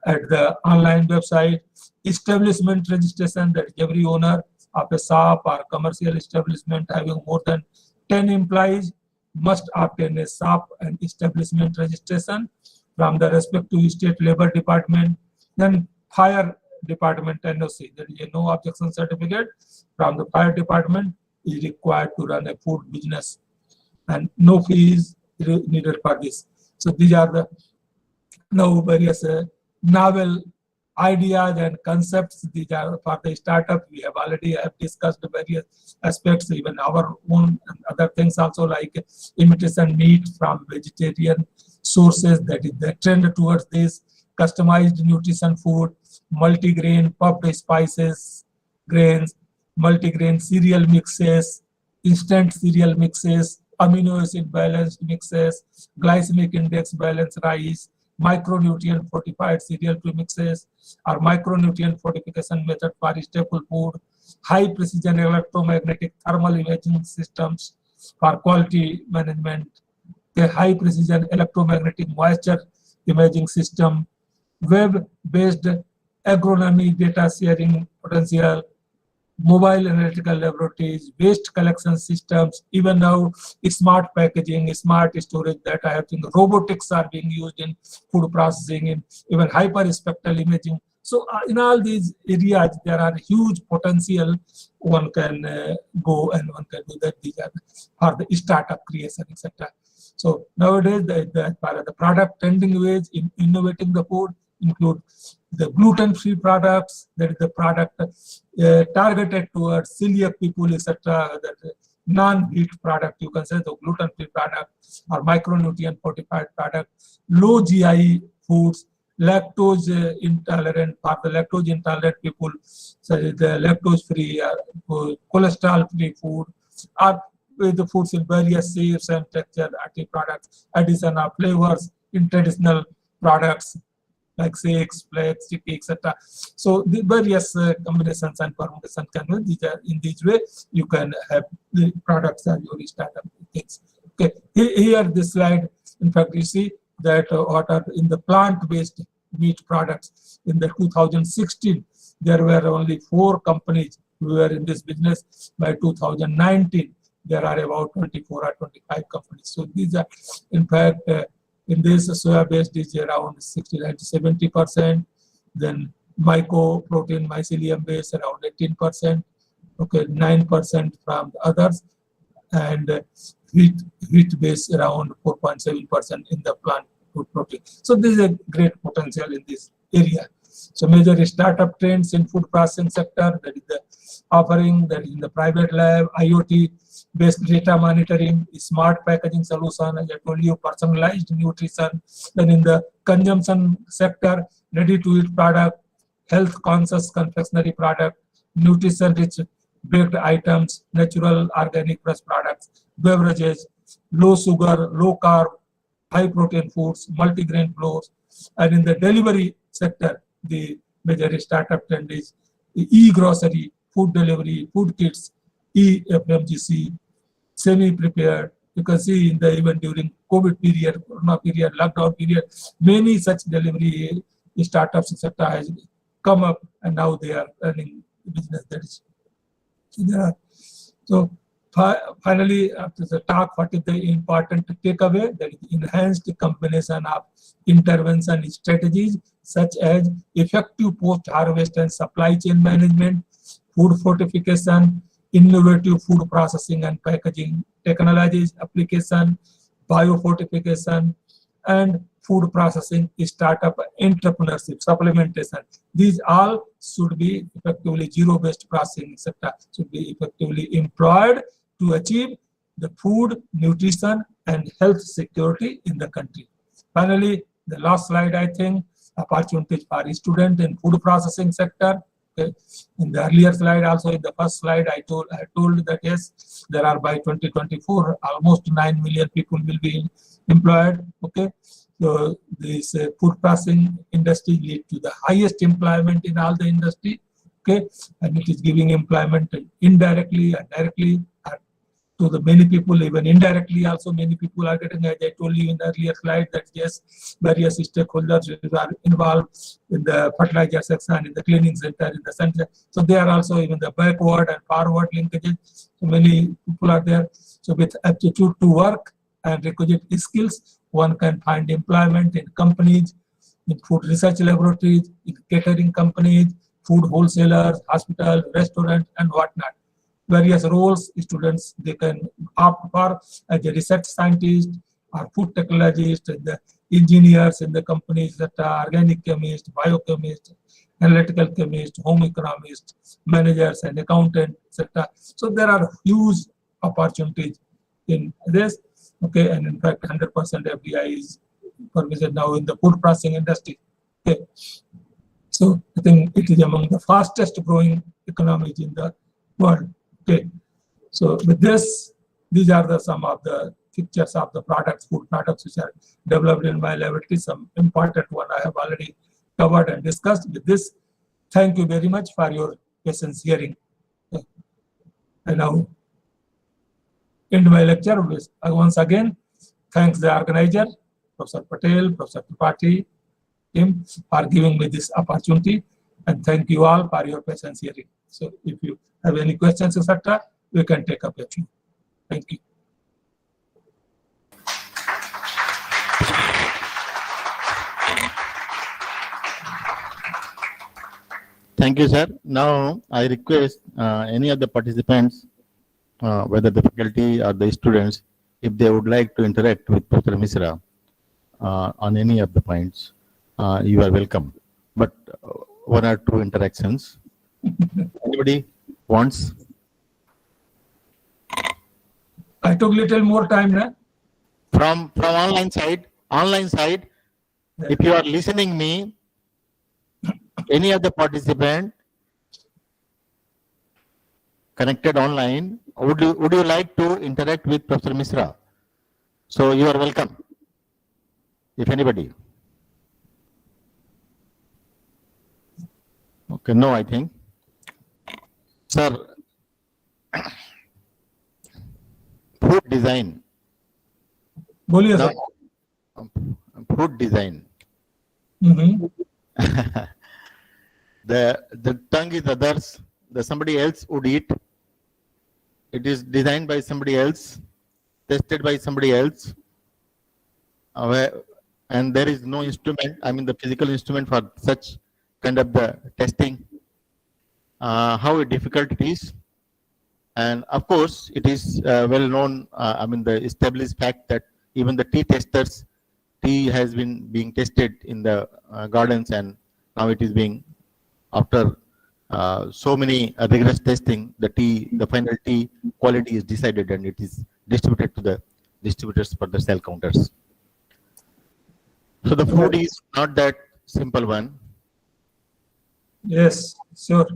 at the online website. Establishment registration, that every owner of a shop or commercial establishment having more than 10 employees must obtain a shop and establishment registration from the respective state labor department. Then fire department NOC, there is a no objection certificate from the fire department is required to run a food business, and no fees needed for this. So these are the now various novel ideas and concepts. These are for the startup. We have already discussed various aspects, even our own and other things also, like imitation meat from vegetarian sources. That is the trend towards this. Customized nutrition food, multigrain puffed spices, grains, multigrain cereal mixes, instant cereal mixes, amino acid balanced mixes, glycemic index balanced rice, micronutrient fortified cereal premixes, or micronutrient fortification method for staple food, high precision electromagnetic thermal imaging systems for quality management, a high precision electromagnetic moisture imaging system, web-based agronomy data sharing potential, mobile analytical laboratories, waste collection systems, even now smart packaging, smart storage, that I think robotics are being used in food processing, in even hyperspectral imaging. So in all these areas, there are huge potential. One can go and one can do that. These are for the startup creation, etc. So nowadays, the product trending ways in innovating the food include the gluten-free products, that is the product targeted towards celiac people, etc. That non-wheat product, you can say the gluten-free product, or micronutrient fortified product, low GI foods, lactose intolerant, for the lactose intolerant people, such as the lactose-free, cholesterol-free food, or with the foods in various shapes and texture, products, addition of flavors in traditional products, like shakes, flakes, chicky, etc. So the various combinations and permutations can be. In this way, you can have the products and your startup things. Okay, here this slide. In fact, you see that what are in the plant-based meat products. In the 2016, there were only 4 companies who were in this business. By 2019, there are about 24 or 25 companies. So these are, in fact, in this soya-based is around 69 to 70%. Then mycoprotein, mycelium-based around 18%. Okay, 9% from the others, and wheat-based around 4.7% in the plant food protein. So there is a great potential in this area. So major startup trends in food processing sector, that is the offering, that is in the private lab, IoT-based data monitoring, smart packaging solution, as I told you, personalized nutrition. Then in the consumption sector, ready-to-eat product, health-conscious confectionery product, nutrition-rich baked items, natural organic fresh products, beverages, low sugar, low carb, high protein foods, multigrain flours. And in the delivery sector, the major startup trend is e-grocery, food delivery, food kits, e-FMGC, semi-prepared. You can see in the even during COVID period, Corona period, lockdown period, many such delivery startups, etc., has come up, and now they are running business. That is, so there are. So finally, after the talk, what is the important takeaway? That is enhanced combination of intervention strategies such as effective post-harvest and supply chain management, food fortification, innovative food processing and packaging technologies application, biofortification, and food processing startup entrepreneurship, supplementation. These all should be effectively zero-based processing, etc. should be effectively employed to achieve the food, nutrition, and health security in the country. Finally, the last slide, I think, opportunities for students in food processing sector. Okay. In the earlier slide, also in the first slide, I told that yes, there are by 2024 almost 9 million people will be employed. Okay, so this food processing industry lead to the highest employment in all the industry. Okay, and it is giving employment indirectly and directly. to the many people, even indirectly also many people are getting, as I told you in the earlier slide, that yes, various stakeholders are involved in the fertilizer section, in the cleaning center, in the center. So they are also even the backward and forward linkages. So many people are there. So with aptitude to work and requisite skills, one can find employment in companies, in food research laboratories, in catering companies, food wholesalers, hospitals, restaurants, and whatnot. Various roles students they can opt for as a research scientist or food technologist, and the engineers in the companies that are organic chemist, biochemist, analytical chemist, home economist, managers and accountant, etc. So there are huge opportunities in this. Okay, and in fact 100% FDI is permitted now in the food processing industry. Okay. So I think it is among the fastest growing economies in the world. Okay. So with this, these are some of the pictures of the products, food products which are developed in my laboratory. Some important one I have already covered and discussed. With this, thank you very much for your patience hearing. Okay. I now end my lecture with once again thanks the organizer, Professor Patel, Professor Tripathi, him for giving me this opportunity, and thank you all for your patience hearing. So if you have any questions, etc., we can take up a few. Thank you. Thank you, sir. Now I request any of the participants, whether the faculty or the students, if they would like to interact with Professor Misra on any of the points, you are welcome. But one or two interactions. Anybody wants? I took little more time now. From online side, if you are listening me, any of the participant connected online, would you like to interact with Professor Misra? So you are welcome. If anybody. Okay, no, I think. Sir, food design. Boliye, Now, sir. food design. The tongue is others. Somebody else would eat. It is designed by somebody else, tested by somebody else, and there is no instrument. I mean, the physical instrument for such kind of the testing. How difficult it is, and of course, it is well known. I mean, the established fact that even the tea testers, tea has been being tested in the gardens, and now it is being, after so many rigorous testing, the final tea quality is decided and it is distributed to the distributors for the sell counters. So the food is not that simple one. Yes, sure.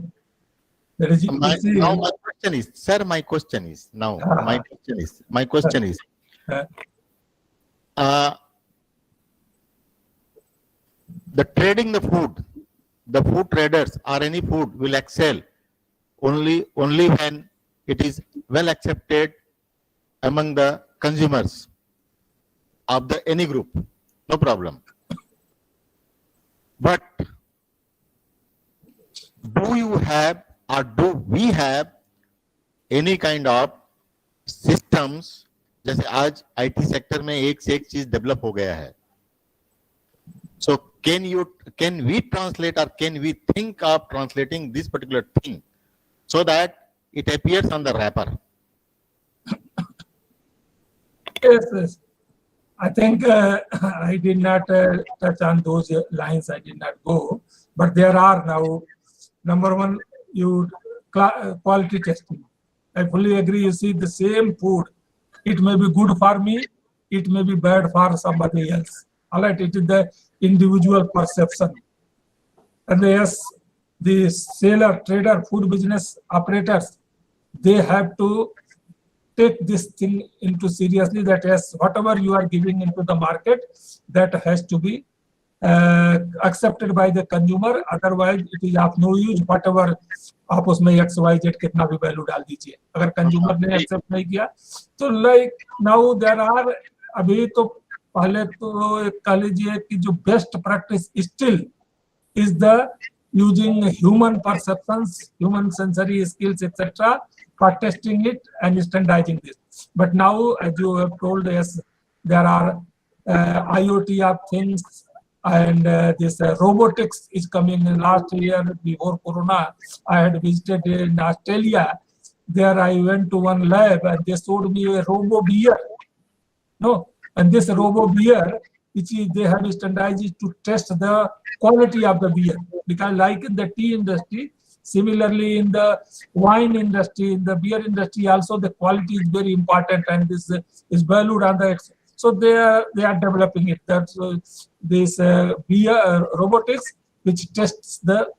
Now my question is, sir, my question is, the trading the food traders or any food will excel only when it is well accepted among the consumers of the any group, no problem. But do you have or do we have any kind of systems? जैसे आज IT sector में एक से एक चीज develop हो गया है. So can we translate or can we think of translating this particular thing so that it appears on the wrapper? Yes. I think I did not touch on those lines. I did not go, but there are now. Number one, quality testing. I fully agree. You see, the same food, it may be good for me, it may be bad for somebody else. All right, it is the individual perception. And yes, the seller, trader, food business operators, they have to take this thing into seriously, that yes, whatever you are giving into the market, that has to be accepted by the consumer, otherwise it is of no use whatever आप उसमें XYZ कितना भी value डाल दीजिए, अगर consumer ने accept नहीं किया तो लाइक नाउ देयर आर, अभी तो पहले तो कह लीजिए कि जो best practice still is the using human perceptions, human sensory skills, etc., for testing it and standardizing this. But now, as you have told us, there are IoT of things, and this robotics is coming. In last year before Corona, I had visited in Australia. There I went to one lab and they showed me a robo beer. No, and this robo beer, which is they have standardized it to test the quality of the beer, because like in the tea industry, similarly in the wine industry, in the beer industry also the quality is very important, and this is valued on the, so they are developing it. That's this beer robotics which tests the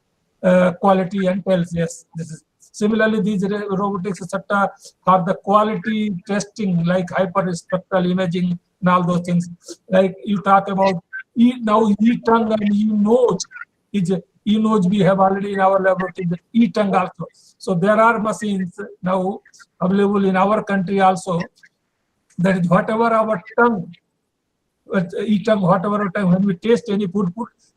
quality and tells yes this is. Similarly, these robotics etc. for the quality testing, like hyperspectral imaging and all those things. Like you talk about now e-tongue and e-nose. E-nose we have already in our laboratory, the e-tongue also. So there are machines now available in our country also, that is whatever our tongue, e-tongue, whatever time when we taste any food,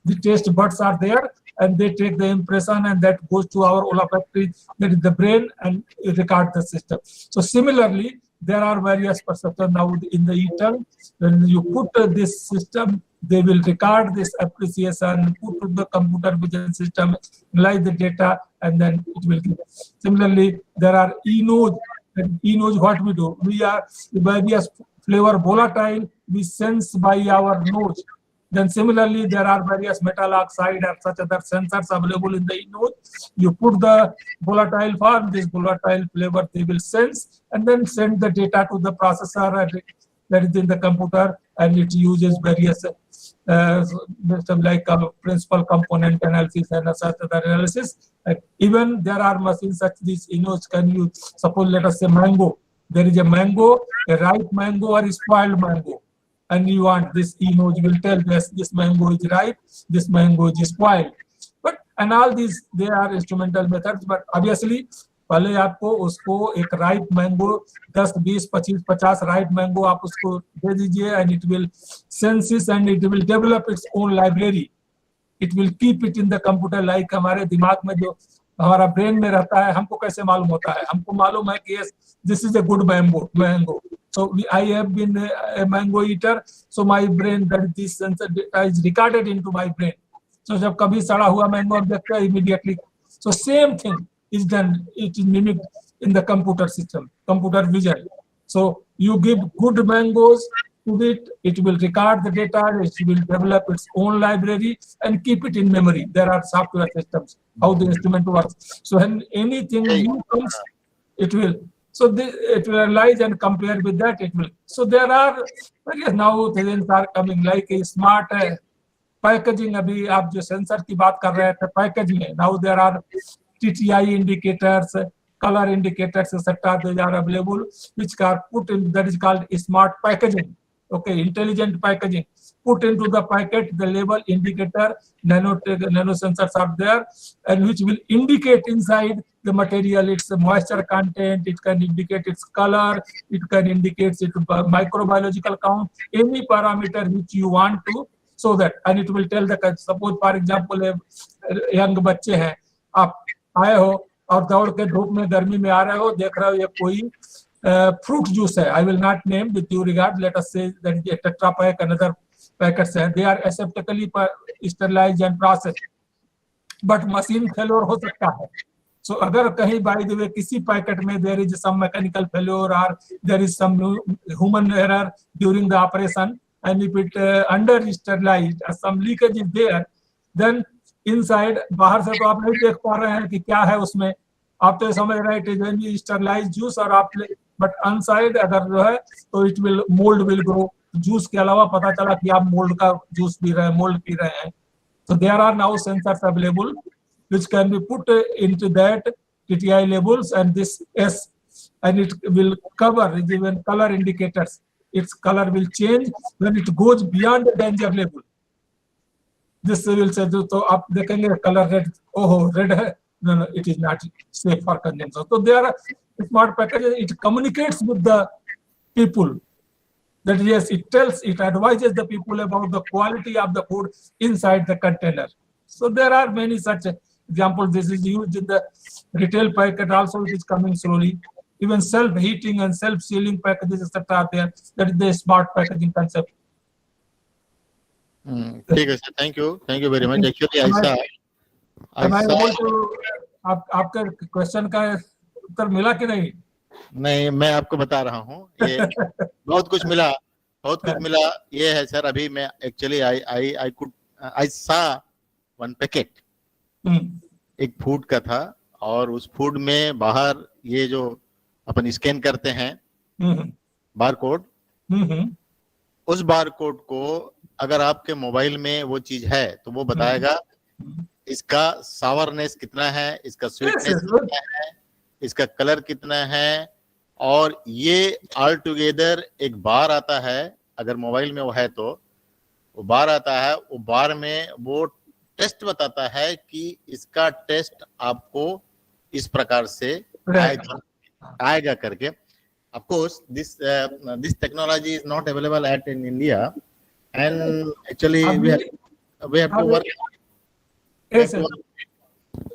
the taste buds are there and they take the impression and that goes to our olfactory, that is the brain, and record the system. So similarly, there are various perceptions now in the e-tongue. When you put this system, they will record this appreciation, put to the computer vision system, analyze the data, and then it will give. Similarly, there are e-nose. And e-nose, what we do? We are various flavor volatile, we sense by our nose. Then similarly, there are various metal oxide or such other sensors available in the e-nose. You put the volatile form, this volatile flavor they will sense, and then send the data to the processor that is in the computer, and it uses various like principal component analysis and such other analysis. Even there are machines such this e-nose can use, suppose let us say mango. There is a mango, a ripe mango or a spoiled mango, and you want this e-nose will tell yes, this mango is ripe, this mango is spoiled. But and all these they are instrumental methods. But obviously पहले आपको उसको एक ripe mango 10, 20, 25, 50 ripe mango आप उसको दे दीजिए, and it will sense it and it will develop its own library. It will keep it in the computer, like हमारे दिमाग में जो हमारा ब्रेन में रहता है, हमको कैसे मालूम होता है? हमको मालूम है कि yes, this is a good mango. So I have been a mango eater, so my brain, that this sensor data is recorded into my brain. So जब कभी सड़ा हुआ मैंगो हम देखते हैं immediately. So same thing is done, it is mimicked in the computer system, computer vision. So you give good mangoes to it, it will record the data, it will develop its own library and keep it in memory. There are software systems, how the instrument works. So when anything new comes, it will. So it will analyze and compare with that, it will. So there are various now things are coming, like a smart packaging. अभी आप जो sensor की बात कर रहे थे, package में now there are TTI indicators, color indicators, etc. Those are available, which are put in, that is called smart packaging. Okay, intelligent packaging. Put into the packet the label, indicator, nano sensors are there, and which will indicate inside the material its moisture content. It can indicate its color. It can indicate its microbiological count, any parameter which you want to, so that, and it will tell the, suppose for example young बच्चे हैं, आप आए हो और दौड़ के धूप में गर्मी में आ रहे हो, देख रहे हो ये कोई fruit juice है, I will not name with due regard, let us say that is a Tetra Pak, another packets है, they are aseptically sterilized and processed, but machine failure हो सकता है. So अगर कहीं by the way किसी packet में there is some mechanical failure or there is some human error during the operation, and if it under sterilized or some leakage is there, then inside, बाहर से तो आप नहीं देख पा रहे हैं कि क्या है उसमें, आप तो समझ रहे हैं स्टरलाइज जूस, और आप बट अनसाइड अगर जो है तो it will mould will grow. Juice के अलावा पता चला कि आप मोल्ड का जूस पी रहे हैं, मोल्ड पी रहे हैं. So there are now sensors available which can be put into that TTI labels, and this S, and it will cover even color indicators. Its color will change when it goes beyond the danger level. This will say, तो आप देखेंगे colour red, ओहो red है, no no it is not safe for consumption. तो they are smart packages, it communicates with the people, that yes, it tells, it advises the people about the quality of the food inside the container. So there are many such examples. This is used in the retail packet also, it is coming slowly. Even self-heating and self-sealing packages, etc. are there. That is the smart packaging concept. ठीक है sir, thank you very much. Actually Am I able to, आपके question का उत्तर मिला कि नहीं? नहीं, मैं आपको बता रहा हूँ, ये बहुत कुछ मिला. ये है सर, अभी मैं एक्चुअली आई सा वन पैकेट एक फूड का था, और उस फूड में बाहर ये जो अपन स्कैन करते हैं बार कोड, उस बार कोड को अगर आपके मोबाइल में वो चीज है तो वो बताएगा इसका सावरनेस कितना है, इसका स्वीटनेस कितना है, इसका कलर कितना है, और ये ऑल टुगेदर एक बार आता है. अगर मोबाइल में वो है तो वो बार आता है, वो बार में वो टेस्ट बताता है कि इसका टेस्ट आपको इस प्रकार से आएगा करके. Of course, this technology is not available in India, and actually we have to work. Yes,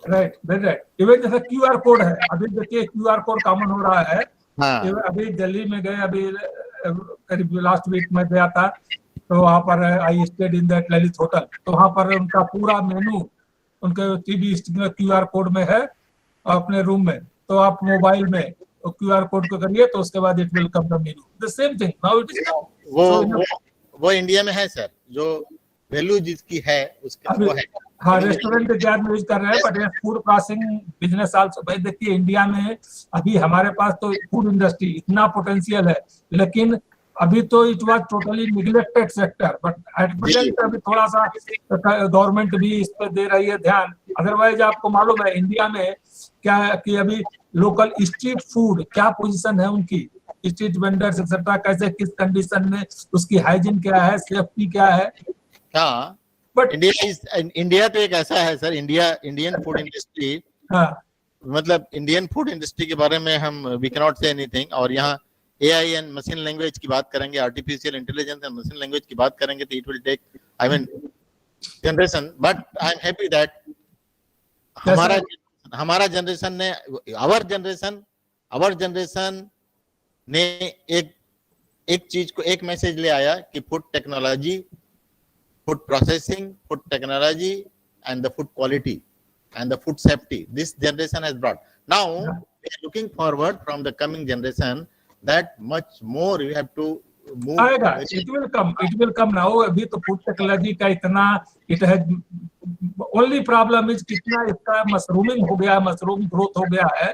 right, very right. Even जैसे QR कोड है, अभी देखिए QR कोड कॉमन हो रहा है. अभी दिल्ली में गए, अभी करीब लास्ट वीक में गया था, तो वहाँ पर I stayed in that Lalit hotel, तो वहाँ पर उनका पूरा मेनू उनके टीवी QR कोड में है अपने रूम में. तो आप मोबाइल में QR कोड को करिए तो उसके बाद it will come the menu. The same thing now it is. वो इंडिया में है सर, जो वैल्यू जिसकी है उसका वो है. हाँ, रेस्टोरेंट के जैम यूज कर रहे हैं, but food processing business also. भाई देखिए इंडिया में अभी हमारे पास तो फूड इंडस्ट्री इतना पोटेंशियल है, लेकिन अभी तो it was totally neglected sector, but at present अभी थोड़ा सा गवर्नमेंट भी इस पे दे रही है ध्यान. अदरवाइज आपको मालूम है इंडिया में क्या कि अभी लोकल स्ट्रीट फूड क्या पोजीशन है उनकी, स्ट्रीट वेंडर्स एक्सेट्रा कैसे, किस कंडीशन में उसकी हाइजीन क्या है, सेफ्टी क्या है. हाँ, बट इंडिया तो एक ऐसा है सर, इंडियन फूड इंडस्ट्री, मतलब इंडियन फूड इंडस्ट्री के बारे में हम we can not say anything. और यहाँ AI एंड मशीन लैंग्वेज की बात करेंगे, artificial intelligence and machine language की बात करेंगे, तो it will take I mean generation. But I am happy that हमारा जनरेशन ने, आवर जनरेशन ने एक चीज को, एक मैसेज ले आया कि food technology, food processing, food technology and the food quality and the food safety, this generation has brought. Now we are looking forward from the coming generation that much more we have to move. आएगा, it will come now. अभी तो food technology का इतना it has only problem is कितना इसका mushrooming हो गया, mushroom growth हो गया है,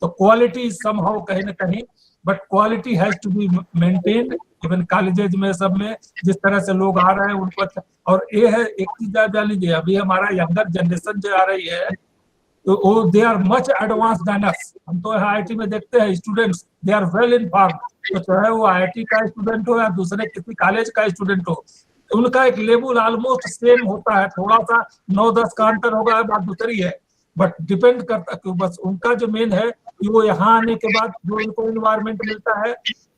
तो क्वालिटी somehow कहीं ना कहीं, but quality has to be maintained. Even colleges में सब में जिस तरह से लोग आ रहे हैं उनको. और ये है एक चीज जान लीजिए, अभी हमारा यंगर जनरेशन जो आ रही है तो वो they are much advance than us. हम तो IIT में देखते हैं students, they are well informed. तो चाहे वो IIT का स्टूडेंट हो या दूसरे किसी कॉलेज का स्टूडेंट हो, उनका एक लेवल ऑलमोस्ट सेम होता है. थोड़ा सा 9-10 का अंतर होगा, बात दूसरी है, बट डिपेंड करता है बस उनका जो मेन है कि वो यहाँ आने के बाद जो उनको इन्वायरमेंट मिलता है,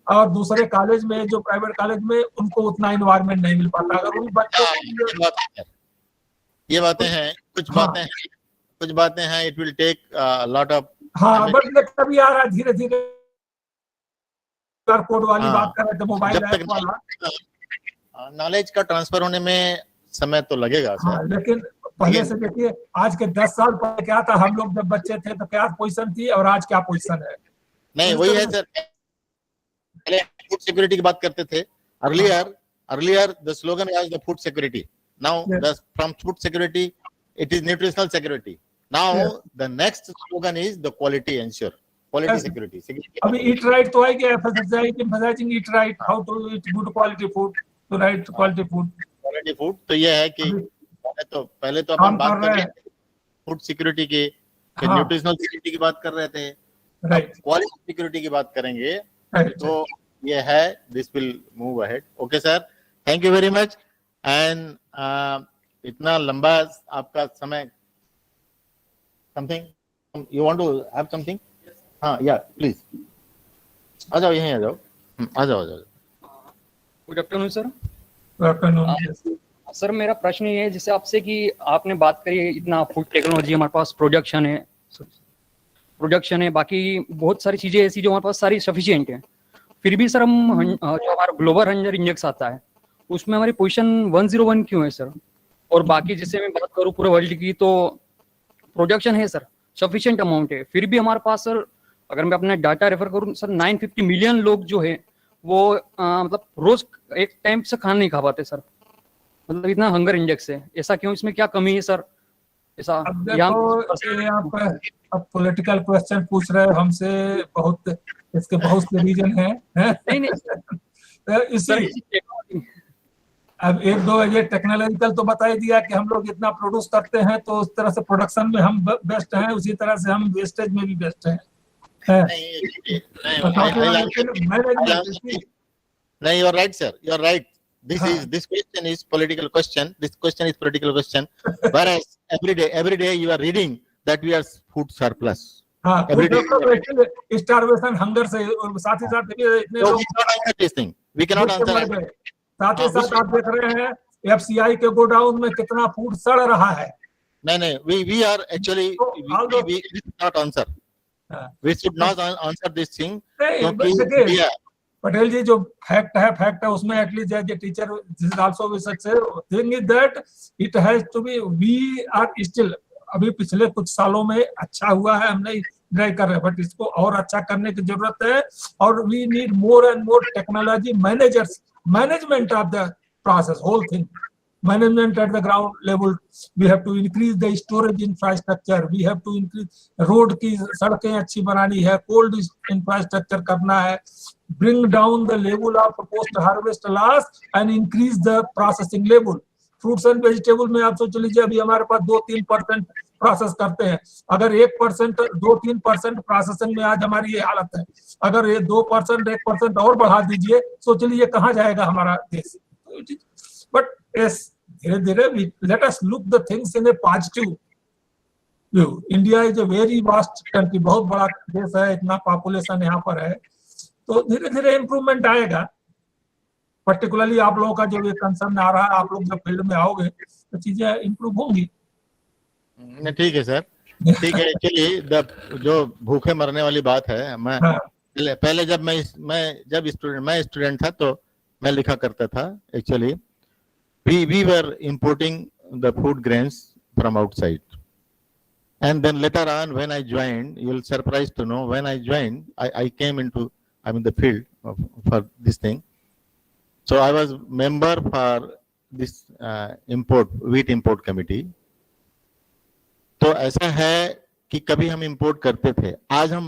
और दूसरे कॉलेज में, जो प्राइवेट कॉलेज में, उनको उतना इन्वायरमेंट नहीं मिल पाता. अगर उन बच्चों ये बातें हैं, कुछ बातें हैं, it will take lot of. हाँ, बट कभी आ रहा है धीरे धीरे. कोड वाली बात कर रहे थे, मोबाइल ऐप वाला, नॉलेज का ट्रांसफर होने में समय तो लगेगा सर. हाँ, लेकिन पहले से देखिए, आज के 10 साल पहले क्या था, हम लोग जब बच्चे थे तो क्या पोजीशन थी और आज क्या पोजीशन है. नहीं, वही है सर. पहले फूड सिक्योरिटी की बात करते थे. Earlier the slogan was the food security. Now from food security it is nutritional security. Now the next slogan is the quality ensure, quality security. अभी ईट राइट तो आएगा, emphasising eat right, how to eat good quality food, to right quality food. तो ये है कि पहले तो अपन बात कर रहे थे फूड सिक्योरिटी की, न्यूट्रिशनल सिक्योरिटी की बात कर रहे थे, क्वालिटी सिक्योरिटी की बात करेंगे. तो ये है, this will move ahead. Okay sir, thank you very much. And इतना लंबा आपका समय, something you want to have something? हाँ, या प्लीज आ जाओ, यहीं आ जाओ, आ जाओ, आ जाओ। Good afternoon sir. Good afternoon. Yes. Sir मेरा प्रश्न ये है जैसे आपसे कि आपने बात करी इतना फूड टेक्नोलॉजी हमारे पास प्रोडक्शन है, बाकी बहुत सारी चीजें ऐसी जो हमारे पास सारी सफिशिएंट है, फिर भी सर हम जो हमारा ग्लोबल हंगर इंडेक्स आता है उसमें हमारी पोजीशन 101 क्यों है सर? और बाकी जैसे मैं बात करूँ पूरे वर्ल्ड की तो प्रोडक्शन है सर, सफिशिएंट अमाउंट है, फिर भी हमारे पास सर अगर मैं अपना डाटा रेफर करूँ सर 950 मिलियन लोग जो है वो मतलब रोज एक टाइम से खाना नहीं खा पाते सर, मतलब इतना हंगर इंडेक्स है, ऐसा क्यों? इसमें क्या कमी है सर? ऐसा अब देखो, ये आप पॉलिटिकल क्वेश्चन पूछ रहे हो हमसे, बहुत इसके बहुत से रीजन हैं, हैं? नहीं तो इसी अब एक दो ये टेक्नोलॉजिकल तो बता ही दिया कि हम लोग इतना प्रोड्यूस करते हैं तो उस तरह से प्रोडक्शन में हम बेस्ट हैं, उसी तरह से हम वेस्टेज में भी बेस्ट हैं। No, you are right, sir. You are right. This question is political question. This question is political question. Whereas every day you are reading that we are food surplus. हाँ, starvation hunger से साथ ही साथ इतने लोग this thing. We cannot answer. साथ ही साथ आप देख रहे हैं FCI के गोडाउन में कितना फूड सड़ रहा है। नहीं, we are actually we should not answer. We should not answer this thing. Patel जी जो फैक्ट है उसमें at least as a teacher this is also we such say thing is that it has to be, we are still, अभी पिछले कुछ सालों में अच्छा हुआ है, हम नहीं ट्राई कर रहे, बट इसको और अच्छा करने की जरूरत है, और we need more and more technology managers, management of the process, whole thing, management at the ground level. We have to increase the storage infrastructure, we have to increase road की सड़कें अच्छी बनानी है, cold infrastructure करना है, bring down the level of post harvest loss and increase the processing level. Fruits and vegetable में आप सोच लीजिए अभी हमारे पास 2-3% प्रोसेस करते हैं, अगर 1% 2-3% प्रोसेसिंग में आज हमारी ये हालत है, अगर ये 2% 1% और बढ़ा दीजिए, सोच लीजिए कहाँ जाएगा हमारा देश। बट yes, धीरे-धीरे let us look the things in a positive view. India is a very vast country, बहुत बड़ा देश है, इतना पॉपुलेशन यहाँ पर है, तो धीरे-धीरे इम्प्रूवमेंट आएगा। पर्टिकुलरली आप लोगों का जो ये कंसर्न आ रहा है, आप लोग जब फील्ड में आओगे तो चीजें इम्प्रूव होंगी। ठीक है सर, ठीक है। एक्चुअली जो भूखे मरने वाली बात है, मैं पहले जब मैं स्टूडेंट था तो मैं लिखा करता था। Actually we were importing the food grains from outside, and then later on when I joined, you'll surprised to know, when I joined I came into the field for this thing. So I was member for this wheat import committee. तो ऐसा है कि कभी हम import करते थे, आज हम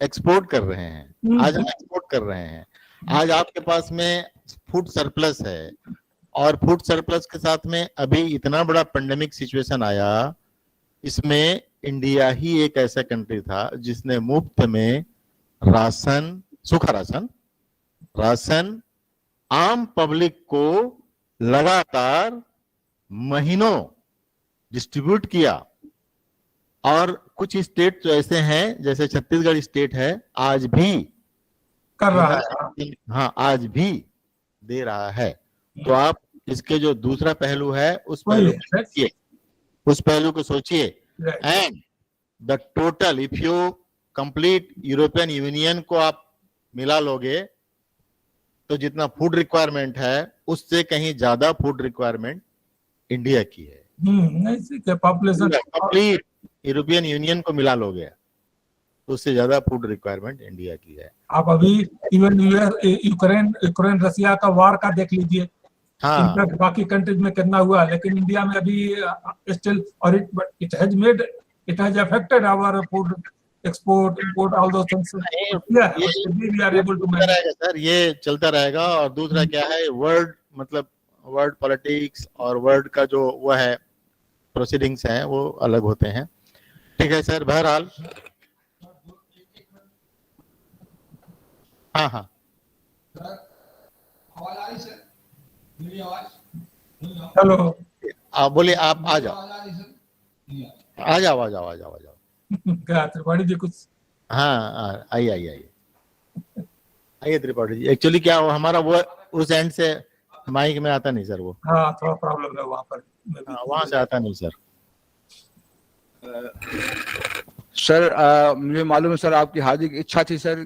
एक्सपोर्ट कर रहे हैं, आज आपके पास में फूड सरप्लस है, और फूड सरप्लस के साथ में अभी इतना बड़ा पेंडेमिक सिचुएशन आया, इसमें इंडिया ही एक ऐसा कंट्री था जिसने मुफ्त में राशन, सूखा राशन आम पब्लिक को लगातार महीनों डिस्ट्रीब्यूट किया। और कुछ स्टेट तो ऐसे हैं, जैसे छत्तीसगढ़ स्टेट है, आज भी कर रहा है, हाँ आज भी दे रहा है। तो आप इसके जो दूसरा पहलू है उस पहलू को सोचिए। And the total, if you complete European union को आप मिला लोगे तो जितना फूड रिक्वायरमेंट है उससे कहीं ज्यादा फूड रिक्वायरमेंट इंडिया की है। पॉपुलेशन कंप्लीट यूरोपियन यूनियन को मिला लोगे तो उससे ज्यादा फूड रिक्वायरमेंट इंडिया की है। आप अभी इवन यूक्रेन रसिया का वार का देख लीजिए, हाँ, बाकी कंट्रीज में कितना हुआ, लेकिन इंडिया में अभी स्टिल, और it has affected our food export, import, all those things. We are able to manage sir, ये चलता रहेगा। और दूसरा क्या है, वर्ल्ड पॉलिटिक्स और वर्ल्ड का जो वो है प्रोसीडिंग्स हैं वो अलग होते हैं। ठीक है सर, बहरहाल हाँ हेलो, आप बोले आप आ जाओ आ जाओ आ जाओ आ जाओ आ जाओ। क्या त्रिपाठी जी कुछ? हाँ आइए आइए आइए आइए त्रिपाठी जी। एक्चुअली क्या हो हमारा वो उस एंड से माइक में आता नहीं सर, वो हाँ थोड़ा प्रॉब्लम है वहाँ पर। वहां से आता नहीं सर। सर मुझे मालूम है सर आपकी हार्दिक इच्छा थी सर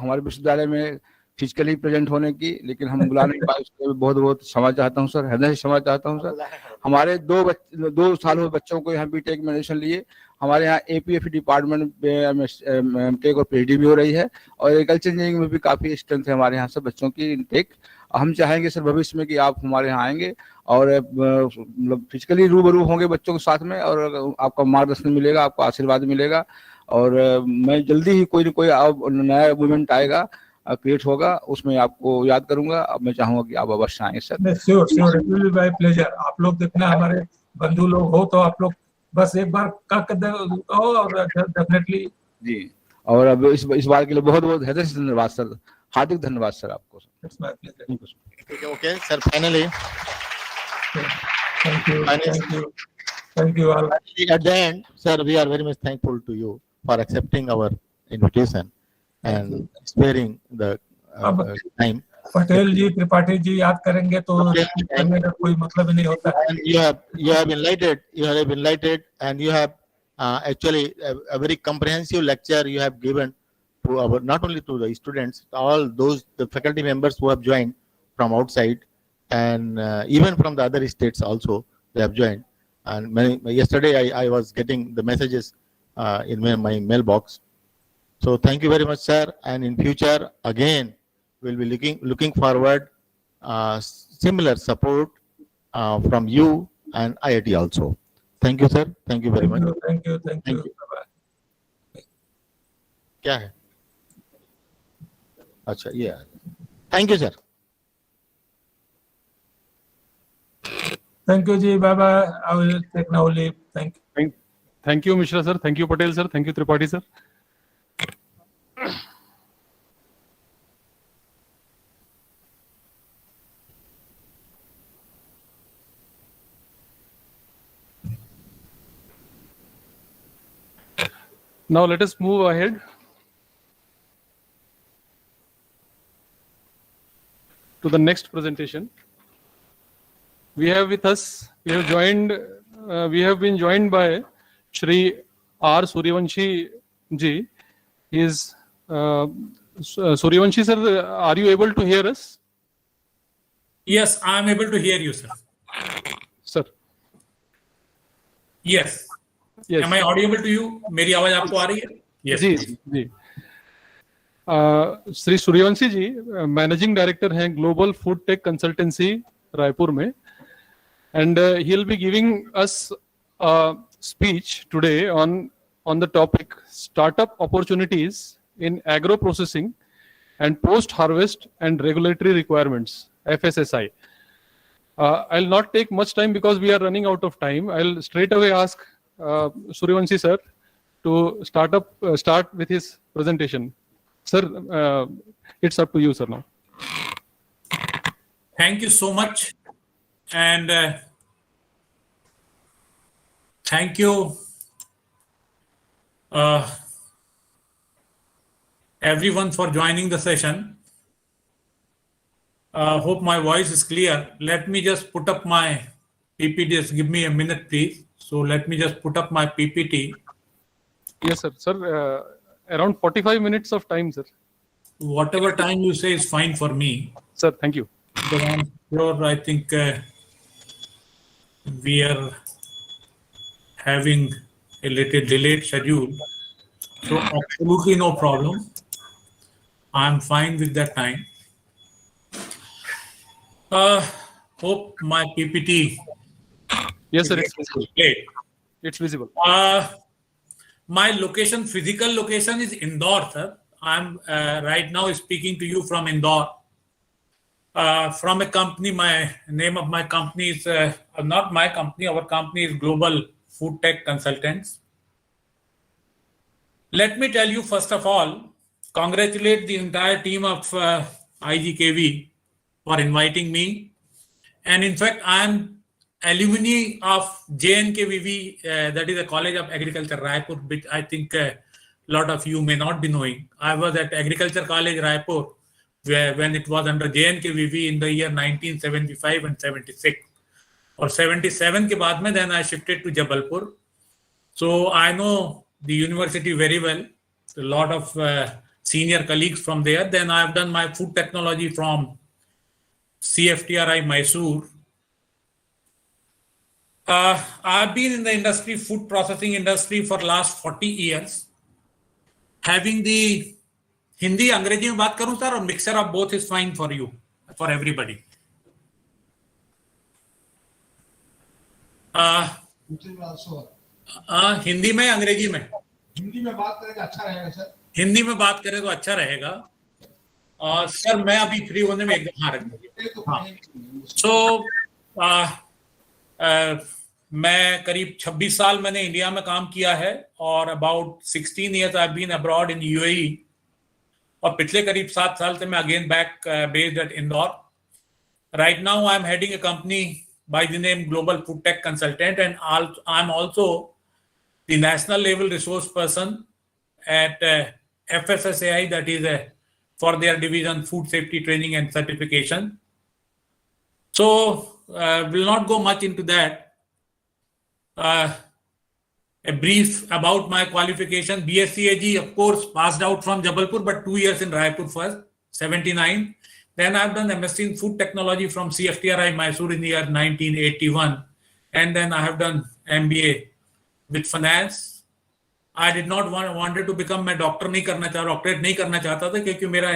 हमारे विश्वविद्यालय में फिजिकली प्रेजेंट होने की, लेकिन हम बुला नहीं पाए। उसके लिए बहुत बहुत क्षमा चाहता हूँ सर, हृदय से क्षमा चाहता हूँ सर। हमारे 2 साल हुए बच्चों को यहाँ बीटेक में एडमिशन लिए। हमारे यहाँ एपीएफ डिपार्टमेंट में टेक और पीएचडी भी हो रही है, और एग्रीकल्चर इंजीनियरिंग में भी काफी स्ट्रेंथ है हमारे यहाँ से बच्चों की इनटेक। हम चाहेंगे सर भविष्य में कि आप हमारे यहाँ आएंगे और मतलब फिजिकली रूबरू होंगे बच्चों के साथ में, और आपका मार्गदर्शन मिलेगा, आपका आशीर्वाद मिलेगा। और मैं जल्दी ही कोई न कोई नया मूवमेंट आएगा, क्रिएट होगा, उसमें आपको याद करूंगा। अब मैं चाहूंगा कि आप अवश्य आएंगे sir. Sure sure, it will be my pleasure. आप लोग देखना हमारे बंधु लोग हो तो आप लोग बस एक बार कहो और डेफिनेटली जी। और अब इस बार के लिए बहुत बहुत हृदय से धन्यवाद सर, हार्दिक धन्यवाद सर आपको। It's my pleasure. Okay sir, finally thank you all. at the end sir, we are very much thankful to you for accepting our invitation and sparing the time. Patel ji Tripathi ji याद करेंगे तो करने का कोई मतलब ही नहीं होता। And you have enlightened and you have actually a very comprehensive lecture you have given to our, not only to the students, all those the faculty members who have joined from outside, and even from the other states also they have joined. And yesterday I was getting the messages in my mailbox. So thank you very much, sir. And in future, again, we'll be looking forward similar support from you and IIT also. Thank you, sir. Thank you very much. Thank you. Bye-bye. क्या है? अच्छा ये thank you sir. Thank you जी, bye-bye. I will take now leave. Thank you Mishra sir, thank you Patel sir, thank you Tripathi sir. Now let us move ahead to the next presentation. We have with us, we have been joined by Shri R. Suryavanshi ji. He is Suryavanshi sir, are you able to hear us? Yes, I am able to hear you, sir. Sir. Yes. Yes. Am I audible to you? मेरी आवाज आपको आ रही है? Yes. जी। Shri Suryavanshi ji managing director हैं global food tech consultancy Raipur में, and he'll be giving us a speech today on the topic startup opportunities in agro processing and post harvest and regulatory requirements, FSSI. I'll not take much time because we are running out of time. I'll straight away ask Suryavanshi sir to start with his presentation. Sir, it's up to you, sir, now. Thank you so much, and thank you everyone for joining the session. Hope my voice is clear. Let me just put up my PPT. Just give me a minute, please. So let me just put up my PPT. Yes, sir. Sir, around 45 minutes of time, sir. Whatever time you say is fine for me. Sir, thank you. But I'm sure I think we are having a little delayed schedule. So absolutely no problem. I'm fine with that time. Hope my PPT. Yes, sir. It's visible. It's visible. My location, physical location is Indore, sir. I'm right now speaking to you from Indore. From a company, my name of my company is not my company. Our company is Global Food Tech Consultants. Let me tell you first of all, congratulate the entire team of IGKV for inviting me. And in fact, I am alumni of JNKVV, that is a College of Agriculture, Raipur, which I think a lot of you may not be knowing. I was at Agriculture College, Raipur, when it was under JNKVV in the year 1975 and 76. Or 77 के बाद में, then I shifted to Jabalpur. So I know the university very well. A lot of senior colleagues from there. Then I have done my food technology from CFTRI Mysore. I've been in the industry, food processing industry, for last 40 years. Having the Hindi, अंग्रेजी में बात करूं sir, और mixture of both is fine for you, for everybody. Hindi में, अंग्रेजी में? हिंदी में बात करें तो अच्छा रहेगा सर। हिंदी में बात करें तो अच्छा रहेगा। सर मैं अभी फ्री होने में एकदम हाँ। सो मैं करीब 26 साल मैंने इंडिया में काम किया है, और about 16 years I been abroad in UAE, और पिछले करीब 7 साल से मैं again back based at Indore. Right now I am heading a company by the name Global Food Tech Consultant, and I am also the national level resource person at FSSAI, that is for their division Food Safety Training and Certification. So will not go much into that. A brief about my qualification: BSc AG, of course, passed out from Jabalpur, but 2 years in Raipur first, 79. Then I've done MSc in Food Technology from CFTRI Mysore in the year 1981. And then I have done MBA with Finance. I did not wanted to become a doctor, doctorate नहीं करना चाहता था, क्योंकि मेरा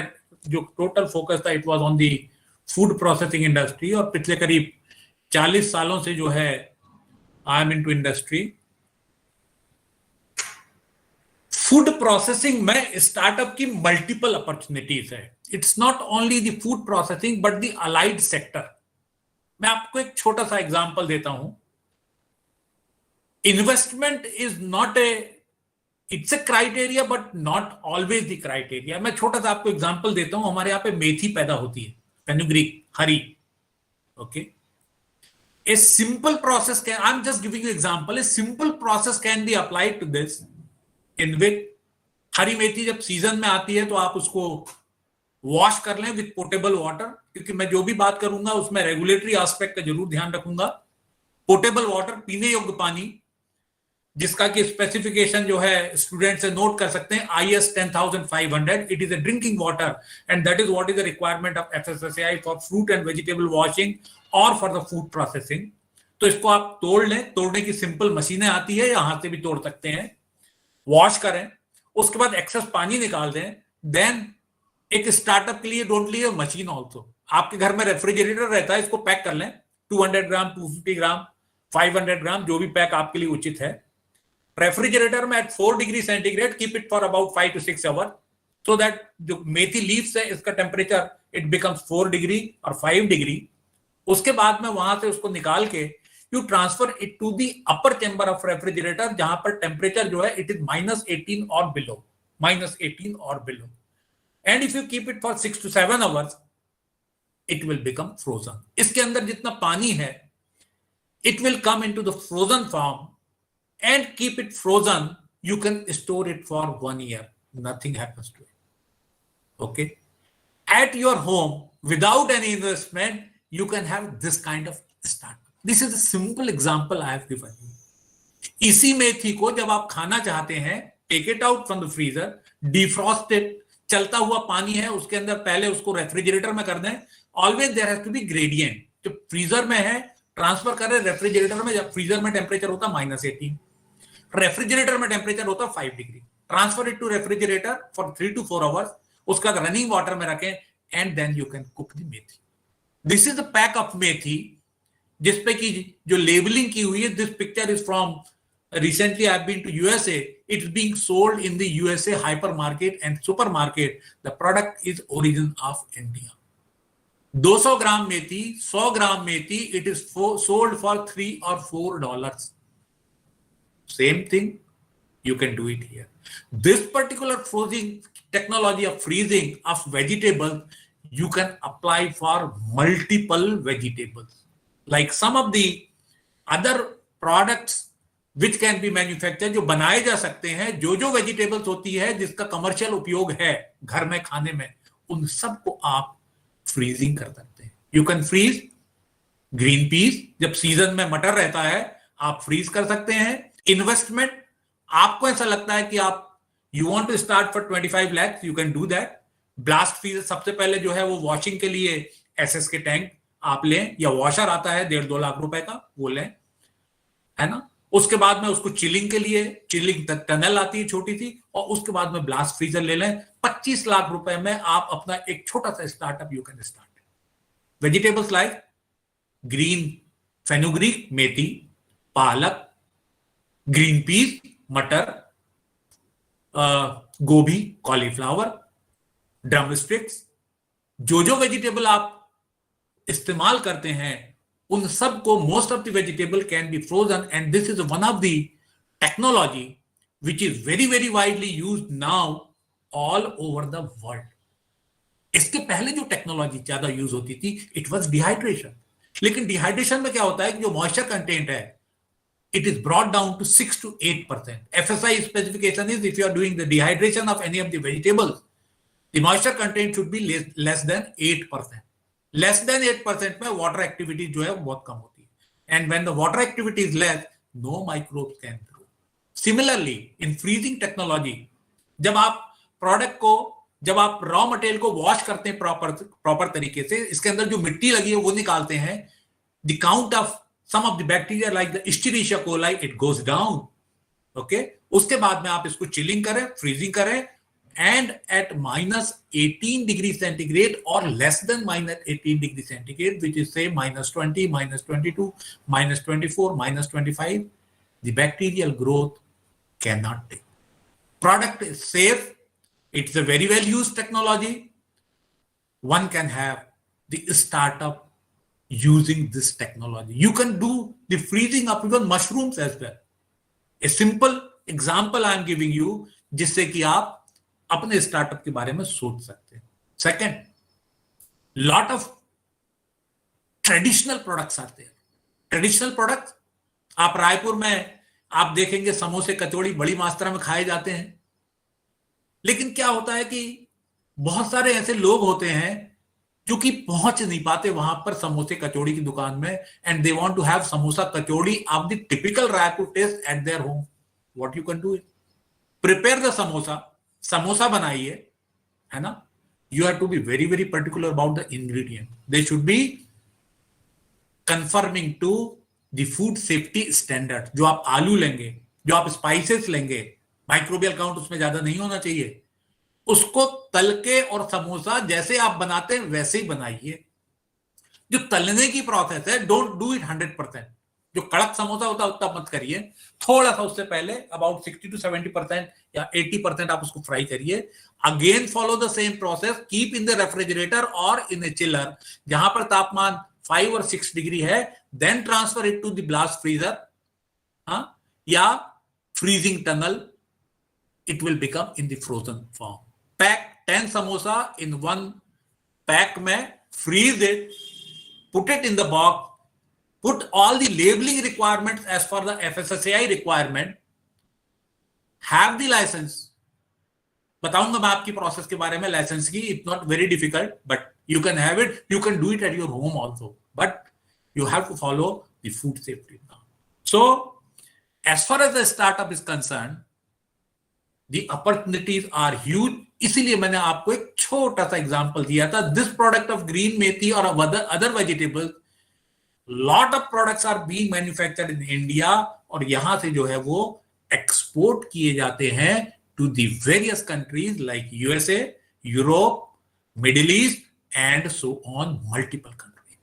जो total focus था, it was on the food processing industry. और पिछले करीब 40 सालों से जो है I am into industry. Food processing में स्टार्टअप की मल्टीपल अपॉर्चुनिटीज है. It's not only the food processing but the allied sector. मैं आपको एक छोटा सा एग्जांपल देता हूं. Investment is not it's a criteria but not always the criteria. मैं छोटा सा आपको एग्जांपल देता हूं. हमारे यहाँ पे मेथी पैदा होती है, fenugreek, Hari. Okay, a simple process can, I'm just giving you example, a simple process can be applied to this, in which हरी मेथी जब सीजन में आती है तो आप उसको वॉश कर लें विद पोर्टेबल वाटर, क्योंकि मैं जो भी बात करूंगा उसमें रेगुलेटरी एस्पेक्ट का जरूर ध्यान रखूंगा. पोर्टेबल वाटर, पीने योग्य पानी, जिसका कि स्पेसिफिकेशन जो है स्टूडेंट से नोट कर सकते हैं, IS 10500. It is a drinking water and that is what is the requirement of FSSAI for fruit and vegetable washing और फॉर द फूड प्रोसेसिंग. तो इसको आप तोड़ लें. तोड़ने की सिंपल मशीनें आती है, यहां से भी तोड़ सकते हैं. वॉश करें, उसके बाद एक्सेस पानी निकाल दें. देन एक स्टार्टअप के लिए डोंट लीव मशीन ऑल्सो. आपके घर में रेफ्रिजरेटर रहता है, इसको पैक कर लें. 200 ग्राम, 250 ग्राम, 500 ग्राम, जो भी पैक आपके लिए उचित है. रेफ्रिजरेटर में at 4 degree centigrade keep it for about 5 to 6 hour, so that जो मेथी लीव्स है इसका टेम्परेचर इट बिकम्स 4 डिग्री और 5 डिग्री. उसके बाद में वहां से उसको निकाल के you transfer it to the upper chamber of refrigerator, जहां पर टेम्परेचर जो है it is -18 or below, -18 or below. And if you keep it for 6 to 7 hours, it will become frozen. इसके अंदर जितना पानी है, it will come into the frozen form and keep it frozen. You can store it for 1 year. Nothing happens to it. Okay? At your home, without any investment, you can have this kind of startup. This is a simple example I have given you. इसी मेथी को जब आप खाना चाहते हैं, take it out from the freezer, defrost it. चलता हुआ पानी है उसके अंदर, पहले उसको रेफ्रिजरेटर में कर दें. Always there has to be gradient. जो फ्रीजर में है ट्रांसफर कर रहे रेफ्रिजरेटर में. जब फ्रीजर में टेम्परेचर होता -18, रेफ्रिजरेटर में टेम्परेचर होता 5 degree. Transfer it to refrigerator for 3 to 4 hours. उसका रनिंग वाटर में रखें and then you can cook the methi. This is the pack of methi, जिसपे की जो लेबलिंग की हुई है. This picture is from recently I have been to USA. It's being sold in the USA hyper market and super market. The product is origin of India. 200 gram methi, 100 gram methi, it is sold for $3 or $4. Same thing you can do it here. This particular freezing technology of freezing of vegetables, you can apply for multiple vegetables. Like some of the other products which can be manufacture, जो बनाए जा सकते हैं, जो vegetables होती है जिसका commercial उपयोग है घर में खाने में, उन सबको आप फ्रीजिंग कर सकते हैं. You can freeze green peas, जब सीजन में मटर रहता है आप फ्रीज कर सकते हैं. इन्वेस्टमेंट, आपको ऐसा लगता है कि आप you want to start for 25 lakh, you can do that. Blast freezer सबसे पहले जो है वो वॉशिंग के लिए एसएस के टैंक आप लें, या वॉशर आता है 1.5-2 लाख रुपए का, वो लें, है ना. उसके बाद में उसको चिलिंग के लिए चिलिंग टनल आती है छोटी सी, और उसके बाद में ब्लास्ट फ्रीजर ले लें. 25 लाख रुपए में आप अपना एक छोटा सा startup you can start. Vegetables like green fenugreek, methi, palak, green peas, matar, gobhi, cauliflower, drumsticks, जो वेजिटेबल आप इस्तेमाल करते हैं उन सब को, most of the vegetable can be frozen, and this is one of the technology which is very very widely used now all over the world. इसके पहले जो टेक्नोलॉजी ज्यादा यूज होती थी, इट वाज डिहाइड्रेशन. लेकिन डिहाइड्रेशन में क्या होता है कि जो मॉइस्चर कंटेंट है, it is brought down to 6 to 8%. FSI specification is if you are doing the dehydration of any of the vegetables, the moisture content should be less than 8%. Less than 8% में water activity जो है वो बहुत कम होती है. And when the water activity is less, no microbes can grow. Similarly, in freezing technology, जब आप product को, जब आप रॉ मटेरियल को वॉश करते हैं प्रॉपर तरीके से, इसके अंदर जो मिट्टी लगी है वो निकालते हैं, the count of some of the bacteria like the Escherichia coli, it goes down. Okay, उसके बाद में आप इसको चिलिंग करें, फ्रीजिंग करें, and at -18 degrees centigrade or less than -18 degrees centigrade, which is say -20, -22, -24, -25, the bacterial growth cannot take. Product is safe. It's a very well used technology. One can have the startup using this technology. You can do the freezing of even mushrooms as well. A simple example I am giving you, जिससे कि आप अपने startup के बारे में सोच सकते हैं. Second, lot of traditional products आते हैं. ट्रेडिशनल प्रोडक्ट्स, आप रायपुर में आप देखेंगे समोसे कचौड़ी बड़ी मात्रा में खाए जाते हैं. लेकिन क्या होता है कि बहुत सारे ऐसे लोग होते हैं जो कि पहुंच नहीं पाते वहां पर समोसे कचौड़ी की दुकान में, and they want to have samosa kachori of the typical Raipur taste at their home. What you can do it, prepare the samosa बनाइए, है ना. You have to be very very particular about the ingredient. They should be conforming to the food safety standard. जो आप आलू लेंगे, जो आप spices लेंगे, माइक्रोबियल काउंट उसमें ज्यादा नहीं होना चाहिए. उसको तल के, और समोसा जैसे आप बनाते हैं वैसे ही बनाइए. जो तलने की प्रोसेस है, डोंट डू इट 100%. जो कड़क समोसा होता है उतना मत करिए, थोड़ा सा उससे पहले अबाउट 60 to 70% या 80% आप उसको फ्राई करिए. Again follow the same process, keep in the refrigerator और इन ए चिलर, जहां पर तापमान 5 और 6 डिग्री है. Then transfer it to the blast freezer या freezing tunnel. It will become in the frozen form. Pack 10 samosa in one pack में, freeze it, put it in the box, put all the labeling requirements as per the FSSAI requirement, have the license. बताऊंगा मैं आपकी process के बारे में, licence की. It's not very difficult, but you can have it. You can do it at your home also, but you have to follow the food safety now. So, as far as the startup is concerned, the opportunities are huge. इसीलिए मैंने आपको एक छोटा सा example दिया था. This product of green methi और other vegetables, lot of products are being manufactured in India, और यहां से जो है वो एक्सपोर्ट किए जाते हैं to the various countries like USA, Europe, Middle East and so on, multiple countries.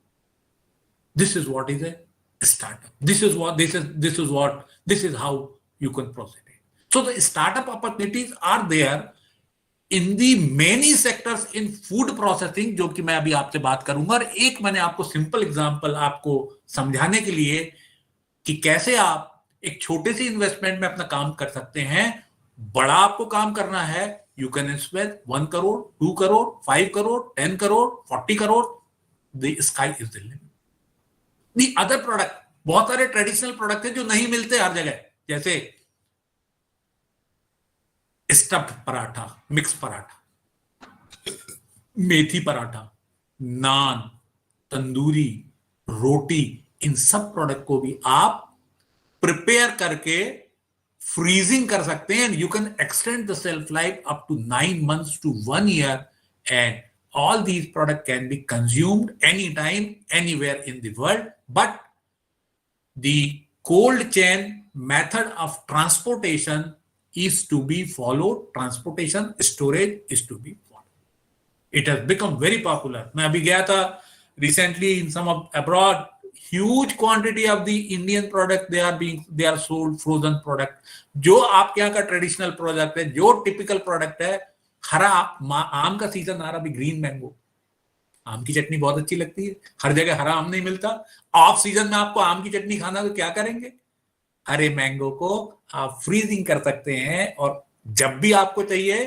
This is what is a startup. This is how you can proceed. So the startup opportunities are there in the many sectors in food processing, जो कि मैं अभी आपसे बात करूंगा. और एक मैंने आपको सिंपल एग्जांपल आपको समझाने के लिए कि कैसे आप एक छोटे से इन्वेस्टमेंट में अपना काम कर सकते हैं. बड़ा आपको काम करना है, you can invest 1 crore, 2 crore, 5 crore, 10 crore, 40 crore. The sky is the limit. The other product बहुत सारे ट्रेडिशनल प्रोडक्ट हैं जो नहीं मिलते हर जगह, जैसे स्टफ्ड पराठा, मिक्स पराठा, मेथी पराठा, नान, तंदूरी, रोटी, इन सब प्रोडक्ट को भी आप प्रिपेयर करके फ्रीजिंग कर सकते हैं. You can extend the shelf life up to 9 months to 1 year, and all these products can be consumed anytime, anywhere in the world. But the cold chain method of transportation is to be followed. Transportation, storage is to be followed. It has become very popular. मैं अभी गया था recently in some of abroad. Huge quantity of the Indian product they are sold frozen product. जो आपके यहाँ का traditional product है, जो टिपिकल प्रोडक्ट है, हरा आम का सीजन आ रहा, अभी ग्रीन मैंगो, आम की चटनी बहुत अच्छी लगती है. हर जगह हरा आम नहीं मिलता. ऑफ सीजन में आपको आम की चटनी खाना, तो क्या करेंगे? हरे मैंगो को आप फ्रीजिंग कर सकते हैं, और जब भी आपको चाहिए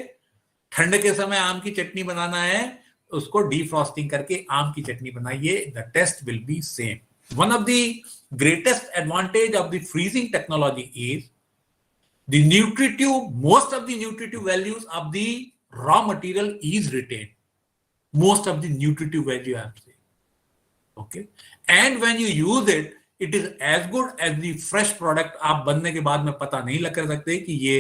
ठंड के समय आम की चटनी बनाना है, उसको डीफ्रॉस्टिंग करके आम की चटनी बनाइए. The taste will be same. One of the greatest advantage of the freezing technology is the nutritive, most of the nutritive values of the raw material is retained. Most of the nutritive value I am saying. Okay. And when you use it, it is as good as the fresh product. आप बनने के बाद में पता नहीं लग कर सकते कि ये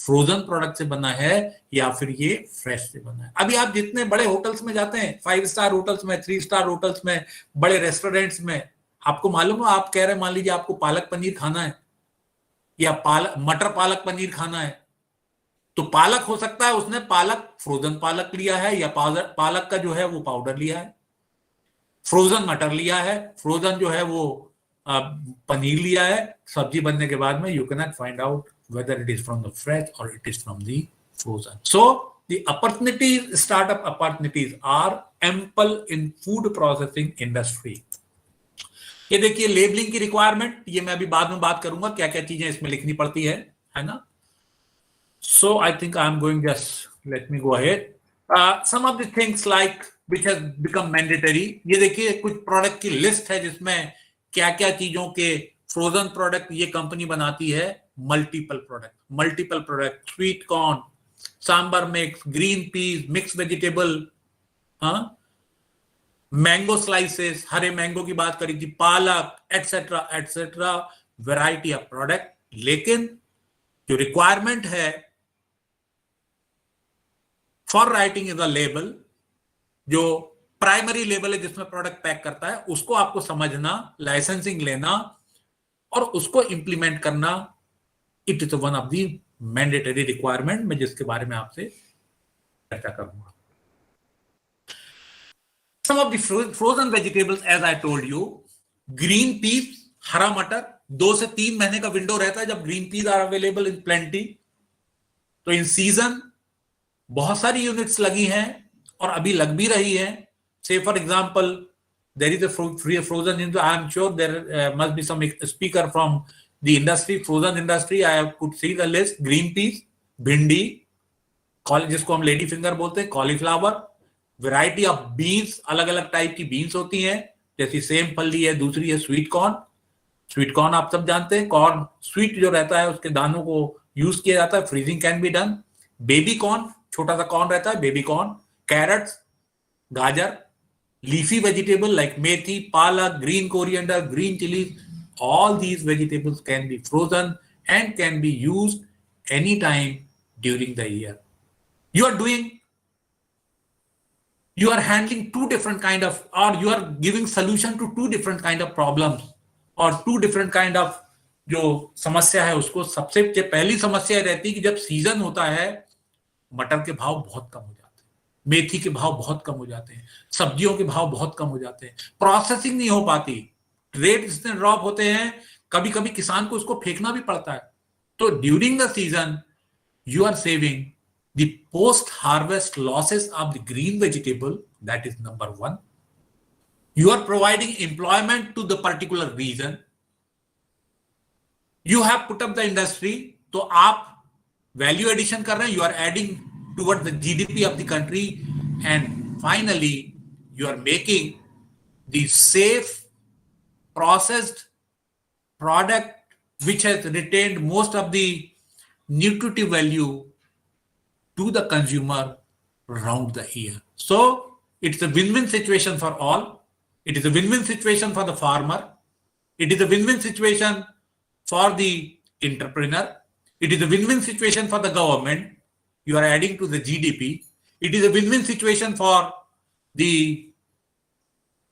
फ्रोजन प्रोडक्ट से बना है या फिर ये फ्रेश से बना है. अभी आप जितने बड़े होटल्स में जाते हैं, 5 स्टार होटल्स में, 3 स्टार होटल्स में, बड़े रेस्टोरेंट्स में, आपको मालूम है, आप कह रहे हैं मान लीजिए आपको पालक पनीर खाना है या मटर पालक पनीर खाना है, तो पालक हो सकता है उसने पालक फ्रोजन पालक लिया है, या पालक का जो है वो पाउडर लिया है, फ्रोजन मटर लिया है, फ्रोजन जो है वो पनीर लिया है. सब्जी बनने के बाद में you can not find out whether it is from the fresh or it is from the frozen. So the opportunities, startup opportunities are ample in food processing industry. ये देखिए लेबलिंग की रिक्वायरमेंट, ये मैं अभी बाद में बात करूंगा क्या क्या चीजें इसमें लिखनी पड़ती है ना. So I think I am going, just let me go ahead. Some of the things like which has become mandatory. ये देखिए कुछ प्रोडक्ट की लिस्ट है जिसमें क्या क्या चीजों के फ्रोजन प्रोडक्ट ये कंपनी बनाती है. Multiple product, sweet corn, sambar mix, green peas, mix vegetable, mango slices, हरे मैंगो की बात करी थी, palak, etcetera etcetera, variety of product. लेकिन जो रिक्वायरमेंट है for writing is a label, जो प्राइमरी लेबल है जिसमें प्रोडक्ट पैक करता है, उसको आपको समझना, लाइसेंसिंग लेना और उसको इंप्लीमेंट करना. It is one of the mandatory requirement, मैं जिसके बारे में आपसे चर्चा करूंगा. Some of the frozen vegetables, as I told you, green peas, हरा मटर, 2 से 3 महीने का विंडो रहता है जब green peas are available in plenty. तो इन सीजन बहुत सारी यूनिट्स लगी हैं और अभी लग भी रही है. से for example there is a frozen industry. I am sure there must be some speaker from the industry, frozen industry. I could see the list. Green peas, भिंडी, जिसको हम लेडी फिंगर बोलते हैं, कॉलीफ्लावर, वैरायटी ऑफ बीन्स, अलग अलग type की beans होती हैं, जैसी सेम फली है, दूसरी है स्वीट कॉर्न. स्वीट कॉर्न आप सब जानते हैं, कॉर्न स्वीट जो रहता है उसके दानों को यूज किया जाता है, freezing can be done. Baby corn, छोटा सा कॉर्न रहता है, बेबी कॉर्न. कैरेट्स, गाजर, leafy vegetable like methi, palak, green coriander, green chilies, all these vegetables can be frozen and can be used anytime during the year. You are handling two different kind of, or you are giving solution to two different kind of problems or two different kind of जो समस्या है उसको. सबसे पहली समस्या रहती है कि जब सीजन होता है मटर के भाव बहुत कम हो जाते हैं, मेथी के भाव बहुत कम हो जाते हैं, सब्जियों के भाव बहुत कम हो जाते हैं, प्रोसेसिंग नहीं हो पाती, रेट इतने ड्रॉप होते हैं, कभी कभी किसान को उसको फेंकना भी पड़ता है. तो during the season you are saving the post harvest losses of the green vegetable. That is number 1. You are providing employment to the particular region. You have put up the industry, तो आप value addition कर रहे हैं, you are adding toward the GDP of the country, and finally you are making the safe, processed product which has retained most of the nutritive value to the consumer round the year. So it's a win-win situation for all. It is a win-win situation for the farmer. It is a win-win situation for the entrepreneur. It is a win-win situation for the government. You are adding to the GDP. It is a win-win situation for the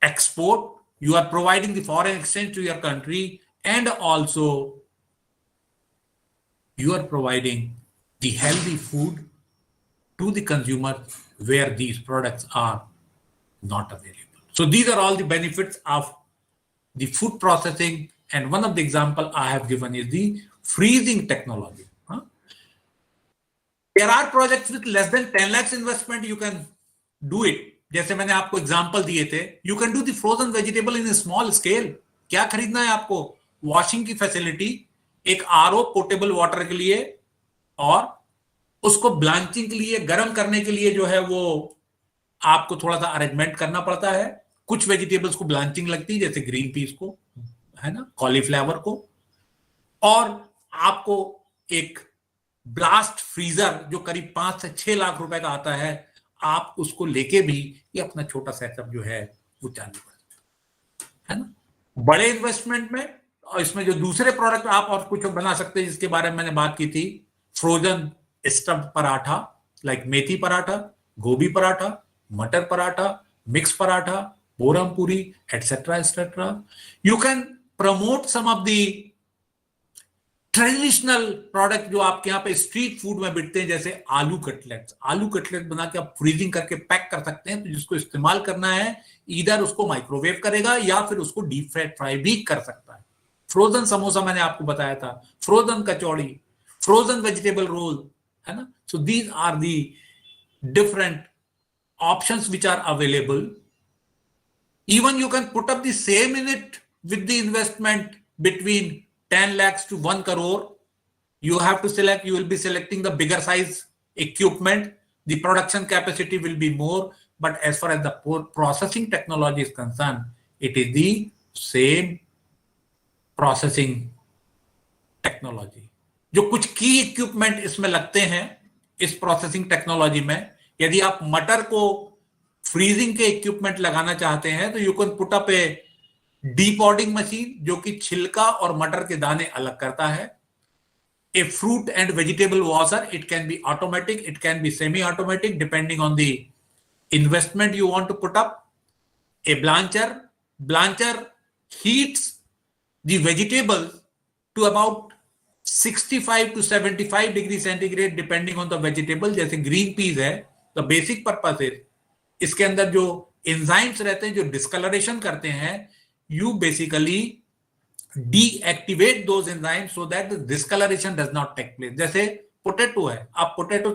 export. You are providing the foreign exchange to your country, and also you are providing the healthy food to the consumer where these products are not available. So these are all the benefits of the food processing, and one of the example I have given is the freezing technology. There are projects with less than 10 lakhs investment, you can do it. जैसे मैंने आपको example दिए थे, you can do the frozen vegetable in a small scale. क्या खरीदना है आपको? Washing की फैसिलिटी, एक आरओ पोर्टेबल वाटर के लिए, और उसको ब्लांचिंग के लिए, गर्म करने के लिए जो है वो आपको थोड़ा सा अरेंजमेंट करना पड़ता है. कुछ वेजिटेबल्स को ब्लांचिंग लगती है, जैसे ग्रीन पीस को, है ना, कॉलीफ्लावर को, और आपको एक ब्लास्ट फ्रीजर जो करीब 5 से 6 लाख रुपए का आता है, आप उसको लेके भी ये अपना छोटा सेटअप जो है वो चालू कर, है ना. बड़े इन्वेस्टमेंट में, और इसमें जो दूसरे प्रोडक्ट आप और कुछ बना सकते हैं, जिसके बारे में मैंने बात की थी, frozen stuffed paratha, like methi paratha, gobhi paratha, matar paratha, mix paratha, बोरम puri, etcetera etcetera. You can promote some of the traditional product जो आपके यहाँ पे स्ट्रीट फूड में बिकते हैं, जैसे आलू कटलेट्स. आलू कटलेट बना के आप फ्रीजिंग करके पैक कर सकते हैं. तो जिसको इस्तेमाल करना है, इधर उसको माइक्रोवेव करेगा या फिर उसको डीप फ्राई भी कर सकता है. फ्रोजन समोसा मैंने आपको बताया था, frozen kachori, frozen vegetable roll, है ना. So these are the different options which are available. Even you can put up the same in it with the investment between 10 lakhs to 1 crore. You have to select, you will be selecting the bigger size equipment. The production capacity will be more. But as far as the processing technology is concerned, it is the same processing technology. जो कुछ की equipment इसमें लगते हैं इस processing technology में, यदि आप मटर को फ्रीजिंग के इक्विपमेंट लगाना चाहते हैं तो you can put up a depodding machine जो कि छिलका और मटर के दाने अलग करता है. A fruit and vegetable washer, it can B automatic, it can B semi automatic depending on the investment you want to put up. A blancher heats the vegetables to about 65 to 75 degrees centigrade depending on the vegetable. जैसे green peas है, the basic purpose is इसके अंदर जो enzymes रहते हैं जो discolouration करते हैं, you basically deactivate those enzymes so that the discoloration does not take place. जैसे पोटैटो है, आप पोटैटो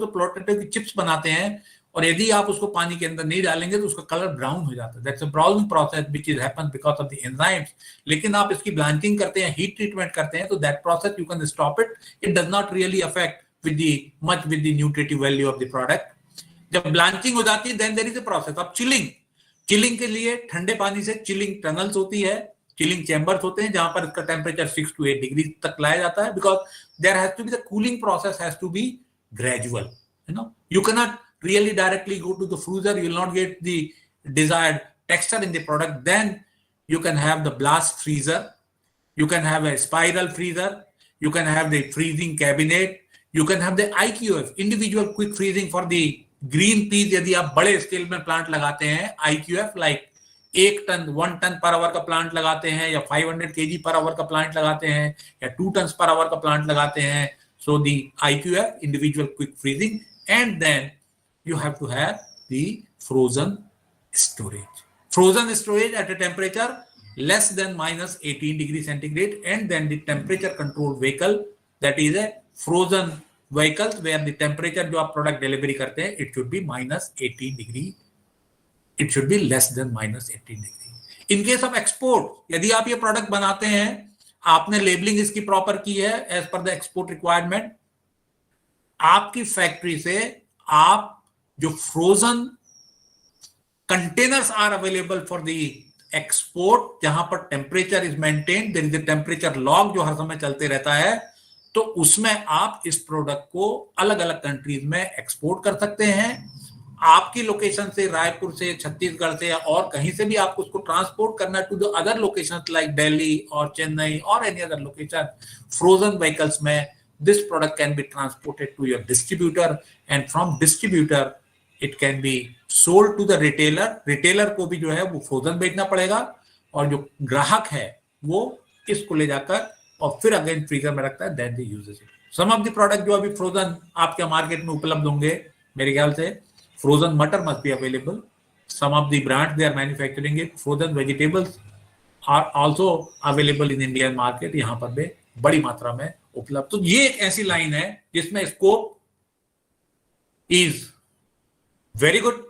की चिप्स बनाते हैं और यदि आप उसको पानी के अंदर नहीं डालेंगे तो उसका कलर ब्राउन हो जाता है. That's a browning process which is happen because of the enzymes. लेकिन आप इसकी ब्लांचिंग करते हैं, हीट ट्रीटमेंट करते हैं, तो that process you can stop it. It does not really affect with the nutritive value of the product. जब blanching हो जाती है then there is a process of chilling के लिए ठंडे पानी से चिलिंग टनल्स होती है, चिलिंग चैम्बर्स होते हैं जहां पर इसका टेम्परेचर 6 to 8 डिग्री तक लाया जाता है. Because there has to be the cooling process has to be gradual. You cannot really directly go to the freezer, you will not get the desired texture in the product. Then you can have the blast freezer, you can have a spiral freezer, you can have the freezing cabinet, you can have the IQF, individual quick freezing for the green peas. यदि आप बड़े scale में plant लगाते हैं, IQF like 1 ton per hour का plant लगाते हैं, या 500 kg per hour का प्लांट लगाते हैं, या 2 tons per hour का प्लांट लगाते हैं. So the IQF, individual quick freezing, and then you have to have the frozen storage. Frozen storage at a temperature less than minus 18 degrees centigrade, and then the temperature controlled vehicle, that is a frozen vehicles where the temperature जो आप product delivery करते हैं, it should be minus 18 degree. It should be less than minus 18 degree. In case of export, यदि आप ये product बनाते हैं, आपने लेबलिंग इसकी प्रॉपर की है as per the export requirement, आपकी फैक्ट्री से आप जो frozen containers are available for the export जहां पर temperature is maintain, there is a temperature log जो हर समय चलते रहता है, तो उसमें आप इस प्रोडक्ट को अलग अलग कंट्रीज में एक्सपोर्ट कर सकते हैं। आपकी लोकेशन से, रायपुर से, छत्तीसगढ़ से या और कहीं से भी आपको उसको ट्रांसपोर्ट करना to the other locations like Delhi और चेन्नई और any other location, frozen vehicles में this product can be transported to your distributor, and from distributor it can be sold to the retailer. retailer को भी जो है वो फ्रोजन बेचना पड़ेगा, और जो ग्राहक है वो इसको ले जाकर और फिर अगेन फ्रीजर में रखता है, then they use it. some of the product जो अभी फ्रोजन आपके मार्केट में उपलब्ध होंगे, मेरे ख्याल से फ्रोजन मटर must be available. some of the brands they are manufacturing it. frozen vegetables are also available in Indian market, यहाँ पर भी बड़ी मात्रा में उपलब्ध। तो ये एक ऐसी लाइन है जिसमें scope is very good,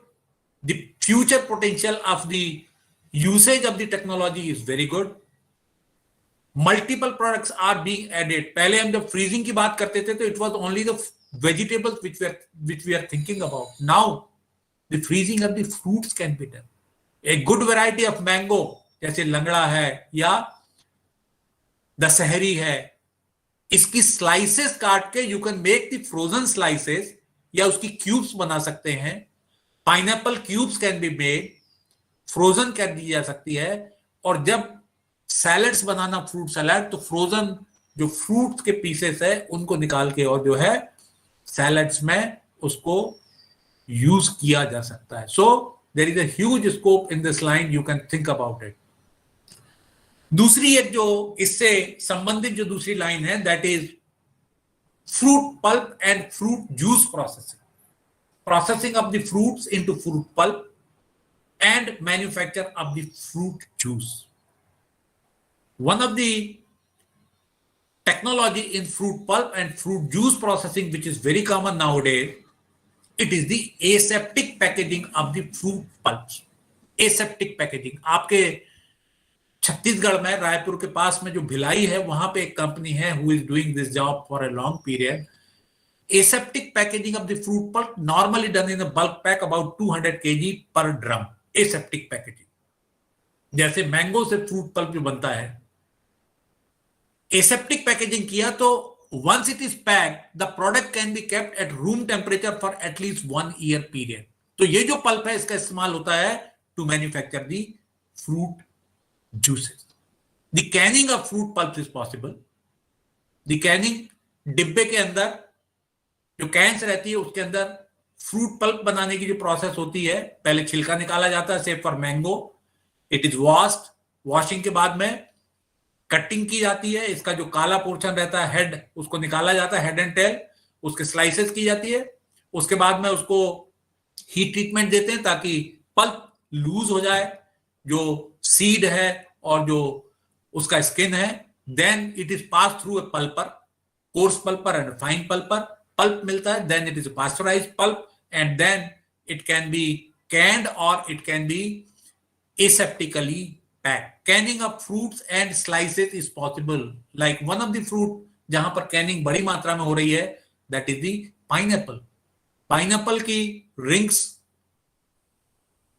the future potential of the usage of the technology is very good, multiple products are being added. पहले हम जब फ्रीजिंग की बात करते थे तो it was only the vegetables which we are thinking about. now the freezing of the fruits can be done. a good variety of mango जैसे लंगड़ा है या दशहरी है, इसकी स्लाइसेस काट के you can make the frozen slices या उसकी क्यूब्स बना सकते हैं। Pineapple cubes can be made, frozen कर दी जा सकती है। और जब सैलड्स बनाना, फ्रूट सैलड, तो फ्रोजन जो फ्रूट के पीसेस है उनको निकाल के और जो है सैलड्स में उसको यूज किया जा सकता है। So there is a huge scope in this line, you can think about it. दूसरी एक जो इससे संबंधित जो दूसरी लाइन है, that is fruit pulp and fruit juice processing, processing of the fruits into fruit pulp and manufacture of the fruit juice. One of the technology in fruit pulp and fruit juice processing which is very common nowadays, it is the aseptic packaging of the fruit pulps. aseptic packaging, आपके छत्तीसगढ़ में रायपुर के पास में जो भिलाई है वहां पे एक company है who is doing this job for a long period. aseptic packaging of the fruit pulp normally done in a bulk pack about 200 kg per drum. aseptic packaging, जैसे मैंगो से फ्रूट पल्प जो बनता है, aseptic packaging किया तो once it is packed, the product can be kept at room temperature for at least 1 year period. तो ये जो पल्प है इसका इस्तेमाल होता है to manufacture the fruit juices. The canning of fruit pulp is possible. The canning, डिब्बे के अंदर जो कैंस रहती है उसके अंदर फ्रूट पल्प बनाने की जो प्रोसेस होती है, पहले छिलका निकाला जाता है, save for mango, it is washed, washing के बाद में कटिंग की जाती है, इसका जो काला पोर्शन रहता है हेड उसको निकाला जाता है, हेड एंड टेल, उसके स्लाइसेस की जाती है, उसके बाद में उसको हीट ट्रीटमेंट देते हैं ताकि पल्प लूज हो जाए, जो सीड है और जो उसका स्किन है, then it is pass through a pulper, coarse pulper and fine pulper, pulp मिलता है, then it is pasteurised pulp and then it can be canned और it can be aseptically packed. Canning of fruits and slices is possible. Like one of the fruit जहां पर Canning बड़ी मात्रा में हो रही है, that is the pineapple. Pineapple की रिंग्स,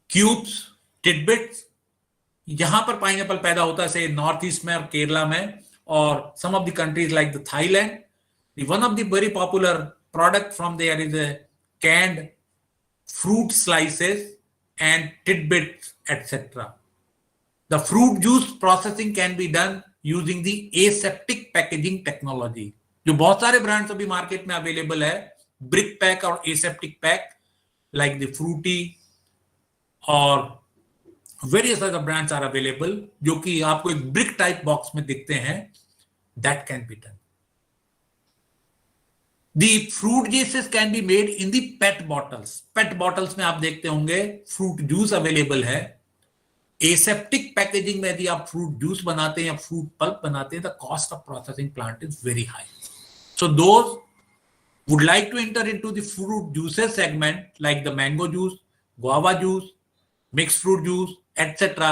क्यूब्स, टिडबिट्स, यहां पर पाइनएप्पल पैदा होता है से नॉर्थ ईस्ट में और केरला में और some of the countries like the Thailand. One of the very popular product from there is a canned fruit slices and tidbits, etc. The fruit juice processing can be done using the aseptic packaging technology. जो बहुत सारे brands अभी market में available है, brick pack और aseptic pack, like the Frooti और various other brands are available, जो कि आपको एक ब्रिक टाइप बॉक्स में दिखते हैं, that can be done. The fruit juices can be made in the PET bottles. PET bottles में आप देखते होंगे फ्रूट जूस अवेलेबल है. एसेप्टिक पैकेजिंग में यदि आप फ्रूट जूस बनाते हैं या फ्रूट पल्प बनाते हैं, the cost of processing plant is very high. So those would like to enter into the fruit juices segment like the mango juice, guava juice, mixed fruit juice, etc.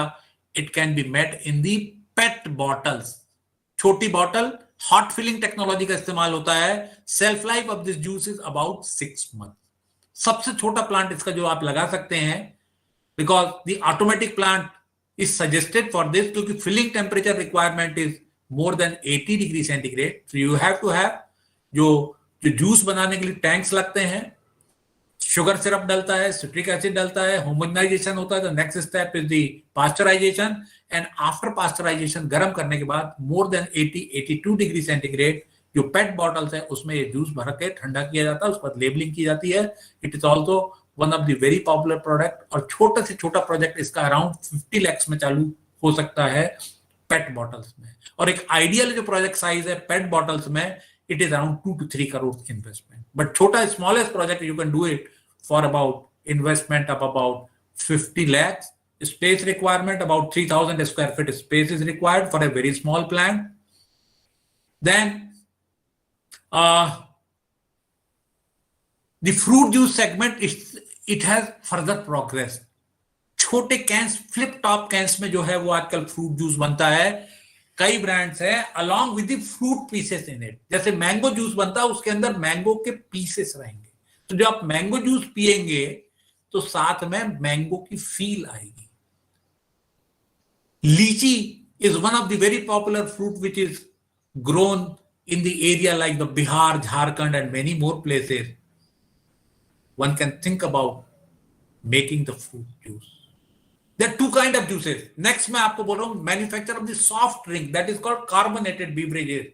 It can be met in the PET bottles. छोटी bottle, hot filling technology का इस्तेमाल होता है. Self life of this juice is about 6 months. सबसे छोटा plant इसका जो आप लगा सकते हैं, because the automatic plant is suggested for this क्योंकि filling temperature requirement is more than 80 degree centigrade. So you have to have जो जूस बनाने के लिए टैंक्स लगते हैं, शुगर सिरप डलता है, सिट्रिक एसिड डलता है, होमोजेनाइजेशन होता है. The next step is the pasteurisation and after pasteurisation गर्म करने के बाद मोर देन 80-82 डिग्री सेंटीग्रेड जो पेट बॉटल्स है उसमें ये जूस भर के ठंडा किया जाता है, उस पर लेबलिंग की जाती है. It is also one of the very popular product और छोटा से छोटा प्रोजेक्ट इसका अराउंड 50 lakhs में चालू हो सकता है पेट बॉटल्स में. और एक आइडियल जो प्रोजेक्ट साइज है पेट बॉटल्स में it is around 2 to 3 crore investment. But chota smallest project you can do it for about investment of about 50 lakhs. Space requirement about 3,000 square feet space is required for a very small plant. Then the fruit juice segment it has further progressed. छोटे cans flip top cans में जो है वो आजकल fruit juice बनता है. कई brands हैं along with the fruit pieces in it. जैसे मैंगो जूस बनता है उसके अंदर मैंगो के पीसेस रहेंगे, तो जब आप मैंगो जूस पिएंगे तो साथ में मैंगो की फील आएगी. लीची is one of the very popular fruit which is grown in the area like the Bihar, Jharkhand and many more places. One can think about making the fruit juice. There are two kind of juices. Next मैं आपको बोल रहा हूँ manufacture of the soft drink that is called carbonated beverages.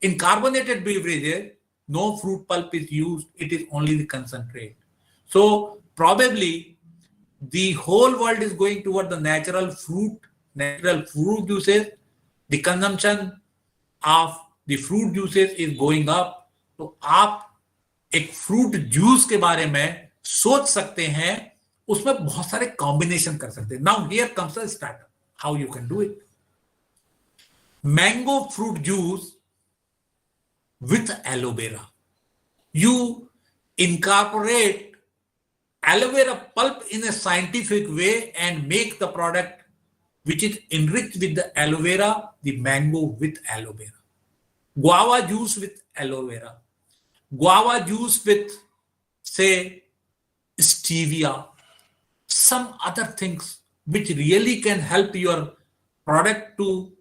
In carbonated beverages, no fruit pulp is used. It is only the concentrate. So probably the whole world is going toward the natural fruit juices. The consumption of the fruit juices is going up. तो आप एक fruit juice के बारे में सोच सकते हैं, उसमें बहुत सारे कॉम्बिनेशन कर सकते हैं. Now here comes a startup how you can do it. Mango fruit juice with aloe vera. You incorporate aloe vera pulp in a scientific way and make the product which is enriched with the aloe vera, the mango with aloe vera. Guava juice with aloe vera. Guava juice with, say, stevia. Some other things which really can help your product to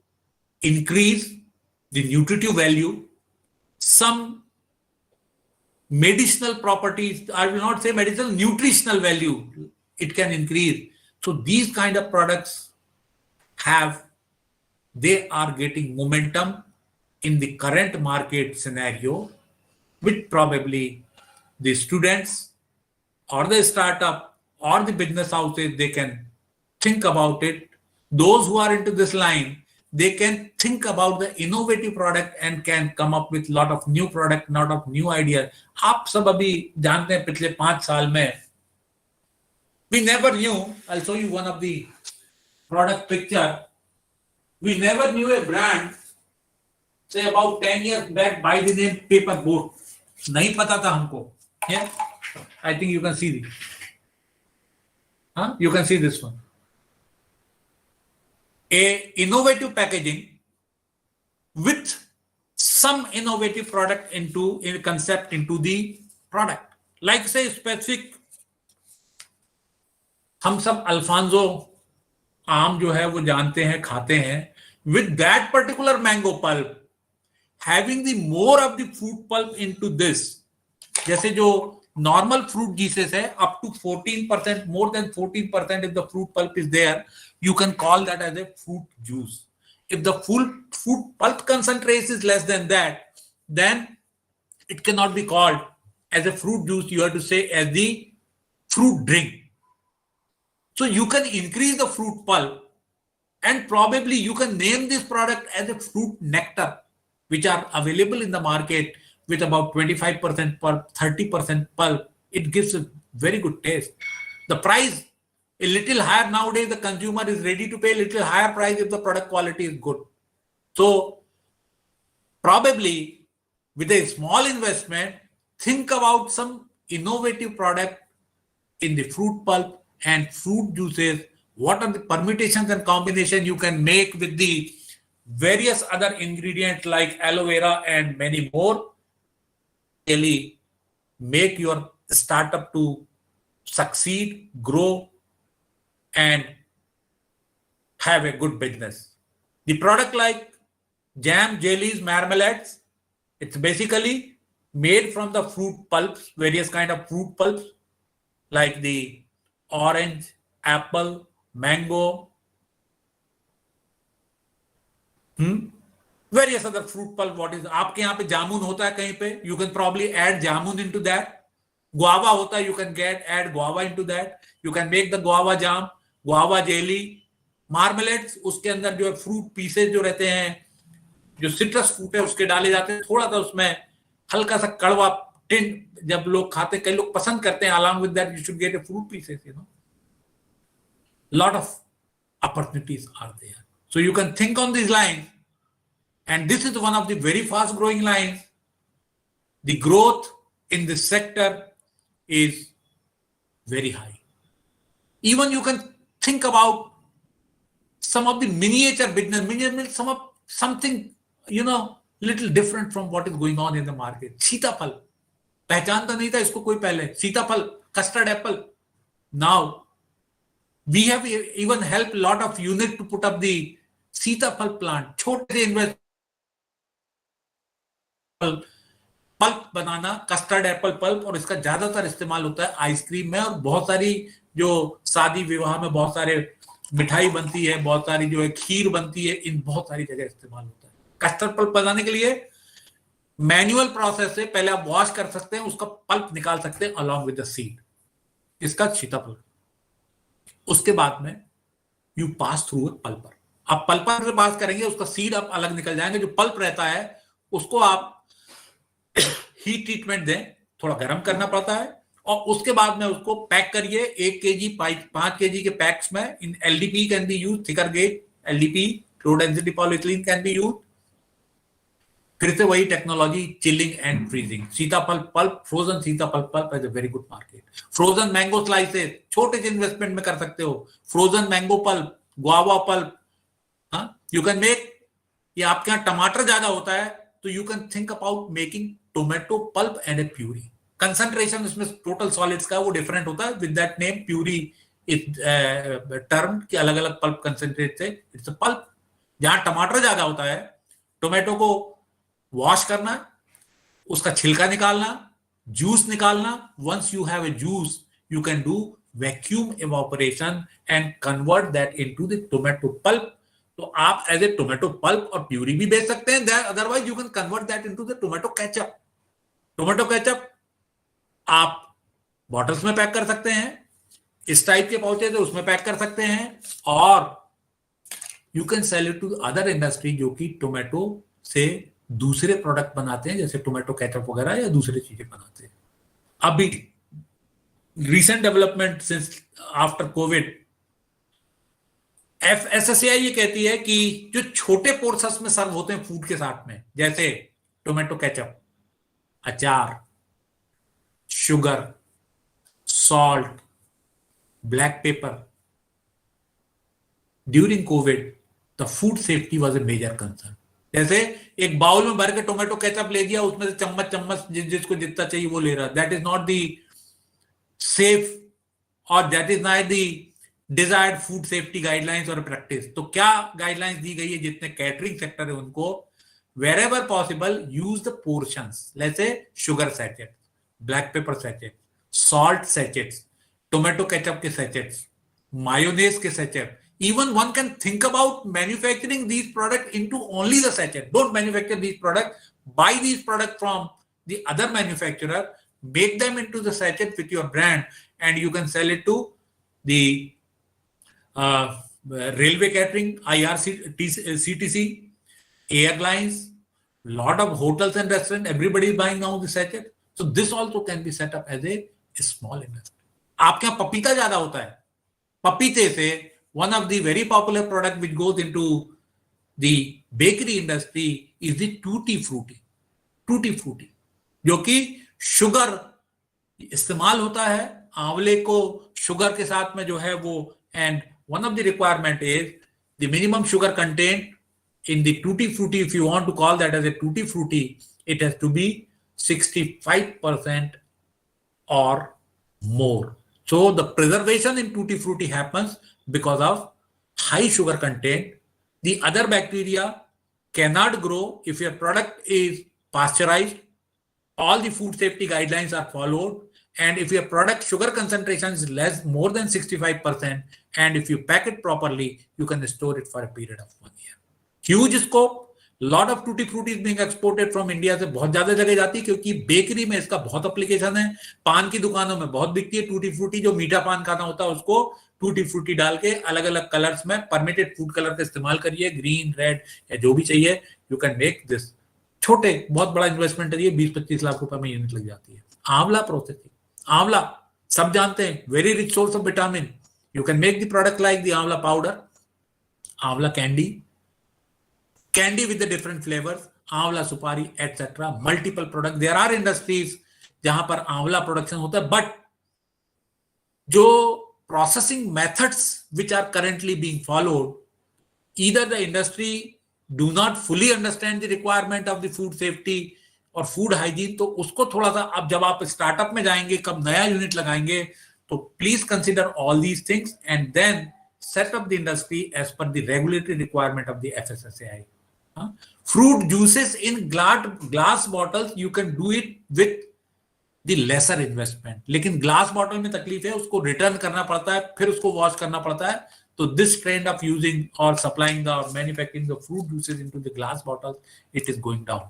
increase the nutritive value. Some medicinal properties, I will not say medicinal, nutritional value, it can increase. So these kind of products they are getting momentum in the current market scenario, which probably the students or the startup or the business houses, they can think about it. Those who are into this line, they can think about the innovative product and can come up with lot of new product, lot of new ideas. आप सब अभी जानते हैं पिछले 5 साल में we never knew, I'll show you one of the product picture. We never knew a brand, say about 10 years back, by the name Paper Boat. नहीं पता था हमको. Yeah, I think you can see this. You can see this one. A innovative packaging with some innovative product into a concept into the product. Like say specific, हम सब Alfonso आम जो है वो जानते हैं, खाते हैं. With that particular mango pulp, having the more of the fruit pulp into this, जैसे जो normal fruit juices है up to 14%, more than 14% if the fruit pulp is there, you can call that as a fruit juice. If the full fruit pulp concentration is less than that, then it cannot be called as a fruit juice. You have to say as the fruit drink. So you can increase the fruit pulp and probably you can name this product as a fruit nectar, which are available in the market with about 25% pulp, 30% pulp. It gives a very good taste. The price a little higher nowadays, the consumer is ready to pay a little higher price if the product quality is good. So probably with a small investment, think about some innovative product in the fruit pulp and fruit juices. What are the permutations and combinations you can make with the various other ingredients like aloe vera and many more? Really make your startup to succeed, grow, and have a good business. The product like jam, jellies, marmalades, it's basically made from the fruit pulps, various kind of fruit pulps like the orange, apple, mango, various other fruit pulp. What is आपके यहाँ पे जामुन होता है कहीं पे, you can probably add jamun into that. Guava होता है, you can add guava into that. You can make the guava jam, guava jelly, marmalades. उसके अंदर जो है fruit pieces जो रहते हैं, जो citrus fruit है उसके डाले जाते हैं, थोड़ा सा उसमें हल्का सा कड़वा टिंट जब लोग खाते हैं, कई लोग पसंद करते हैं. Along with that you should get a fruit pieces, you know. Lot of opportunities are there. So you can think on these lines, and this is one of the very fast growing lines. The growth in this sector is very high. Even you can think about some of the miniature business, something, you know, little different from what is going on in the market. सीताफल, पहचानता नहीं था इसको कोई पहले. सीताफल, custard apple. Now, we have even helped a lot of units to put up the सीताफल plant. छोटे से इन्वेस्ट पल्प बनाना, कस्टर्ड एप्पल पल्प, और इसका ज्यादातर इस्तेमाल होता है आइसक्रीम में, और बहुत सारी जो शादी विवाह में बहुत सारे मिठाई बनती है, बहुत सारी जो है खीर बनती है, इन बहुत सारी जगह इस्तेमाल होता है. कस्टर्ड पल्प बनाने के लिए मैनुअल प्रोसेस से पहले आप वॉश कर सकते हैं, उसका पल्प निकाल सकते हैं अलॉन्ग विद द सीड, इसका सीताफल. उसके बाद में यू पास थ्रू अ पल्पर. आप पल्पर से पास करेंगे, उसका सीड आप अलग निकल जाएंगे. जो पल्प रहता है उसको आप हीट ट्रीटमेंट दें, थोड़ा गर्म करना पड़ता है, और उसके बाद में उसको पैक करिए 1 kg 5 kg के पैक्स में. In LDPE can be use, thicker gauge LDPE, low density polyethylene can be use. फिर से वही technology, chilling and freezing. Sitaphal pulp, frozen sitaphal pulp is a very good market. Frozen mango slices, छोटे से investment में कर सकते हो. Frozen mango pulp, guava pulp, you can make. ये आपके यहाँ टमाटर ज्यादा होता है तो you can think about making tomato pulp and A puree. Concentration इसमें टोटल सॉलिड्स का वो डिफरेंट होता है. With that name puree is term की अलग अलग पल्प कंसंट्रेट से. It's a pulp. जहां टमाटर ज्यादा होता है, टोमेटो को वॉश करना, उसका छिलका निकालना, जूस निकालना. Once you have a juice, you can do vacuum evaporation and convert that into the tomato pulp. तो आप एज ए टोमेटो पल्प और प्यूरी भी बेच सकते हैं. Otherwise you can convert that into the tomato ketchup. Tomato ketchup आप bottles में pack कर सकते हैं, इस टाइप के पाउचेज है उसमें पैक कर सकते हैं, और you can sell it to other industry जो कि टोमेटो से दूसरे प्रोडक्ट बनाते हैं, जैसे टोमेटो केचप वगैरह या दूसरी चीजें बनाते हैं. अभी recent development since after Covid, FSSAI ये कहती है कि जो छोटे पोर्शंस में सर्व होते हैं फूड के साथ में, जैसे टोमेटो केचप, अचार, sugar, salt, black pepper, during Covid the food safety was a major concern. जैसे एक बाउल में भर के टोमेटो केचप ले दिया, उसमें से चम्मच जिसको जितना चाहिए वो ले रहा. That is not the safe, और that is not the desired food safety guidelines और प्रैक्टिस. तो क्या गाइडलाइंस दी गई है जितने कैटरिंग सेक्टर है उनको? wherever possible use the portions. Let's say sugar sachet, black pepper sachet, salt sachets, tomato ketchup के sachets, mayonnaise के sachet. Even one can think about manufacturing these products into only the sachet. Don't manufacture these products. Buy these products from the other manufacturer, make them into the sachet with your brand, and you can sell it to the railway catering, CTC, airlines, lot of hotels and restaurants. Everybody is buying now the sachet. So this also can be set up as a small investment. आपके यहाँ पपीता ज्यादा होता है. पपीते से one of the very popular product which goes into the bakery industry is the tutti frutti. Tutti frutti, जो कि शुगर इस्तेमाल होता है. आंवले को शुगर के साथ में जो है वो, and one of the requirement is the minimum sugar content in the tutti frutti. If you want to call that as a tutti frutti, it has to be 65% or more. So the preservation in tutti frutti happens because of high sugar content. The other bacteria cannot grow if your product is pasteurized. All the food safety guidelines are followed. And if your product sugar concentration is more than 65%, and if you pack it properly, you can store it for a period of 1 year. Huge scope. Lot of tutti frutti is being exported from India से बहुत ज्यादा जगह जाती है क्योंकि bakery में इसका बहुत एप्लीकेशन है. पान की दुकानों में बहुत बिकती है टूटी फ्रूटी. जो मीठा पान खाना होता है उसको टूटी फ्रूटी डाल के अलग अलग कलर्स में परमिटेड फूड कलर का इस्तेमाल करिए, ग्रीन, रेड या जो भी चाहिए. You can make this. छोटे बहुत बड़ा इन्वेस्टमेंट है ये, 20-25 लाख रुपए में यूनिट लग जाती है. आंवला प्रोसेसिंग. आंवला सब जानते हैं, very rich source of vitamin. You can make the product like the आंवला पाउडर, आंवला candy with the different flavors, आंवला सुपारी etc. Multiple products. There are industries जहां पर आंवला प्रोडक्शन होता है, बट जो processing methods which are currently being followed, either the industry do not fully understand the requirement of the food safety और food hygiene. तो उसको थोड़ा सा, अब जब आप स्टार्टअप में जाएंगे, कब नया यूनिट लगाएंगे, तो please consider all these things and then set up the industry as per the regulatory requirement of the FSSAI. Fruit juices in glass bottles, you can do it with the lesser investment. लेकिन glass bottle में तकलीफ है, उसको return करना पड़ता है, फिर उसको वॉश करना पड़ता है. तो this trend of using or supplying the or manufacturing the fruit juices into the glass bottles, it is going down.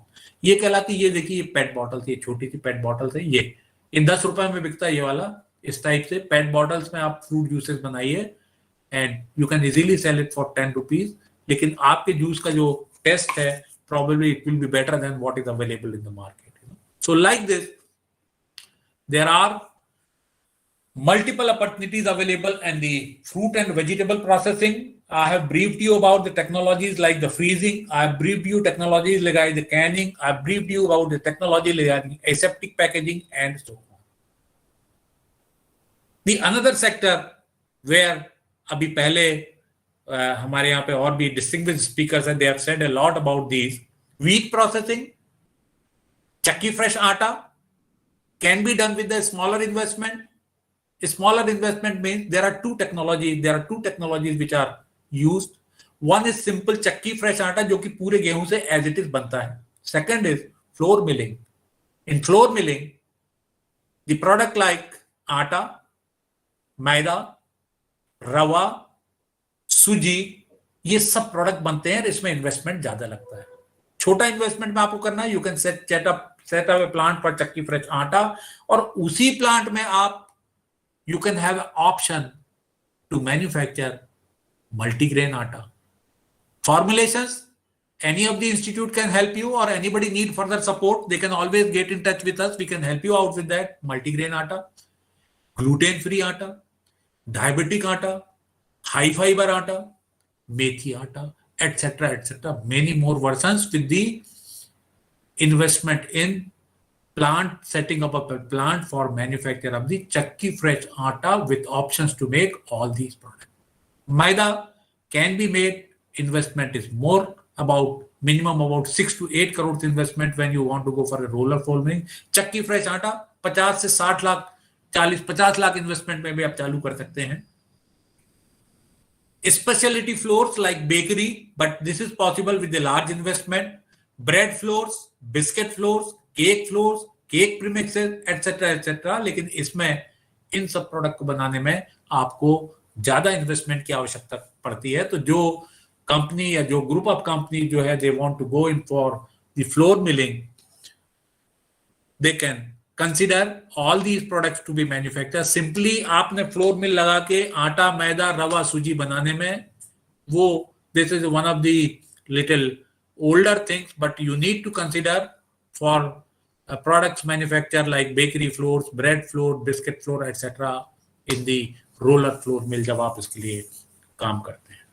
ये कहलाती, ये देखिए पेट बॉटल्स, ये छोटी सी पेट बॉटल्स है, ये इन 10 रुपए में बिकता है ये वाला. इस टाइप से पेट बॉटल्स में आप फ्रूट जूसेस बनाइए and you can easily sell it for 10 rupees. लेकिन आपके जूस का जो टेस्ट है, probably it will be better than what is available in the market. So like this, there are multiple opportunities available in the fruit and vegetable processing. I have briefed you about the technologies like the freezing. I have briefed you technologies like the canning. I have briefed you about the technology like aseptic packaging and so on. The another sector where अभी पहले हमारे यहाँ पे और भी distinguished speakers हैं, they have said a lot about these. Wheat processing, चक्की fresh आटा can be done with a smaller investment. A smaller investment means there are two technologies which are used. One is simple चक्की fresh आटा जो कि पूरे गेहूं से as it is बनता है. Second is flour milling. In flour milling, the product like आटा, मैदा, रवा, सूजी, ये सब प्रोडक्ट बनते हैं. इसमें इन्वेस्टमेंट ज्यादा लगता है. छोटा इन्वेस्टमेंट में आपको करना है, you can set up a plant for chakki fresh atta, और उसी प्लांट में आप you can have option to manufacture multigrain atta. Formulations, any of the institute can help you, or anybody need further support, they can always get in touch with us. We can help you out with that. Multigrain aata, gluten free aata, diabetic aata, high fiber aata, methi aata, etc. Many more versions with the investment in plant, setting up a plant for manufacture of the chakki fresh atta with options to make all these products. Maida can be made. Investment is more, about minimum about 6 to 8 crores investment when you want to go for a roller flour milling. Chakki fresh atta 50 से 60 lakh 40-50 lakh investment में भी आप चालू कर सकते हैं. Specialty flours like bakery, but this is possible with a large investment. Bread flours, biscuit flours, cake flours, cake premixes, etc. लेकिन इसमें इन सब प्रोडक्ट को बनाने में आपको ज्यादा इन्वेस्टमेंट की आवश्यकता पड़ती है. तो जो कंपनी या जो ग्रुप ऑफ कंपनी जो है, they want to go in for the flour milling, they can consider all these products to be manufacture. Simply आपने फ्लोर मिल लगा के आटा, मैदा, रवा, सूजी बनाने में, वो this is one of the little older things, but you need to consider for products manufactured like bakery flours, bread flour, biscuit flour, etc. in the roller flour mill जब आप इसके लिए काम करते हैं.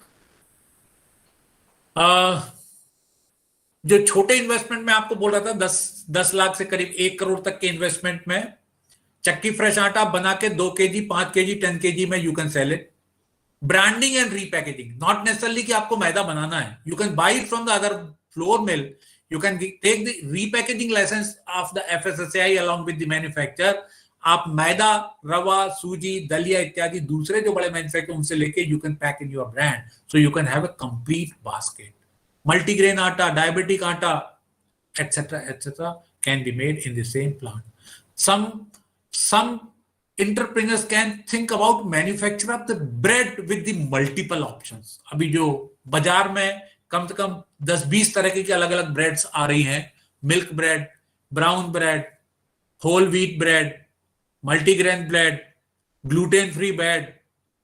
जो छोटे इन्वेस्टमेंट में आपको बोल रहा था 10 लाख से करीब 1 करोड़ तक के इन्वेस्टमेंट में चक्की फ्रेश आटा बना के 2 kg, 5 kg, 10 kg में you can sell it. Branding and repackaging, not necessarily कि आपको मैदा बनाना है. You can buy it from the other flour mill. You can take the repackaging license of the FSSAI along with the manufacturer. आप मैदा, रवा, सूजी, दलिया इत्यादि दूसरे जो बड़े मैन्युफैक्चर उनसे लेके you can pack in your brand, so you can have a complete basket. Multigrain आटा, डायबिटिक आटा, etc. can be made in the same plant. Some entrepreneurs can think about manufacture of the bread with the multiple options. अभी जो बाजार में कम से कम 10-20 तरह की अलग अलग ब्रेड्स आ रही हैं, milk bread, brown bread, whole wheat bread, multigrain bread, gluten-free bread,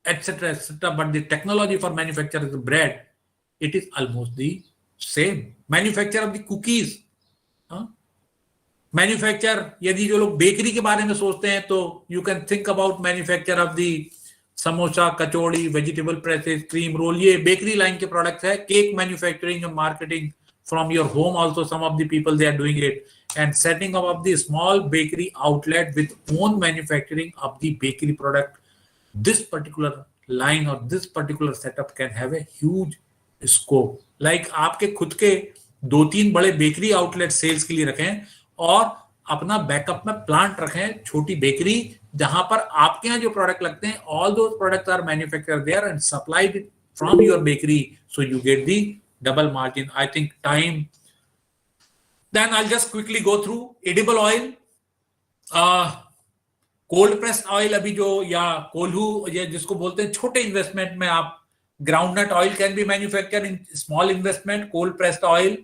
etc. But the technology for manufacture of the bread, it is almost the same. Manufacture of the cookies, manufacture, यदि जो लोग bakery के बारे में सोचते हैं तो you can think about manufacture of the samosa, kachori, vegetable presses, cream roll, ये बेकरी लाइन के प्रोडक्ट्स है. Cake manufacturing and marketing from your home also, some of the people they are doing it, and setting up of the small bakery outlet with own manufacturing of the bakery product. This particular line or this particular setup can have a huge scope. Like आपके खुद के 2-3 बड़े bakery outlet sales के लिए रखें और अपना backup में प्लांट रखें, छोटी बेकरी, जहां पर आपके यहाँ जो प्रोडक्ट लगते हैं, all those products are manufactured there and supplied from your bakery, so you get the double margin. I think time. Then I'll just quickly go through edible oil, cold pressed oil अभी जो या कोल्हू या जिसको बोलते हैं छोटे investment में आप groundnut oil can be manufactured in small investment. cold pressed oil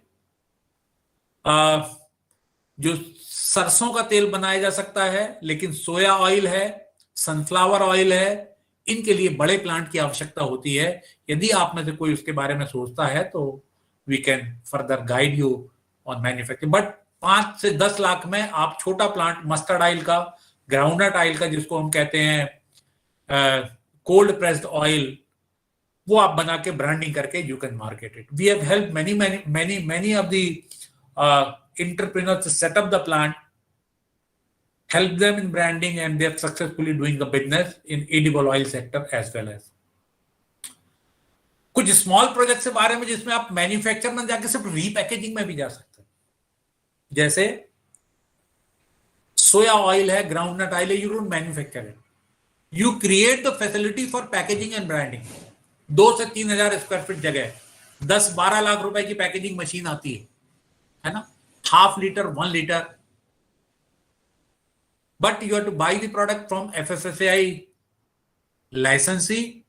जो सरसों का तेल बनाया जा सकता है, लेकिन सोया ऑयल है, सनफ्लावर ऑयल है, इनके लिए बड़े प्लांट की आवश्यकता होती है. यदि आप में से कोई उसके बारे में सोचता है तो we can further guide you on manufacturing. But 5 से 10 लाख में आप छोटा प्लांट मस्टर्ड ऑयल का, ग्राउंडनट ऑयल का जिसको हम कहते हैं कोल्ड प्रेस्ड ऑयल, वो आप बना के ब्रांडिंग करके you can market it. We have help many of the entrepreneurs to set up the plant, help them in branding, and they are successfully doing the business in edible oil sector as well as. कुछ small project के बारे में जिसमें आप manufacture में जाके सिर्फ repackaging में भी जा सकते हैं. जैसे सोया ऑयल है, ग्राउंडनट ऑयल है, you don't manufacture it, you create the facility for packaging and branding. 2 से 3,000 स्क्वायर फीट जगह, 10-12 लाख रुपए की पैकेजिंग मशीन आती है ना, 0.5 litre, 1 litre. But you have to buy the product from FSSAI licensee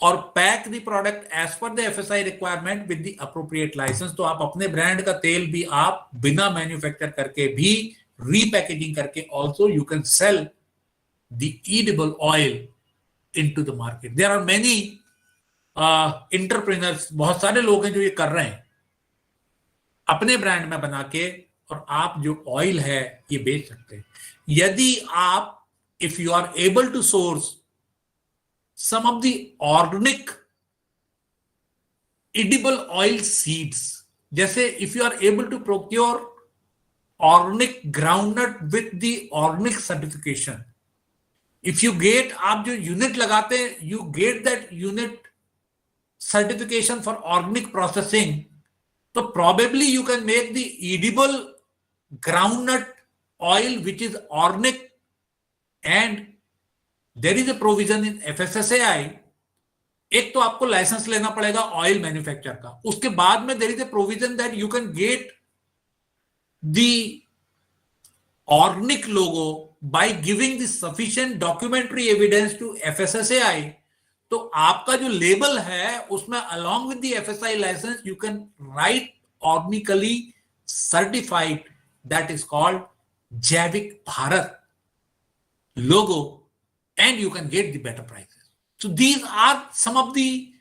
or pack the product as per the FSI requirement with the appropriate license. तो आप अपने ब्रांड का तेल भी आप बिना मैन्युफैक्चर करके भी रीपैकेजिंग करके also you can sell the edible oil into the market. There are many entrepreneurs, बहुत सारे लोग हैं जो ये कर रहे हैं अपने ब्रांड में बना के, और आप जो ऑयल है ये बेच सकते हैं. यदि आप if you are able to source some of the organic edible oil seeds, जैसे if you are able to procure organic groundnut with the organic certification, if you get, आप जो यूनिट लगाते हैं, you get that unit certification for organic processing, so probably you can make the edible groundnut oil which is organic, and there is a provision in FSSAI. एक तो आपको licence लेना पड़ेगा oil manufacture का, उसके बाद में there is a provision that you can get the organic logo by giving the sufficient documentary evidence to FSSAI. तो आपका जो लेबल है उसमें along with the FSI license you can write organically certified, that is called Jaivik Bharat logo, and you can get the better prices. So these are some of the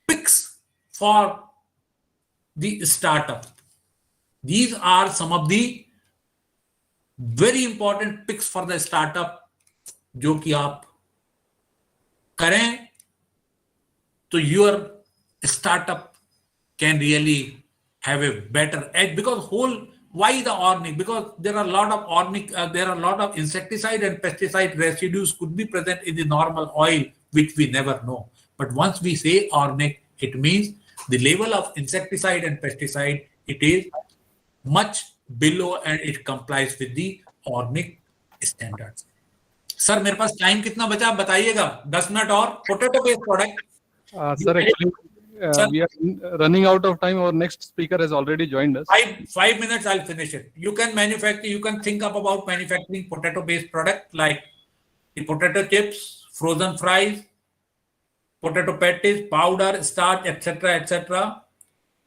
picks for the startup. These are some of the very important picks for the startup जो कि आप करें तो your startup can really have a better edge. Because why the organic? Because there are a lot of there are a lot of insecticide and pesticide residues could be present in the normal oil, which we never know. But once we say organic, it means the level of insecticide and pesticide, it is much below and it complies with the organic standards. Sir मेरे पास time कितना बचा आप बताइएगा, 10 minute और। Potato based product Sir, actually, we are running out of time. Our next speaker has already joined us. 5 minutes, I'll finish it. You can manufacture, you can think up about manufacturing potato based product like the potato chips, frozen fries, potato patties, powder, starch, etc., etc.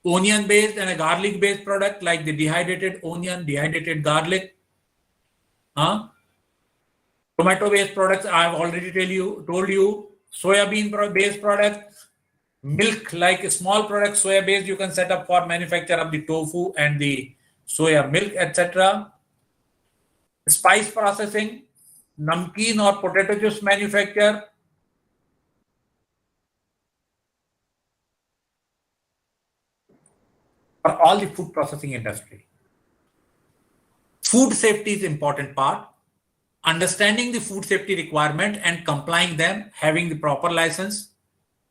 Onion based and a garlic based product like the dehydrated onion, dehydrated garlic. Tomato based products, I have already told you. Soybean based products, milk, like a small product, soya based, you can set up for manufacture of the tofu and the soya milk, etc. Spice processing, namkeen or potato juice manufacture, for all the food processing industry. Food safety is important part. Understanding the food safety requirement and complying them, having the proper license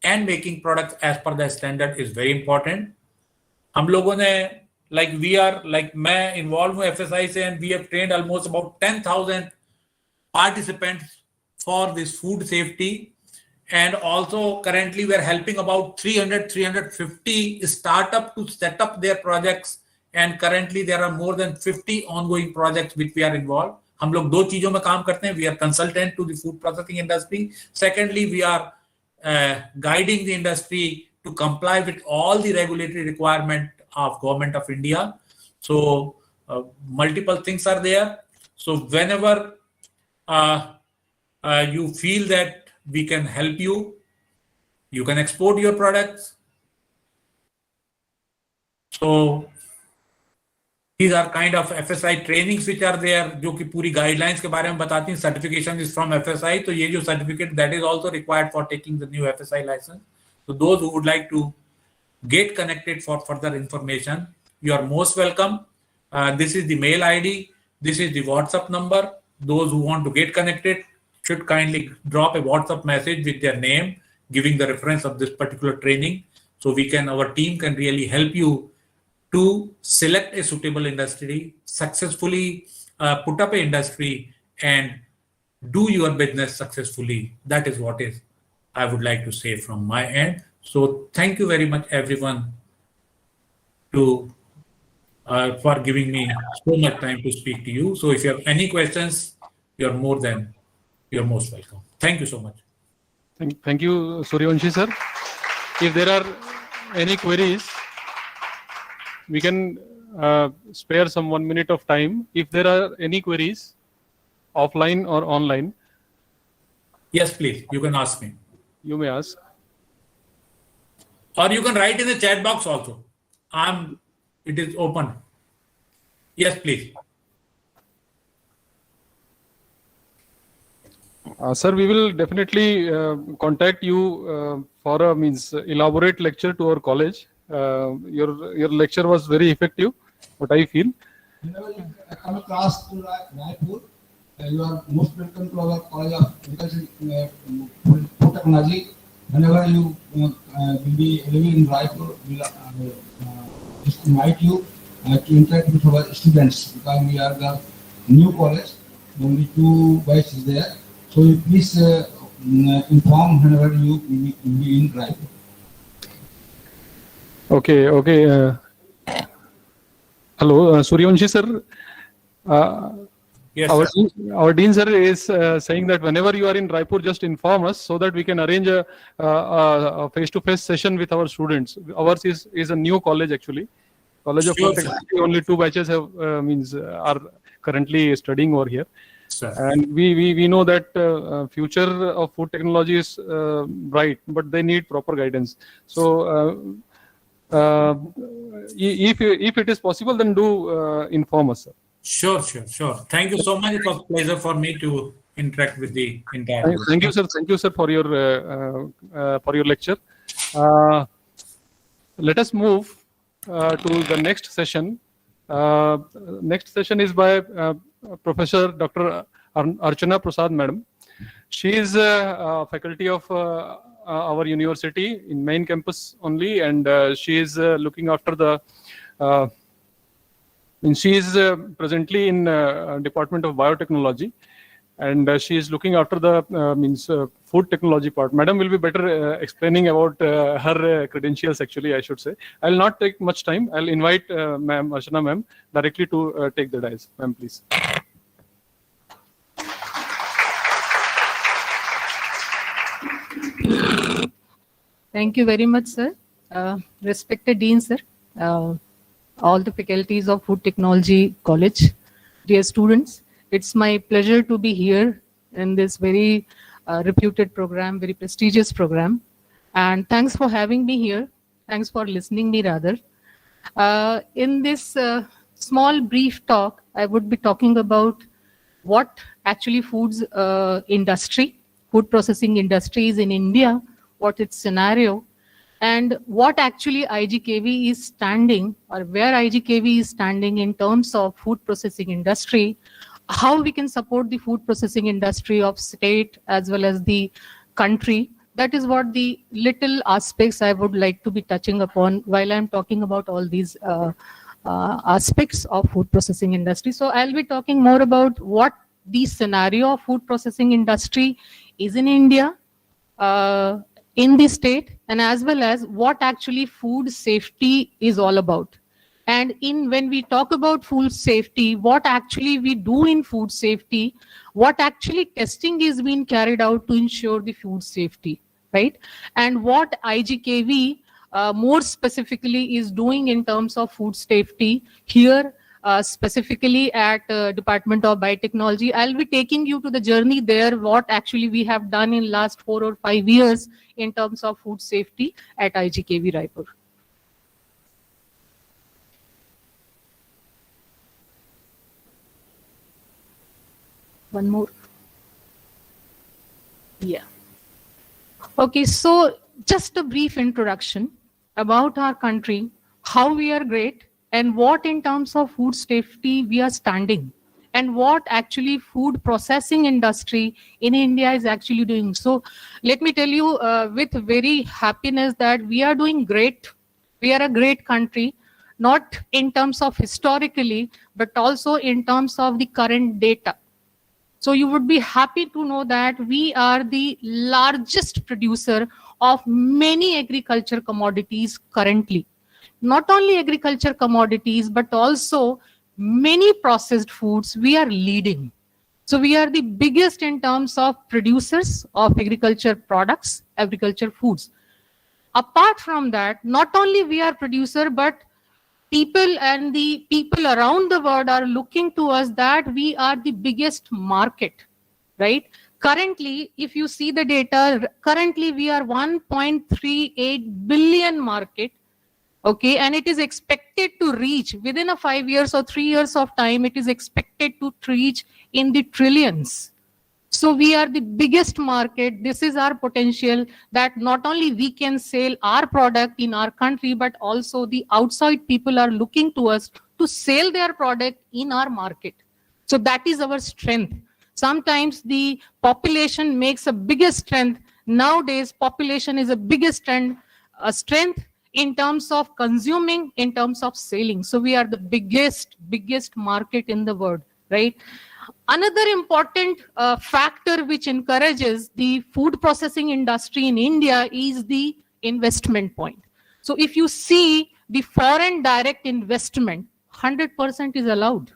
and making products as per the standard is very important. हम लोगों ने मैं involved हूँ FSI से, and we have trained almost about 10,000 participants for this food safety, and also currently we are helping about 350 startup to set up their projects, and currently there are more than 50 ongoing projects which we are involved. हम लोग दो चीजों में काम करते हैं. We are consultant to the food processing industry. Secondly, we are guiding the industry to comply with all the regulatory requirement of Government of India. So multiple things are there. So whenever you feel that we can help you, you can export your products. So these are kind of FSI trainings which are there, जो कि पूरी guidelines के बारे में बताती हैं. Certification is from FSI. तो ये जो certificate, that is also required for taking the new FSI license. So those who would like to get connected for further information, you are most welcome. This is the mail ID. This is the WhatsApp number. Those who want to get connected should kindly drop a WhatsApp message with their name, giving the reference of this particular training. So our team can really help you to select a suitable industry, successfully put up an industry and do your business successfully. That is what I would like to say from my end. So thank you very much, everyone, for giving me so much time to speak to you. So if you have any questions, you're most welcome. Thank you so much. Thank you, Suryavanshi sir. If there are any queries, we can spare some 1 minute of time. If there are any queries, offline or online. Yes, please. You can ask me. You may ask. Or you can write in the chat box also. It is open. Yes, please. Sir, we will definitely contact you for a elaborate lecture to our college. Your lecture was very effective, what I feel. Whenever you come across to Raipur, you are most welcome to our College of Agriculture Food Technology. Whenever you will be living in Raipur, we will just invite you to interact with our students, because we are the new college, only 2 batches there. So you please inform whenever you will be in Raipur. Okay. Hello, Suryavanshi sir. Yes, our dean sir is saying that whenever you are in Raipur, just inform us so that we can arrange a face-to-face session with our students. Ours is a new college actually. College of Food Technology, only 2 batches are currently studying over here. Sir. And we know that future of food technology is bright, but they need proper guidance. So if it is possible, then do inform us, sir. Sure. Thank you so much. It was a pleasure for me to interact with the entire group. Thank you, sir, for your lecture. Let us move to the next session. Next session is by Professor Dr. Archana Prasad, madam. She is a faculty of our university in main campus only, and she is looking after the. She is presently in Department of Biotechnology, and she is looking after the food technology part. Madam will be better explaining about her credentials, actually, I should say. I'll not take much time. I'll invite Ma'am Archana Ma'am directly to take the dais. Ma'am, please. Thank you very much, sir. Respected Dean, sir, all the faculties of Food Technology College, dear students, it's my pleasure to be here in this very reputed program, very prestigious program. And thanks for having me here. Thanks for listening me rather. In this small brief talk, I would be talking about what actually food processing industry is in India, what its scenario, and what actually IGKV is standing, or where IGKV is standing in terms of food processing industry, how we can support the food processing industry of state as well as the country. That is what the little aspects I would like to be touching upon while I'm talking about all these aspects of food processing industry. So I'll be talking more about what the scenario of food processing industry is in India, in the state, and as well as what actually food safety is all about. And when we talk about food safety, what actually we do in food safety, what actually testing is being carried out to ensure the food safety, right? And what IGKV more specifically is doing in terms of food safety here, specifically at Department of Biotechnology. I'll be taking you to the journey there, what actually we have done in last 4 or 5 years in terms of food safety at IGKV Raipur. One more. Yeah. Okay, so just a brief introduction about our country, how we are great, and what in terms of food safety we are standing, and what actually food processing industry in India is actually doing. So let me tell you with very happiness that we are doing great. We are a great country, not in terms of historically, but also in terms of the current data. So you would be happy to know that we are the largest producer of many agriculture commodities currently. Not only agriculture commodities, but also many processed foods, we are leading. So we are the biggest in terms of producers of agriculture products, agriculture foods. Apart from that, not only we are producer, but people and the people around the world are looking to us that we are the biggest market, right? Currently, if you see the data, currently we are 1.38 billion market. Okay, and it is expected to reach within a 5 years or 3 years of time, it is expected to reach in the trillions. So we are the biggest market. This is our potential that not only we can sell our product in our country, but also the outside people are looking to us to sell their product in our market. So that is our strength. Sometimes the population makes a biggest strength. Nowadays, population is a biggest strength in terms of consuming, in terms of selling. So we are the biggest market in the world, right? Another important factor which encourages the food processing industry in India is the investment point. So if you see the foreign direct investment, 100% is allowed.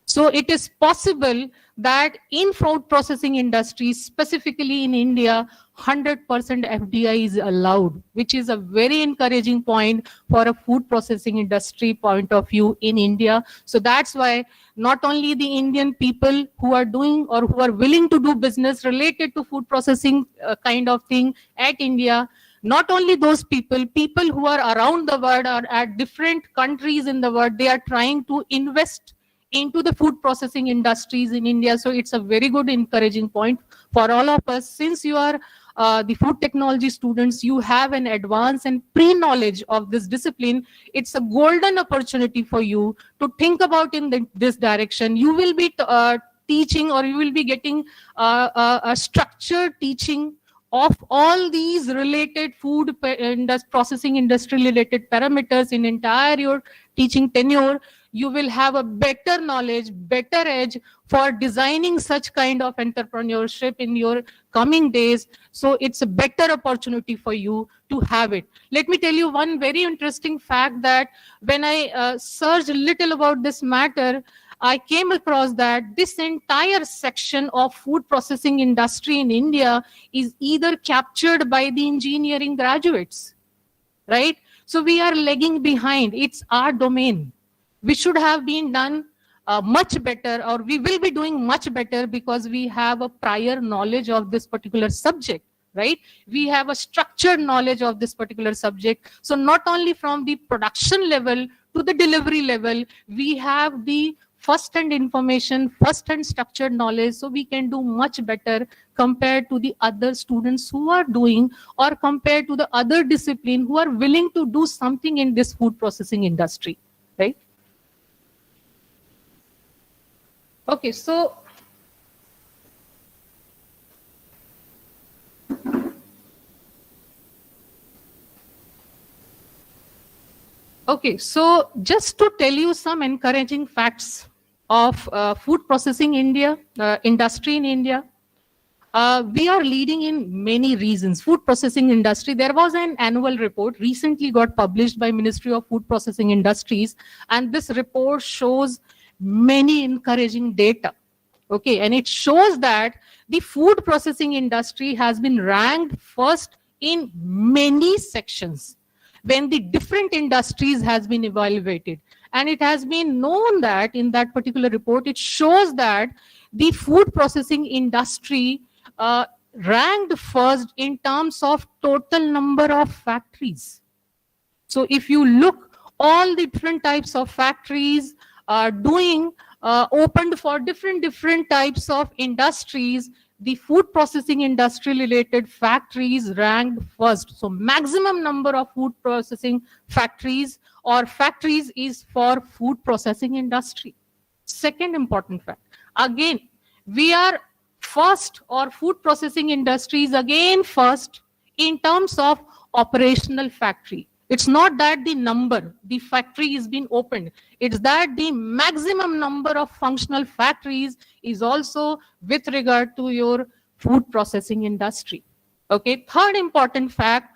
So it is possible that in food processing industry, specifically in India, 100% FDI is allowed, which is a very encouraging point for a food processing industry point of view in India. So that's why not only the Indian people who are doing or who are willing to do business related to food processing kind of thing at India, not only those people who are around the world or at different countries in the world, they are trying to invest into the food processing industries in India. So it's a very good encouraging point for all of us. Since you are the food technology students, you have an advanced and pre-knowledge of this discipline. It's a golden opportunity for you to think about in this direction. You will be teaching, or you will be getting a structured teaching of all these related food processing industry related parameters in entire your teaching tenure. you will have a better knowledge, better edge for designing such kind of entrepreneurship in your coming days. So it's a better opportunity for you to have it. Let me tell you one very interesting fact, that when I searched a little about this matter, I came across that this entire section of food processing industry in India is either captured by the engineering graduates, right? So we are lagging behind. It's our domain. We should have been done much better, or we will be doing much better, because we have a prior knowledge of this particular subject, right? We have a structured knowledge of this particular subject. So not only from the production level to the delivery level, we have the first-hand information, first-hand structured knowledge, so we can do much better compared to the other students who are doing, or compared to the other discipline who are willing to do something in this food processing industry, right? Okay, so just to tell you some encouraging facts of food processing industry in India. We are leading in many reasons. Food processing industry, there was an annual report recently got published by Ministry of Food Processing Industries, and this report shows many encouraging data. Okay, and it shows that the food processing industry has been ranked first in many sections when the different industries has been evaluated. And it has been known that in that particular report, it shows that the food processing industry ranked first in terms of total number of factories. So if you look, all the different types of factories are opened for different types of industries, the food processing industry related factories ranked first. So maximum number of food processing factories or factories is for food processing industry. Second important fact, again, we are first, or food processing industry is again first in terms of operational factory. It's not that the factory is being opened. It's that the maximum number of functional factories is also with regard to your food processing industry. Okay, third important fact,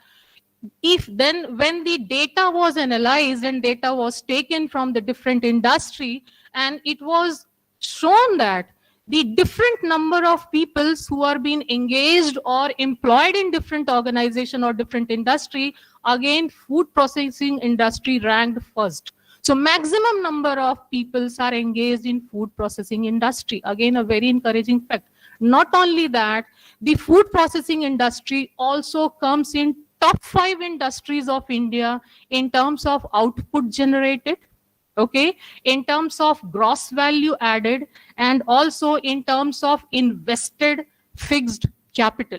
when the data was analyzed and data was taken from the different industry, and it was shown that the different number of people who are being engaged or employed in different organization or different industry, again, food processing industry ranked first. So maximum number of people are engaged in food processing industry. Again, a very encouraging fact. Not only that, the food processing industry also comes in top 5 industries of India in terms of output generated, okay, in terms of gross value added, and also in terms of invested fixed capital.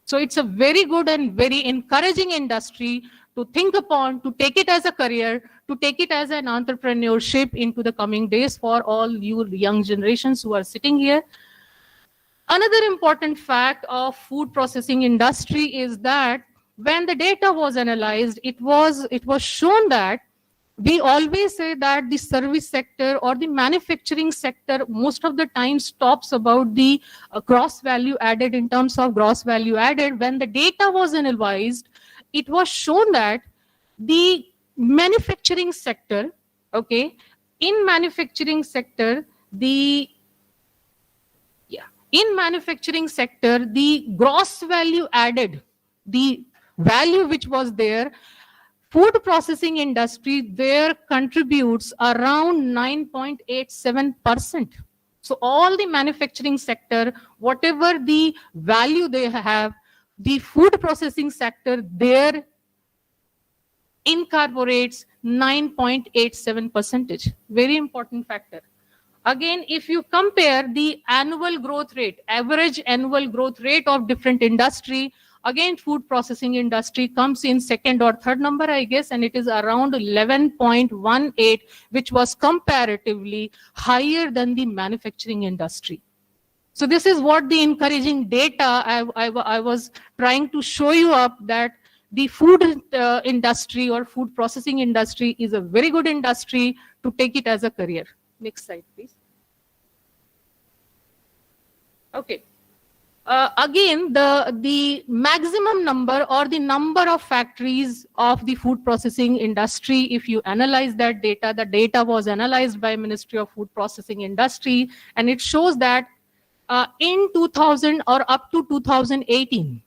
So it's a very good and very encouraging industry to think upon, to take it as a career, to take it as an entrepreneurship into the coming days for all you young generations who are sitting here. Another important fact of food processing industry is that when the data was analyzed, it was shown that we always say that the service sector or the manufacturing sector most of the time talks about the gross value added in terms of gross value added. When the data was analyzed, it was shown that the manufacturing sector, okay, in manufacturing sector, the gross value added, the value which was there, food processing industry there contributes around 9.87%. So all the manufacturing sector, whatever the value they have, the food processing sector there incorporates 9.87%. Very important factor. Again, if you compare the annual growth rate, average annual growth rate of different industry, again, food processing industry comes in second or third number, I guess, and it is around 11.18, which was comparatively higher than the manufacturing industry. So this is what the encouraging data I was trying to show you up, that the food industry or food processing industry is a very good industry to take it as a career. Next slide, please. Okay. Again, the maximum number or the number of factories of the food processing industry, if you analyze that data, the data was analyzed by Ministry of Food Processing Industry, and it shows that in 2000 or up to 2018,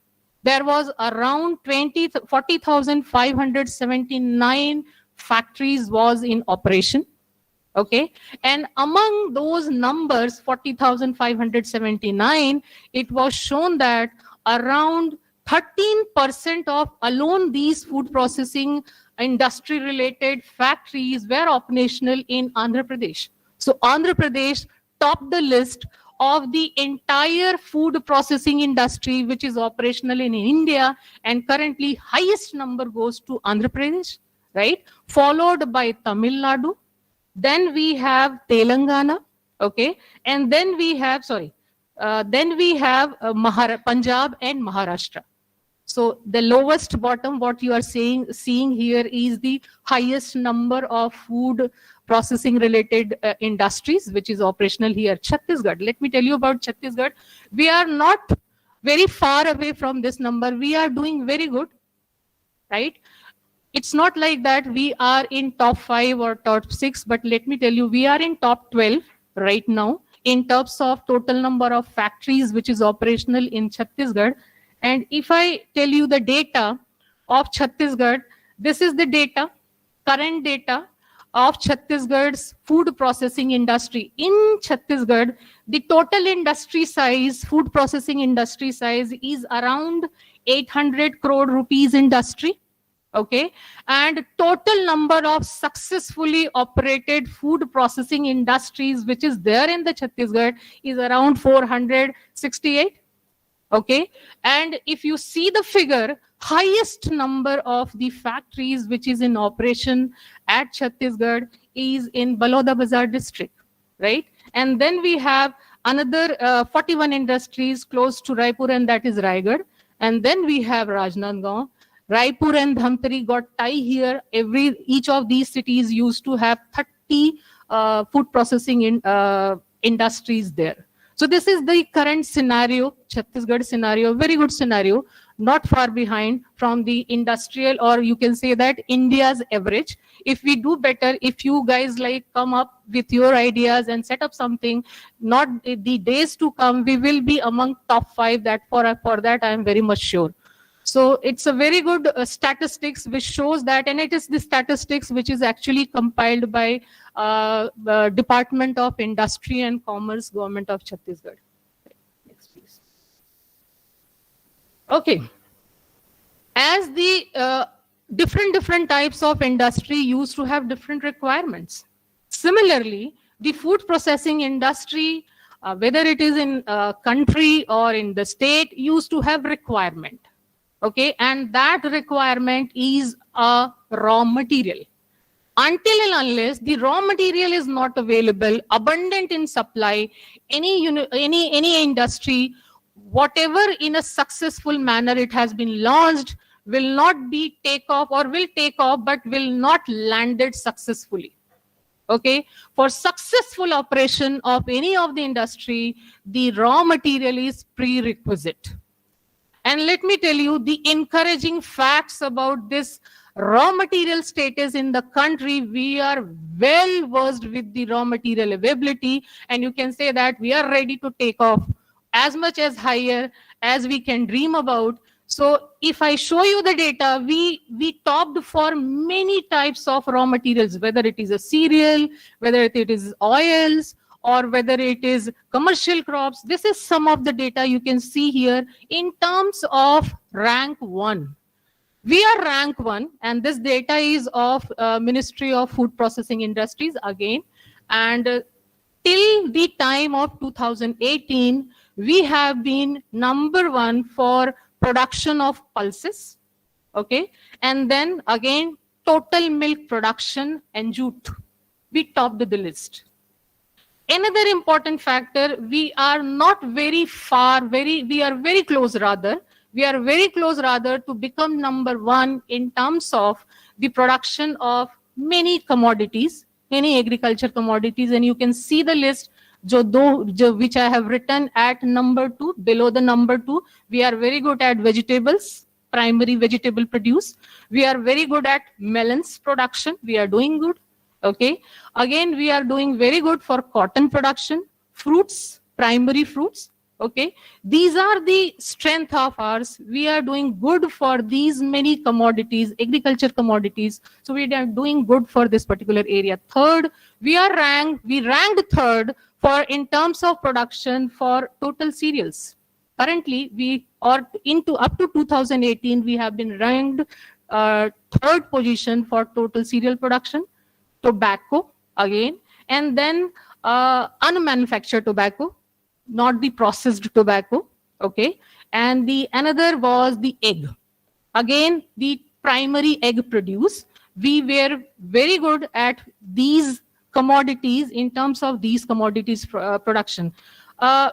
there was around 40,579 factories was in operation. Okay, and among those numbers, 40,579, it was shown that around 13% of alone these food processing industry related factories were operational in Andhra Pradesh. So Andhra Pradesh topped the list of the entire food processing industry which is operational in India, and currently highest number goes to Andhra Pradesh, right? Followed by Tamil Nadu. Then we have Telangana, okay, and then we have, Punjab and Maharashtra. So the lowest bottom, what you are seeing here is the highest number of food processing related industries which is operational here, Chhattisgarh. Let me tell you about Chhattisgarh. We are not very far away from this number. We are doing very good, right? It's not like that we are in top 5 or top 6, but let me tell you, we are in top 12 right now in terms of total number of factories which is operational in Chhattisgarh. And if I tell you the data of Chhattisgarh, this is the data, current data of Chhattisgarh's food processing industry. In Chhattisgarh, the total industry size, food processing industry size is around 800 crore rupees industry. Okay, and total number of successfully operated food processing industries which is there in the Chhattisgarh is around 468. Okay, and if you see the figure, highest number of the factories which is in operation at Chhattisgarh is in Baloda Bazar district, right? And then we have another 41 industries close to Raipur, and that is Raigad. And then we have Rajnandgaon. Raipur and Dhamtari got tie here. Each of these cities used to have 30 food processing industries there. So this is the current scenario, Chhattisgarh scenario, very good scenario, not far behind from the industrial, or you can say that India's average. If we do better, if you guys like come up with your ideas and set up something, not the days to come, we will be among top 5. That for that I am very much sure. So it's a very good statistics which shows that, and it is the statistics which is actually compiled by Department of Industry and Commerce, Government of Chhattisgarh. Next, please. Okay. As the different types of industry used to have different requirements. Similarly, the food processing industry, whether it is in a country or in the state, used to have requirement. Okay, and that requirement is a raw material. Until and unless the raw material is not available, abundant in supply, any industry, whatever in a successful manner it has been launched, will not be take off, or will take off but will not landed successfully. Okay, for successful operation of any of the industry, the raw material is prerequisite. And let me tell you the encouraging facts about this raw material status in the country. We are well versed with the raw material availability, and you can say that we are ready to take off as much as higher as we can dream about. So if I show you the data, we topped for many types of raw materials, whether it is a cereal, whether it is oils, or whether it is commercial crops. This is some of the data you can see here in terms of rank 1. We are rank 1, and this data is of Ministry of Food Processing Industries again. And till the time of 2018, we have been number 1 for production of pulses. Okay, and then again total milk production and jute. We topped the list. Another important factor, we are not very far, we are very close rather, We are very close rather to become number one in terms of the production of many commodities, many agriculture commodities, and you can see the list which I have written at number 2, below the number 2. We are very good at vegetables, primary vegetable produce. We are very good at melons production. We are doing good. Okay. Again, we are doing very good for cotton production, fruits, primary fruits. Okay. These are the strength of ours. We are doing good for these many commodities, agriculture commodities. So we are doing good for this particular area. Third, we ranked third for in terms of production for total cereals. Currently, we are up to 2018, we have been ranked third position for total cereal production. Tobacco again, and then unmanufactured tobacco, not the processed tobacco. Okay, and the another was the egg. Again, the primary egg produce. We were very good at these commodities in terms of these commodities production.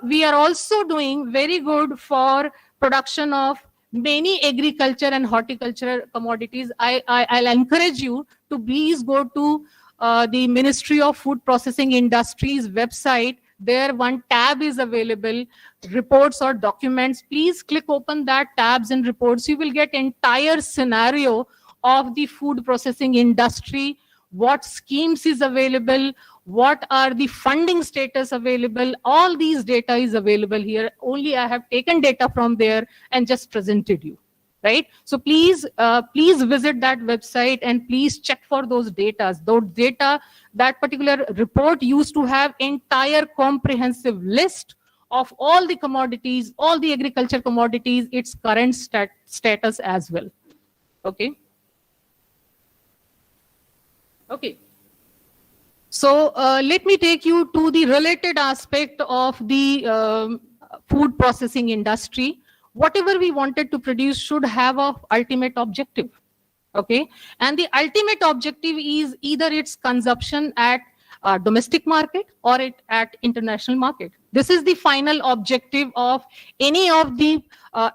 We are also doing very good for production of many agriculture and horticulture commodities. I'll encourage you to please go to the Ministry of Food Processing Industries website. There one tab is available, reports or documents. Please click open that tabs and reports. You will get entire scenario of the food processing industry, what schemes is available, what are the funding status available. All these data is available here. Only I have taken data from there and just presented you. Right? So please visit that website and please check for those data. Those data, that particular report used to have entire comprehensive list of all the commodities, all the agriculture commodities, its current status as well. Okay. Okay. So let me take you to the related aspect of the food processing industry. Whatever we wanted to produce should have an ultimate objective. Okay. And the ultimate objective is either its consumption at domestic market or at international market. This is the final objective of any of the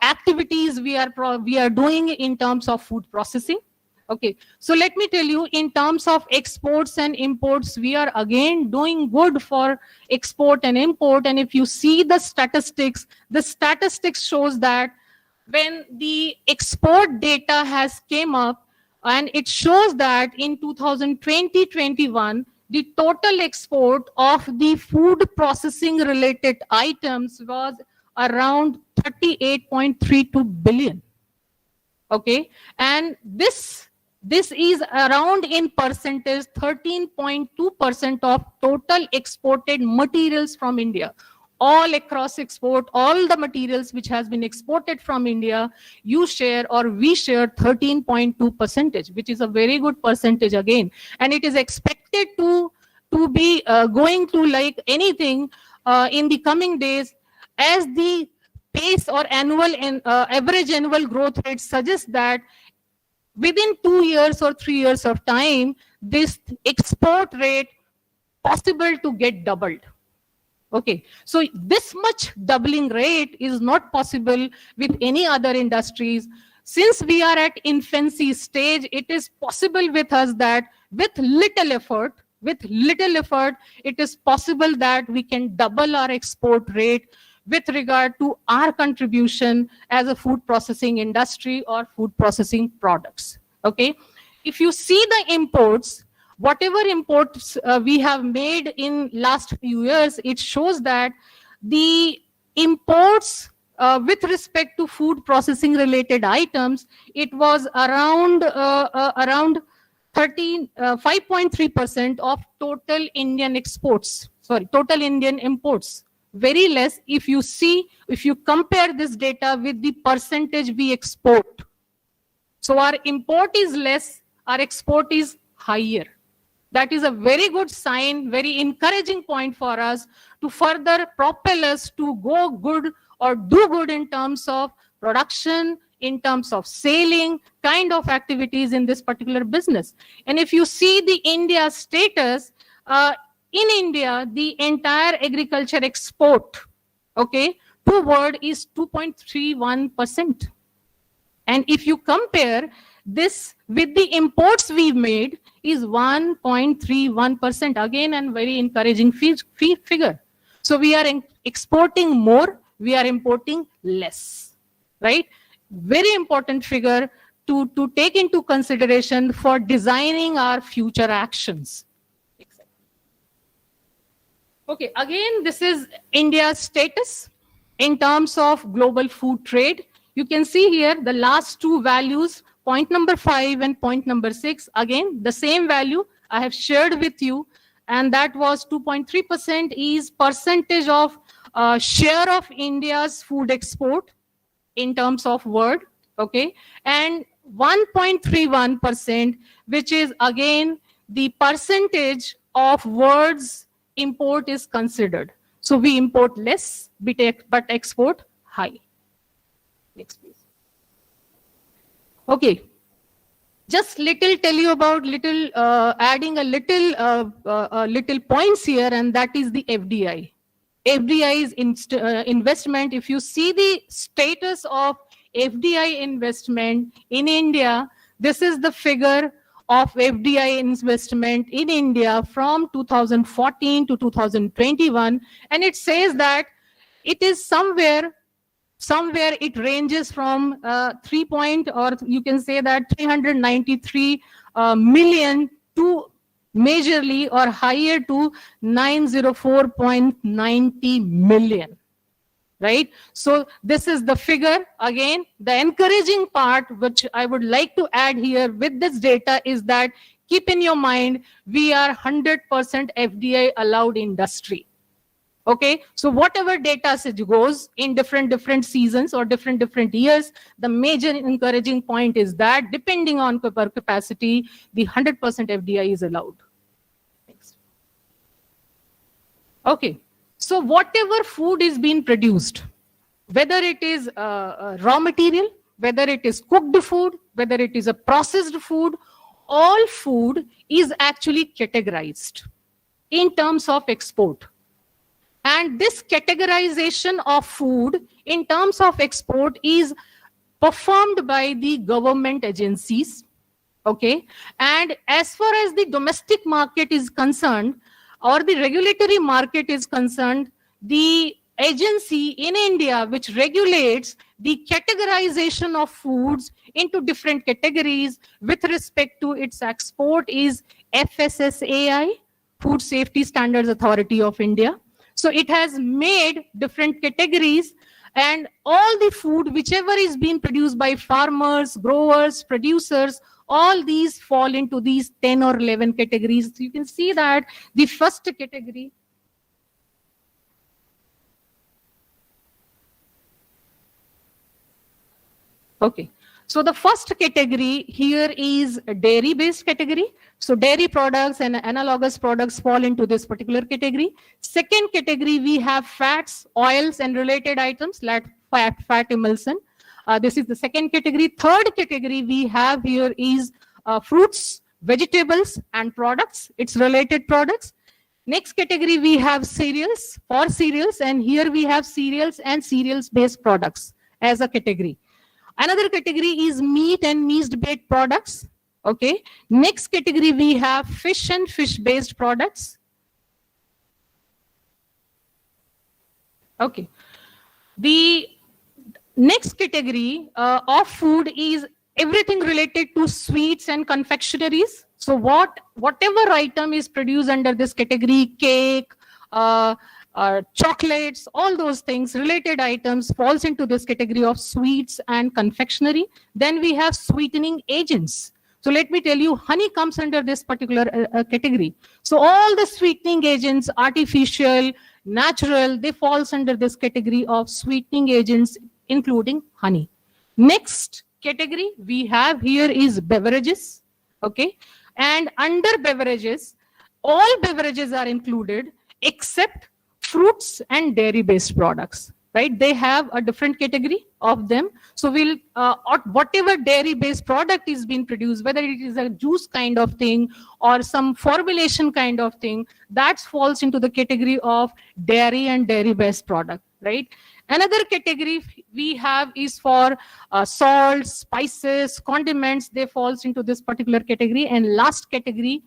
activities we are doing in terms of food processing. Okay, so let me tell you, in terms of exports and imports, we are again doing good for export and import. And if you see the statistics shows that when the export data has came up, and it shows that in 2020-21, the total export of the food processing related items was around 38.32 billion. Okay, and this is around in percentage 13.2% of total exported materials from India. All across export, all the materials which has been exported from India, you share or we share 13.2%, which is a very good percentage again. And it is expected to be going to like anything in the coming days, as the pace or average annual growth rate suggests that within 2 years or 3 years of time, this export rate possible to get doubled. Okay, so this much doubling rate is not possible with any other industries. Since we are at infancy stage, it is possible with us that with little effort, it is possible that we can double our export rate with regard to our contribution as a food processing industry or food processing products. Okay, if you see the imports, whatever imports we have made in last few years, it shows that the imports with respect to food processing related items, it was around 5.3% of total Indian exports. Sorry, total Indian imports. Very less if you compare this data with the percentage we export. So our import is less, our export is higher. That is a very good sign, very encouraging point for us to further propel us to go good or do good in terms of production, in terms of selling kind of activities in this particular business. And if you see the India status, in India, the entire agriculture export, okay, to world is 2.31%. And if you compare this with the imports we've made is 1.31%, again, and very encouraging figure. So we are exporting more, we are importing less, right? Very important figure to take into consideration for designing our future actions. Okay, again, this is India's status in terms of global food trade. You can see here the last two values, point number 5 and point number 6. Again, the same value I have shared with you, and that was 2.3% is percentage of share of India's food export in terms of world, okay? And 1.31%, which is again the percentage of world's import is considered. So we import less, but export high. Next, please. Okay. Just tell you about adding a little points here, and that is the FDI. FDI is investment. If you see the status of FDI investment in India, this is the figure of FDI investment in India from 2014 to 2021, and it says that it is somewhere it ranges from 393 million to majorly or higher to 904.90 million, right? So this is the figure. Again, the encouraging part which I would like to add here with this data is that keep in your mind, we are 100% FDI allowed industry. Okay, so whatever data goes in different seasons or different years, the major encouraging point is that depending on per capacity, the 100% FDI is allowed. Next. Okay, so whatever food is being produced, whether it is raw material, whether it is cooked food, whether it is a processed food, all food is actually categorized in terms of export. And this categorization of food in terms of export is performed by the government agencies, okay? And as far as the domestic market is concerned, or the regulatory market is concerned, the agency in India which regulates the categorization of foods into different categories with respect to its export is FSSAI, Food Safety Standards Authority of India. So it has made different categories, and all the food, whichever is being produced by farmers, growers, producers, all these fall into these 10 or 11 categories. So you can see that the first category. Okay. So the first category here is a dairy-based category. So dairy products and analogous products fall into this particular category. Second category, we have fats, oils, and related items like fat emulsion. This is the second category. Third category we have here is fruits, vegetables, and products. It's related products. Next category we have cereals, and here we have cereals and cereals-based products as a category. Another category is meat and meat-based products. Okay. Next category we have fish and fish-based products. Okay. The next category of food is everything related to sweets and confectionaries. So whatever item is produced under this category, cake, chocolates, all those things, related items falls into this category of sweets and confectionery. Then we have sweetening agents. So let me tell you, honey comes under this particular category. So all the sweetening agents, artificial, natural, they falls under this category of sweetening agents, including honey. Next category we have here is beverages. Okay. And under beverages, all beverages are included except fruits and dairy-based products, right? They have a different category of them. So we'll, whatever dairy-based product is being produced, whether it is a juice kind of thing or some formulation kind of thing, that falls into the category of dairy and dairy-based product, right? Another category we have is for salts, spices, condiments. They falls into this particular category. And last category,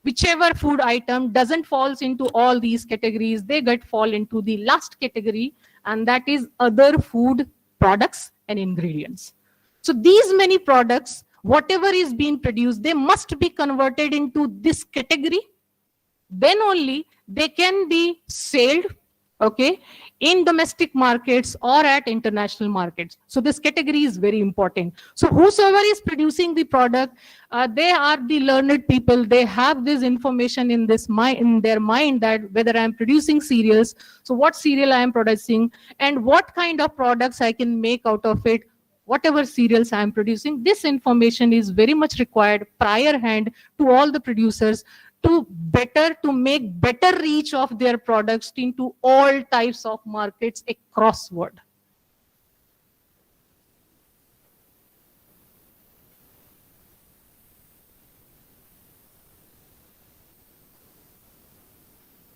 whichever food item doesn't falls into all these categories, they fall into the last category, and that is other food products and ingredients. So these many products, whatever is being produced, they must be converted into this category. Then only they can be sold, okay, in domestic markets or at international markets. So this category is very important. So whosoever is producing the product, they are the learned people. They have this information in their mind that whether I am producing cereals, so what cereal I am producing and what kind of products I can make out of it, whatever cereals I am producing. This information is very much required prior hand to all the producers to make better reach of their products into all types of markets across world.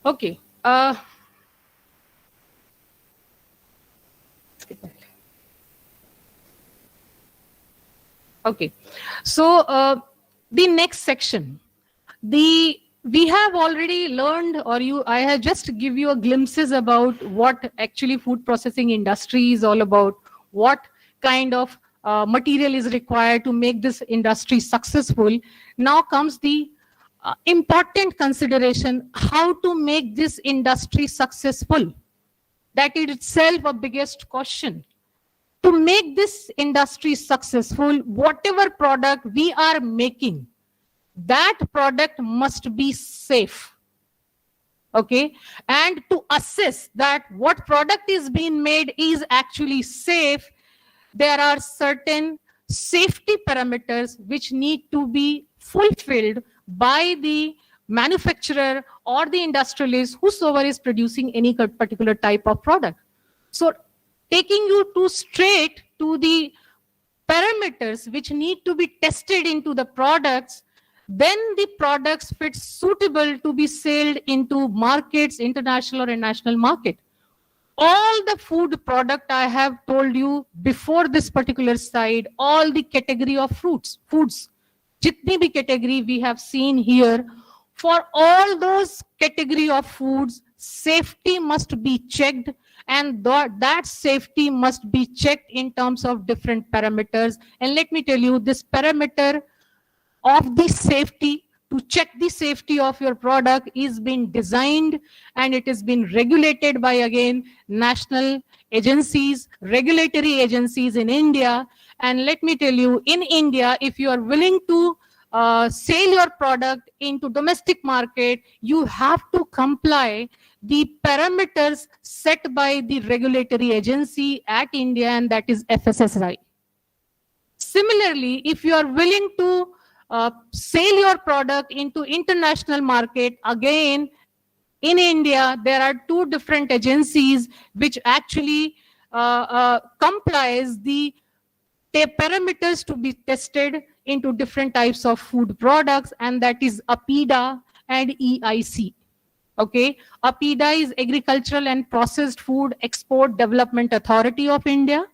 Okay. Okay. So the next section. We have already learned, I have just give you a glimpses about what actually food processing industry is all about, what kind of material is required to make this industry successful. Now comes the important consideration, how to make this industry successful. That is itself a biggest question. To make this industry successful, whatever product we are making, that product must be safe, okay? And to assess that what product is being made is actually safe, there are certain safety parameters which need to be fulfilled by the manufacturer or the industrialist, whosoever is producing any particular type of product. So taking you straight to the parameters which need to be tested into the products, then the products fit suitable to be sold into markets, international or national market. All the food product I have told you before this particular slide, all the category of foods, jitni bhi category we have seen here, for all those category of foods, safety must be checked, and that safety must be checked in terms of different parameters. And let me tell you, this parameter of the safety, to check the safety of your product, is being designed and it is being regulated by, again, national agencies, regulatory agencies in India. And let me tell you, in India, if you are willing to sell your product into domestic market, you have to comply the parameters set by the regulatory agency at India, and that is FSSAI. Similarly, if you are willing to sell your product into international market, again, in India, there are two different agencies which actually complies the parameters to be tested into different types of food products, and that is APIDA and EIC. Okay, APIDA is Agricultural and Processed Food Export Development Authority of India.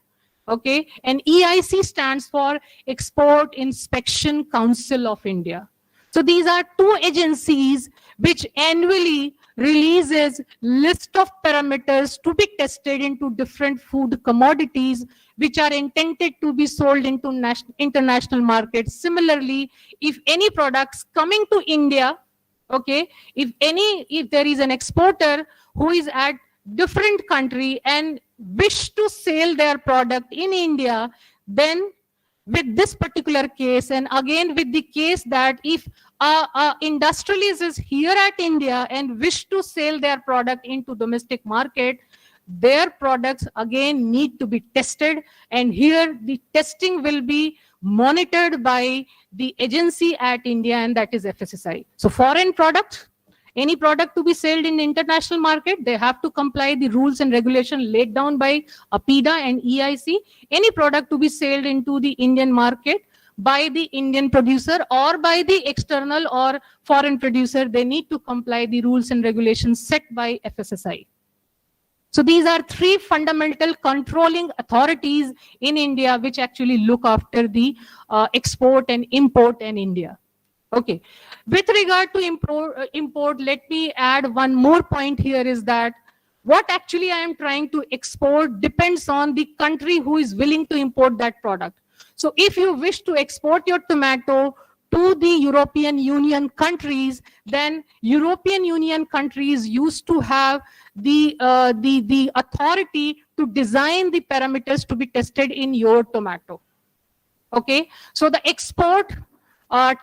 Okay, and EIC stands for Export Inspection Council of India. So these are two agencies which annually releases list of parameters to be tested into different food commodities which are intended to be sold into international markets. Similarly, if any products coming to India, okay, if there is an exporter who is at different country and wish to sell their product in India, then with this particular case, and again with the case that if industrialist is here at India and wish to sell their product into domestic market, their products again need to be tested, and here the testing will be monitored by the agency at India, and that is FSSAI. So foreign product, any product to be sold in the international market, they have to comply the rules and regulation laid down by APIDA and EIC. Any product to be sold into the Indian market by the Indian producer or by the external or foreign producer, they need to comply the rules and regulations set by FSSAI. So these are three fundamental controlling authorities in India which actually look after the export and import in India. Okay. With regard to import, let me add one more point here is that what actually I am trying to export depends on the country who is willing to import that product. So if you wish to export your tomato to the European Union countries, then European Union countries used to have the authority to design the parameters to be tested in your tomato. Okay, so the export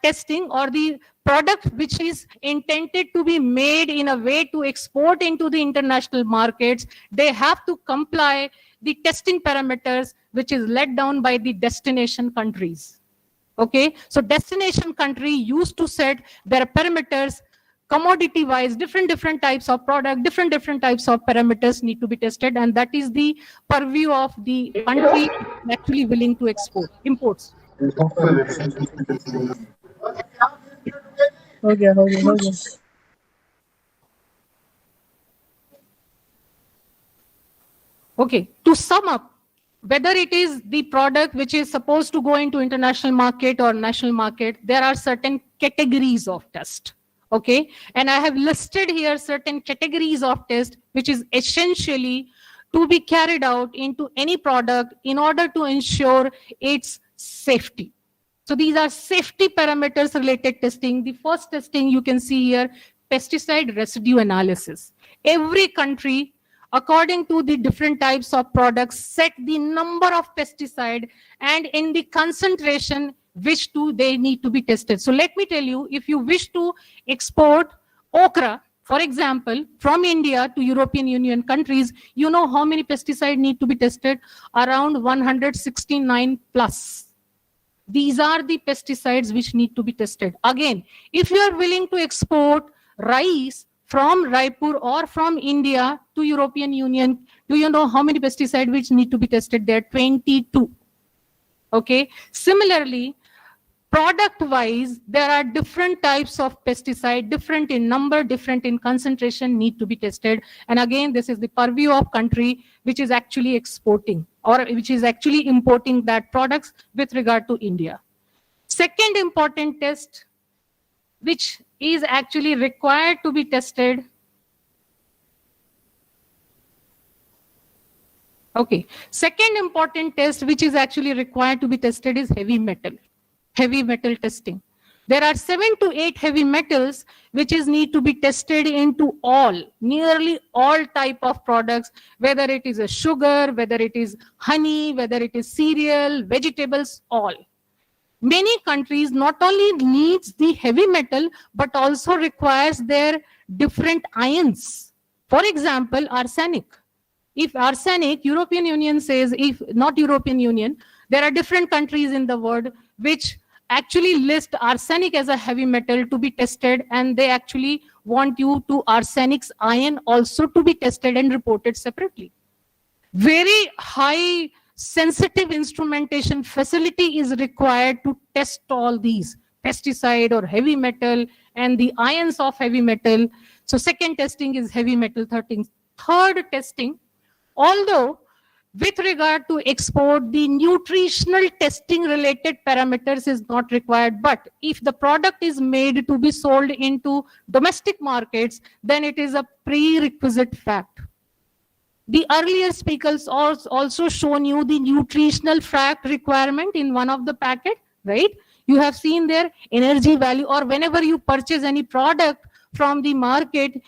testing or the product which is intended to be made in a way to export into the international markets, they have to comply the testing parameters which is laid down by the destination countries. Okay, so destination country used to set their parameters commodity wise, different types of product, different types of parameters need to be tested, and that is the purview of the country actually willing to export imports. Okay, to sum up, whether it is the product which is supposed to go into international market or national market, there are certain categories of test. Okay, and I have listed here certain categories of test which is essentially to be carried out into any product in order to ensure its safety. So these are safety parameters related testing. The first testing you can see here, pesticide residue analysis. Every country, according to the different types of products, set the number of pesticide and in the concentration which they need to be tested. So let me tell you, if you wish to export okra, for example, from India to European Union countries, you know how many pesticide need to be tested? Around 169 plus. These are the pesticides which need to be tested. Again, if you are willing to export rice from Raipur or from India to European Union, do you know how many pesticides which need to be tested there? 22. Okay. Similarly, product wise, there are different types of pesticide, different in number, different in concentration, need to be tested. And again, this is the purview of country which is actually exporting or which is actually importing that products with regard to India. Second important test which is actually required to be tested. Okay, second important test which is actually required to be tested is heavy metal testing. There are 7 to 8 heavy metals which is need to be tested into nearly all type of products, whether it is a sugar, whether it is honey, whether it is cereal, vegetables, all. Many countries not only needs the heavy metal, but also requires their different ions. For example, arsenic. If arsenic, European Union says, if not European Union, there are different countries in the world which actually list arsenic as a heavy metal to be tested, and they actually want you to arsenic's ion also to be tested and reported separately. Very high sensitive instrumentation facility is required to test all these pesticide or heavy metal and the ions of heavy metal. So second testing is heavy metal testing. Third testing, although with regard to export, the nutritional testing related parameters is not required. But if the product is made to be sold into domestic markets, then it is a prerequisite fact. The earlier speakers also shown you the nutritional fact requirement in one of the packet, right? You have seen their energy value, or whenever you purchase any product from the market,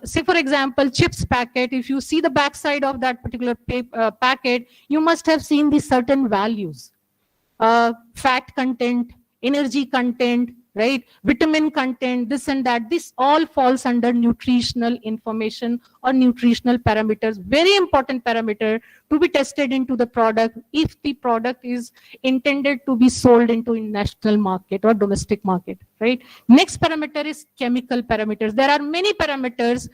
say for example, chips packet, if you see the backside of that particular packet, you must have seen the certain values, fat content, energy content, right? Vitamin content, this and that. This all falls under nutritional information or nutritional parameters. Very important parameter to be tested into the product if the product is intended to be sold into international market or domestic market, right? Next parameter is chemical parameters. There are many parameters,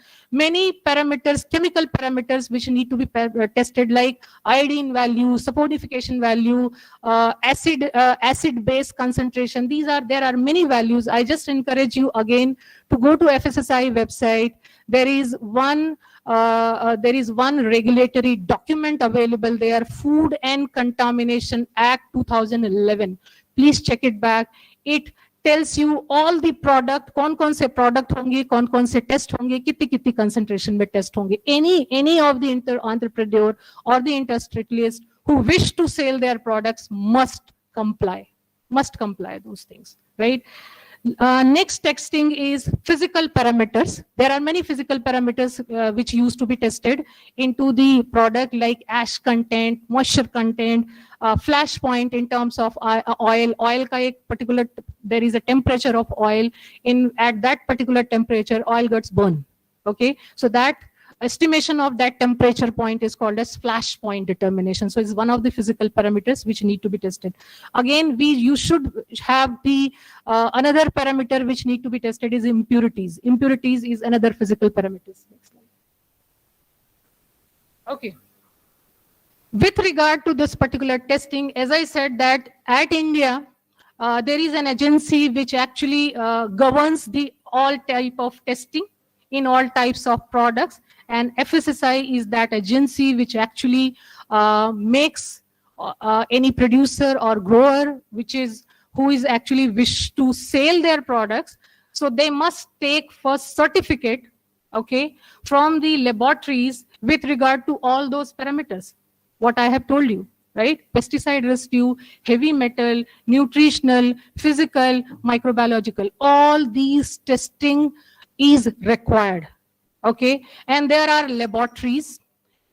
chemical parameters which need to be tested, like iodine value, saponification value, acid base concentration. There are many values. I just encourage you again to go to FSSI website. There is one there is one regulatory document available there, Food and Contamination Act 2011. Please check it back. It tells you all the product, कौन से product होंगे, कौन से test होंगे, कितनी concentration में test होंगे. Any of the entrepreneur or the industrialist who wish to sell their products must comply those things, right? Next testing is physical parameters. There are many physical parameters which used to be tested into the product, like ash content, moisture content, flash point in terms of oil. Oil ka ek particular, there is a temperature of oil. At that particular temperature, oil gets burned. Okay, so that estimation of that temperature point is called as flash point determination. So it's one of the physical parameters which need to be tested. Again, you should have the another parameter which need to be tested is impurities. Impurities is another physical parameters. Next slide. Okay. With regard to this particular testing, as I said that at India, there is an agency which actually governs the all type of testing in all types of products, and FSSI is that agency which actually makes any producer or grower who is actually wish to sell their products, so they must take first certificate, okay, from the laboratories with regard to all those parameters what I have told you, right? Pesticide residue, heavy metal, nutritional, physical, microbiological, all these testing is required, okay? And there are laboratories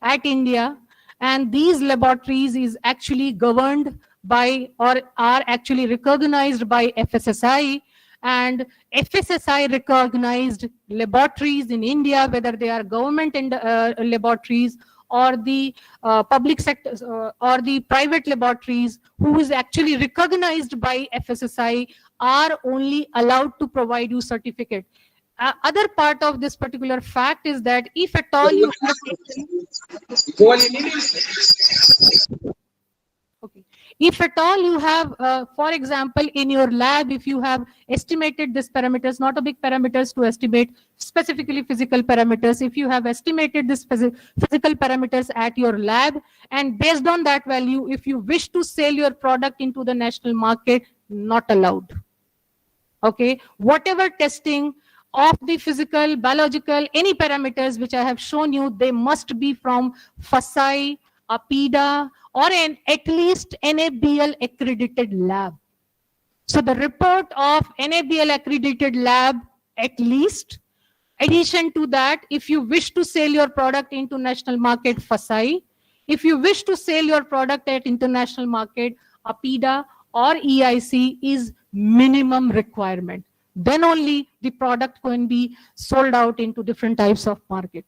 at India, and these laboratories is actually governed by or are actually recognized by FSSI, and FSSI recognized laboratories in India, whether they are government laboratories or the public sector or the private laboratories who is actually recognized by FSSI, are only allowed to provide you certificate. Other part of this particular fact is that if at all you have okay, if at all you have, for example, in your lab, if you have estimated these parameters, not a big parameters to estimate, specifically physical parameters, if you have estimated this physical parameters at your lab, and based on that value, if you wish to sell your product into the national market, not allowed. Okay, whatever testing of the physical, biological, any parameters which I have shown you, they must be from FSSAI, APIDA, or at least NABL accredited lab. So the report of NABL accredited lab, at least. Addition to that, if you wish to sell your product into national market, FSSAI. If you wish to sell your product at international market, APIDA or EIC is minimum requirement. Then only the product can be sold out into different types of market.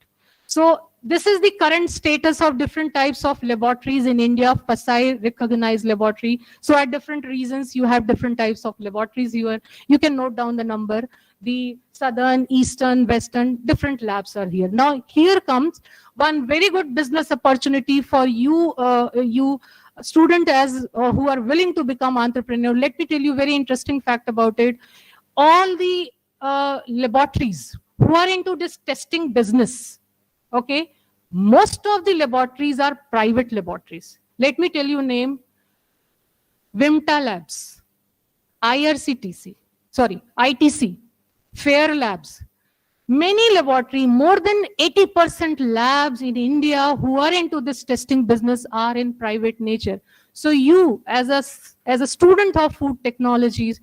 So this is the current status of different types of laboratories in India, FSSAI recognized laboratory. So at different regions, you have different types of laboratories here. You can note down the number. The southern, eastern, western, different labs are here. Now here comes one very good business opportunity for you, student who are willing to become entrepreneur. Let me tell you a very interesting fact about it. All the laboratories who are into this testing business, okay, most of the laboratories are private laboratories. Let me tell you name: Vimta Labs, ITC, Fair Labs. Many laboratory, more than 80% labs in India who are into this testing business are in private nature. So you, as a student of food technologies,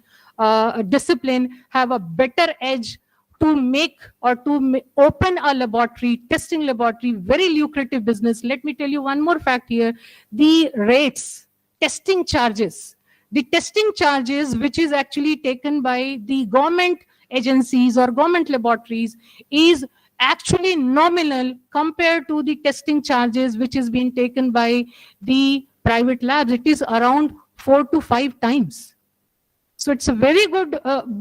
discipline, have a better edge to make or to open a laboratory, testing laboratory, very lucrative business. Let me tell you one more fact here. The rates, testing charges, the testing charges which is actually taken by the government agencies or government laboratories is actually nominal compared to the testing charges which is being taken by the private labs. It is around 4 to 5 times. So it's a very good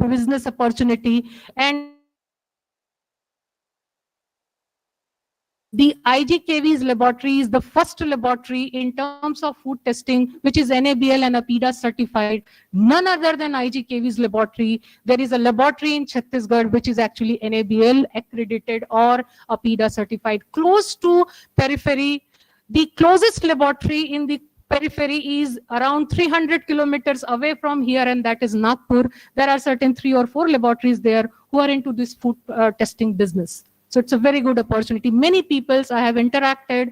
business opportunity, and The IGKV's laboratory is the first laboratory in terms of food testing, which is NABL and APIDA certified. None other than IGKV's laboratory. There is a laboratory in Chhattisgarh, which is actually NABL accredited or APIDA certified. Close to periphery, the closest laboratory in the periphery is around 300 kilometers away from here, and that is Nagpur. There are certain 3 or 4 laboratories there who are into this food testing business. So it's a very good opportunity. Many peoples I have interacted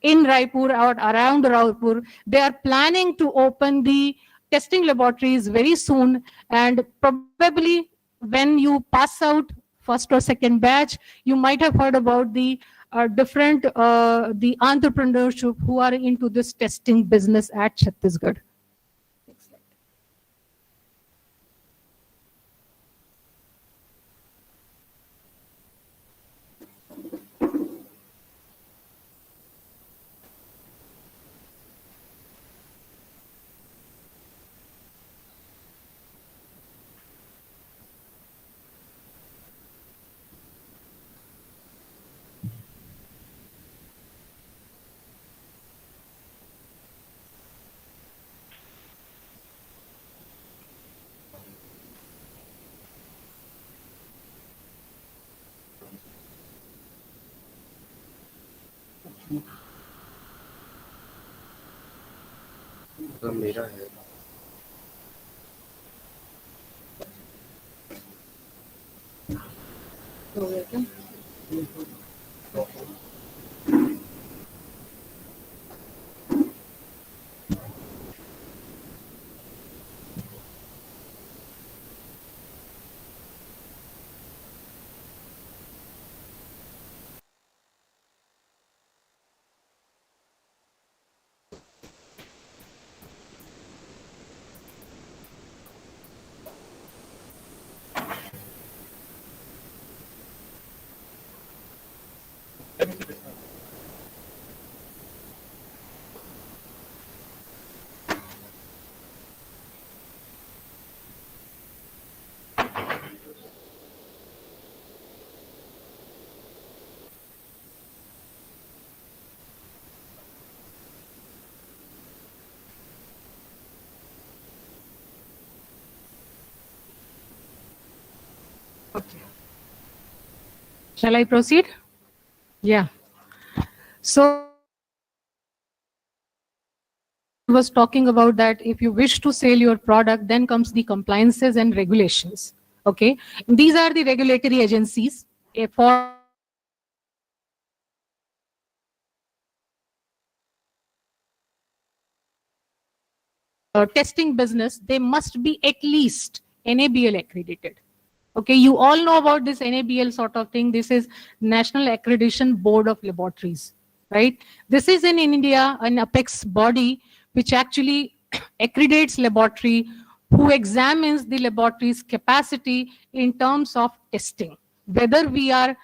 in Raipur or around Raipur, they are planning to open the testing laboratories very soon, and probably when you pass out first or second batch, you might have heard about the the entrepreneurship who are into this testing business at Chhattisgarh. Okay. Shall I proceed? Yeah. So I was talking about that if you wish to sell your product, then comes the compliances and regulations. Okay. These are the regulatory agencies for testing business. They must be at least NABL accredited. Okay, you all know about this NABL sort of thing. This is National Accreditation Board of Laboratories, right? This is in India an apex body which actually accreditates laboratory, who examines the laboratory's capacity in terms of testing, whether we are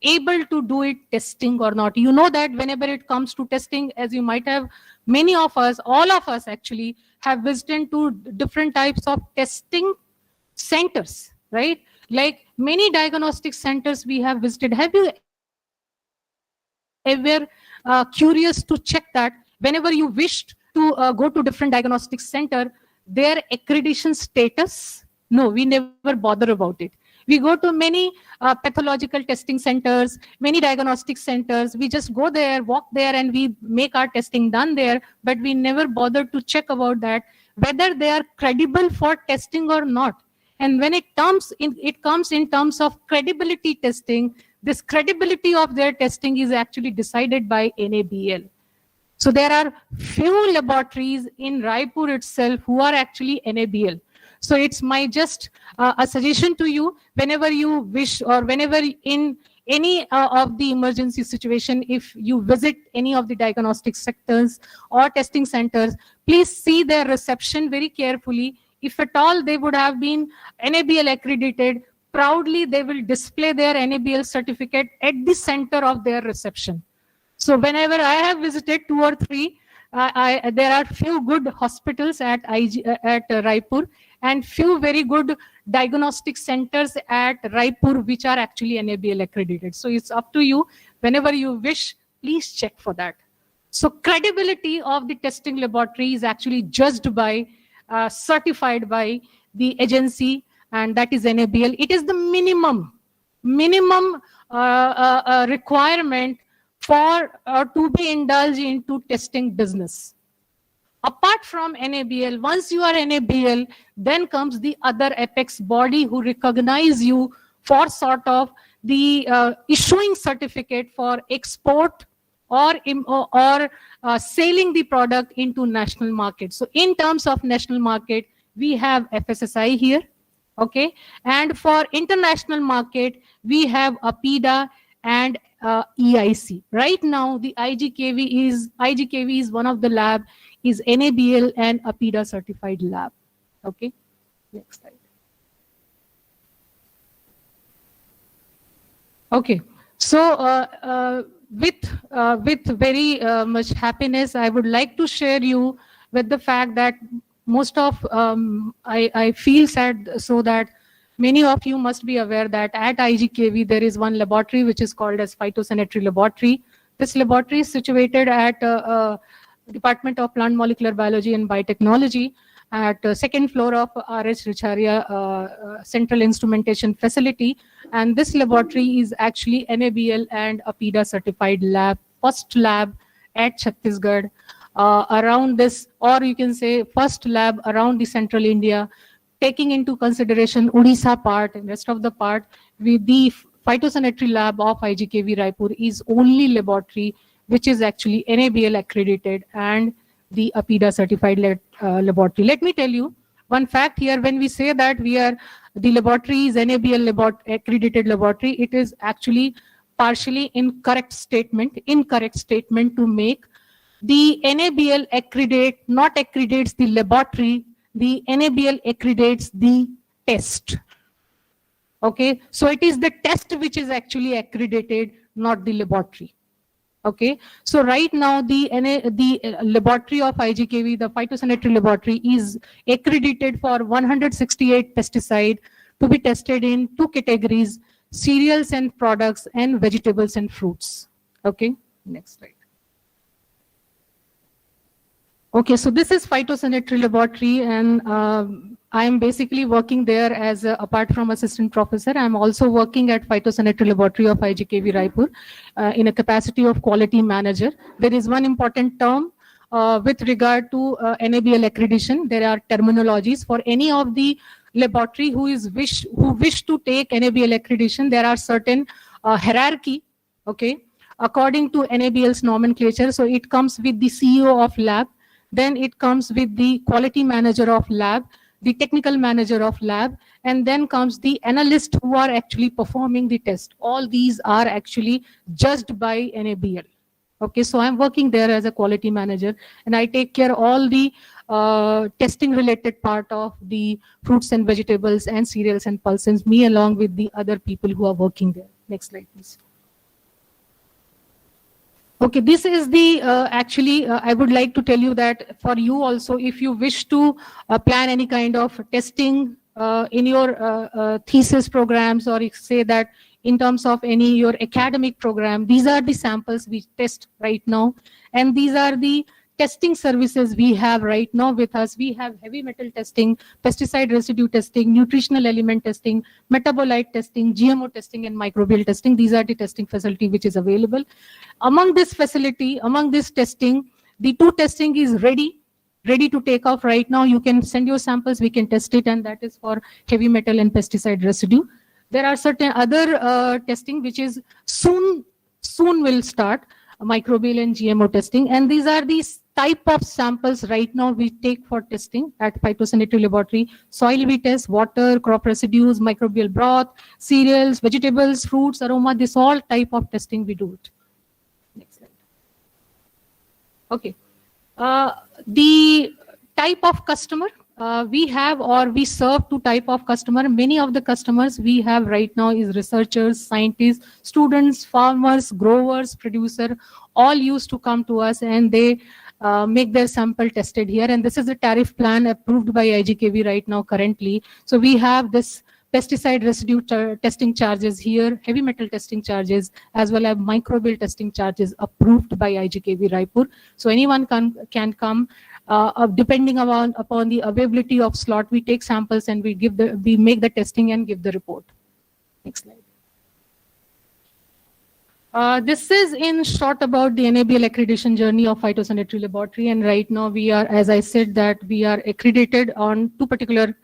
able to do it testing or not. You know that whenever it comes to testing, as you might have, many of us, all of us actually have visited to different types of testing centers, right? Like many diagnostic centers we have visited. Have you ever curious to check that whenever you wished to go to different diagnostic center, their accreditation status? No, we never bother about it. We go to many pathological testing centers, many diagnostic centers. We just go there, walk there, and we make our testing done there. But we never bother to check about that, whether they are credible for testing or not. And when it comes in terms of credibility testing, this credibility of their testing is actually decided by NABL. So there are few laboratories in Raipur itself who are actually NABL. So it's my just a suggestion to you, whenever you wish or whenever in any of the emergency situation, if you visit any of the diagnostic sectors or testing centers, please see their reception very carefully. If at all they would have been NABL accredited, proudly they will display their NABL certificate at the center of their reception. So whenever I have visited 2 or 3, there are few good hospitals at Raipur, and few very good diagnostic centers at Raipur which are actually NABL accredited. So it's up to you. Whenever you wish, please check for that. So credibility of the testing laboratory is actually judged by, certified by the agency, and that is NABL. It is the minimum requirement for to be indulged into testing business. Apart from NABL, once you are NABL, then comes the other apex body who recognize you for sort of the issuing certificate for export or selling the product into national market. So in terms of national market, we have FSSI here, okay? And for international market, we have APIDA and EIC. Right now, the IGKV is one of the lab, is NABL and APIDA certified lab, okay? Next slide. Okay, so with very much happiness, I would like to share you with the fact that most of, I feel sad so that many of you must be aware that at IGKV there is one laboratory which is called as Phytosanitary Laboratory. This laboratory is situated at Department of Plant Molecular Biology and Biotechnology at second floor of R.H. Richaria Central Instrumentation Facility. And this laboratory is actually NABL and APIDA certified lab, first lab at Chhattisgarh, around this, or you can say first lab around the central India, taking into consideration Odisha part and rest of the part. With the phytosanitary lab of IGKV Raipur is only laboratory which is actually NABL accredited and the APIDA certified laboratory. Let me tell you one fact here. When we say that the laboratory is NABL accredited laboratory, it is actually partially incorrect statement to make. The NABL not accreditates the laboratory, the NABL accreditates the test. Okay, so it is the test which is actually accredited, not the laboratory. Okay, so right now the laboratory of IGKV, the phytosanitary laboratory, is accredited for 168 pesticide to be tested in 2 categories: cereals and products and vegetables and fruits. Okay, next slide. Okay, so this is phytosanitary laboratory, and I am basically working there as apart from assistant professor, I am also working at phytosanitary laboratory of IGKV Raipur in a capacity of quality manager. There is one important term with regard to NABL accreditation. There are terminologies for any of the laboratory who wish to take NABL accreditation. There are certain hierarchy, okay, according to NABL's nomenclature. So it comes with the CEO of lab, then it comes with the quality manager of lab, the technical manager of lab, and then comes the analyst who are actually performing the test. All these are actually judged by NABL. Okay, so I'm working there as a quality manager, and I take care all the testing related part of the fruits and vegetables and cereals and pulses, me along with the other people who are working there. Next slide, please. Okay, this is the actually I would like to tell you that for you also, if you wish to plan any kind of testing in your thesis programs, or say that in terms of any your academic program, these are the samples we test right now, and these are the testing services we have right now with us. We have heavy metal testing, pesticide residue testing, nutritional element testing, metabolite testing, GMO testing, and microbial testing. These are the testing facility which is available. Among this facility, among this testing, the 2 testing is ready to take off right now. You can send your samples, we can test it, and that is for heavy metal and pesticide residue. There are certain other testing which is soon will start, microbial and GMO testing, and these are these type of samples right now we take for testing at phytosanitary laboratory. Soil we test, water, crop residues, microbial broth, cereals, vegetables, fruits, aroma, this all type of testing we do it. Next slide. Okay. The type of customer, we have or we serve two type of customer. Many of the customers we have right now is researchers, scientists, students, farmers, growers, producer, all used to come to us and they make their sample tested here. And this is a tariff plan approved by IGKV right now currently. So we have this pesticide residue testing charges here, heavy metal testing charges, as well as microbial testing charges approved by IGKV Raipur. So anyone can come. Depending upon the availability of slot, we take samples and we make the testing and give the report. Next slide. This is in short about the Nabl accreditation journey of phytosanitary laboratory, and right now we are, as I said, that we are accredited on two particular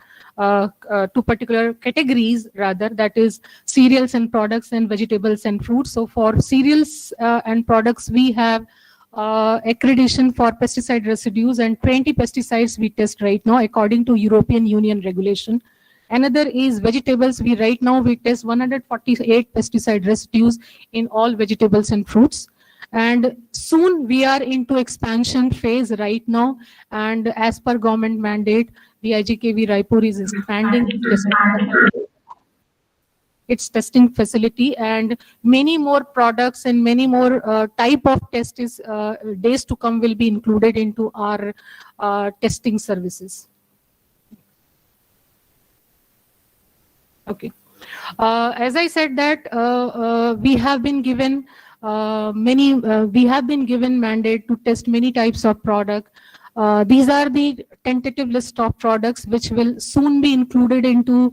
categories rather, that is cereals and products and vegetables and fruits. So for cereals and products we have accreditation for pesticide residues, and 20 pesticides we test right now according to European Union regulation. Another is vegetables. We test 148 pesticide residues in all vegetables and fruits. And soon we are into expansion phase right now. And as per government mandate, the IGKV Raipur is expanding its testing facility, and many more products and many more type of tests days to come will be included into our testing services. Okay. As I said that we have been given mandate to test many types of product. These are the tentative list of products which will soon be included into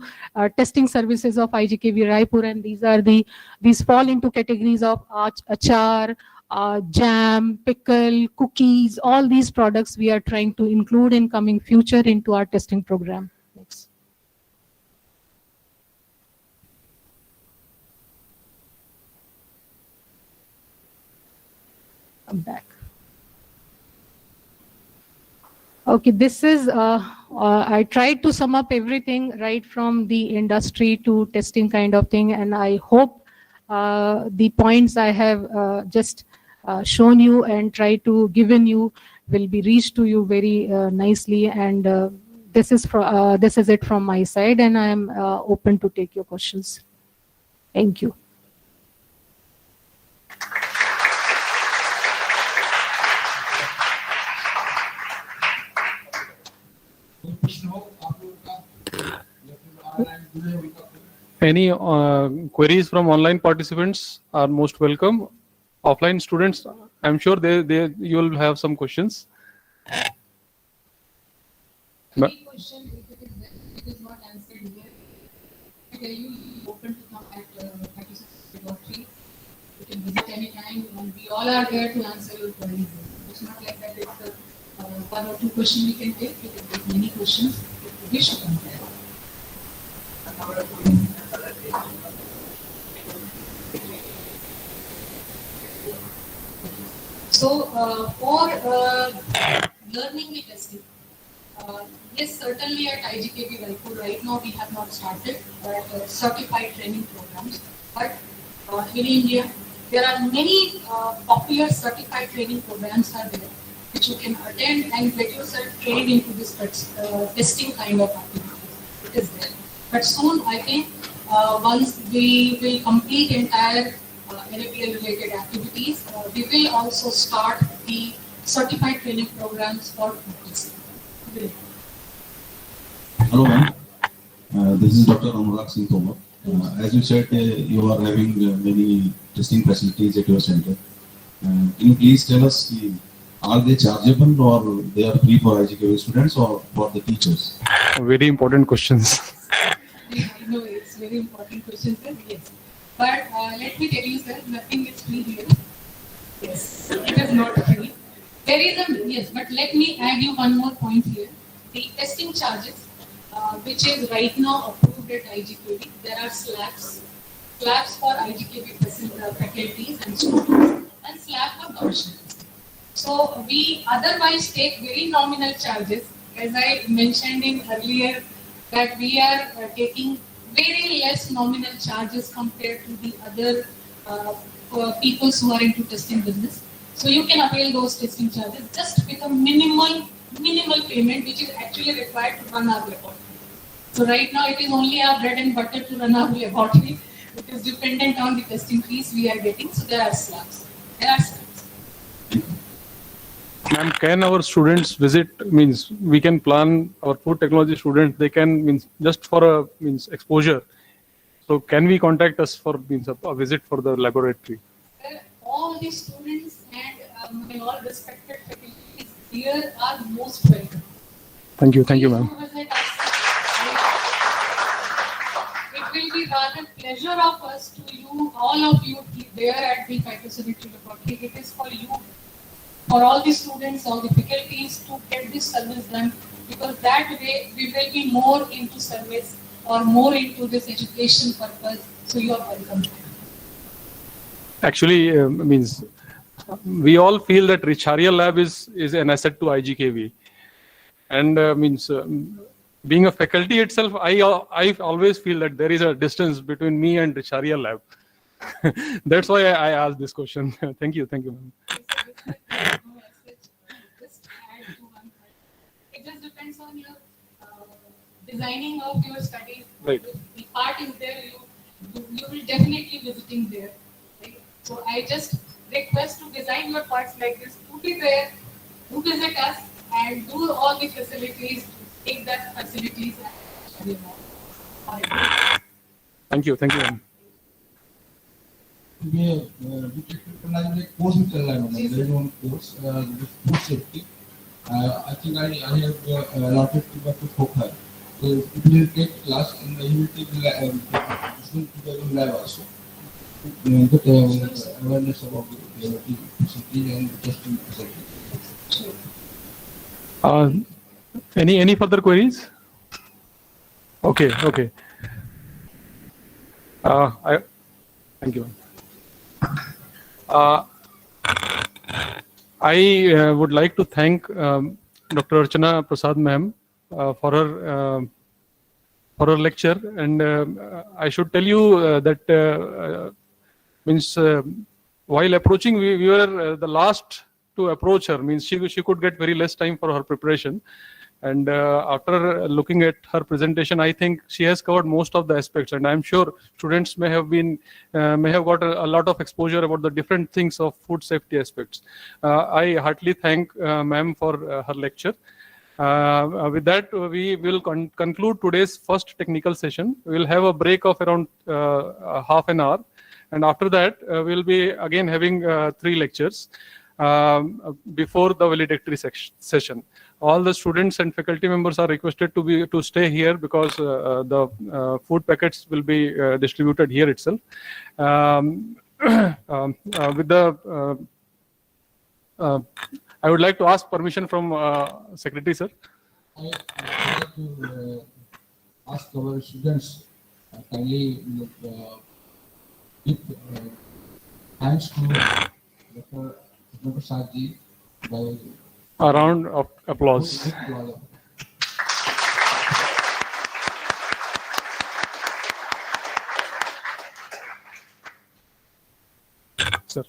testing services of IGKV Raipur, and these fall into categories of achar, jam, pickle, cookies. All these products we are trying to include in coming future into our testing program. Next. Come back. Okay, this is, I tried to sum up everything right from the industry to testing kind of thing, and I hope the points I have just shown you and tried to given you will be reached to you very nicely, and this is it from my side, and I am open to take your questions. Thank you. Any queries from online participants are most welcome. Offline students, I'm sure you will have some questions. But Any question, if it is not answered here, I tell you, open to come at Laboratory. You can visit anytime, and we all are there to answer your queries. It's not like that it's one or two questions we can take. We can take many questions if you wish to come there. So for learning the testing, yes, certainly at IGKV Raipur right now we have not started certified training programs, but in India there are many popular certified training programs are there which you can attend and get yourself trained into this testing kind of activities. It is there. But soon, I think, once we will complete entire NABL-related activities, we will also start the certified training programs for testing. Hello, ma'am. This is Dr. Anurag Singh Tomar. As you said, you are having many testing facilities at your center. Can you please tell us, are they chargeable or they are free for IGKV students or for the teachers? very important questions. I know it's very important question, sir. Yes. But let me tell you, sir, nothing is free here. Yes, it is not free. There is yes, but let me add you one more point here. The testing charges, which is right now approved at IGKV, there are slabs for IGKV faculties and students, and slab for commercial. So we otherwise take very nominal charges, as I mentioned in earlier, that we are taking very less nominal charges compared to the other people who are into testing business. So you can avail those testing charges just with a minimal minimal payment which is actually required to run our laboratory. So right now it is only our bread and butter to run our laboratory. It is dependent on the testing fees we are getting. So there are slabs. Ma'am, can our students visit? Means we can plan our food technology students. They can means just for a means exposure. So can we contact us for means a visit for the laboratory? All the students and my all respected faculties here are most welcome. Thank you, ma'am. Please do visit us. It will be rather pleasure of us to you, all of you there at the Phytosenate laboratory. It is for you, for all the students, all the faculties to get this service done, because that way we will be more into service or more into this education purpose. So you are welcome. Actually, means we all feel that Richarya lab is an asset to IGKV, and means being a faculty itself, I always feel that there is a distance between me and Richarya lab. That's why I asked this question. Thank you, ma'am. It just depends on your designing of your studies. Right. The part is there. You will definitely visiting there. Right? So I just request to design your parts like this. To be there, to visit us, and do all the facilities. Take that facilities. Thank you, ma'am. ये एक course भी चल रहा है madam, there is one course, food safety. I think I have allotted to Khokha. So it will take class and he will take the lab also. Get awareness about the facility and testing facility. Any further queries? Okay. Thank you. I would like to thank Dr. Archana Prasad ma'am for her lecture, and I should tell you that means while approaching, we were the last to approach her. Means she could get very less time for her preparation, and after looking at her presentation, I think she has covered most of the aspects, and I'm sure students may have got a lot of exposure about the different things of food safety aspects. I heartily thank ma'am for her lecture. With that, we will conclude today's first technical session. We will have a break of around half an hour, and after that, we'll be again having 3 lectures before the valedictory session. All the students and faculty members are requested to stay here because the food packets will be distributed here itself. I would like to ask permission from Secretary, sir. I would like to ask our students kindly give thanks to Dr. Prasad ji by A round of applause. Sir.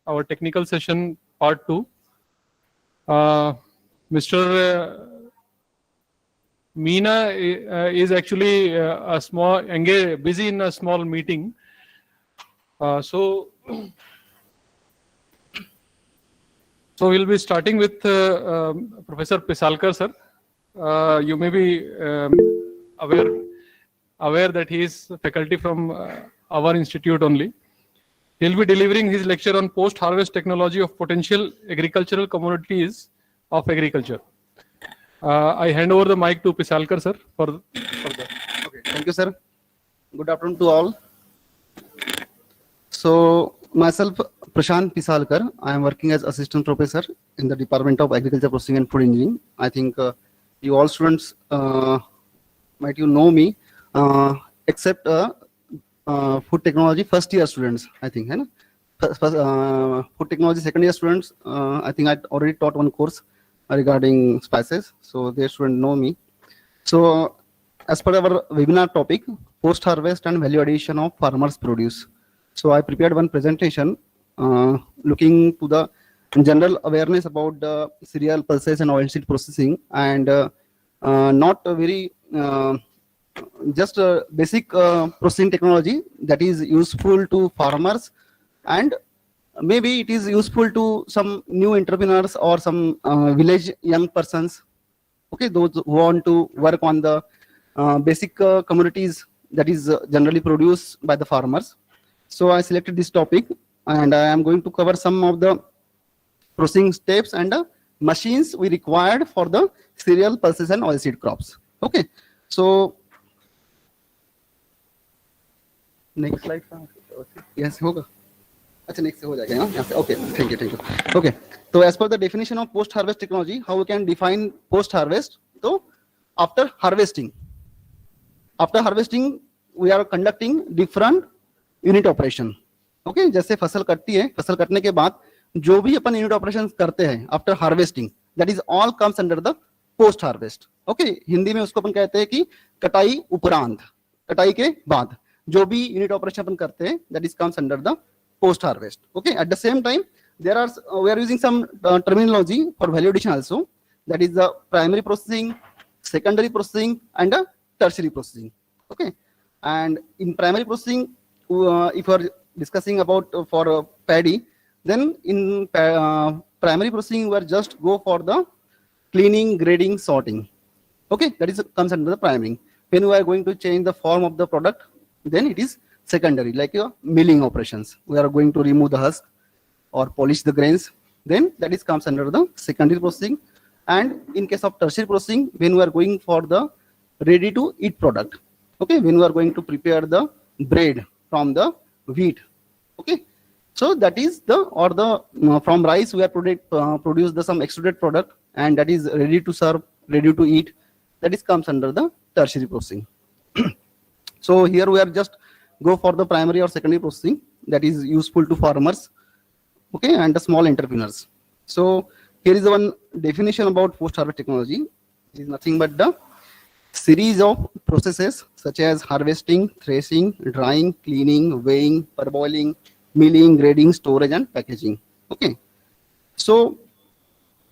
our technical session part 2. Mr. Meena is actually busy in a small meeting. So we'll be starting with Professor Pisalkar, sir. You may be aware that he is faculty from our institute only. He'll be delivering his lecture on post-harvest technology of potential agricultural commodities of agriculture. I hand over the mic to Pisalkar, sir, for the. Okay, thank you, sir. Good afternoon to all. So, myself, Prashant Pisalkar, I am working as assistant professor in the Department of Agriculture Processing and Food Engineering. I think you all students might know me, except food technology first year students, I think. Food technology second year students, I think I already taught one course regarding spices, so they shouldn't know me. So, as per our webinar topic, post-harvest and value addition of farmers' produce. So, I prepared one presentation looking to the general awareness about the cereal pulses and oilseed processing, and not a very just a basic processing technology that is useful to farmers, and maybe it is useful to some new entrepreneurs or some village young persons, okay, those who want to work on the basic commodities that is generally produced by the farmers. So I selected this topic, and I am going to cover some of the processing steps and machines we required for the cereal pulses and oilseed crops. Okay, so next slide. Yes, hoga. Next ho jayega. Okay, thank you. Okay, so as per the definition of post-harvest technology, how we can define post-harvest? So after harvesting, we are conducting different unit operation. Okay, जैसे फसल कटती है, फसल कटने के बाद जो भी अपन unit operations करते हैं after harvesting, that is all comes under the post-harvest. Okay, Hindi में उसको अपन कहते हैं कि कटाई उपरांत, कटाई के बाद जो भी unit operation अपन करते हैं, that is comes under the post-harvest. Okay, at the same time, we are using some terminology for value addition also. That is the primary processing, secondary processing, and tertiary processing. Okay, and in primary processing, if you are discussing about for paddy, then in primary processing, we are just go for the cleaning, grading, sorting. Okay, that is comes under the primary. When we are going to change the form of the product, then it is secondary, like your milling operations. We are going to remove the husk or polish the grains, then that is comes under the secondary processing. And in case of tertiary processing, when we are going for the ready to eat product, okay, when we are going to prepare the bread from the wheat, okay, so that is from rice we are produce some extruded product, and that is ready to serve, ready to eat, that is comes under the tertiary processing. So here we are just go for the primary or secondary processing that is useful to farmers, okay, and the small entrepreneurs. So here is one definition about post-harvest technology. It is nothing but the series of processes such as harvesting, threshing, drying, cleaning, weighing, parboiling, milling, grading, storage, and packaging. Okay, so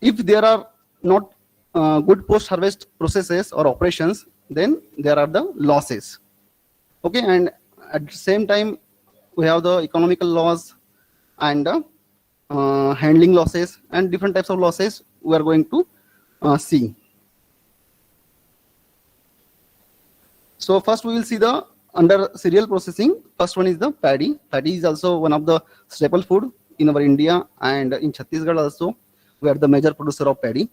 if there are not good post-harvest processes or operations, then there are the losses. Okay, and at the same time, we have the economical loss and handling losses and different types of losses we are going to see. So first we will see the under cereal processing. First one is the paddy. Paddy is also one of the staple food in our India, and in Chhattisgarh also we are the major producer of paddy.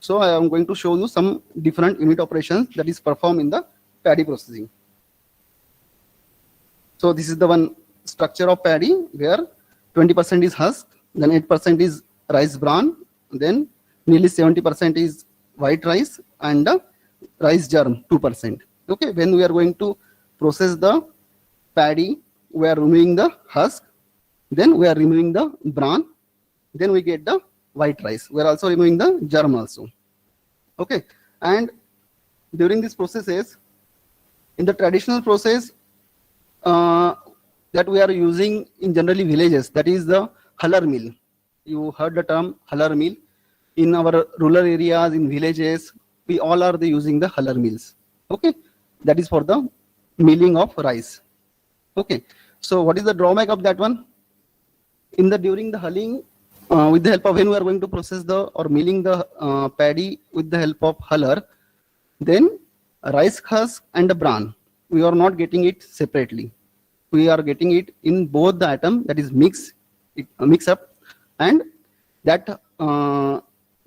So I am going to show you some different unit operations that is performed in the paddy processing. So this is the one structure of paddy where 20% is husk, then 8% is rice bran, then nearly 70% is white rice, and rice germ 2%. Okay, when we are going to process the paddy, we are removing the husk, then we are removing the bran, then we get the white rice. We are also removing the germ also. Okay, and during these processes, in the traditional process that we are using in generally villages, that is the huller mill. You heard the term huller mill. In our rural areas, in villages, we all are using the huller mills. Okay, that is for the milling of rice. Okay, so what is the drawback of that one? During the hulling, with the help of when we are going to process the or milling the paddy with the help of huller, then rice husk and the bran, we are not getting it separately. We are getting it in both the atom, that is mix up, and that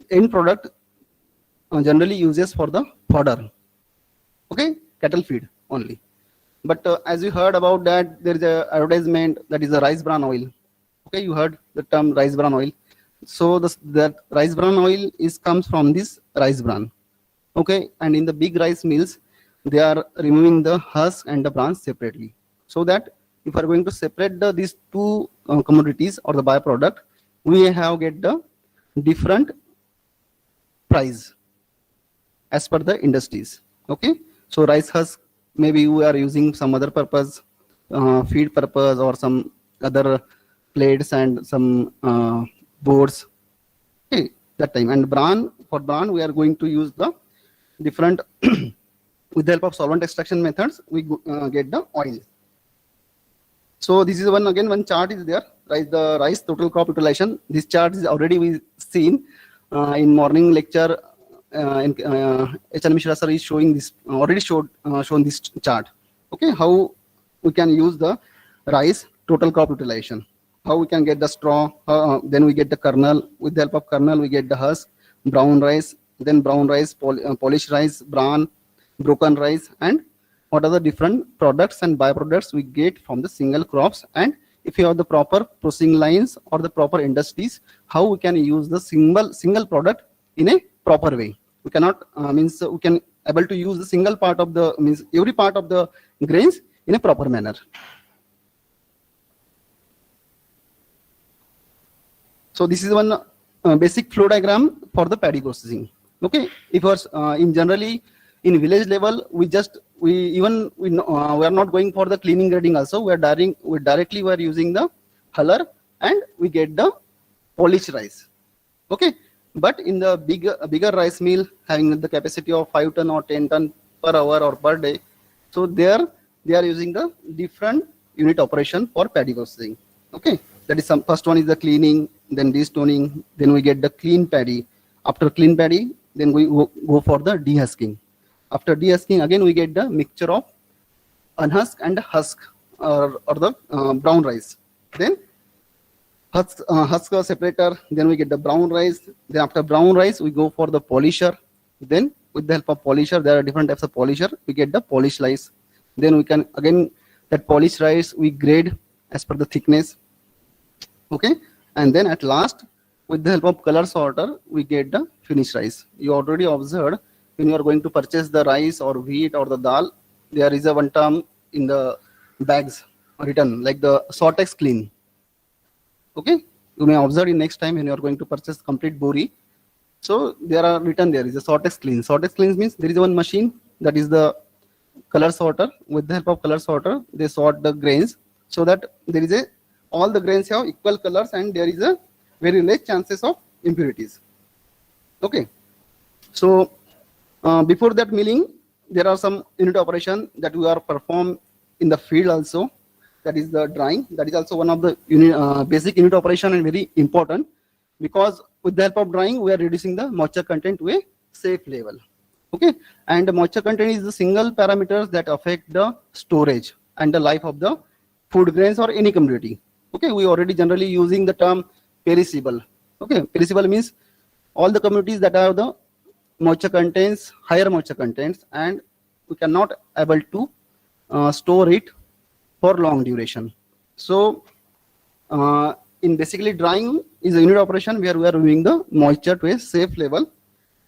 end product generally uses for the fodder. Okay, cattle feed only. But as you heard about that, there is a advertisement that is the rice bran oil. Okay, you heard the term rice bran oil. So that rice bran oil comes from this rice bran. Okay, and in the big rice mills, they are removing the husk and the bran separately. So that if we are going to separate these two commodities or the byproduct, we have get the different price as per the industries. Okay, so rice husk, maybe we are using some other purpose, feed purpose or some other plates and some boards. Okay, that time. And for bran, we are going to use the different with the help of solvent extraction methods, we get the oil. So this is one chart is there, the rice total crop utilization. This chart is already we seen in morning lecture. H.N. Mishra sir is showing this, already shown this chart. Okay, how we can use the rice total crop utilization. How we can get the straw, then we get the kernel. With the help of kernel, we get the husk, brown rice, then brown rice, polished rice, bran, broken rice, and what are the different products and byproducts we get from the single crops. And if you have the proper processing lines or the proper industries, how we can use the single product in a proper way. We cannot we can able to use the single part of the every part of the grains in a proper manner. So this is one basic flow diagram for the paddy processing. Okay, if in generally in village level, we are not going for the cleaning grading also. We are using the huller and we get the polished rice. Okay, but in the bigger rice mill having the capacity of 5 ton or 10 ton per hour or per day, so there they are using the different unit operation for paddy processing. Okay, that is first one is the cleaning, then destoning, then we get the clean paddy. After clean paddy, then we go for the dehusking. After dehusking, again we get the mixture of unhusk and husk or the brown rice. Then husk separator, then we get the brown rice. Then after brown rice, we go for the polisher. Then with the help of polisher, there are different types of polisher. We get the polished rice. Then we can again that polished rice we grade as per the thickness. Okay, and then at last, with the help of color sorter, we get the finished rice. You already observed when you are going to purchase the rice or wheat or the dal, there is a one term in the bags written like the Sortex clean. Okay, you may observe in next time when you are going to purchase complete bori. So there are written there is a Sortex clean. Sortex clean means there is one machine that is the color sorter. With the help of color sorter, they sort the grains so that there is all the grains have equal colors and there is a very less chances of impurities. Okay, so before that milling, there are some unit operation that we are perform in the field also. That is the drying. That is also one of the basic unit operation and very important, because with the help of drying, we are reducing the moisture content to a safe level. Okay, and the moisture content is the single parameters that affect the storage and the life of the food grains or any commodity. Okay, we already generally using the term perishable. Okay, perishable means all the commodities that have the moisture contents, higher moisture contents, and we cannot able to store it for long duration. So in basically drying is a unit operation where we are removing the moisture to a safe level,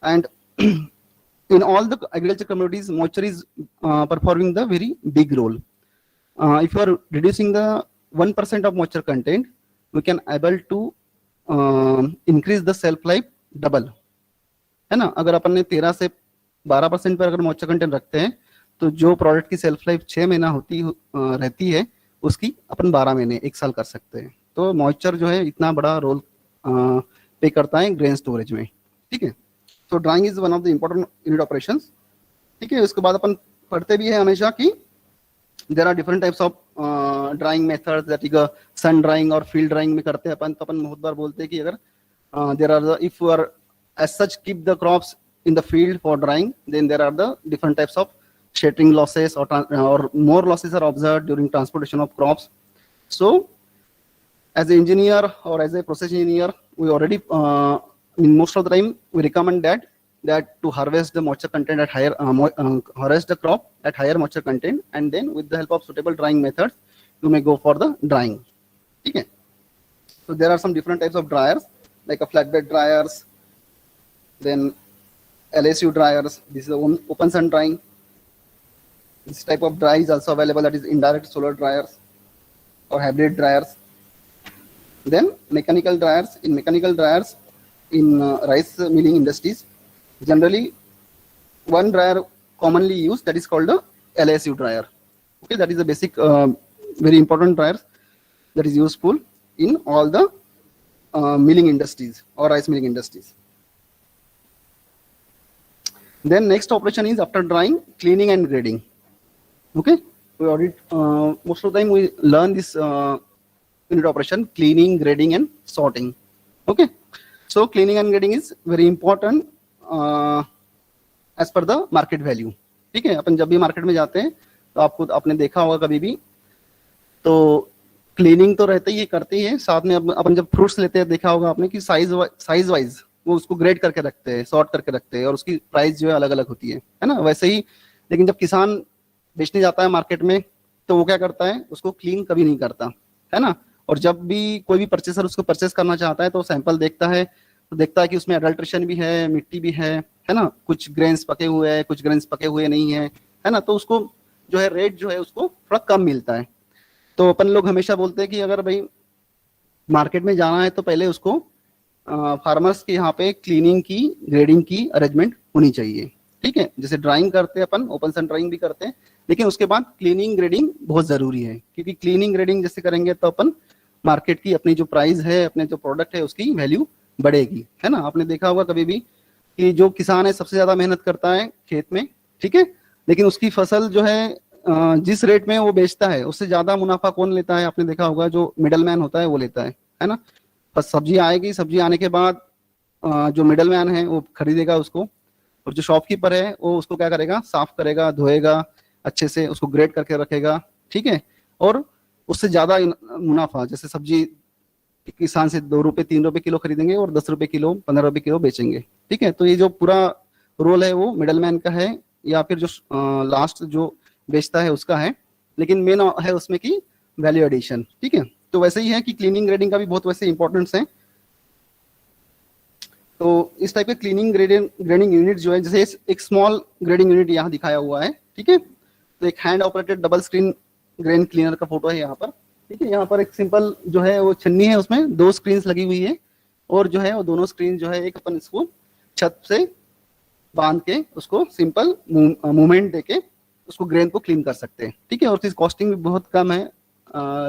and in all the agriculture commodities, moisture is performing the very big role. If you are reducing the 1% of moisture content, we can able to increase the shelf life double. है ना, अगर अपन ने 13 से 12% पर अगर moisture content रखते हैं तो जो प्रोडक्ट की सेल्फ लाइफ 6 महीना रहती है उसकी अपन 12 महीने 1 साल कर सकते हैं. तो मॉइस्चर जो है इतना बड़ा रोल पे करता है ग्रेन स्टोरेज में, ठीक है। तो drawing is one of the important unit operations, ठीक है। उसके बाद अपन पढ़ते भी है हमेशा कि there are different types of drying methods, that is sun drying और फील्ड ड्राइंग में करते हैं अपन। तो अपन बहुत बार बोलते हैं कि अगर there are if you are as such keep the crops in the field for drying, then there are the different types of shattering losses or more losses are observed during transportation of crops. So as an engineer or as a process engineer, we already in most of the time we recommend that to harvest the moisture content at higher harvest the crop at higher moisture content, and then with the help of suitable drying methods you may go for the drying, okay. So there are some different types of dryers like a flatbed dryers, then LSU dryers. This is open sun drying. This type of dry is also available, that is indirect solar dryers or hybrid dryers. Then mechanical dryers. In mechanical dryers in rice milling industries, generally one dryer commonly used, that is called the LSU dryer, okay. That is a basic very important dryer that is useful in all the milling industries or rice milling industries. Then next operation is after drying, cleaning and grading, okay. We already most of the time we learn this unit operation, cleaning, grading and sorting, okay. So cleaning and grading is very important as per the market value, ठीक है। अपन जब भी market में जाते हैं तो आपने देखा होगा कभी भी, तो क्लीनिंग तो रहता ही है, करते ही है, साथ में अपन जब फ्रूट्स लेते हैं देखा होगा आपने कि साइज वाइज वो उसको ग्रेड करके रखते हैं, सॉर्ट करके रखते हैं और उसकी प्राइस जो है अलग अलग होती है ना, वैसे ही। लेकिन जब किसान बेचने जाता है मार्केट में तो वो क्या करता है, उसको क्लीन कभी नहीं करता, है ना। और जब भी कोई भी परचेसर उसको परचेस करना चाहता है तो सैंपल देखता है, तो देखता है कि उसमें अडल्ट्रेशन भी है, मिट्टी भी है ना, कुछ ग्रेन्स पके हुए हैं, कुछ ग्रेन्स पके हुए नहीं है ना। तो उसको जो है रेट जो है उसको थोड़ा कम मिलता है। तो अपन लोग हमेशा बोलते हैं कि अगर भाई मार्केट में जाना है तो पहले उसको फार्मर्स के यहाँ पे क्लीनिंग की, ग्रेडिंग की अरेंजमेंट होनी चाहिए, ठीक है। जैसे ड्राइंग करते हैं अपन, ओपन सन ड्राइंग भी करते हैं, लेकिन उसके बाद क्लीनिंग ग्रेडिंग बहुत जरूरी है, क्योंकि क्लीनिंग ग्रेडिंग जैसे करेंगे तो अपन मार्केट की अपनी जो प्राइस है, अपने जो प्रोडक्ट है उसकी वैल्यू बढ़ेगी, है ना। आपने देखा होगा कभी भी कि जो किसान है सबसे ज्यादा मेहनत करता है खेत में, ठीक है, लेकिन उसकी फसल जो है जिस रेट में वो बेचता है उससे ज्यादा मुनाफा कौन लेता है, आपने देखा होगा जो मिडल मैन होता है वो लेता है ना। बस सब्जी आएगी, सब्जी आने के बाद जो मिडल मैन है वो खरीदेगा उसको, और जो शॉपकीपर है वो उसको क्या करेगा, साफ करेगा, धोएगा अच्छे से, उसको ग्रेड करके रखेगा, ठीक है। और उससे ज्यादा मुनाफा, जैसे सब्जी किसान से 2 रुपए 3 रुपए किलो खरीदेंगे और 10 रुपए किलो 15 रुपए किलो बेचेंगे, ठीक है। तो ये जो पूरा रोल है वो मिडल मैन का है, या फिर जो लास्ट जो बेचता है उसका है, लेकिन मेन है उसमें की वैल्यू एडिशन, ठीक है। तो वैसे ही है कि क्लीनिंग ग्रेडिंग का भी बहुत वैसे इंपॉर्टेंस है। तो इस टाइप के क्लीनिंग ग्रेडिंग यूनिट जो है, जैसे एक स्मॉल ग्रेडिंग यूनिट यहाँ दिखाया हुआ है, ठीक है। तो एक hand operated double screen grain cleaner का फोटो है यहाँ पर, ठीक है। यहाँ पर एक सिंपल जो है वो छन्नी है, उसमें 2 स्क्रीन लगी हुई है, और जो है वो दोनों स्क्रीन जो है एक अपन इसको छत से बांध के उसको सिंपल मूवमेंट देके उसको ग्रेन को क्लीन कर सकते हैं, ठीक है। और इसकी कॉस्टिंग भी बहुत कम है,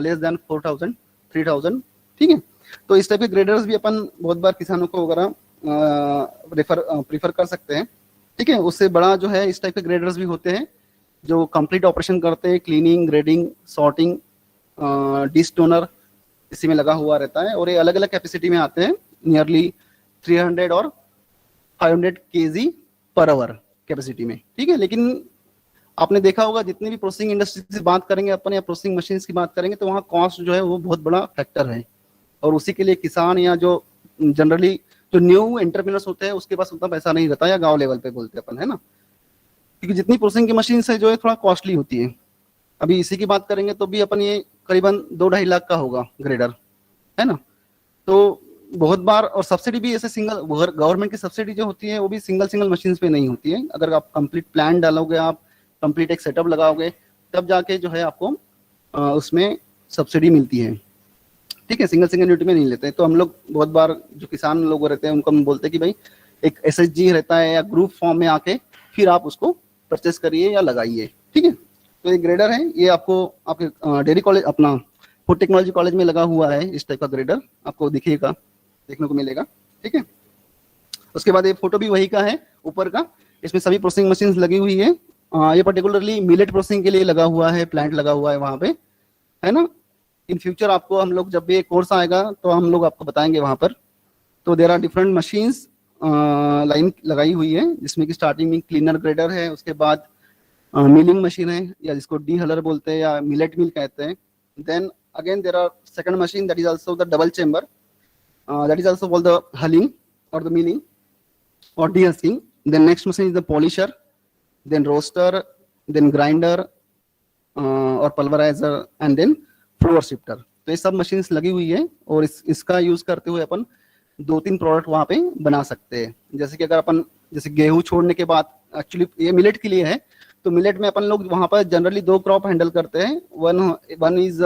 लेस देन 4000 3000, ठीक है। तो इस टाइप के ग्रेडर्स भी अपन बहुत बार किसानों को वगैरह प्रीफर कर सकते हैं, ठीक है। उससे बड़ा जो है इस टाइप के ग्रेडर्स भी होते हैं जो कंप्लीट ऑपरेशन करते हैं, क्लीनिंग, ग्रेडिंग, सॉर्टिंग, डिस्टोनर इसी में लगा हुआ रहता है, और ये अलग अलग कैपेसिटी में आते हैं, नियरली 300 और 500 kg पर आवर कैपेसिटी में, ठीक है। लेकिन आपने देखा होगा जितनी भी प्रोसेसिंग इंडस्ट्री से बात करेंगे अपन, या प्रोसेसिंग मशीन की बात करेंगे, तो वहाँ कॉस्ट जो है वो बहुत बड़ा फैक्टर है, और उसी के लिए किसान या जो जनरली जो न्यू एंटरप्रेन्योर्स होते हैं उसके पास उतना पैसा नहीं रहता, या गांव लेवल पे बोलते हैं अपन, है ना। क्योंकि जितनी प्रोसेसिंग की मशीन है जो है थोड़ा कॉस्टली होती है। अभी इसी की बात करेंगे तो भी अपन ये करीबन 2-2.5 लाख का होगा ग्रेडर, है ना। तो बहुत बार, और सब्सिडी भी ऐसे सिंगल गवर्नमेंट की सब्सिडी जो होती है वो भी सिंगल मशीन पे नहीं होती है। अगर आप कंप्लीट प्लान डालोगे, आप कंप्लीट एक सेटअप लगाओगे, तब जाके जो है आपको उसमें सब्सिडी मिलती है, ठीक है। सिंगल यूनिट में नहीं लेते। तो हम लोग बहुत बार जो किसान लोग रहते हैं उनको हम बोलते हैं कि भाई एक SHG रहता है या ग्रुप फॉर्म में आके फिर आप उसको परचेस करिए या लगाइए, ठीक है। तो ये ग्रेडर है, ये आपको आपके डेयरी कॉलेज अपना फूड टेक्नोलॉजी कॉलेज में लगा हुआ है इस टाइप का ग्रेडर, आपको दिखेगा, देखने को मिलेगा, ठीक है। उसके बाद ये फोटो भी वही का है ऊपर का, इसमें सभी प्रोसेसिंग मशीन लगी हुई है। ये पर्टिकुलरली मिलेट प्रोसेसिंग के लिए लगा हुआ है, प्लांट लगा हुआ है वहाँ पे, है ना। इन फ्यूचर आपको हम लोग जब भी कोर्स आएगा तो हम लोग आपको बताएंगे वहाँ पर। तो there are different machines line लगाई हुई है, जिसमें कि स्टार्टिंग में क्लीनर ग्रेडर है, उसके बाद मिलिंग मशीन है या जिसको डी हलर बोलते हैं या मिलेट मिल कहते हैं। Then again there are second machine that is also the double chamber, that is also called the hulling और the milling or de-husking. Then next machine is the polisher, then roaster, then grinder or pulverizer and then flour shifter. तो ये सब machines लगी हुई है और इसका use करते हुए अपन 2-3 प्रोडक्ट वहाँ पे बना सकते हैं। जैसे कि अगर अपन जैसे गेहूं छोड़ने के बाद, एक्चुअली ये मिलेट के लिए है, तो मिलेट में अपन लोग वहाँ पर जनरली 2 क्रॉप हैंडल करते हैं। One is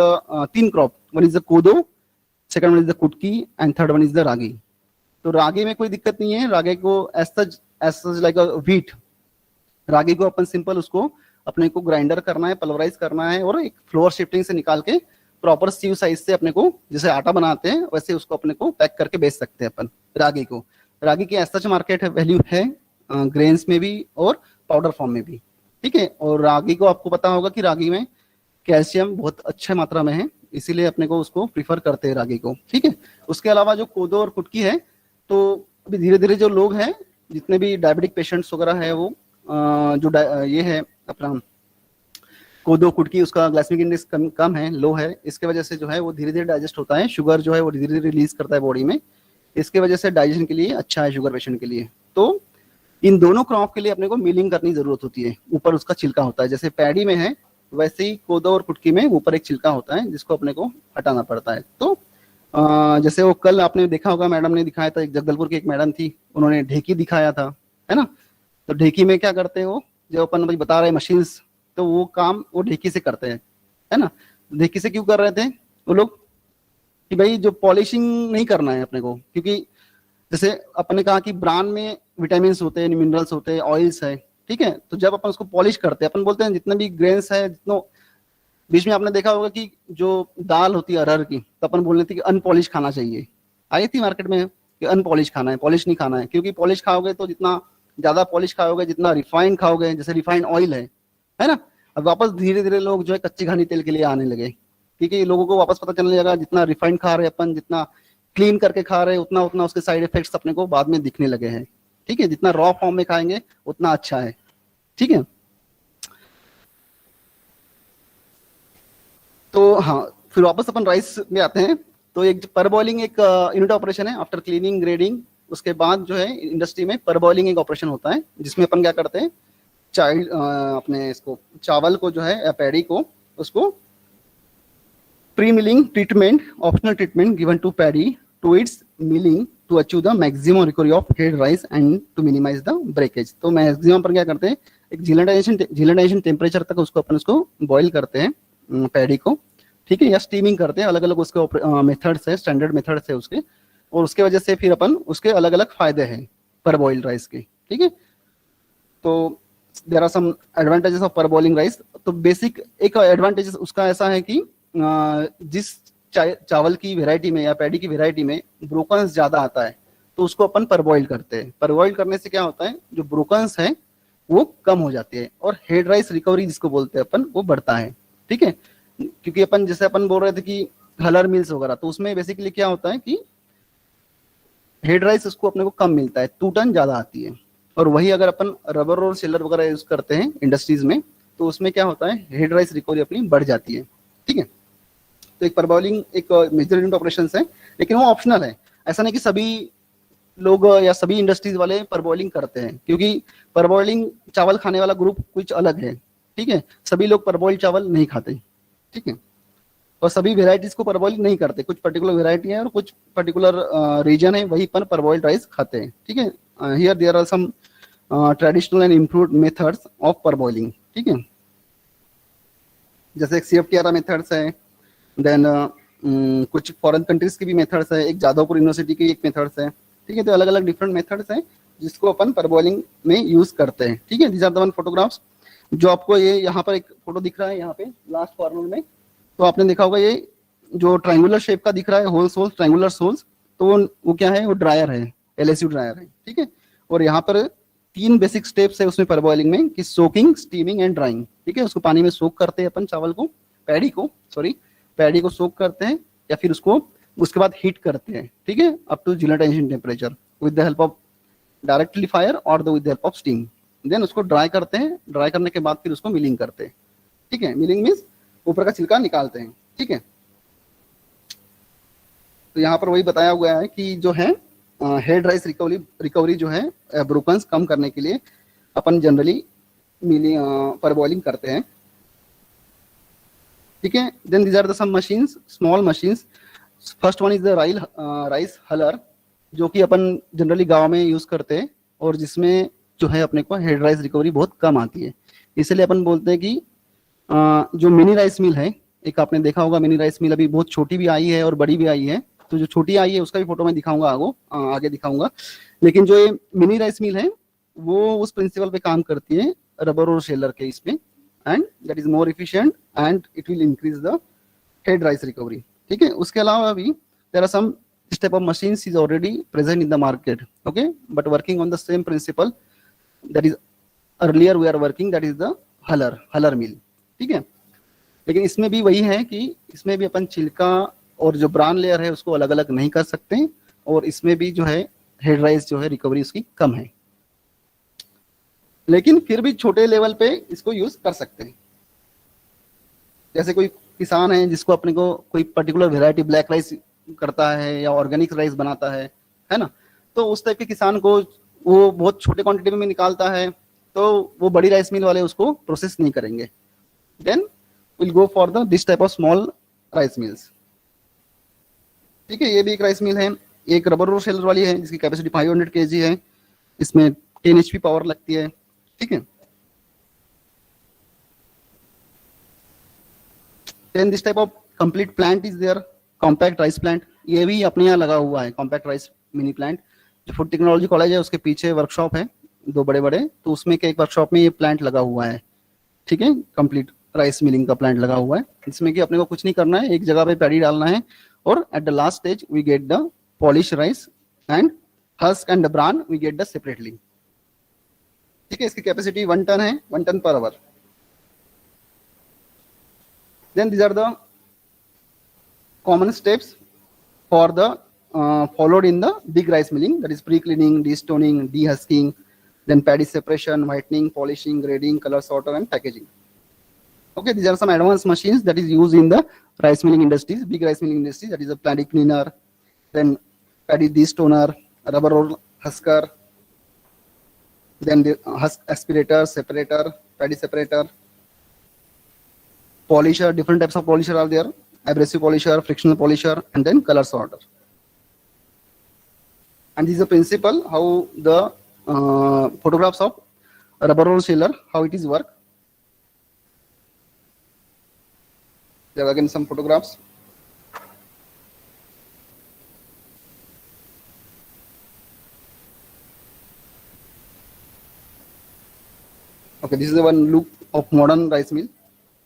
3 crop, one is the kodo, second one is the kutki and third one is the ragi. तो रागी में कोई दिक्कत नहीं है, रागी को as such like a wheat, ragi को अपन सिंपल उसको अपने को ग्राइंडर करना है, पल्वराइज करना है और एक फ्लोर शिफ्टिंग से निकाल के प्रॉपर सीव साइज से अपने को जैसे आटा बनाते हैं वैसे उसको अपने को पैक करके बेच सकते हैं अपन रागी को। रागी की एज सच मार्केट वैल्यू है ग्रेन्स में भी और पाउडर फॉर्म में भी, ठीक है। और रागी को आपको पता होगा कि रागी में कैल्शियम बहुत अच्छे मात्रा में है, इसीलिए अपने को उसको प्रीफर करते हैं रागी को, ठीक है। उसके अलावा जो कोदो और कुटकी है, तो अभी धीरे धीरे जो लोग हैं, जितने भी डायबिटिक पेशेंट्स वगैरह है, वो जो ये है अपना कोदो कुटकी, उसका ग्लाइसेमिक इंडेक्स कम है, लो है, इसके वजह से जो है वो धीरे धीरे डाइजेस्ट होता है, शुगर जो है वो धीरे धीरे रिलीज करता है बॉडी में, इसके वजह से डाइजेशन के लिए अच्छा है शुगर पेशेंट के लिए। तो इन दोनों क्रॉप के लिए अपने को मिलिंग करनी जरूरत होती है, ऊपर उसका छिलका होता है, जैसे पैडी में है वैसे ही कोदो और कुटकी में ऊपर एक छिलका होता है जिसको अपने को हटाना पड़ता है। तो जैसे वो कल आपने देखा होगा, मैडम ने दिखाया था, एक जगदलपुर की एक मैडम थी, उन्होंने ढेकी दिखाया था, है ना। तो ढेकी में क्या करते हैं वो, जो अपन भाई बता रहे मशीन्स, तो वो काम वो ढेकी से करते हैं, है ना। ढेकी से क्यों कर रहे थे वो लोग, कि भाई जो पॉलिशिंग नहीं करना है अपने को, क्योंकि जैसे अपने कहा कि ब्रान में विटामिन होते हैं, मिनरल्स होते हैं, ऑयल्स है, ठीक है। तो जब अपन उसको पॉलिश करते हैं, अपन बोलते हैं जितने भी ग्रेन्स है, जितनों बीच में आपने देखा होगा कि जो दाल होती है अरहर की, तो अपन बोलने थे कि अनपॉलिश खाना चाहिए, आई थी मार्केट में कि अनपॉलिश खाना है, पॉलिश नहीं खाना है, क्योंकि पॉलिश खाओगे तो जितना ज्यादा पॉलिश खाओगे, जितना रिफाइंड खाओगे, जैसे रिफाइंड ऑयल है ना। अब वापस धीरे धीरे लोग जो है कच्ची घानी तेल के लिए आने लगे, क्योंकि लोगों को वापस पता चलने लगा जितना रिफाइंड खा रहे अपन, जितना क्लीन करके खा रहे, उतना उतना उसके साइड इफेक्ट्स अपने को बाद में दिखने लगे हैं, ठीक है। जितना रॉ फॉर्म में खाएंगे उतना अच्छा है, ठीक है। तो हाँ, फिर वापस अपन राइस में आते हैं। तो एक परबॉइलिंग एक यूनिट ऑपरेशन है आफ्टर क्लीनिंग ग्रेडिंग, उसके बाद जो है इंडस्ट्री में परबॉइलिंग एक ऑपरेशन होता है, जिसमें अपन क्या करते हैं, अपने इसको चावल को जो है या पैडी को, उसको pre milling treatment, optional treatment given to paddy to its milling to achieve the maximum recovery of head rice and to minimise the breakage. तो मैक्सिमम पर क्या करते हैं, एक जिलेटाइजेशन टेम्परेचर तक उसको अपन उसको बॉईल करते हैं पैडी को, ठीक है, या स्टीमिंग करते हैं, अलग अलग उसके मेथड्स है, स्टैंडर्ड मेथड्स है उसके, और उसके वजह से फिर अपन उसके अलग अलग फायदे हैं परबॉइल्ड राइस के, ठीक है। तो there are some advantages of parboiling rice. तो बेसिक एक एडवांटेज उसका ऐसा है कि जिस चावल की वेराइटी में या पैडी की वेराइटी में ब्रोकन्स ज्यादा आता है, तो उसको अपन परबॉइल करते हैं। परबॉइल करने से क्या होता है, जो ब्रोकन्स है वो कम हो जाती है और हेड राइस रिकवरी जिसको बोलते हैं अपन, वो बढ़ता है, ठीक है। क्योंकि अपन जैसे अपन बोल रहे थे कि हलर मिल्स वगैरह, तो उसमें बेसिकली क्या होता है कि हेड राइस उसको अपने को कम मिलता है, 2 टन ज्यादा आती है। और वही अगर अपन रबर और सिलर वगैरह यूज करते हैं इंडस्ट्रीज में, तो उसमें क्या होता है, हेड राइस रिकवरी अपनी बढ़ जाती है, ठीक है। तो एक परबॉइलिंग एक मेजर यूनिट ऑपरेशंस है, लेकिन वो ऑप्शनल है। ऐसा नहीं कि सभी लोग या सभी इंडस्ट्रीज वाले परबॉइलिंग करते हैं, क्योंकि परबॉइलिंग चावल खाने वाला ग्रुप कुछ अलग है, ठीक है। सभी लोग परबॉइल्ड चावल नहीं खाते, ठीक है, और सभी वेराइटीज को परबॉइल नहीं करते, कुछ पर्टिकुलर वेराइटी है और कुछ पर्टिकुलर रीजन है वहीं पर परबॉइल्ड राइस खाते हैं, ठीक है। Here there are some traditional and improved methods of parboiling, ठीक है, जैसे CFTR मेथड्स है, देन कुछ फॉरेन कंट्रीज की भी मेथड्स है, एक जादवपुर यूनिवर्सिटी की एक मेथड्स है, ठीक है। तो अलग अलग डिफरेंट मेथड्स हैं जिसको अपन परबॉइलिंग में यूज करते हैं, ठीक है। These are the one photographs जो आपको ये यहाँ पर एक फोटो दिख रहा है, यहाँ पे लास्ट कॉर्नर में, तो आपने देखा होगा ये जो ट्रायंगुलर शेप का दिख रहा है होल्स होल्स ट्रायंगुलर होल्स, तो वो क्या है, वो ड्रायर है, एलएसयू ड्रायर है, ठीक है। और यहाँ पर 3 बेसिक स्टेप्स है उसमें परबॉइलिंग में कि सोकिंग, स्टीमिंग एंड ड्राइंग, ठीक है। उसको पानी में सोक करते हैं अपन, चावल को, पैडी को सोक करते हैं या फिर उसके बाद हीट करते हैं, ठीक है, up to gelatinisation temperature with the help of directly fire और with the help of steam. Then उसको ड्राई करते हैं, ड्राई करने के बाद फिर उसको मिलिंग करते हैं, ठीक है। मिलिंग मीन्स ऊपर का छिलका निकालते हैं, ठीक है। तो यहाँ पर वही बताया हुआ है कि जो है हेड राइस रिकवरी जो है ब्रोकन्स कम करने के लिए अपन जनरली परबॉइलिंग करते हैं, ठीक है। Then these are the some machines, small machines. First one is the rice huller, जो कि अपन जनरली गांव में यूज करते हैं और जिसमें जो है अपने को हेड राइस रिकवरी बहुत कम आती है। इसलिए अपन बोलते हैं कि जो मिनी राइस मिल है, एक आपने देखा होगा मिनी राइस मिल, अभी बहुत छोटी भी आई है और बड़ी भी आई है, तो जो छोटी आई है उसका भी फोटो मैं दिखाऊंगा, आगे दिखाऊंगा। लेकिन जो ये मिनी राइस मिल है वो उस प्रिंसिपल पे काम करती है, रबर और शेलर के इसमें, and that is more efficient and it will increase the head rice recovery, ठीक है। उसके अलावा भी there are some this type of machines is already present in the market, okay, but working on the same principle that is earlier we are working, that is the huller mill, ठीक है। लेकिन इसमें भी वही है कि इसमें भी अपन छिलका और जो ब्रान लेयर है उसको अलग अलग नहीं कर सकते, और इसमें भी जो है हेड राइस जो है रिकवरी उसकी कम है, लेकिन फिर भी छोटे लेवल पे इसको यूज कर सकते हैं। जैसे कोई किसान है जिसको अपने को कोई पर्टिकुलर वेराइटी ब्लैक राइस करता है या ऑर्गेनिक राइस बनाता है ना, तो उस टाइप के किसान को वो बहुत छोटे क्वांटिटी में निकालता है, तो वो बड़ी राइस मिल वाले उसको प्रोसेस नहीं करेंगे। Then will go for the this type of small rice mills, ठीक है। ये भी एक राइस मिल है, एक रबर और शेलर वाली है जिसकी कैपेसिटी 500 kg है, इसमें 10 HP पावर लगती है, ठीक है। Then this type of complete plant is there, compact rice plant, ये भी अपने यहाँ लगा हुआ है, कॉम्पैक्ट राइस मिनी प्लांट। जो फूड टेक्नोलॉजी कॉलेज है उसके पीछे वर्कशॉप है 2 बड़े, तो उसमें के एक वर्कशॉप में ये प्लांट लगा हुआ है, ठीक है। कंप्लीट राइस मिलिंग का प्लांट लगा हुआ है, इसमें कि अपने को कुछ नहीं करना है, एक जगह पे पैडी डालना है और at the last stage we get the polish rice and husk and the bran we get the separately, ठीक है। इसकी कैपेसिटी 1 टन है, 1 ton per hour. Then these are the common steps for the followed in the big rice milling, that is pre-cleaning, destoning, dehusking, then paddy separation, whitening, polishing, grading, color sorter and packaging. Okay, these are some advanced machines that is used in the rice milling industries, big rice milling industries, that is a paddy cleaner, then paddy destoner, rubber roll husker, then the husk aspirator, separator, paddy separator, polisher, different types of polisher are there, abrasive polisher, frictional polisher, and then color sorter. And this is the principle how the photographs of rubber roll sheller, how it is work. There are again some photographs. Okay, this is the one look of modern rice mill,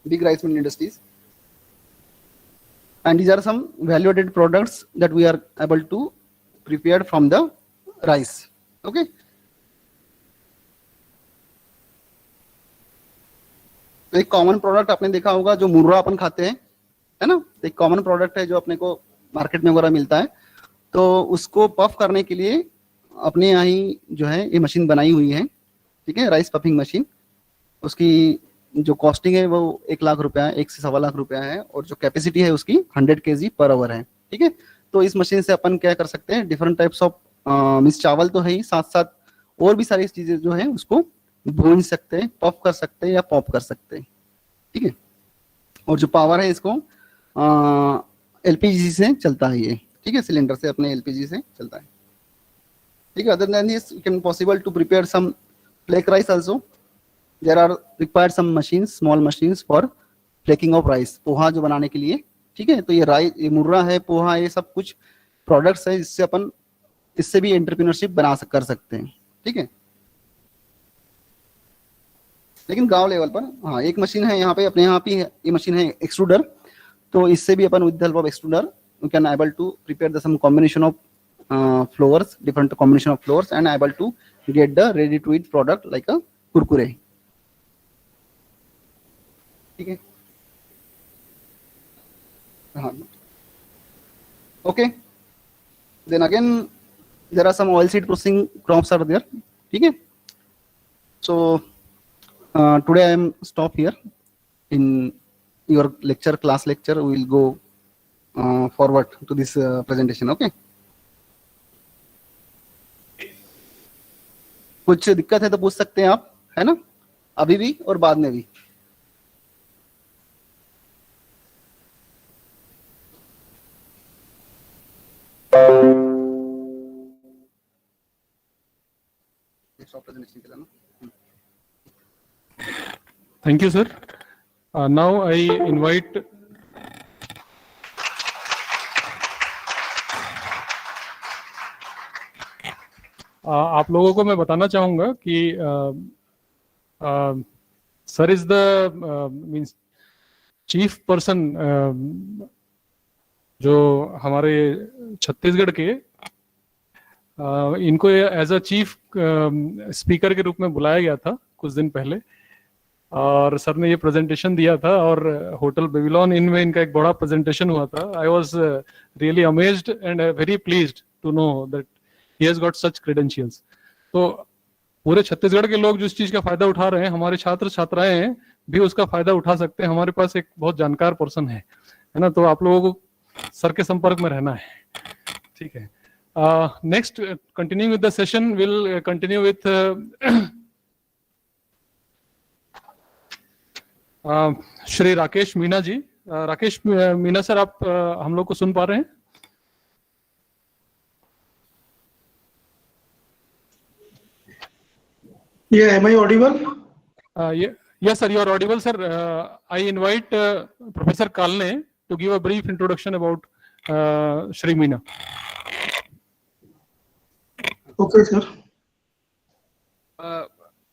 big rice mill industries. And these are some value-added products that we are able to prepare from the rice. Okay. तो एक common product आपने देखा होगा जो मुर्रा अपन खाते हैं, है ना, एक कॉमन प्रोडक्ट है जो अपने को मार्केट में वगैरह मिलता है, तो उसको पफ करने के लिए अपने यहाँ ही जो है ये मशीन बनाई हुई है, ठीक है, राइस पफिंग मशीन। उसकी जो कॉस्टिंग है वो 1 लाख रुपया है, 1 से 1.25 लाख रुपया है, और जो कैपेसिटी है उसकी 100 kg पर आवर है, ठीक है। तो इस मशीन से अपन क्या कर सकते हैं, डिफरेंट टाइप्स ऑफ मिस चावल तो है ही, साथ साथ और भी सारी चीजें जो है उसको भून सकते हैं, पफ कर सकते हैं या पॉप कर सकते हैं, ठीक है। और जो पावर है इसको LPG से चलता है ये, ठीक है, सिलेंडर से अपने LPG से चलता है, ठीक है। Other than this it can possible to prepare some flake rice also. There are required some machines, small machines for flaking of rice, poha जो बनाने के लिए, ठीक है। तो ये राइस, ये मुर्रा है, पोहा, ये सब कुछ प्रोडक्ट्स है जिससे अपन इससे भी एंटरप्रेन्योरशिप कर सकते हैं, ठीक है। लेकिन गांव लेवल पर हाँ एक मशीन है यहाँ पे, अपने यहाँ पे ये मशीन है एक्सट्रूडर। तो इससे भी अपन with the help of extruder we can able to prepare the some combination of flours, different combination of flours and able to get the ready to eat product like a Kurkure. ठीक है. हाँ. Okay. Then again, there are some oilseed processing crops are there. ठीक है. So today I am stop here in your lecture, class lecture. We will go forward to this presentation. Okay. कुछ दिक्कत है तो पूछ सकते हैं आप, है ना, अभी भी और बाद में भी. Thank you, sir. Now I invite आप लोगों को मैं बताना चाहूंगा कि sir is the means chief person जो हमारे छत्तीसगढ़ के इनको एज अ चीफ स्पीकर के रूप में बुलाया गया था कुछ दिन पहले, और सर ने ये प्रेजेंटेशन दिया था और होटल बेबीलोन इन में इनका एक बड़ा प्रेजेंटेशन हुआ था. I was really amazed and very pleased to know that he has got such credentials. तो पूरे छत्तीसगढ़ के लोग जो इस चीज का फायदा उठा रहे हैं, हमारे छात्र छात्राएं भी उसका फायदा उठा सकते हैं. हमारे पास एक बहुत जानकार पर्सन है ना, तो आप लोगों को सर के संपर्क में रहना है. ठीक है. Next, continuing with the session, we'll continue with Shri Rakesh Meena ji. Rakesh Meena sir, आप हम लोग को सुन पा रहे हैं? Yeah, am I audible? Yes, sir, you are audible, sir. I invite Professor Kalne to give a brief introduction about Shri Meena. Okay, sir.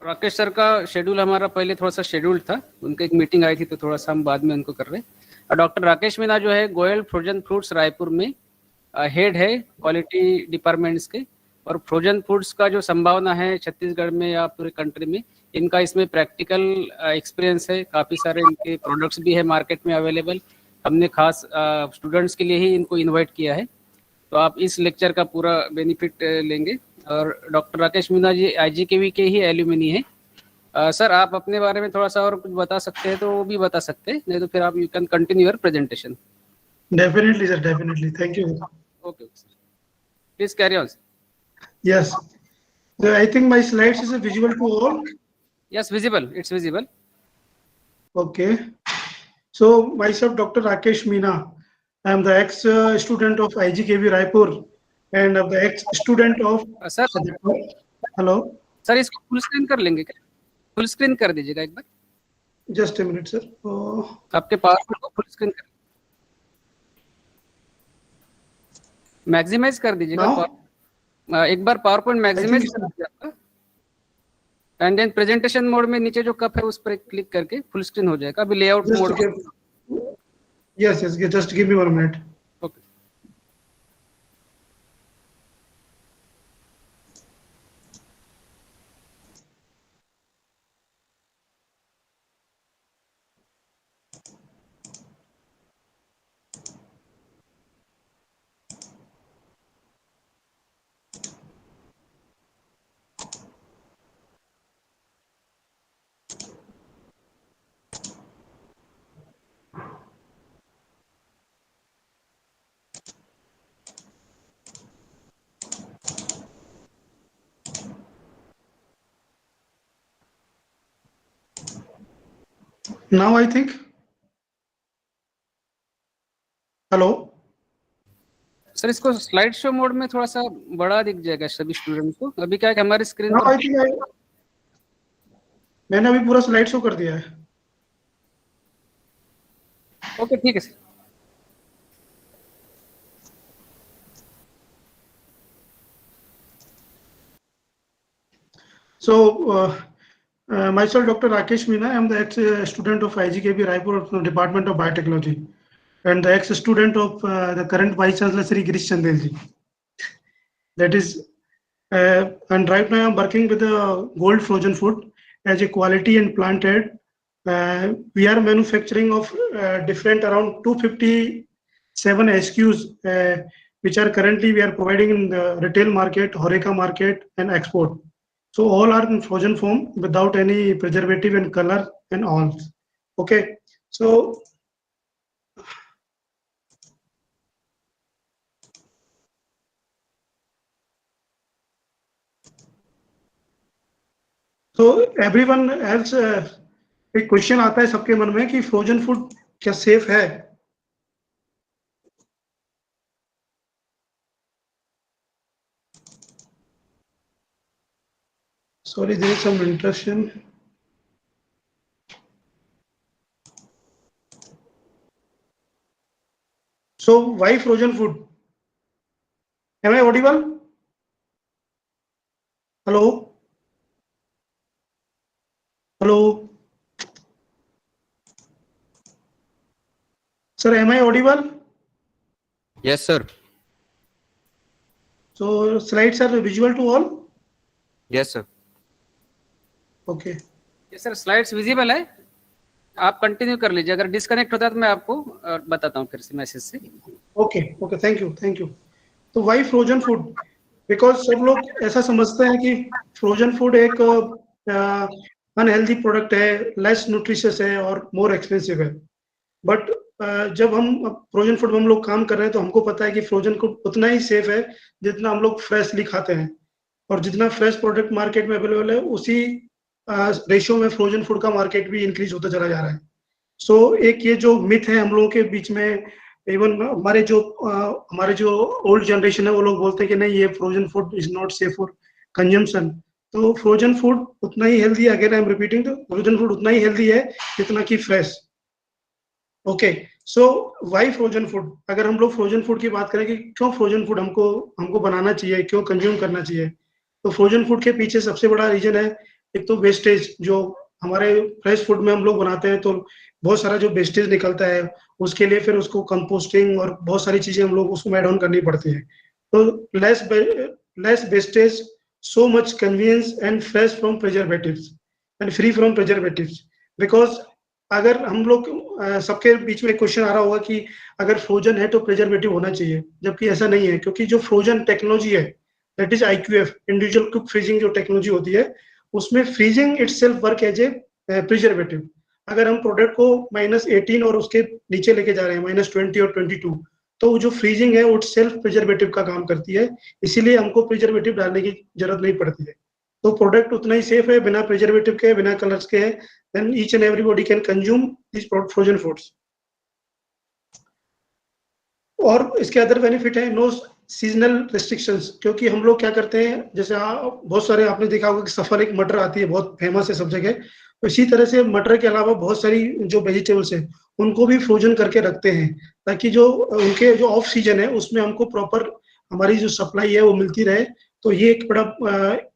Rakesh sir का schedule हमारा पहले थोड़ा सा शेड्यूल था, उनका एक मीटिंग आई थी तो थोड़ा सा हम बाद में उनको कर रहे हैं. डॉक्टर राकेश मीना जो है गोयल फ्रोजन फ्रूट्स रायपुर में हेड है क्वालिटी डिपार्टमेंट्स के, और फ्रोजन फूड्स का जो संभावना है छत्तीसगढ़ में या पूरे कंट्री में, इनका इसमें प्रैक्टिकल एक्सपीरियंस है. काफ़ी सारे इनके प्रोडक्ट्स भी है मार्केट में अवेलेबल. हमने खास स्टूडेंट्स के लिए ही इनको इन्वाइट किया है, तो आप इस लेक्चर का पूरा बेनिफिट लेंगे. और डॉक्टर राकेश मीना जी IGKV के ही एल्यूमिनी है. सर, आप अपने बारे में थोड़ा सा और कुछ बता सकते हैं तो वो भी बता सकते हैं, नहीं तो फिर आप you can continue your presentation. Definitely, sir. Definitely. Thank you. Okay, sir. Please carry on. Yes. So I think my slides is visible to all. Yes, visible. It's visible. Okay. So myself, Dr. Rakesh Meena. I am the ex-student of IGKV Raipur and of the ex-student of. Sir. Hello. Sir, इसको full screen कर लेंगे क्या? Full screen कर दीजिएगा एक बार. Just a minute, sir. आपके PowerPoint को full screen कर, मैक्सिमाइज कर दीजिएगा. एक बार पावरपॉइंट मैक्सिमाइज कर दीजिएगा एंड देन प्रेजेंटेशन मोड में नीचे जो कप है उस पर क्लिक करके फुल स्क्रीन हो जाएगा. अभी layout mode. Yes, just give me 1 minute. Okay. Now I think. Hello. Sir, इसको स्लाइड शो मोड में थोड़ा सा बड़ा दिख जाएगा सभी स्टूडेंट को. अभी क्या है कि हमारी स्क्रीन Now I think मैंने अभी पूरा स्लाइड शो कर दिया है. ओके, ठीक है sir. So myself, Dr. Rakesh Meena. I am the ex-student of IGKB Raipur of the Department of Biotechnology. and the ex-student of the current Vice Chancellor Sri Girish Chandel ji. That is, and right now I'm working with the Gold Frozen Food as a quality and plant head. We are manufacturing of different around 257 SKUs, which are currently we are providing in the retail market, Horeca market, and export. So all are in frozen form without any preservative and color and all. Okay, so everyone else एक question आता है सबके मन में कि frozen food क्या safe है? Sorry, there is some interruption. So why frozen food? Am I audible? Hello? Hello? Sir, am I audible? Yes, sir. So slides are visual to all? Yes, sir. Okay. Yes, sir. Slides visible है. आप continue कर लीजिए. अगर disconnect होता है तो मैं आपको बताता हूँ फिर से मैसेज से. Okay. Okay. Thank you. तो why frozen food? Because सब लोग ऐसा समझते हैं कि फ्रोजन फूड एक अनहेल्दी प्रोडक्ट है, लेस न्यूट्रिशियस है और मोर एक्सपेंसिव है. बट जब हम फ्रोजन फूड में हम लोग काम कर रहे हैं तो हमको पता है कि फ्रोजन फूड उतना ही सेफ है जितना हम लोग फ्रेशली खाते हैं, और जितना फ्रेश प्रोडक्ट मार्केट में अवेलेबल है उसी रेशियो में फ्रोजन फूड का मार्केट भी इंक्रीज होता चला जा रहा है. सो एक ये जो मिथ है हम लोगों के बीच में, इवन हमारे जो ओल्ड जनरेशन है वो लोग बोलते हैं कि नहीं, ये frozen food is not safe for consumption. तो फ्रोजन फूड उतना ही हेल्दी है, अगेन आई एम रिपीटिंग, तो फ्रोजन फूड उतना ही हेल्दी है जितना कि fresh. Okay, so why frozen food? अगर हम लोग फ्रोजन फूड की बात करें कि क्यों फ्रोजन फूड हमको बनाना चाहिए, क्यों कंज्यूम करना चाहिए, तो फ्रोजन फूड के पीछे सबसे बड़ा रीजन है एक तो वेस्टेज. जो हमारे फ्रेश फूड में हम लोग बनाते हैं तो बहुत सारा जो वेस्टेज निकलता है, उसके लिए फिर उसको कंपोस्टिंग और बहुत सारी चीजें हम लोग उसको ऐड ऑन करनी पड़ती है. तो less wastage, so much convenience and fresh from preservatives and free from preservatives. Because अगर हम लोग सबके बीच में क्वेश्चन आ रहा होगा कि अगर फ्रोजन है तो प्रिजर्वेटिव होना चाहिए, जबकि ऐसा नहीं है, क्योंकि जो फ्रोजन टेक्नोलॉजी है that is IQF, individual quick freezing जो टेक्नोलॉजी होती है, उसमें freezing itself work as a preservative. अगर हम प्रोडक्ट को -18 और उसके नीचे लेके जा रहे हैं -20 और 22, तो जो फ्रीजिंग है वो सेल्फ प्रिजर्वेटिव का काम करती है, इसीलिए हमको प्रिजर्वेटिव डालने की जरूरत नहीं पड़ती है. तो प्रोडक्ट उतना ही सेफ है बिना प्रिजर्वेटिव के, बिना कलर्स के है. Then each and everybody can consume this frozen foods. और इसके अदर बेनिफिट है नो सीजनल रेस्ट्रिक्शंस, क्योंकि हम लोग क्या करते हैं, जैसे बहुत सारे आपने देखा होगा कि सफल एक मटर आती है, बहुत फेमस है सब जगह. तो इसी तरह से मटर के अलावा बहुत सारी जो वेजिटेबल्स हैं उनको भी फ्रोजन करके रखते हैं, ताकि जो उनके जो ऑफ सीजन है उसमें हमको प्रॉपर हमारी जो सप्लाई है वो मिलती रहे. तो ये एक बड़ा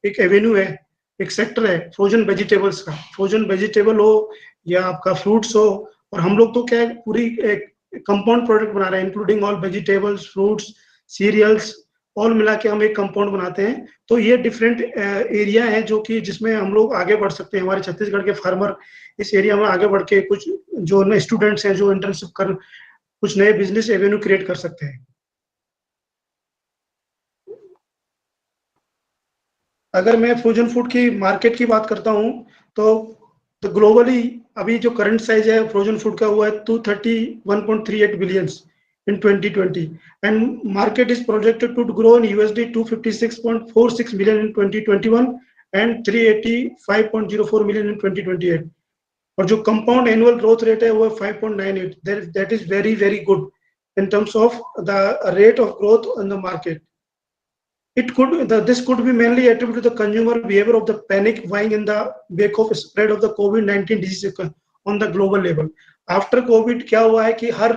एक एवेन्यू है, एक सेक्टर है फ्रोजन वेजिटेबल्स का. फ्रोजन वेजिटेबल हो या आपका फ्रूट्स हो, और हम लोग तो क्या है पूरी एक कंपाउंड प्रोडक्ट बना रहे हैं, including all vegetables, fruits, cereals, all मिला के हम एक कंपाउंड बनाते हैं. तो ये डिफरेंट एरिया है जो कि जिसमें हम लोग आगे बढ़ सकते हैं. हमारे छत्तीसगढ़ के फार्मर इस एरिया में आगे बढ़ के कुछ जो नए स्टूडेंट्स हैं जो इंटर्नशिप कर कुछ नए बिजनेस एवेन्यू क्रिएट कर सकते हैं. अगर मैं फ्रोजन फूड की मार्केट की बात करता हूं तो ग्लोबली अभी जो करंट साइज है फ्रोजन फूड का हुआ है 231.38 billions in 2020, and market is projected to grow in USD 256.46 million in 2021 and 385.04 million in 2028. और जो कंपाउंड एनुअल ग्रोथ रेट है वो 5.98. That is very very good in terms of the rate of growth in the market. This could be mainly attributed to the consumer behavior of the panic buying in the wake of spread of the COVID-19 disease on the global level. After COVID क्या हुआ है कि हर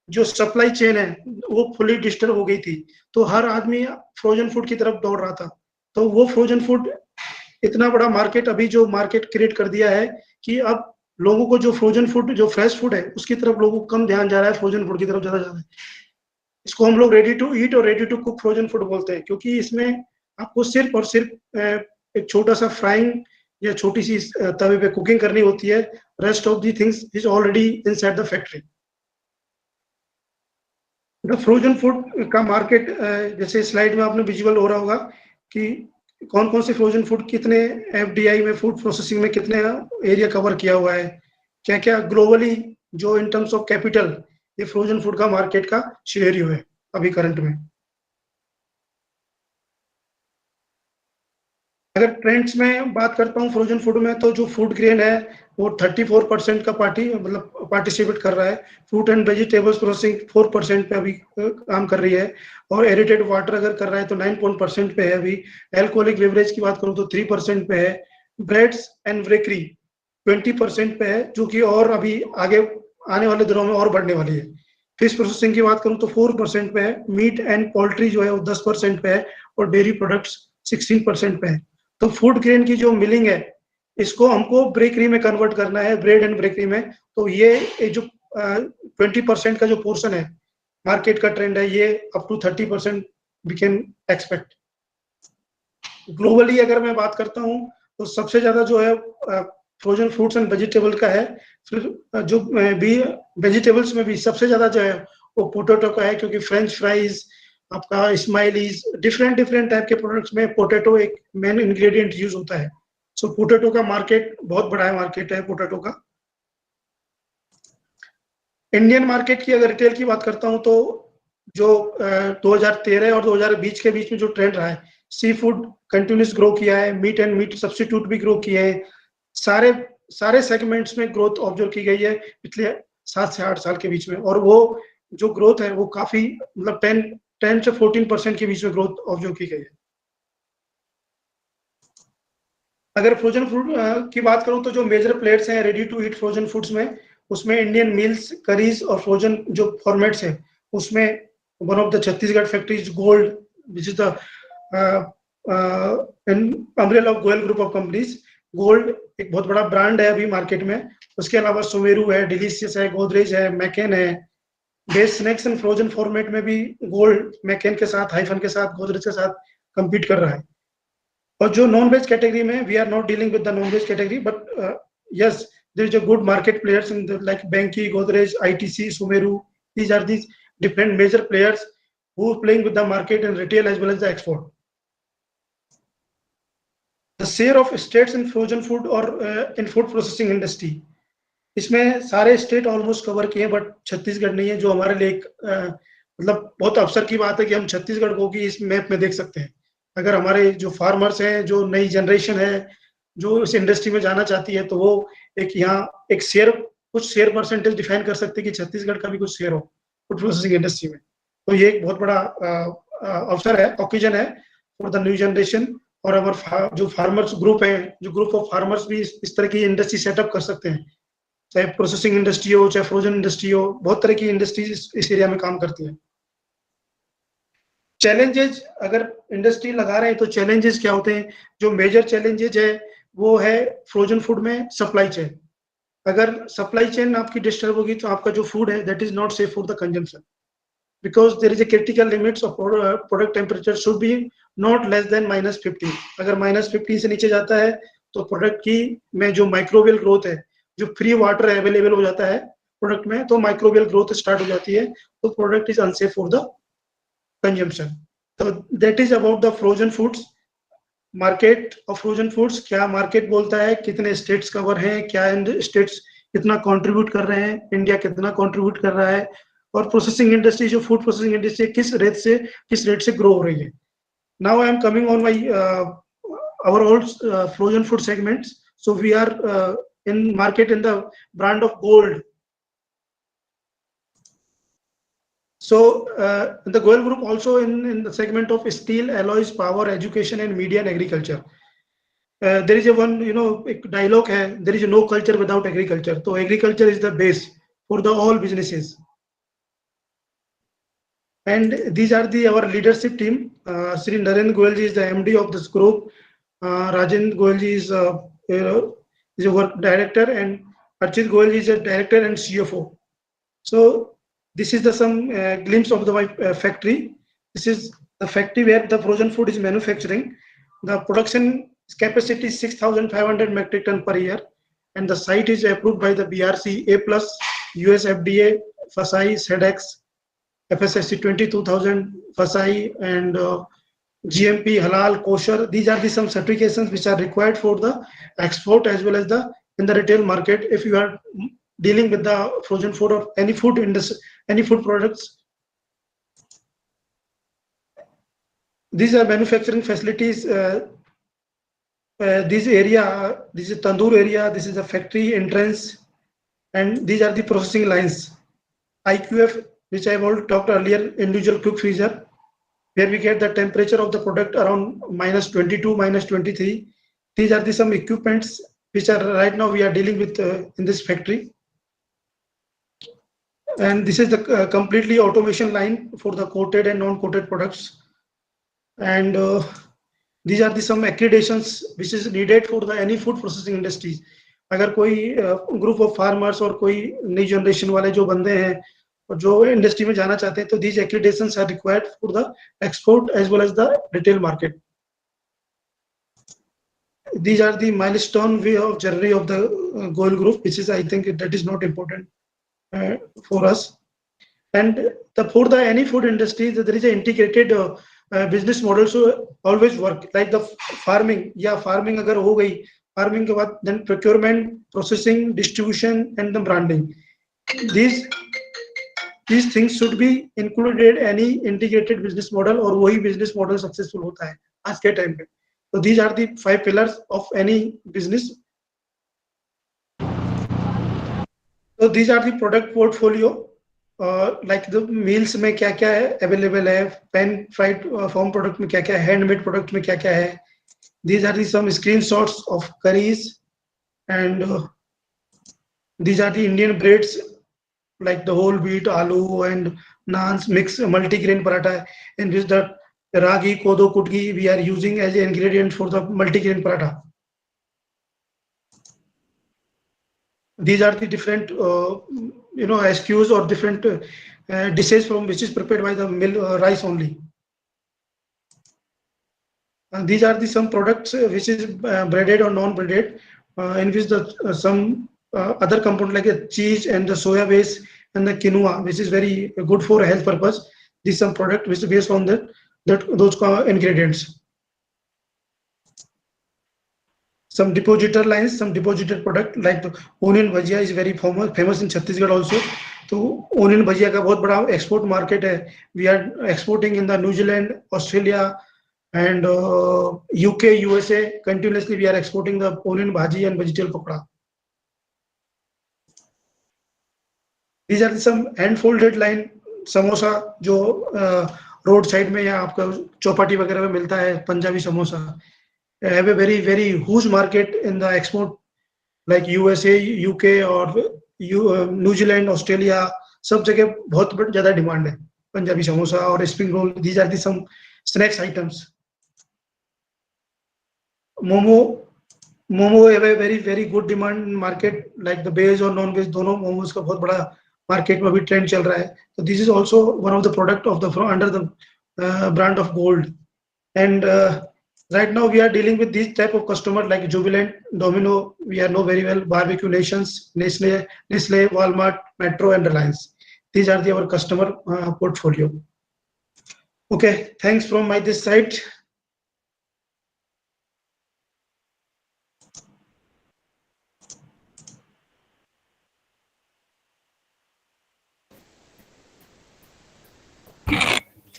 जो supply chain है वो fully disturb हो गई थी, तो हर आदमी फ्रोजन फूड की तरफ दौड़ रहा था. तो वो फ्रोजन फूड इतना बड़ा मार्केट अभी जो मार्केट क्रिएट कर दिया है कि अब लोगों को जो फ्रोजन फूड, जो फ्रेश फूड है, उसकी तरफ लोगों को कम ध्यान जा रहा है, फ्रोजन फूड की तरफ ज्यादा जा रहा है। इसको हम लोग रेडी टू ईट और ready to cook frozen food बोलते हैं, क्योंकि इसमें आपको सिर्फ और सिर्फ एक छोटा सा फ्राइंग या छोटी सी तवे पे कुकिंग करनी होती है। Rest of the things is already inside the factory. The frozen food का मार्केट, जैसे स्लाइड में आपने विजुअल हो रहा होगा कि कौन कौन से फ्रोजन फूड कितने एफडीआई में, फूड प्रोसेसिंग में कितने एरिया कवर किया हुआ है, क्या क्या ग्लोबली जो इन टर्म्स ऑफ कैपिटल ये फ्रोजन फूड का मार्केट का शेयर है अभी करंट में। अगर ट्रेंड्स में बात करता हूँ फ्रोजन फूड में, तो जो फूड ग्रेन है वो 34% का पार्टिसिपेट कर रहा है। फ्रूट एंड वेजिटेबल्स प्रोसेसिंग 4% पे अभी काम कर रही है, और एरिटेड वाटर अगर कर रहा है तो 9% पे है अभी। एल्कोहलिक बेवरेज की बात करूँ तो 3% पे है। ब्रेड्स एंड बेकरी 20% पे है, जो कि और अभी आगे आने वाले दिनों में और बढ़ने वाली है। फिश प्रोसेसिंग की बात करूँ तो 4% पे है। मीट एंड पोल्ट्री जो है वो 10% पे है, और डेयरी प्रोडक्ट्स 16% पे है। तो फूड ग्रेन की जो मिलिंग है, इसको हमको बेकरी में कन्वर्ट करना है, ब्रेड एंड बेकरी में। तो ये जो 20% का जो पोर्शन है मार्केट का ट्रेंड है, ये up to 30% we can expect. Globally अगर मैं बात करता हूँ तो सबसे ज्यादा जो है फ्रोजन फ्रूट्स एंड वेजिटेबल का है। फिर जो भी वेजिटेबल्स में भी सबसे ज्यादा जो है वो पोटैटो का है, क्योंकि फ्रेंच फ्राइज, आपका स्माइलीज, डिफरेंट टाइप के प्रोडक्ट्स में पोटैटो एक मेन इंग्रेडिएंट यूज होता है। सो पोटैटो का मार्केट बहुत बड़ा है, मार्केट है पोटैटो का। इंडियन मार्केट की अगर रिटेल की बात करता हूं तो जो 2013 और 2020 के बीच में जो ट्रेंड रहा है, सी फूड कंटिन्यूस ग्रो किया है, मीट एंड मीट सब्स्टिट्यूट भी ग्रो किए हैं। सारे सेगमेंट्स में ग्रोथ ऑब्जर्व की गई है पिछले 7 से 8 साल के बीच में, और वो जो ग्रोथ है वो काफी मतलब 10 से 14% के बीच में ग्रोथ ऑब्जर्व की गई है। अगर फ्रोजन फूड की बात करूं तो जो मेजर प्लेयर्स हैं ready to eat frozen foods में, उसमें इंडियन मील्स, करीज और फ्रोजन जो फॉर्मेट्स हैं, उसमें one of the Chhattisgarh factories Gold, which is the umbrella of Goyal group of companies. Gold एक बहुत बड़ा ब्रांड है अभी मार्केट में। उसके अलावा सुमेरू है, डिलीशियस है, गोदरेज है, मैकेन है। Base snacks and frozen format में भी गोल्ड मैकेन के साथ, हाइफन के साथ, गोदरेज के साथ compete कर रहा है। और जो नॉन वेज कैटेगरी में, we are not dealing with the non veg category, but yes, there is a good market players in the, like Banki, Godrej, ITC, Sumeru. These are these different major players who are playing with the market and retail as well as the export. The share of states in frozen food or in food processing industry, इसमें सारे state almost cover किए, but Chhattisgarh नहीं है, जो हमारे लिए एक मतलब बहुत अवसर की बात है कि हम छत्तीसगढ़ को भी इस मैप में देख सकते हैं। अगर हमारे जो फार्मर्स हैं, जो नई जनरेशन है जो इस इंडस्ट्री में जाना चाहती है, तो वो एक यहाँ एक शेयर, कुछ शेयर परसेंटेज डिफाइन कर सकते हैं कि छत्तीसगढ़ का भी कुछ शेयर हो फूड प्रोसेसिंग इंडस्ट्री में। तो ये एक बहुत बड़ा अवसर है, ओकेजन है फॉर द न्यू जनरेशन। और अगर जो फार्मर्स ग्रुप है, जो ग्रुप ऑफ फार्मर्स भी इस तरह की इंडस्ट्री सेटअप कर सकते हैं, चाहे प्रोसेसिंग इंडस्ट्री हो, चाहे फ्रोजन इंडस्ट्री हो, बहुत तरह की इंडस्ट्रीज इस एरिया में काम करती है। चैलेंजेस अगर इंडस्ट्री लगा रहे हैं तो चैलेंजेस क्या होते हैं? जो मेजर चैलेंजेस है वो है फ्रोजन फूड में सप्लाई चेन। अगर सप्लाई चेन आपकी डिस्टर्ब होगी तो आपका जो फूड है that is not safe for the consumption, because there is a critical limits of product temperature should be not less than -15। अगर -15 से नीचे जाता है तो प्रोडक्ट की में जो माइक्रोबियल ग्रोथ है, जो फ्री वाटर अवेलेबल हो जाता है प्रोडक्ट में, तो माइक्रोबियल ग्रोथ स्टार्ट हो जाती है, तो product is unsafe for the consumption. तो that is about the frozen foods market of frozen foods. क्या मार्केट बोलता है, कितने स्टेट्स कवर हैं, क्या स्टेट्स कितना कंट्रीब्यूट कर रहे हैं, इंडिया कितना कंट्रीब्यूट कर रहा है, और प्रोसेसिंग इंडस्ट्री, जो फूड प्रोसेसिंग इंडस्ट्री किस रेट से ग्रो हो रही है। Now I am coming on my our old frozen food segments. So we are in market in the brand of gold. So the Goel group also in the segment of steel, alloys, power, education and media and agriculture. There is a one, एक dialogue है, there is no culture without agriculture. So agriculture is the base for the all businesses. And these are our leadership team. Sri Narendra Goel ji is the MD of this group. Rajendra Goel ji is a work director, and Archit Goyal is a director and CFO. So this is the some glimpse of the factory. This is the factory where the frozen food is manufacturing. The production capacity is 6,500 metric ton per year, and the site is approved by the BRC A+, US FDA, FSI, SEDEX, FSSC 22,000, FSI, and GMP, Halal, Kosher. These are the some certifications which are required for the export as well as the in the retail market. If you are dealing with the frozen food or any food industry, any food products, these are manufacturing facilities. This area, this is tandoor area, this is a factory entrance, and these are the processing lines. IQF, which I have already talked earlier, individual quick freezer, where we get the temperature of the product around -22, -23. These are the some equipments which are right now we are dealing with in this factory. And this is the completely automation line for the coated and non-coated products. And these are the some accreditations which is needed for the any food processing industries. अगर कोई group of farmers और कोई नई generation वाले जो बंदे हैं और जो industry में जाना चाहते हैं, तो these accreditations are required for the export as well as the retail market. These are the milestone way of journey of the Goyal Group, which is, I think, that is not important for us. And for the any food industry, there is an integrated business model, so always work like the farming. Yeah, farming अगर हो गई, farming के बाद then procurement, processing, distribution, and the branding. These things should be included any integrated business model, और वही business model successful होता है आज के time पे. So these are the 5 pillars of any business. So these are the product portfolio. Like the meals में क्या क्या है available है, pan fried farm product में क्या क्या है, handmade product में क्या क्या है. These are the some screenshots of curries, and these are the Indian breads like the whole wheat, Aloe, and naans, mix multigrain paratha, in which the ragi, kodo, kutgi we are using as an ingredient for the multigrain paratha. These are the different SKUs or different dishes from which is prepared by the mill rice only. And these are the some products which is breaded or non-breaded, in which the some other component like a cheese and the soya base and the quinoa, which is very good for health purpose. This some product which is based on those ingredients. Some depositor lines, some deposited product like the onion bhajia is very famous in Chhattisgarh also. So onion bhajia का बहुत बड़ा export market है. We are exporting in the New Zealand, Australia, and UK, USA. Continuously we are exporting the onion bhaji and vegetable pakda. These are some hand folded line samosa जो road side में या आपका चौपाटी वगैरह में मिलता है, Punjabi samosa. Have a very huge market in the export like USA, UK और New Zealand, Australia. सब जगह बहुत ज़्यादा डिमांड है पंजाबी समोसा और spring roll. These are the some snacks items. Momo have a very good demand in market, like the veg और non veg दोनों मोमोज का बहुत बड़ा मार्केट में भी ट्रेंड चल रहा है. So this is also one of the product of the under the brand of Gold. And right now we are dealing with these type of customer like Jubilant, Domino, we know very well, Barbecue Nations, Nestle, Walmart, Metro, and Reliance. These are our customer portfolio. Okay, thanks from this side.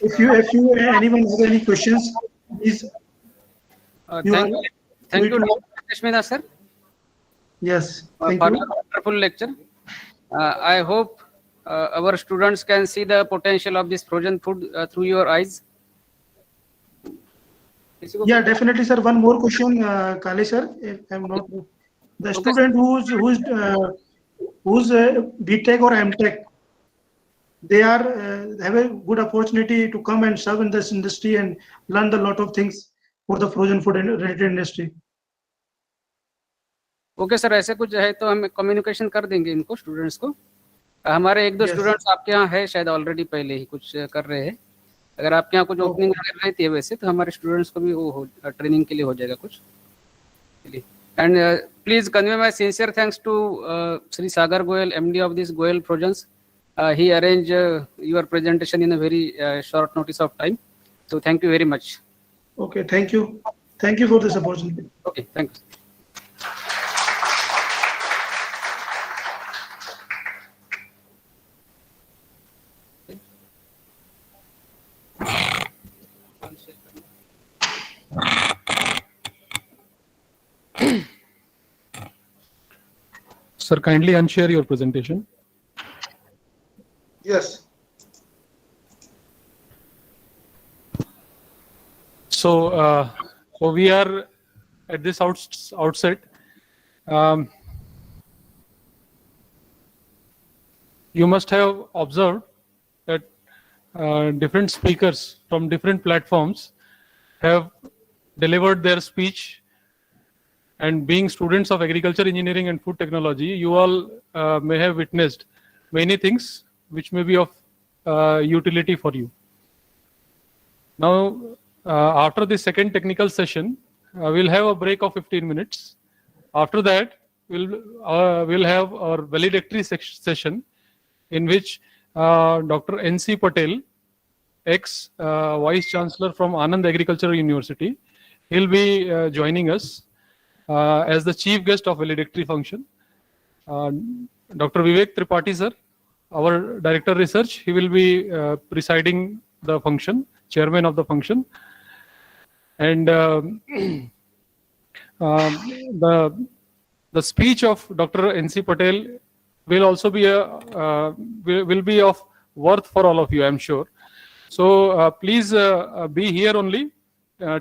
If you anyone has any questions, please. Thank you, Dr. Kashmira, sir. Yes, for thank you. a wonderful lecture. I hope our students can see the potential of this frozen food through your eyes. Yeah, definitely, sir. One more question, Kale sir. If I'm not the student who's BTech or MTech, they are have a good opportunity to come and serve in this industry and learn a lot of things for the frozen food related industry. Okay sir, ऐसे कुछ है तो हम communication कर देंगे इनको, students को। हमारे एक दो Yes. स्टूडेंट्स आपके यहाँ है शायद ऑलरेडी पहले ही कुछ कर रहे हैं। अगर आपके यहाँ कुछ ओपनिंग अगर रहती है वैसे तो हमारे स्टूडेंट्स को भी वो ट्रेनिंग के लिए हो जाएगा कुछ। And please convey my sincere thanks to Shri Sagar Goyal, MD of this Goel Projects. He arranged your presentation in a very short notice of time. So thank you very much. Okay, thank you. Thank you for this opportunity. Okay, thanks. Sir, kindly unshare your presentation. Yes. So we are at this outset. You must have observed that different speakers from different platforms have delivered their speech, and being students of agriculture, engineering and food technology, you all may have witnessed many things which may be of utility for you. Now, after the second technical session, we'll have a break of 15 minutes. After that, we'll have our valedictory session, in which Dr. N.C. Patel, ex-Vice Chancellor from Anand Agricultural University, he'll be joining us as the chief guest of valedictory function. Dr. Vivek Tripathi, sir, our Director Research, he will be presiding the function, chairman of the function. And the speech of Dr. N.C. Patel will also be will be of worth for all of you, I'm sure. So please be here only.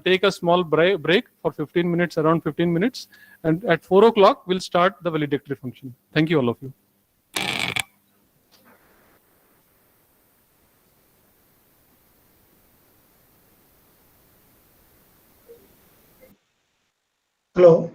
Take a small break for 15 minutes, around 15 minutes, and at 4 o'clock we'll start the valedictory function. Thank you, all of you. Hello.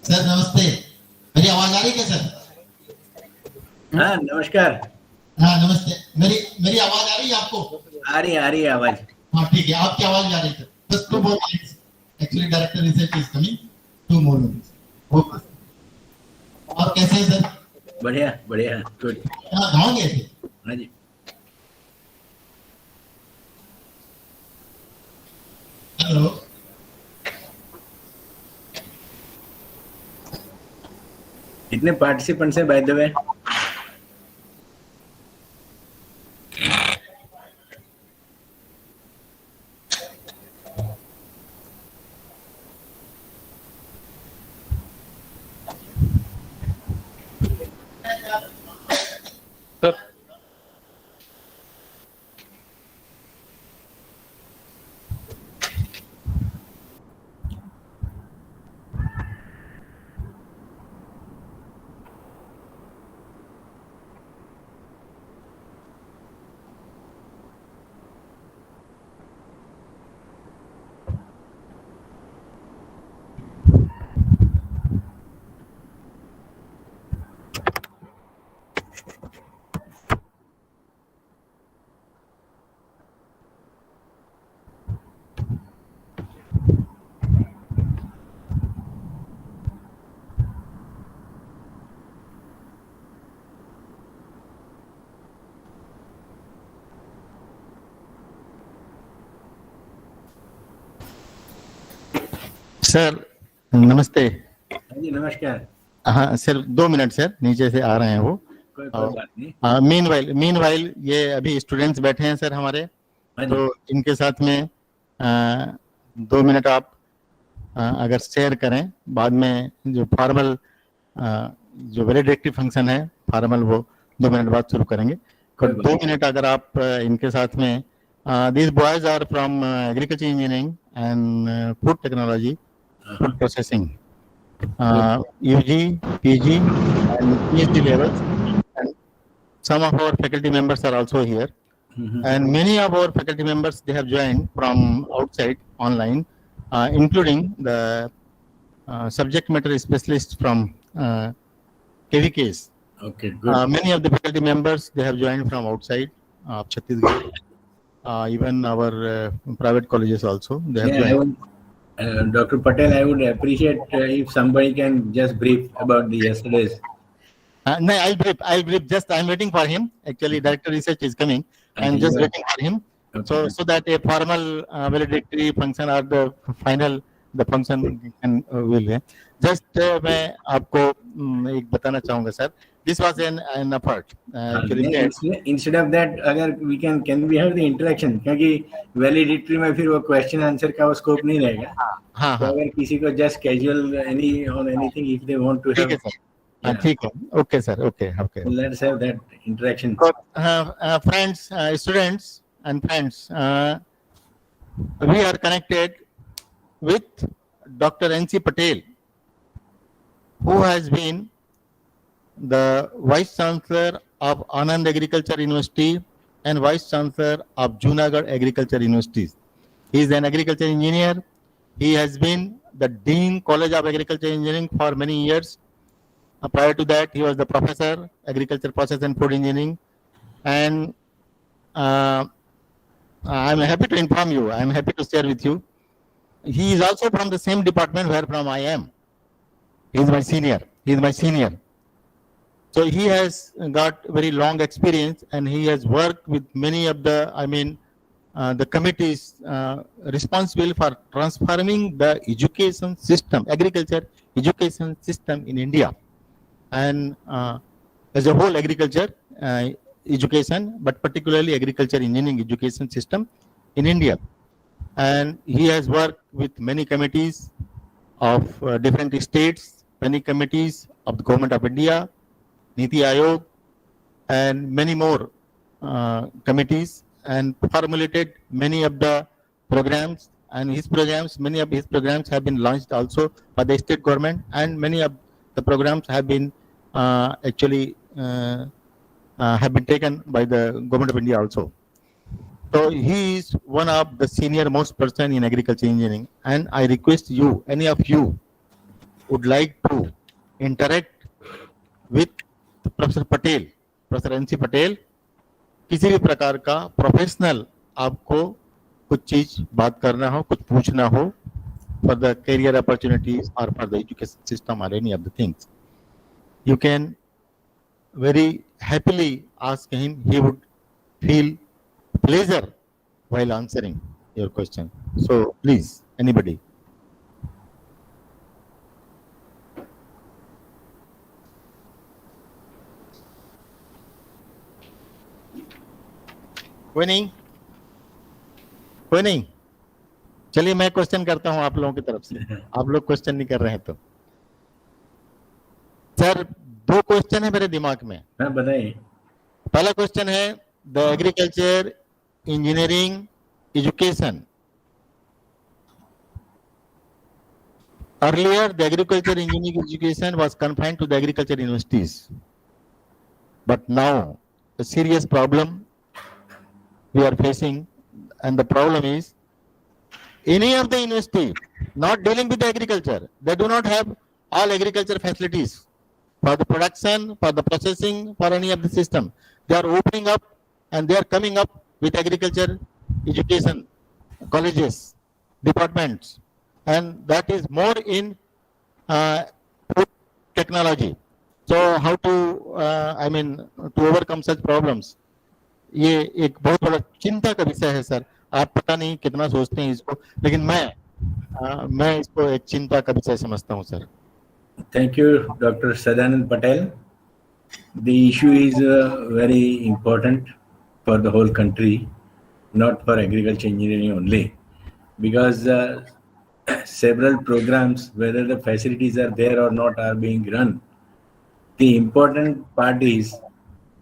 Sir नमस्ते, मेरी आवाज आ रही है sir? हाँ नमस्कार। हाँ नमस्ते, मेरी आवाज आ रही है आपको? आ रही है आवाज। हाँ ठीक है, आपकी आवाज आ रही है। बस 2 more minutes. Actually, director research is coming. 2 more minutes. Okay. और कैसे हैं सर? बढ़िया बढ़िया गुड। हाँ गाँव गए थे? हाँ जी। हेलो। कितने पार्टिसिपेंट्स हैं by the way? Sir sir नमस्ते। हाँ जी नमस्कार। हाँ सर 2 मिनट सर, नीचे से आ रहे हैं वो। कोई बात नहीं। मीनवाइल ये अभी स्टूडेंट्स बैठे हैं सर हमारे, तो इनके साथ में 2 मिनट आप अगर शेयर करें, बाद में जो फॉर्मल जो वैलिडिक्टरी फंक्शन है फॉर्मल वो 2 मिनट बाद शुरू करेंगे। 2 मिनट अगर आप इनके साथ में these boys are from agriculture engineering and food technology, food processing, UG, PG and PhD levels, and some of our faculty members are also here. And many of our faculty members, they have joined from outside online, including the subject matter specialists from KVKs. Okay, good. Many of the faculty members, they have joined from outside Chhattisgarh. Even our private colleges also, they have joined. Dr. Patel, I would appreciate if somebody can just brief about the yesterday's. No, I'll brief. Just I'm waiting for him. Actually, director research is coming. I'm just waiting for him. Okay. So that a formal valedictory function or the final the function can will है. Just मैं आपको एक बताना चाहूँगा sir. This was an effort. Instead of that, अगर can we have the interaction? क्योंकि valedictory में फिर वो question answer का वो scope नहीं रहेगा. हाँ तो अगर किसी को just casual anything if they want to have. ठीक है. Okay sir. Okay. So let's have that interaction. Friends, students and friends, we are connected with Dr. N.C. Patel, who has been the Vice Chancellor of Anand Agriculture University and Vice Chancellor of Junagadh Agriculture University. He is an agriculture engineer. He has been the Dean College of Agriculture Engineering for many years. Prior to that, he was the Professor, Agriculture Process and Food Engineering. And I'm happy to inform you, I'm happy to share with you. He is also from the same department where from I am. He is my senior. So he has got very long experience and he has worked with many of the, the committees responsible for transforming the education system, agriculture education system in India. And as a whole agriculture education, but particularly agriculture engineering education system in India. And he has worked with many committees of different states, many committees of the Government of India, Niti Aayog, and many more committees, and formulated many of the programs. And many of his programs have been launched also by the state government, and many of the programs have been actually have been taken by the Government of India also. So he is one of the senior most person in agriculture engineering, and I request you, any of you, would like to interact with professor Patel, professor NC Patel, किसी भी प्रकार का professional आपको कुछ चीज बात करना हो, कुछ पूछना हो for the career opportunities or for the education system or any of the things, you can very happily ask him. He would feel pleasure while answering your question. So please, anybody. कोई नहीं, चलिए मैं question करता हूं आप लोगों की तरफ से, आप लोग क्वेश्चन नहीं कर रहे हैं तो। सर 2 क्वेश्चन है मेरे दिमाग में। हाँ बताइए। पहला क्वेश्चन है the agriculture engineering education. Earlier, the agriculture engineering education was confined to the agriculture universities, but now a serious problem we are facing, and the problem is any of the university not dealing with the agriculture, they do not have all agriculture facilities for the production, for the processing, for any of the system. They are opening up and they are coming up with agriculture education colleges, departments, and that is more in food technology. So how to to overcome such problems, ये एक बहुत बड़ा चिंता का विषय है sir. आप पता नहीं कितना सोचते हैं इसको, लेकिन मैं इसको एक चिंता का विषय समझता हूँ sir. Thank you, Dr. Sadanand Patel. The issue is very important for the whole country, not for agriculture engineering only, because several programs, whether the facilities are there or not, are being run. The important part is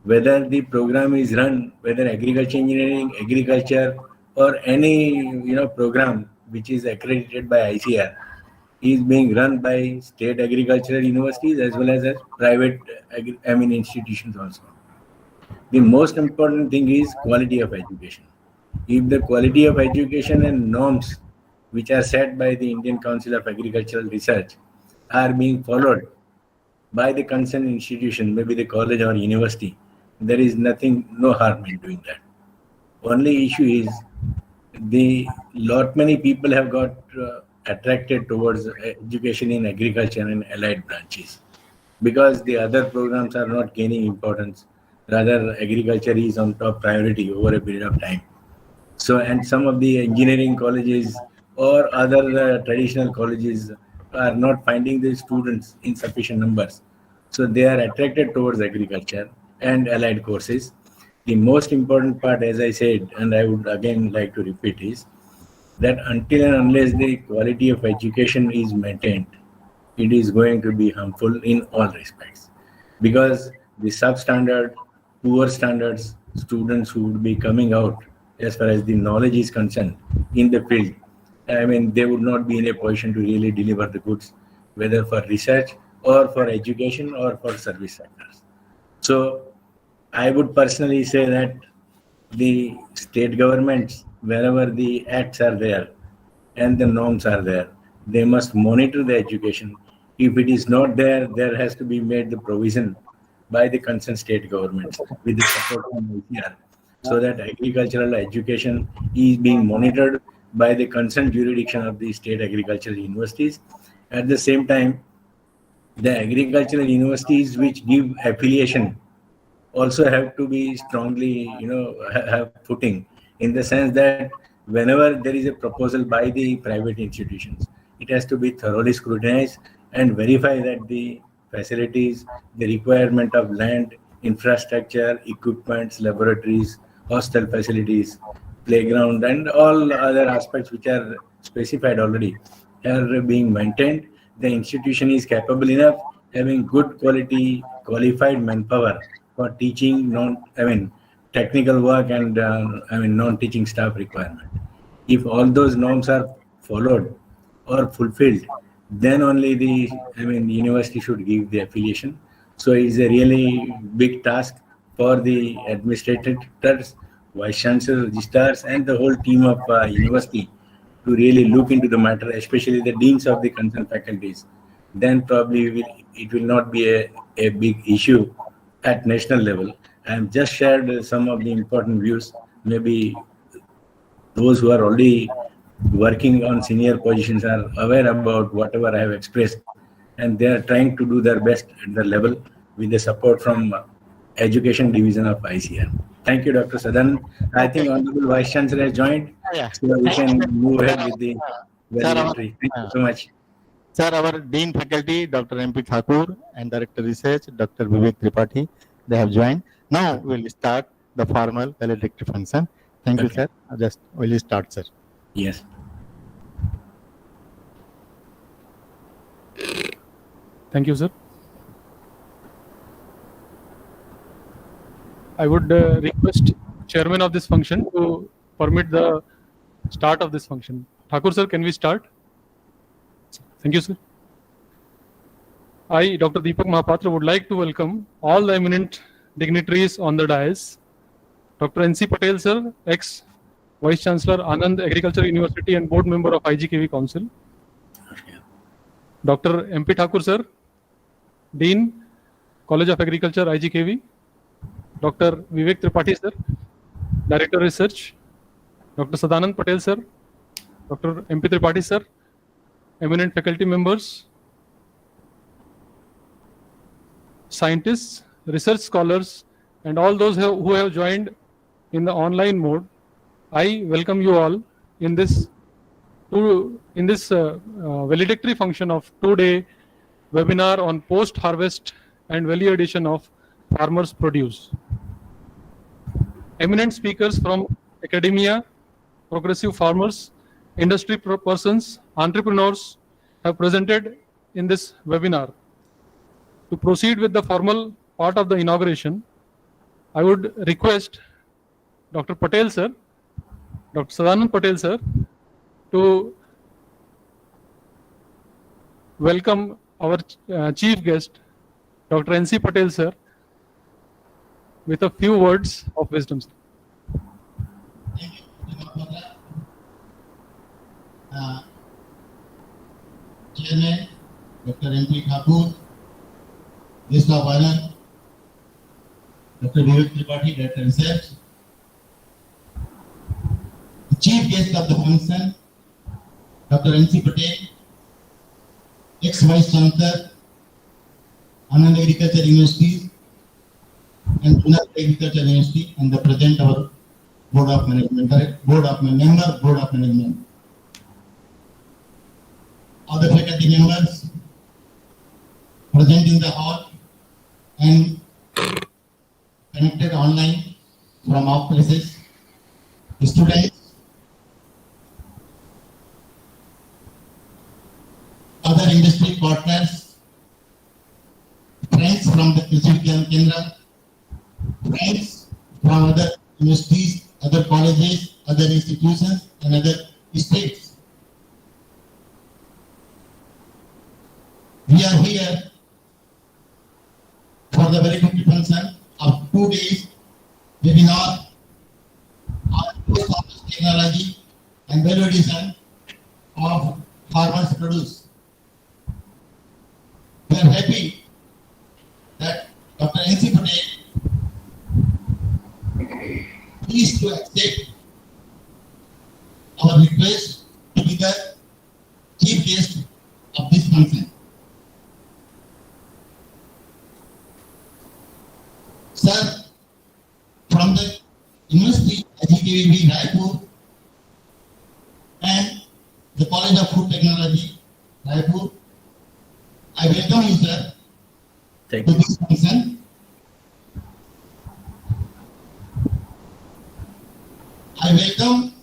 whether the program is run, whether agriculture engineering, agriculture, or any program which is accredited by ICR is being run by state agricultural universities as well as private institutions also. The most important thing is quality of education. If the quality of education and norms which are set by the Indian Council of Agricultural Research are being followed by the concerned institution, maybe the college or university, there is no harm in doing that. Only issue is many people have got attracted towards education in agriculture and allied branches because the other programs are not gaining importance. Rather, agriculture is on top priority over a period of time. So, and some of the engineering colleges or other traditional colleges are not finding the students in sufficient numbers. So they are attracted towards agriculture and allied courses. The most important part, as I said, and I would again like to repeat, is that until and unless the quality of education is maintained, it is going to be harmful in all respects. Because the substandard, poor standards students who would be coming out as far as the knowledge is concerned in the field, they would not be in a position to really deliver the goods, whether for research or for education or for service sectors. So I would personally say that the state governments, wherever the acts are there and the norms are there, they must monitor the education. If it is not there, there has to be made the provision by the concerned state governments with the support from ICR, so that agricultural education is being monitored by the concerned jurisdiction of the state agricultural universities. At the same time, the agricultural universities which give affiliation also have to be strongly, have footing, in the sense that whenever there is a proposal by the private institutions, it has to be thoroughly scrutinized and verify that the facilities, the requirement of land, infrastructure, equipments, laboratories, hostel facilities, playground, and all other aspects which are specified already are being maintained. The institution is capable enough, having good quality, qualified manpower for teaching, technical work and non-teaching staff requirement. If all those norms are followed or fulfilled, then only the university should give the affiliation. So it's a really big task for the administrators, vice chancellors, registrars, and the whole team of university to really look into the matter, especially the deans of the concerned faculties, then probably it will not be a big issue at national level. I have just shared some of the important views. Maybe those who are already working on senior positions are aware about whatever I have expressed, and they are trying to do their best at the level with the support from Education Division of ICR. Thank you, Dr. Sadan. I think Honorable Vice Chancellor has joined, so we can move ahead with the valedictory. Thank you so much. Sir, our Dean Faculty, Dr. M.P. Thakur, and Director Research, Dr. Vivek Tripathi, they have joined. Now we will start the formal valedictory function. Thank you, sir. Just will start, sir. Yes. Thank you, sir. I would request chairman of this function to permit the start of this function. Thakur, sir, can we start? Thank you, sir. I, Dr. Deepak Mahapatra, would like to welcome all the eminent dignitaries on the dais. Dr. N.C. Patel, sir, ex-Vice Chancellor, Anand Agriculture University and Board Member of IGKV Council. Dr. M.P. Thakur, sir, Dean, College of Agriculture, IGKV. Dr. Vivek Tripathi, sir, Director Research. Dr. Sadanand Patel, sir, Dr. M.P. Tripathi, sir, eminent faculty members, scientists, research scholars, and all those who have joined in the online mode. I welcome you all in this valedictory function of 2-day webinar on post-harvest and value addition of farmers' produce. Eminent speakers from academia, progressive farmers, industry persons, entrepreneurs have presented in this webinar. To proceed with the formal part of the inauguration, I would request Dr. Patel, sir, Dr. Sadanand Patel, sir, to welcome our chief guest, Dr. N.C. Patel, sir, with a few words of wisdom, sir. Thank you, Mahapatra. Chairman, Dr. M.P. Thakur, guest of honor, Dr. Vivek Tripathi, Director Research, the chief guest of the function, Dr. N.C. Patel, ex-Vice Chancellor, Anand Agriculture University and Pune Agriculture University, and the present our Board of Management, Board of Management. Other faculty members present in the hall and connected online from all places, students, other industry partners, friends from the Krishi Vigyan Kendra, friends from other universities, other colleges, other institutions, and other states. We are here for the valedictory function of 2 days webinar on post-harvest technology and value addition of farmers' produce. We are happy that Dr. N.C. Patel pleased to accept our request to be the chief guest of this function. Sir, from the University IGKV Raipur and the College of Food Technology, Raipur, I welcome you, sir, to this function. I welcome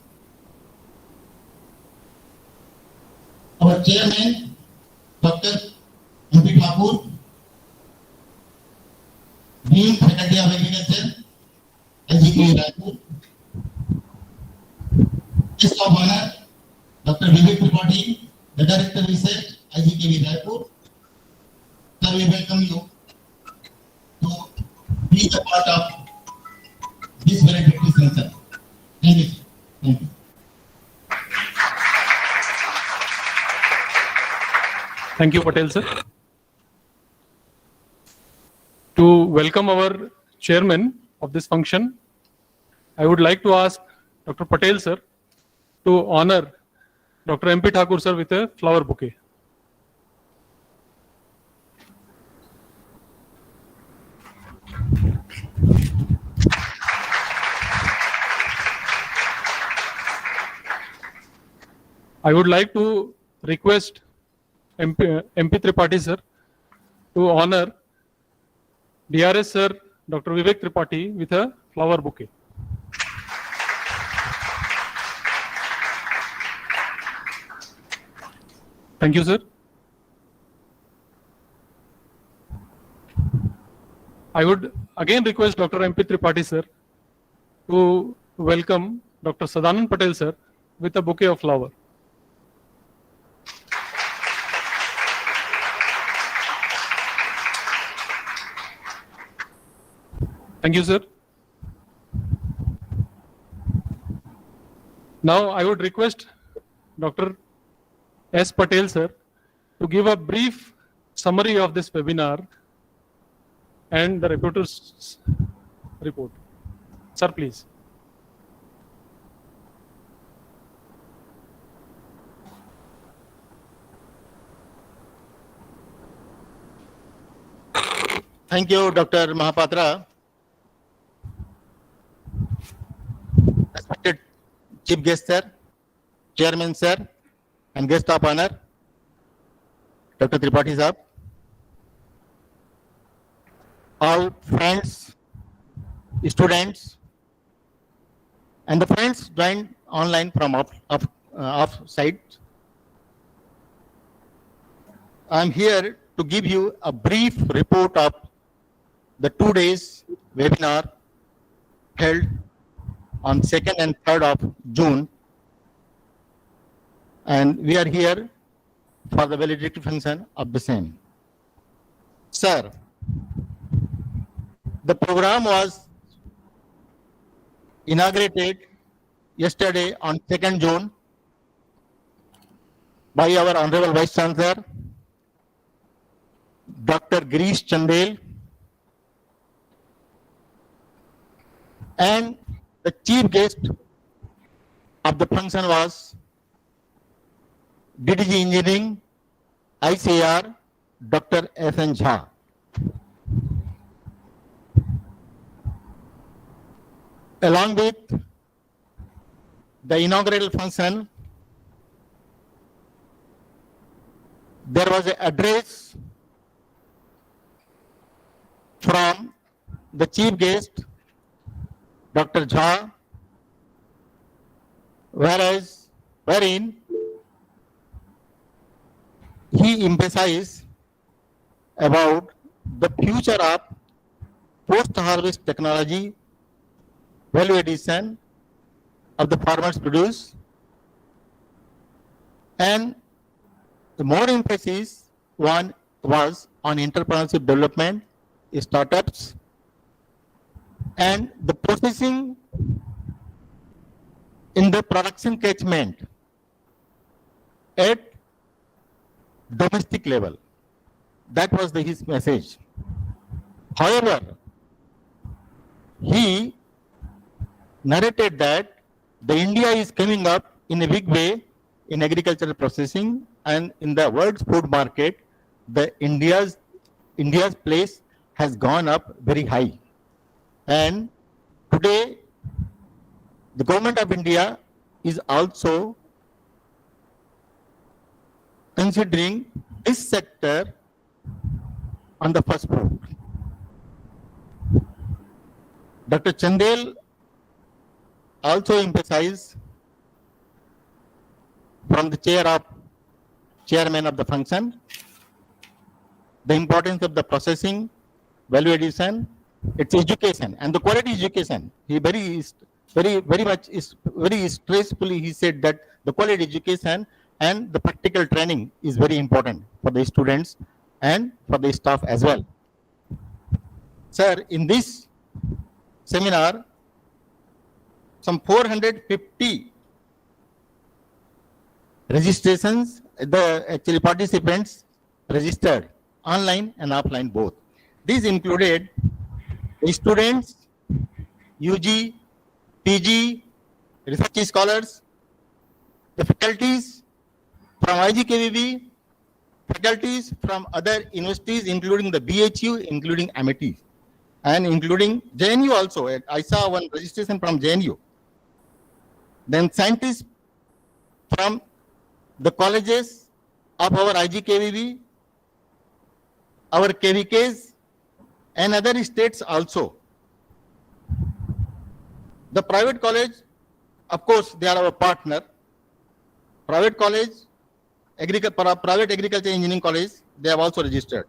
our chairman, Dr. M.P. Thakur, Dean Faculty of Agriculture, IGKV Raipur, guest of honor, Dr. Vivek Tripathi, the Director of Research, IGKV Raipur. Sir, we welcome you to be the part of this very big function. Thank you. Thank you. Thank you, Patel sir. To welcome our chairman of this function, I would like to ask Dr. Patel sir to honor Dr. MP Thakur sir with a flower bouquet. I would like to request MP Tripathi sir to honor DRS sir Dr. Vivek Tripathi with a flower bouquet. Thank you, sir. I would again request Dr. MP Tripathi sir to welcome Dr. Sadanand Patel sir with a bouquet of flower. Thank you, sir. Now I would request Dr. S. Patel sir to give a brief summary of this webinar and the reporter's report. Sir, please. Thank you, Dr. Mahapatra. Respected Chief Guest Sir, Chairman Sir, and Guest of Honor, Dr. Tripathi Sahab, all friends, students, and the friends joined online from off site. I am here to give you a brief report of the 2 days webinar held on 2nd and 3rd of June, and we are here for the valedictory function of the same. Sir, the program was inaugurated yesterday on 2nd June by our Honorable Vice Chancellor, Dr. Girish Chandel, and the chief guest of the function was DDG Engineering, ICAR, Dr. S.N. Jha. Along with the inaugural function, there was an address from the chief guest, Dr. Jha, wherein he emphasized about the future of post-harvest technology, value addition of the farmers' produce, and the more emphasis one was on entrepreneurship development, startups, and the processing in the production catchment at domestic level. That was his message. However, he narrated that the India is coming up in a big way in agricultural processing, and in the world food market, the India's place has gone up very high. And today, the government of India is also considering this sector on the first foot. Dr. Chandel also emphasized from the chairman of the function the importance of the processing, value addition, its education, and the quality education. He very stressfully he said that the quality education and the practical training is very important for the students and for the staff as well. Sir, in this seminar, some 450 registrations, the actually participants registered, online and offline both. These included the students, UG, PG, research scholars, the faculties from IGKVB, faculties from other universities, including the BHU, including MIT, and including JNU also. I saw one registration from JNU. Then scientists from the colleges of our IGKVB, our KVKs, and other states also. The private college, of course, they are our partner. Private college, private agriculture engineering college, they have also registered.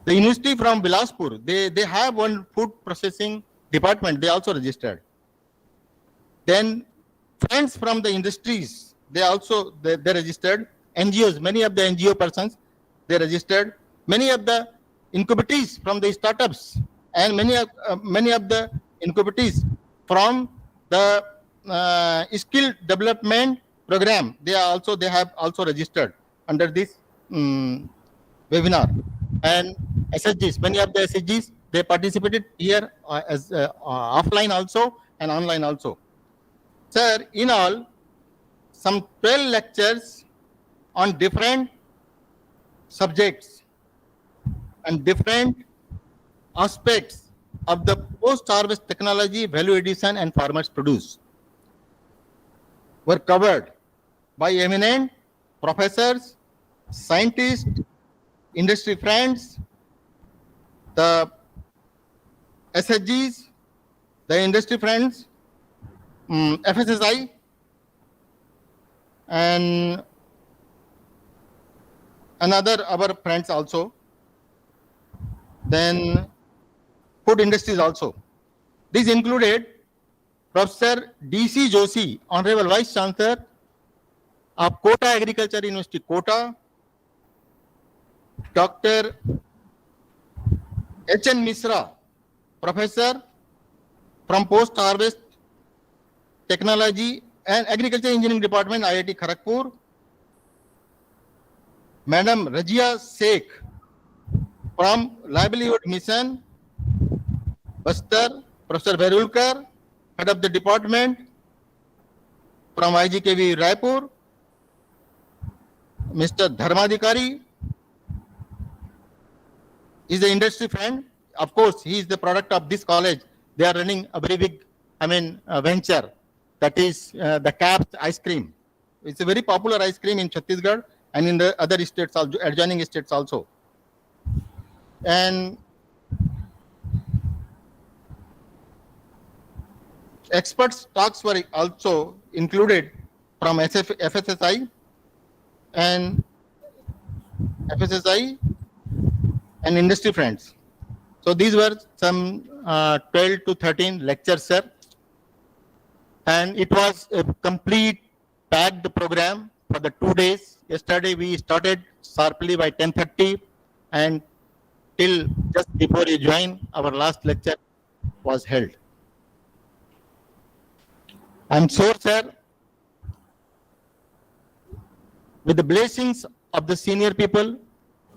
The university from Bilaspur, they have one food processing department, they also registered. Then friends from the industries, they registered. NGOs, many of the NGO persons, they registered. Many of the incubatees from the startups and many of the incubatees from the skill development program, they have also registered under this webinar. And SSGs, many of the SSGs, they participated here as offline also and online also. Sir, in all, some 12 lectures on different subjects and different aspects of the post-harvest technology, value addition, and farmers' produce were covered by eminent professors, scientists, industry friends, the SHGs, the industry friends, FSSI, and another our friends also. Then food industries also. These included Professor D.C. Joshi, Honorable Vice Chancellor of Kota Agriculture University, Kota, Dr. H.N. Misra, Professor from Post-Harvest Technology and Agriculture Engineering Department, IIT Kharagpur, Madam Rajia Sheikh from Livelihood Mission, Bastar, Professor Berulkar, Head of the Department from IGKV Raipur, Mr. Dharmadhikari is the industry friend. Of course, he is the product of this college. They are running a very big, venture, that is the capped ice cream. It's a very popular ice cream in Chhattisgarh and in the other states, adjoining states also. And experts talks were also included from FSSI and industry friends. So these were some 12 to 13 lectures, sir. And it was a complete packed program for the 2 days. Yesterday we started sharply by 10:30 and till just before you join, our last lecture was held. I'm sure, sir, with the blessings of the senior people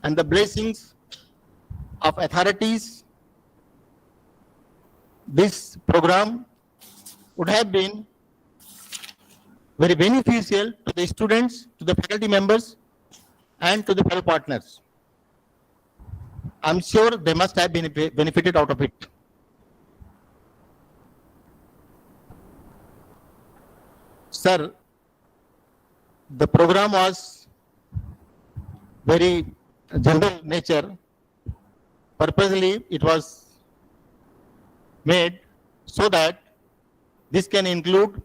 and the blessings of authorities, this program would have been very beneficial to the students, to the faculty members, and to the fellow partners. I'm sure they must have benefited out of it. Sir, the program was very general nature. Purposely, it was made so that this can include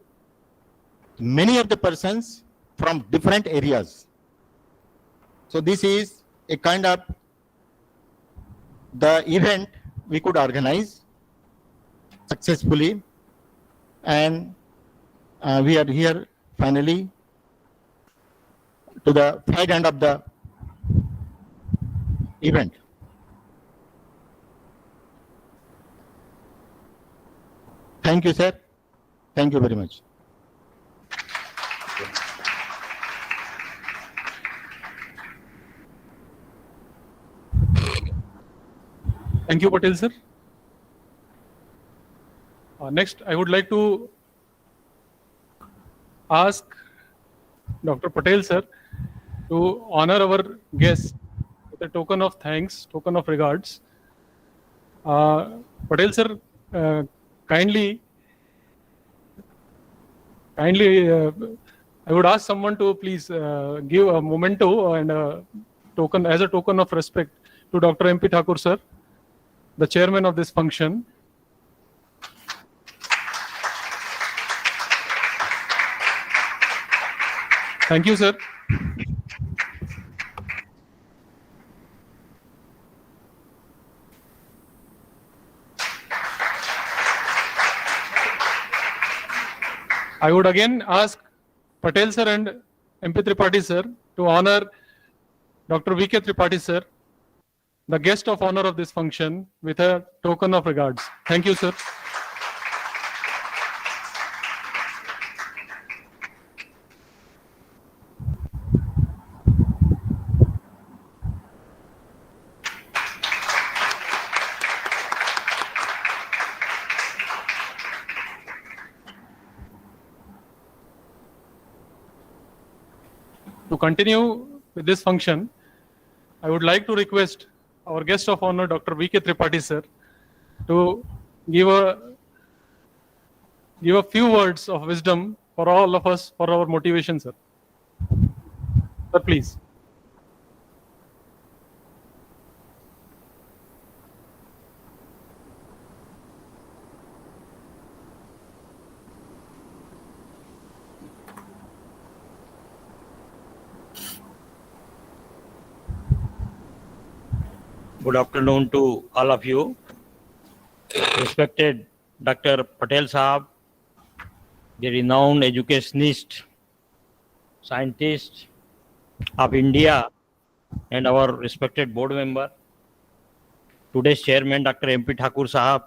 many of the persons from different areas. So this is a kind of the event we could organize successfully, and we are here finally to the side end of the event. Thank you, sir. Thank you very much. Thank you, Patel sir. Next, I would like to ask Dr. Patel sir to honor our guest with a token of thanks, token of regards. Patel sir, kindly, I would ask someone to please give a memento and a token as a token of respect to Dr. MP Thakur sir, the chairman of this function. Thank you, sir. I would again ask Patel sir and MP Tripathi sir to honor Dr. VK Tripathi sir, the guest of honor of this function, with a token of regards. Thank you, sir. To continue with this function, I would like to request our guest of honor, Dr. VK Tripathi sir, to give a few words of wisdom for all of us for our motivation, sir. Sir, please. Good afternoon to all of you. Respected Dr. Patel Sahab, the renowned educationist, scientist of India, and our respected board member, today's chairman Dr. MP Thakur Sahab,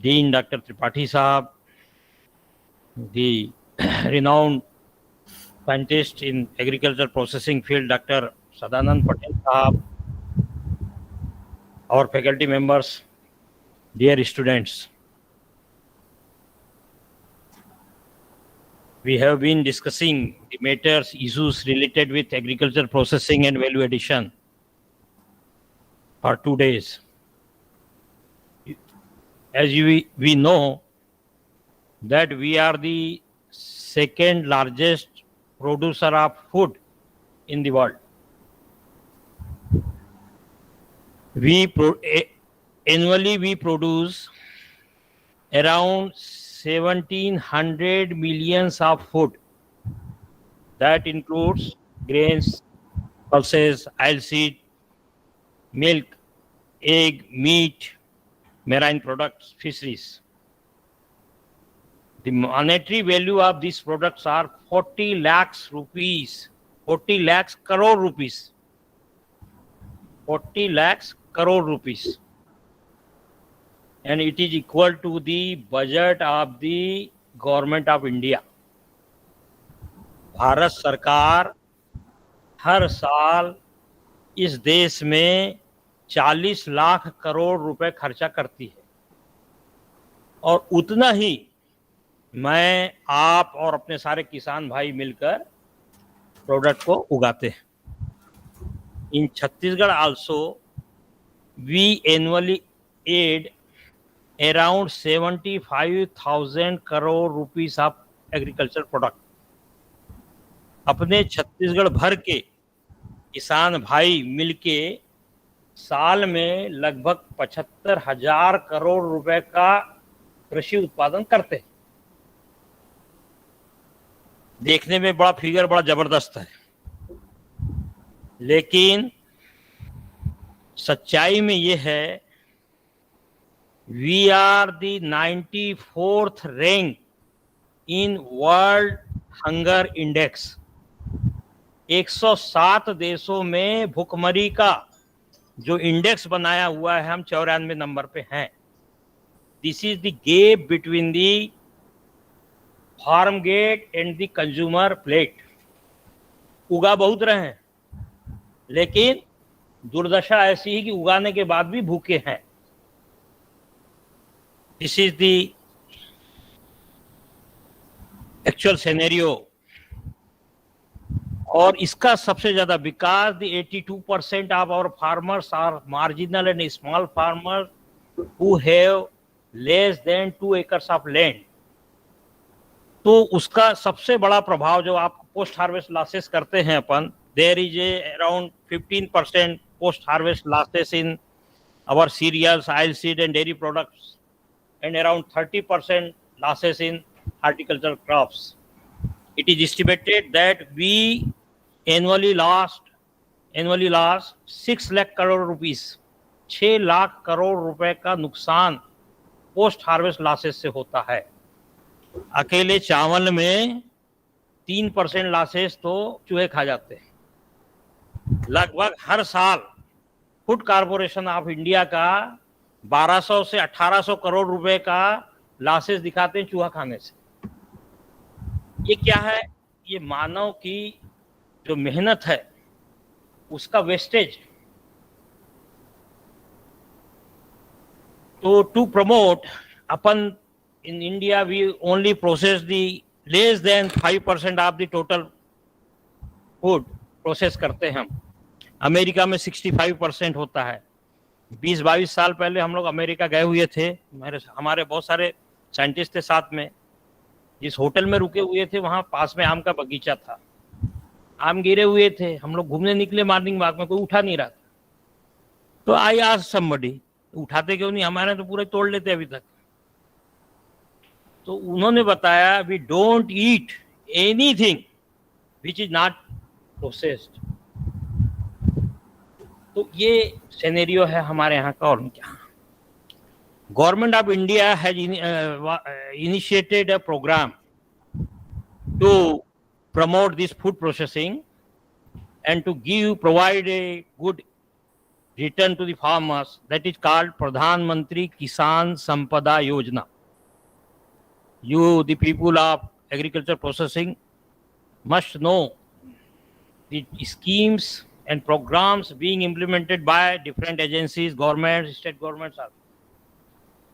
Dean Dr. Tripathi Sahab, the renowned scientist in agriculture processing field Dr. Sadanand Patel Sahab, our faculty members, dear students. We have been discussing the matters, issues related with agriculture processing and value addition for 2 days. As we know that we are the second largest producer of food in the world. Annually we produce around 1700 millions of food. That includes grains, pulses, oilseed, milk, egg, meat, marine products, fisheries. The monetary value of these products are 40 lakhs rupees, 40 lakhs crore rupees. 40 lakhs crore rupees, and it is equal to the budget of the government of India. Bharat सरकार हर साल इस देश में 40 लाख करोड़ रुपए खर्चा करती है, और उतना ही मैं, आप और अपने सारे किसान भाई मिलकर प्रोडक्ट को उगाते हैं. In Chhattisgarh also, we annually aid around 75,000 crore rupees of agriculture product. अपने छत्तीसगढ़ भर के किसान भाई मिलके साल में लगभग 75,000 करोड़ रुपए का कृषि उत्पादन करते हैं. देखने में बड़ा फिगर बड़ा जबरदस्त है, लेकिन सच्चाई में ये है, we are the 94th rank in world hunger index. 107 देशों में भूखमरी का जो इंडेक्स बनाया हुआ है, हम 94 नंबर पे हैं. This is the gap between the farm gate and the consumer plate. उगा बहुत रहे हैं, लेकिन दुर्दशा ऐसी है कि उगाने के बाद भी भूखे हैं। This is the actual scenario. और इसका सबसे ज्यादा विकास the 82% of our farmers are marginal and small farmer who have less than 2 acres of land. तो उसका सबसे बड़ा प्रभाव जो आप पोस्ट हार्वेस्ट लॉसेस करते हैं अपन, there is a around 15% post harvest losses in our cereals, oil seed and dairy products, and around 30% losses in horticultural crops. It is estimated that we annually lost 6 lakh crore rupees, 6 lakh crore रुपए का नुकसान post harvest losses से होता है। अकेले चावल में 3% losses तो चूहे खा जाते हैं। लगभग हर साल फूड कॉर्पोरेशन ऑफ इंडिया का 1200 से 1800 करोड़ रुपए का लॉसेस दिखाते हैं चूहा खाने से। ये क्या है? ये मानव की जो मेहनत है उसका वेस्टेज। तो टू प्रमोट अपन in India we only process the less than 5% of the total food process करते हैं हम। अमेरिका में 65% होता है। 20-22 साल पहले हम लोग अमेरिका गए हुए थे, हमारे बहुत सारे साइंटिस्ट थे साथ में। जिस होटल में रुके हुए थे वहाँ पास में आम का बगीचा था, आम गिरे हुए थे। हम लोग घूमने निकले मॉर्निंग वॉक में, कोई उठा नहीं रहा था। तो आई आस्क्ड समबडी, उठाते क्यों नहीं, हमारे तो पूरे तोड़ लेते अभी तक। तो उन्होंने बताया we don't eat anything which is not processed. तो ये सिनेरियो है हमारे यहाँ का। और क्या, government of India has initiated a programme to promote this food processing and to provide a good return to the farmers. That is called Pradhan Mantri Kisan Sampada Yojana. You, the people of agriculture processing, must know the schemes and programs being implemented by different agencies, governments, state governments.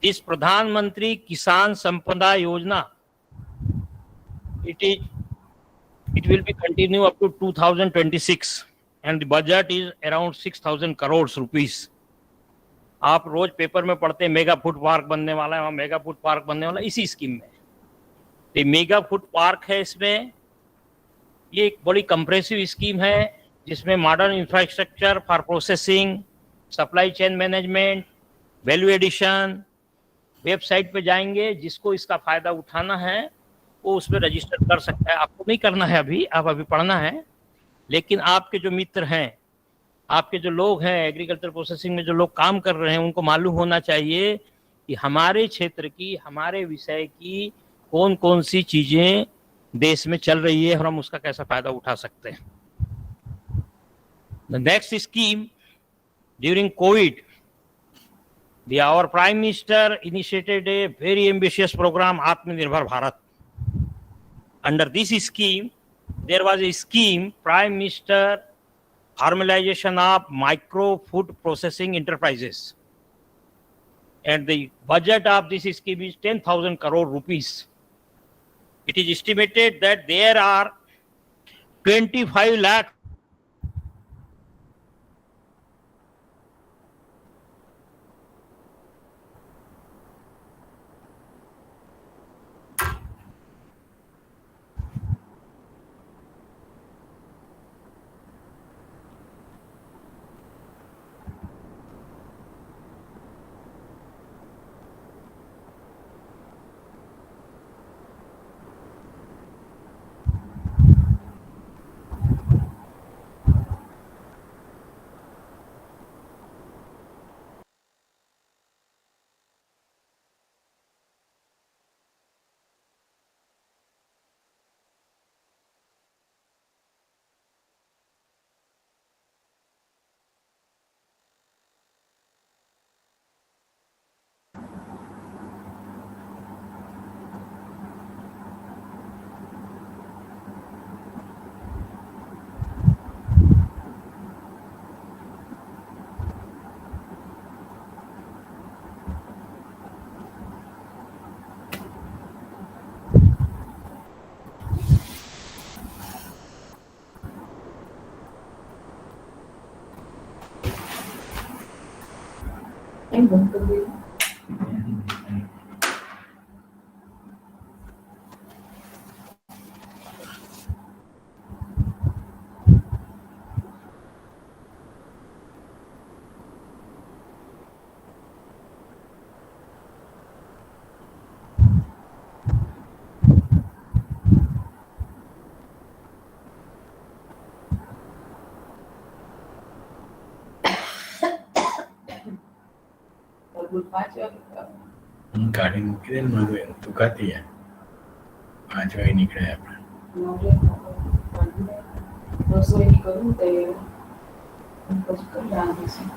This Pradhan Mantri Kisan Sampada Yojana, it will be continue up to 2026 and the budget is around 6,000 crores rupees. आप रोज paper में पढ़ते हैं mega food park बनने वाला है, वहाँ mega food park बनने वाला है इसी स्कीम में। तो मेगा फूड पार्क है, इसमें ये एक बड़ी कंप्रेसिव स्कीम है जिसमें modern infrastructure for processing, supply chain management, value addition. Website पे जाएंगे, जिसको इसका फायदा उठाना है वो उसमें रजिस्टर कर सकता है। आपको नहीं करना है अभी, आप अभी पढ़ना है, लेकिन आपके जो मित्र हैं, आपके जो लोग हैं एग्रीकल्चर प्रोसेसिंग में जो लोग काम कर रहे हैं, उनको मालूम होना चाहिए कि हमारे क्षेत्र की, हमारे विषय की कौन कौन सी चीजें देश में चल रही है और हम उसका कैसा फायदा उठा सकते हैं। The next scheme during COVID, our Prime Minister initiated a very ambitious program, Atmanirbhar Bharat. Under this scheme, there was a scheme, Prime Minister formalization of micro food processing enterprises. And the budget of this scheme is 10,000 crore rupees. It is estimated that there are 25 lakh ગાડી મૂકી દે ને મારું તું ખાતી है 5 વાગે નીકળે આપણે રસોઈ કરું તે પછી કરી રાંધીશું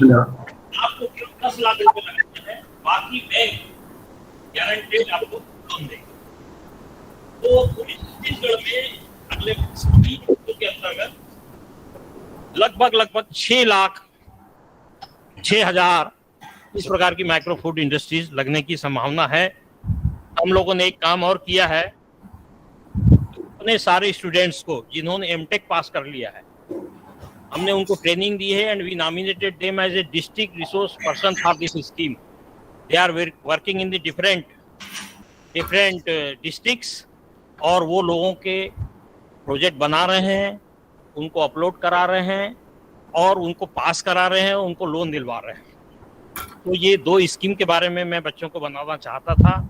आपको केवल 10 लाख रुपए लगते हैं, बाकी बैंक गारंटेड आपको लोन देगा। तो पूरी छत्तीसगढ़ में अगले के अंतर्गत लगभग 6,00,000 इस प्रकार की माइक्रो फूड इंडस्ट्रीज लगने की संभावना है। हम लोगों ने एक काम और किया है, अपने सारे स्टूडेंट्स को जिन्होंने एमटेक पास कर लिया है, हमने उनको ट्रेनिंग दी है and we nominated them as a district resource person for this scheme. They are working in the different districts और वो लोगों के प्रोजेक्ट बना रहे हैं, उनको अपलोड करा रहे हैं और उनको पास करा रहे हैं, उनको लोन दिलवा रहे हैं। तो ये 2 स्कीम के बारे में मैं बच्चों को बनाना चाहता था।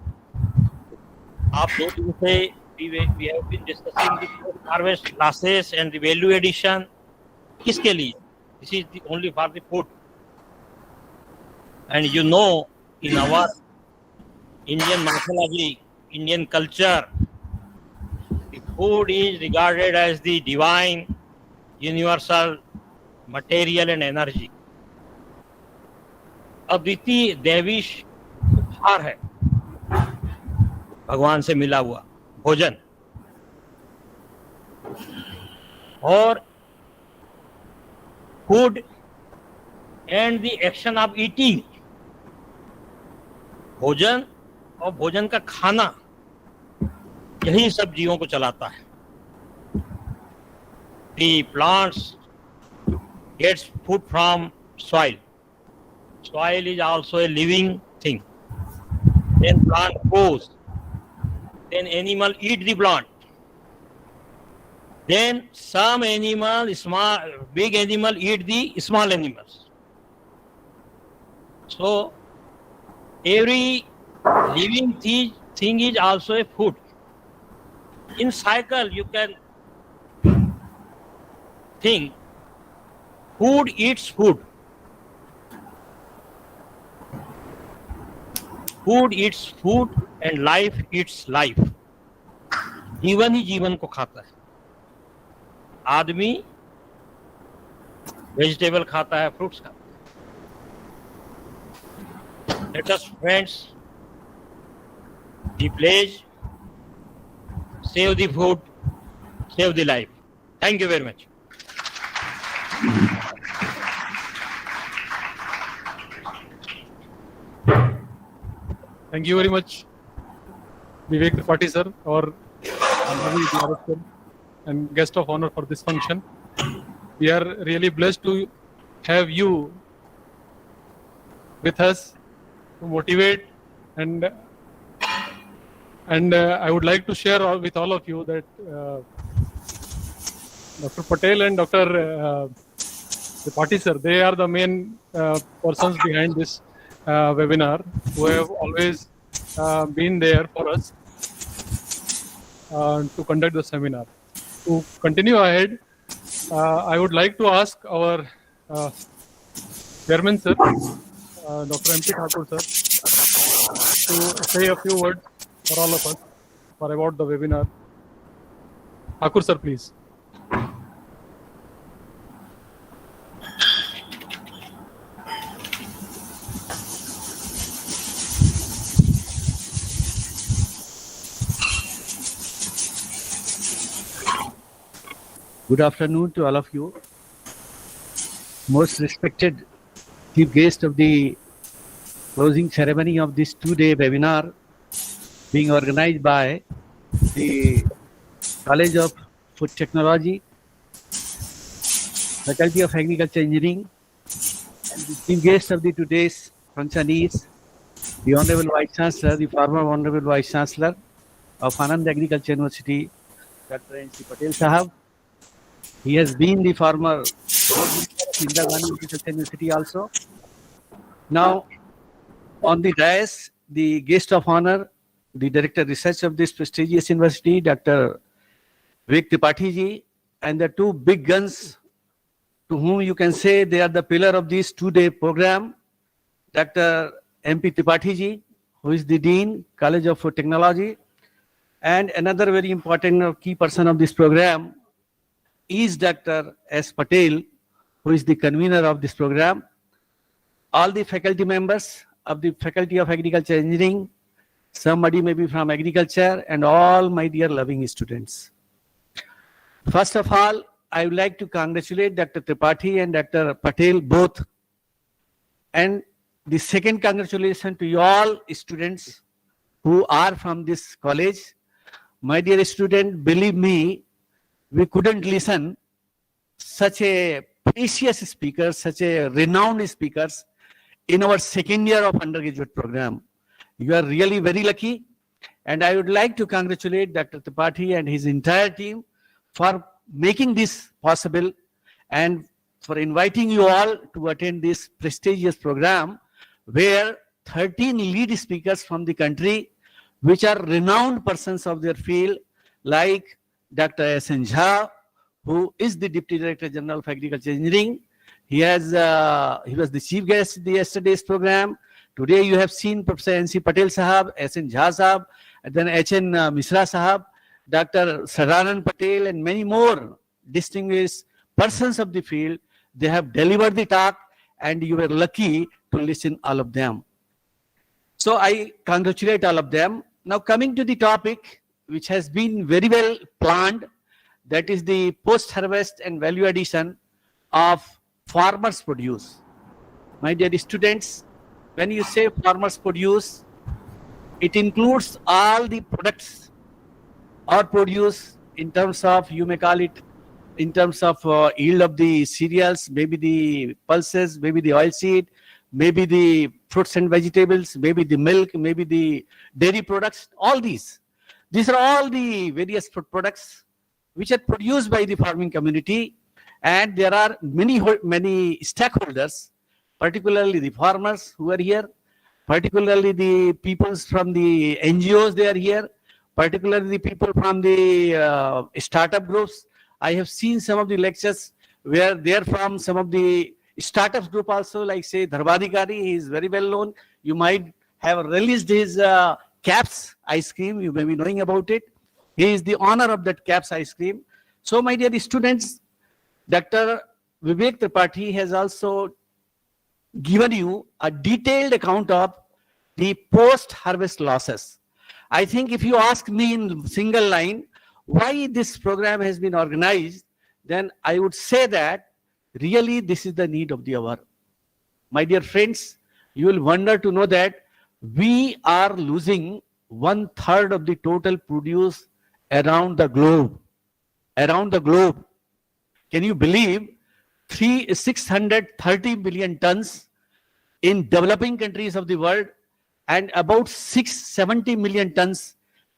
आप 2 दिन से we have been discussing the harvest losses and the value addition. किसके लिए? This is only for the food. And you know, in our Indian mythology, Indian culture, the food is regarded as the divine, universal, material and energy. अद्वितीय दैवी उपहार है, भगवान से मिला हुआ भोजन। और food and the action of eating, भोजन और भोजन का खाना, यही सब जीवों को चलाता है। The plants gets food from soil. Soil is also a living thing. Then plant grows. Then animal eat the plant. Then some animal, big animal eat the small animals. So Every living thing is also a food. In cycle, you can think food eats food. Food eats food and life eats life. जीवन ही जीवन को खाता है. आदमी vegetable खाता है, fruits खाता है. Let us friends be pledge, save the food, save the life. Thank you very much. Thank you very much, Vivek Tripathi sir, our honorary director and guest of honor for this function. We are really blessed to have you with us to motivate, and I would like to share with all of you that Dr. Patel and Dr. Tripathi sir, they are the main persons behind this webinar, who have always been there for us to conduct the seminar. To continue ahead, I would like to ask our chairman sir, Dr. MP Thakur sir, to say a few words for all of us for about the webinar. Thakur sir, please. Good afternoon to all of you. Most respected chief guest of the closing ceremony of this two-day webinar being organized by the College of Food Technology, Faculty of Agriculture Engineering, and the chief guest of the today's function is the Honorable Vice Chancellor, the former Honorable Vice Chancellor of Anand Agriculture University, Dr. N.C. Patel Sahab. He has been the former Indira Gandhi Agriculture University also. Now, on the dais, the guest of honor, the Director of Research of this prestigious university, Dr. Vivek Tripathi ji, and the two big guns to whom you can say they are the pillar of this two-day program, Dr. MP Tripathi ji, who is the Dean, College of Food Technology, and another very important key person of this program is Dr. S. Patel, who is the convener of this program. All the faculty members of the Faculty of Agriculture Engineering, somebody may be from agriculture, and all my dear loving students. First of all, I would like to congratulate Dr. Tripathi and Dr. Patel both. And the second congratulations to you all students who are from this college. My dear student, believe me, we couldn't listen such a precious speaker, such a renowned speakers in our second year of undergraduate program. You are really very lucky, and I would like to congratulate Dr. Tripathi and his entire team for making this possible and for inviting you all to attend this prestigious program where 13 lead speakers from the country, which are renowned persons of their field, like Dr. S.N. Jha, who is the Deputy Director General of Agriculture Engineering. He was the chief guest in yesterday's program. Today you have seen Professor N.C. Patel Sahab, S.N. Jha Sahab, and then H.N. Misra Sahab, Dr. Sadanan Patel, and many more distinguished persons of the field. They have delivered the talk, and you were lucky to listen all of them. So I congratulate all of them. Now coming to the topic, which has been very well planned, that is the post-harvest and value addition of farmers' produce. My dear students, when you say farmers' produce, it includes all the products or produce in terms of, you may call it, in terms of yield of the cereals, maybe the pulses, maybe the oilseed, maybe the fruits and vegetables, maybe the milk, maybe the dairy products, all these. These are all the various food products which are produced by the farming community, and there are many stakeholders, particularly the farmers who are here, particularly the peoples from the NGOs, they are here, particularly the people from the startup groups. I have seen some of the lectures where they are from some of the startups group also, like say Dharmadikari, he is very well known. You might have released his Caps ice cream, you may be knowing about it. He is the owner of that Caps ice cream. So my dear students, Dr. Vivek Tripathi has also given you a detailed account of the post-harvest losses. I think if you ask me in single line why this program has been organized, then I would say that really this is the need of the hour. My dear friends, you will wonder to know that we are losing 1/3 of the total produce around the globe. Around the globe. Can you believe 630 billion tons in developing countries of the world and about 670 million tons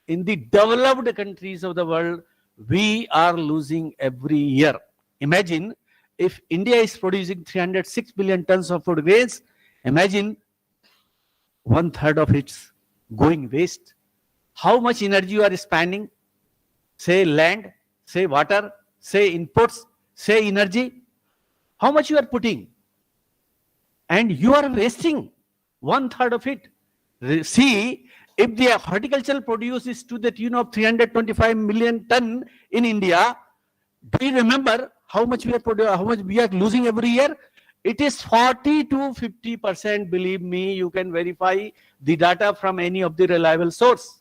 in the developed countries of the world we are losing every year. Imagine if India is producing 306 billion tons of food grains, imagine 1/3 of it's going waste. How much energy you are spending? Say land, say water, say inputs, say energy. How much you are putting? And you are wasting 1/3 of it. See, if the horticultural produce is to the tune of 325 million ton in India, do you remember how much we are losing every year? It is 40 to 50%. Believe me, you can verify the data from any of the reliable source.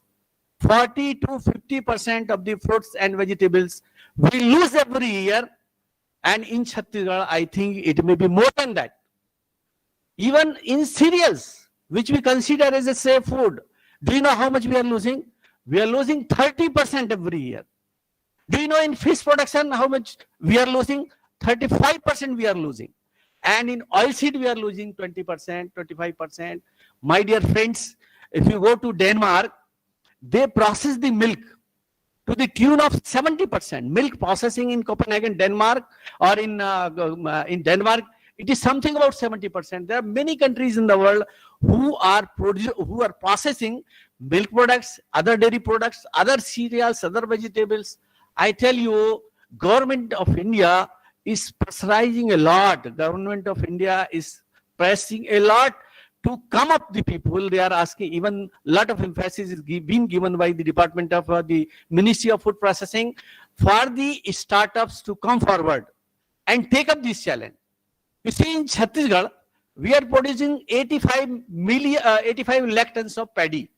40 to 50% of the fruits and vegetables we lose every year, and in Chhattisgarh, I think it may be more than that. Even in cereals, which we consider as a safe food, do you know how much we are losing? We are losing 30% every year. Do you know in fish production how much we are losing? 35% we are losing. And in oilseed we are losing 20%, 25%. My dear friends, if you go to Denmark, they process the milk to the tune of 70%. Milk processing in Copenhagen, Denmark, or in Denmark, it is something about 70%. There are many countries in the world who are processing milk products, other dairy products, other cereals, other vegetables. I tell you, government of India is pressurizing a lot. Government of India is pressing a lot to come up the people. They are asking, even a lot of emphasis is being given by the Department of the Ministry of Food Processing for the startups to come forward and take up this challenge. You see, in Chhattisgarh, we are producing 85 lakh tons of paddy.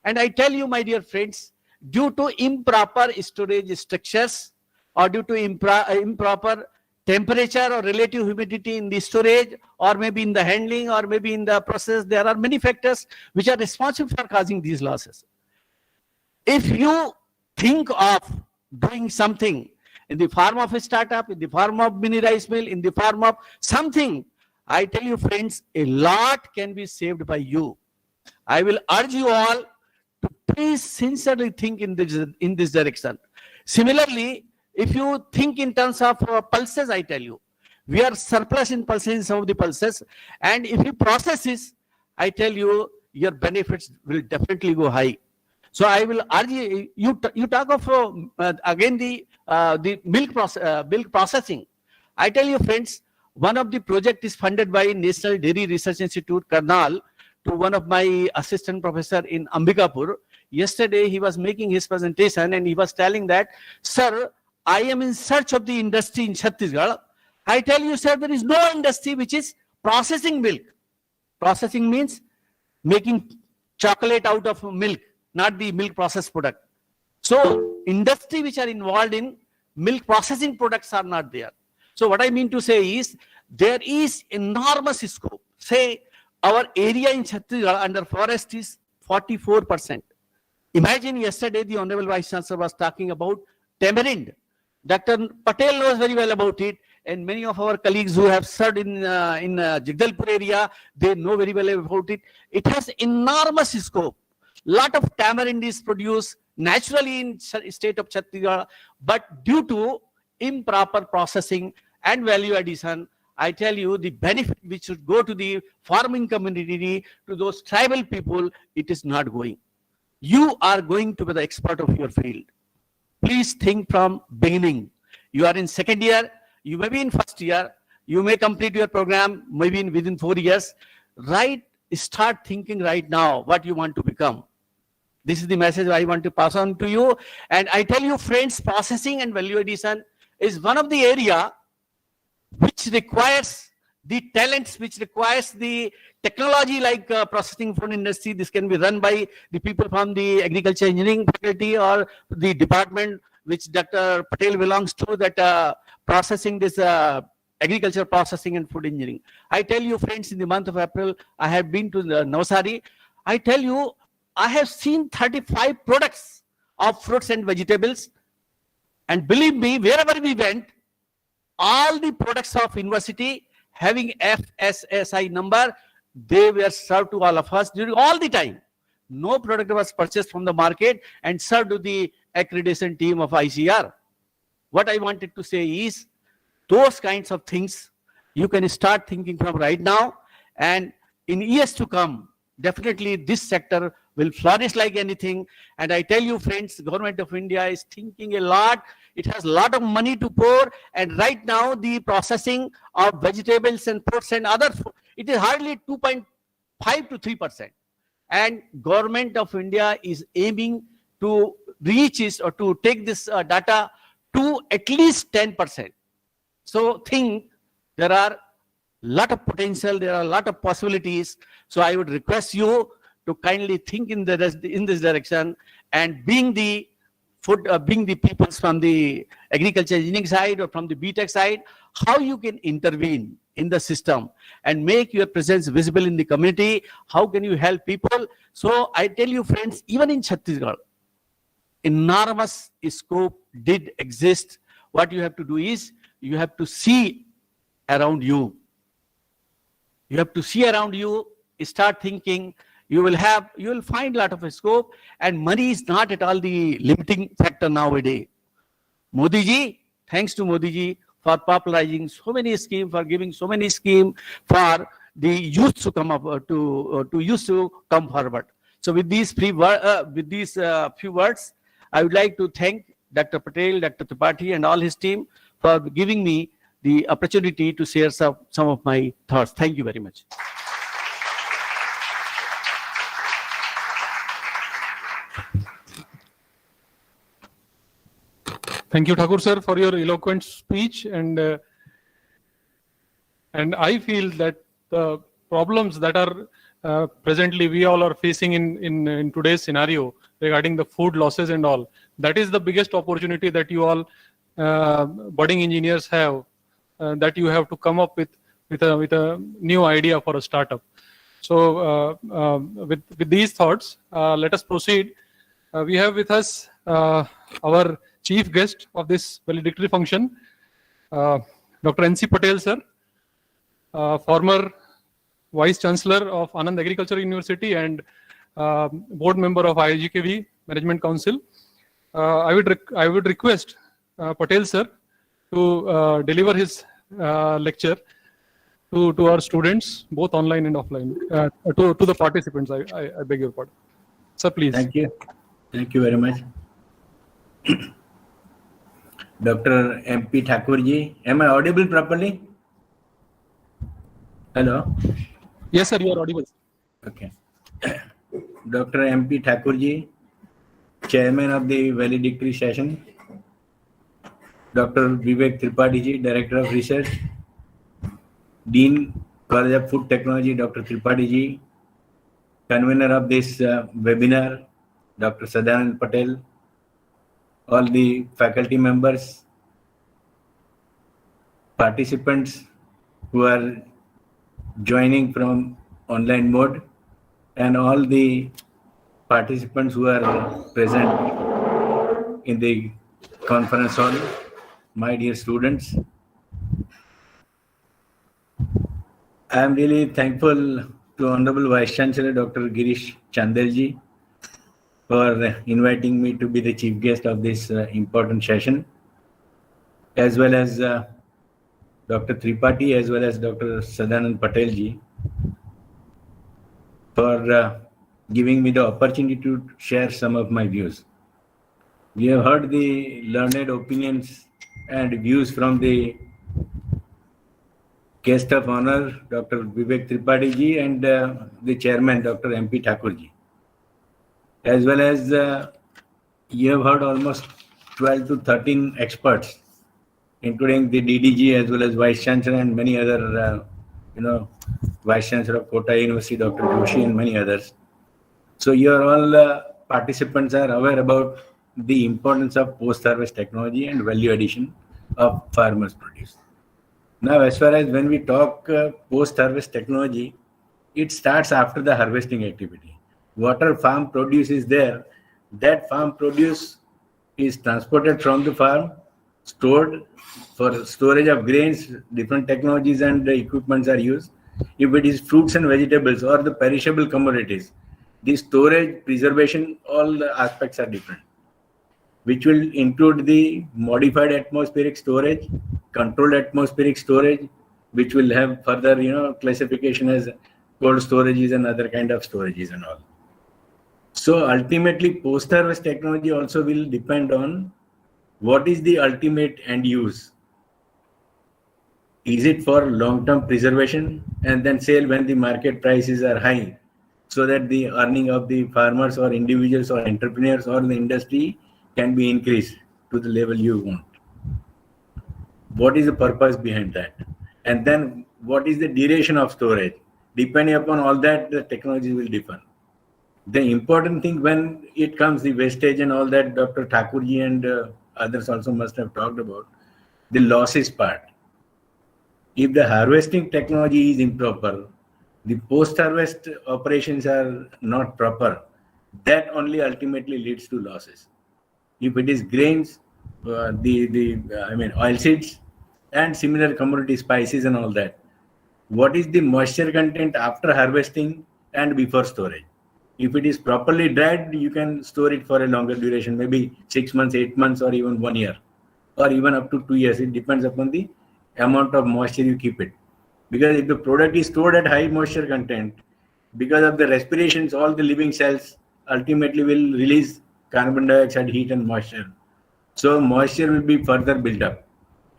And I tell you, my dear friends, due to improper storage structures or due to improper temperature or relative humidity in the storage, or maybe in the handling, or maybe in the process, there are many factors which are responsible for causing these losses. If you think of doing something in the form of a startup, in the form of mini rice mill, in the form of something, I tell you friends, a lot can be saved by you. I will urge you all to please sincerely think in this direction. Similarly, if you think in terms of pulses, I tell you, we are surplus in pulses, in some of the pulses, and if you process this, I tell you, your benefits will definitely go high. So I will urge you, you talk of again the milk processing. I tell you friends, one of the project is funded by National Dairy Research Institute, Karnal, to one of my assistant professor in Ambikapur. Yesterday he was making his presentation and he was telling that, sir, I am in search of the industry in Chhattisgarh. I tell you, sir, there is no industry which is processing milk. Processing means making chocolate out of milk, not the milk processed product. So industry which are involved in milk processing products are not there. So what I mean to say is, there is enormous scope. Say our area in Chhattisgarh under forest is 44%. Imagine yesterday the Honorable Vice Chancellor was talking about tamarind. Dr. Patel knows very well about it, and many of our colleagues who have served in Jagdalpur area, they know very well about it. It has enormous scope. Lot of tamarind is produced naturally in state of Chhattisgarh, but due to improper processing and value addition, I tell you, the benefit which should go to the farming community, to those tribal people, it is not going. You are going to be the expert of your field. Please think from beginning. You are in second year, you may be in first year, you may complete your program maybe within 4 years. Start thinking right now what you want to become. This is the message I want to pass on to you. And I tell you, friends, processing and value addition is one of the area which requires the talents, which requires the technology like processing food industry. This can be run by the people from the agriculture engineering faculty or the department which Dr. Patel belongs to, that processing this agriculture processing and food engineering. I tell you, friends, in the month of April, I have been to the Navsari. I tell you, I have seen 35 products of fruits and vegetables. And believe me, wherever we went, all the products of university having FSSI number, they were served to all of us during all the time. No product was purchased from the market and served to the accreditation team of ICR. What I wanted to say is, those kinds of things you can start thinking from right now, and in years to come, definitely this sector will flourish like anything. And I tell you, friends, Government of India is thinking a lot. It has a lot of money to pour, and right now the processing of vegetables and fruits and other food, it is hardly 2.5 to 3%. And Government of India is aiming to reach this or to take this data to at least 10%. So think there are a lot of potential, there are a lot of possibilities. So I would request you to kindly think in this direction, and being the people from the agriculture engineering side or from the BTech side, how you can intervene in the system and make your presence visible in the community. How can you help people? So I tell you, friends, even in Chhattisgarh, enormous scope did exist. What you have to do is, you have to see around you. You have to see around you, start thinking. You will find a lot of scope, and money is not at all the limiting factor nowadays. Modi ji, thanks to Modi ji for popularizing so many schemes, for giving so many schemes for the youth to come up to come forward. So with these few words, I would like to thank Dr. Patel, Dr. Tripathi, and all his team for giving me the opportunity to share some of my thoughts. Thank you very much. Thank you, Thakur sir, for your eloquent speech. And I feel that the problems that are presently we all are facing in today's scenario regarding the food losses and all, that is the biggest opportunity that you all budding engineers have, that you have to come up with a new idea for a startup. So with these thoughts, let us proceed. We have with us our chief guest of this valedictory function, Dr. N.C. Patel sir, former Vice Chancellor of Anand Agricultural University and board member of IGKV Management Council. I would request Patel sir to deliver his lecture to our students, both online and offline, to the participants. I beg your pardon. Sir, please. Thank you. Thank you very much. Dr. M.P. Thakurji, am I audible properly? Hello? Yes, sir, you are audible. Okay. Dr. M.P. Thakurji, Chairman of the Valedictory Session. Dr. Vivek Tripathi ji, Director of Research. Dean, College of Food Technology, Dr. Tripathi ji. Convener of this webinar, Dr. Sadanand Patel. All the faculty members, participants who are joining from online mode, and all the participants who are present in the conference hall, my dear students. I am really thankful to Honorable Vice Chancellor Dr. Girish Chandelji for inviting me to be the chief guest of this important session, as well as Dr. Tripathi as well as Dr. Sadanand Patel ji for giving me the opportunity to share some of my views. We have heard the learned opinions and views from the guest of honor, Dr. Vivek Tripathi ji, and the chairman, Dr. M.P. Thakur ji. As well as you have heard almost 12 to 13 experts, including the DDG as well as Vice Chancellor and many other, Vice Chancellor of Kota University, Dr. Joshi, and many others. So you are all participants are aware about the importance of post-harvest technology and value addition of farmers' produce. Now, as far as when we talk post-harvest technology, it starts after the harvesting activity. Whatever farm produce is there, that farm produce is transported from the farm, stored for storage of grains, different technologies and equipments are used. If it is fruits and vegetables or the perishable commodities, the storage, preservation, all the aspects are different, which will include the modified atmospheric storage, controlled atmospheric storage, which will have further, classification as cold storages and other kind of storages and all. So ultimately, post-harvest technology also will depend on what is the ultimate end use. Is it for long-term preservation and then sale when the market prices are high, so that the earning of the farmers or individuals or entrepreneurs or the industry can be increased to the level you want? What is the purpose behind that? And then what is the duration of storage? Depending upon all that, the technology will differ. The important thing when it comes the wastage and all that, Dr. Thakurji and others also must have talked about, the losses part. If the harvesting technology is improper, the post-harvest operations are not proper, that only ultimately leads to losses. If it is grains, oilseeds and similar commodity spices and all that, what is the moisture content after harvesting and before storage? If it is properly dried, you can store it for a longer duration, maybe 6 months, 8 months, or even 1 year, or even up to 2 years. It depends upon the amount of moisture you keep it. Because if the product is stored at high moisture content, because of the respirations, all the living cells ultimately will release carbon dioxide, heat and moisture. So moisture will be further built up.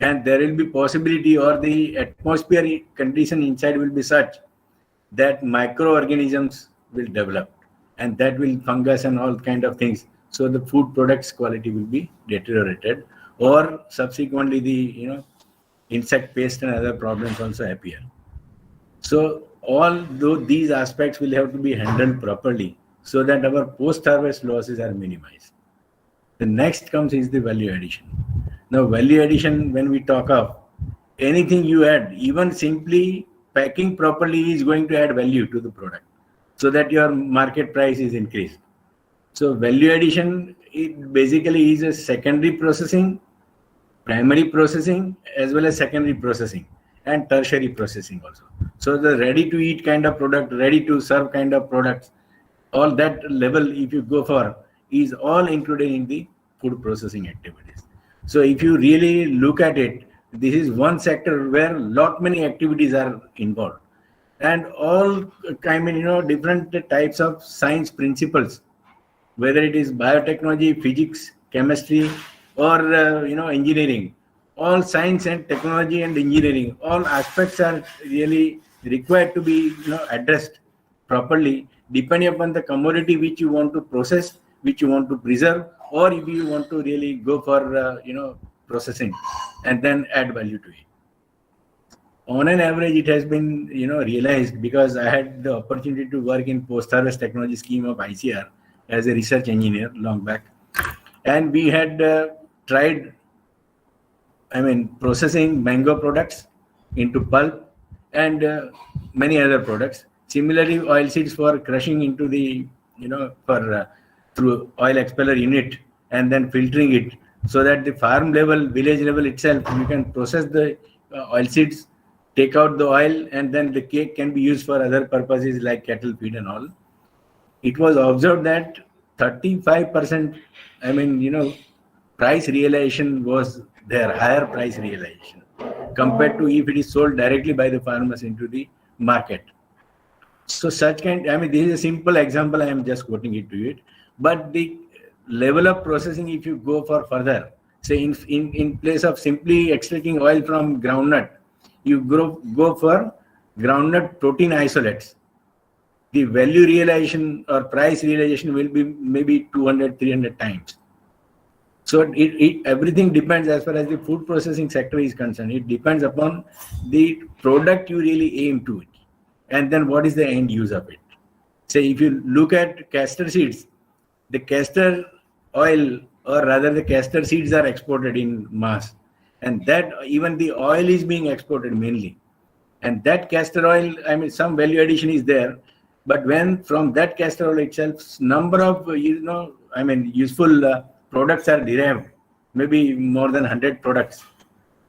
And there will be possibility, or the atmospheric condition inside will be such that microorganisms will develop, and that will fungus and all kind of things. So the food products quality will be deteriorated, or subsequently the insect pest and other problems also appear. So all these aspects will have to be handled properly so that our post-harvest losses are minimized. The next comes is the value addition. Now value addition, when we talk of anything you add, even simply packing properly is going to add value to the product, so that your market price is increased. So value addition, it basically is a secondary processing, primary processing, as well as secondary processing and tertiary processing also. So the ready to eat kind of product, ready to serve kind of products, all that level if you go for is all included in the food processing activities. So if you really look at it, this is one sector where lot many activities are involved. And all different types of science principles, whether it is biotechnology, physics, chemistry, or engineering, all science and technology and engineering, all aspects are really required to be addressed properly, depending upon the commodity which you want to process, which you want to preserve, or if you want to really go for processing and then add value to it. On an average, it has been realized, because I had the opportunity to work in post-harvest technology scheme of ICR as a research engineer long back, and we had tried processing mango products into pulp and many other products. Similarly, oilseeds for crushing into the through oil expeller unit and then filtering it, so that the farm level, village level itself, you can process the oilseeds, take out the oil, and then the cake can be used for other purposes like cattle feed and all. It was observed that 35%, price realization was there, higher price realization. compared to if it is sold directly by the farmers into the market. So such kind, I mean, this is a simple example, I am just quoting it to it, but the level of processing, if you go for further, say in place of simply extracting oil from groundnut, you go for groundnut protein isolates. The value realization or price realization will be maybe 200, 300 times. So everything depends as far as the food processing sector is concerned. It depends upon the product you really aim to it, and then what is the end use of it. Say if you look at castor seeds, the castor oil, or rather the castor seeds, are exported in mass, and that even the oil is being exported mainly. And that castor oil, I mean, some value addition is there, but when from that castor oil itself, number of useful products are derived, maybe more than 100 products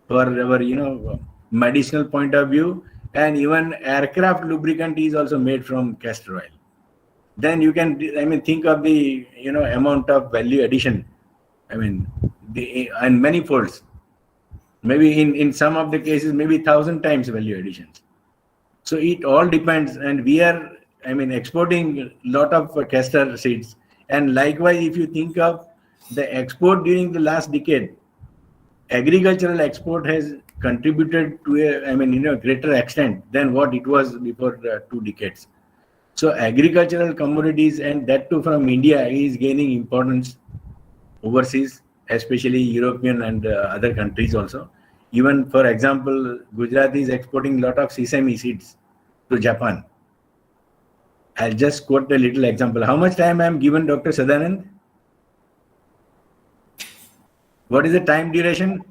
for our medicinal point of view, and even aircraft lubricant is also made from castor oil. Then you can think of the amount of value addition, and many folds, maybe in some of the cases maybe 1,000 times value additions. So it all depends, and we are exporting a lot of castor seeds. And likewise, if you think of the export during the last decade, agricultural export has contributed to a greater extent than what it was before 2 decades. So agricultural commodities, and that too from India, is gaining importance overseas, especially European and other countries also. Even for example, Gujarat is exporting a lot of sesame seeds to Japan. I'll just quote a little example. How much time I am given, Dr. Sadanand? What is the time duration?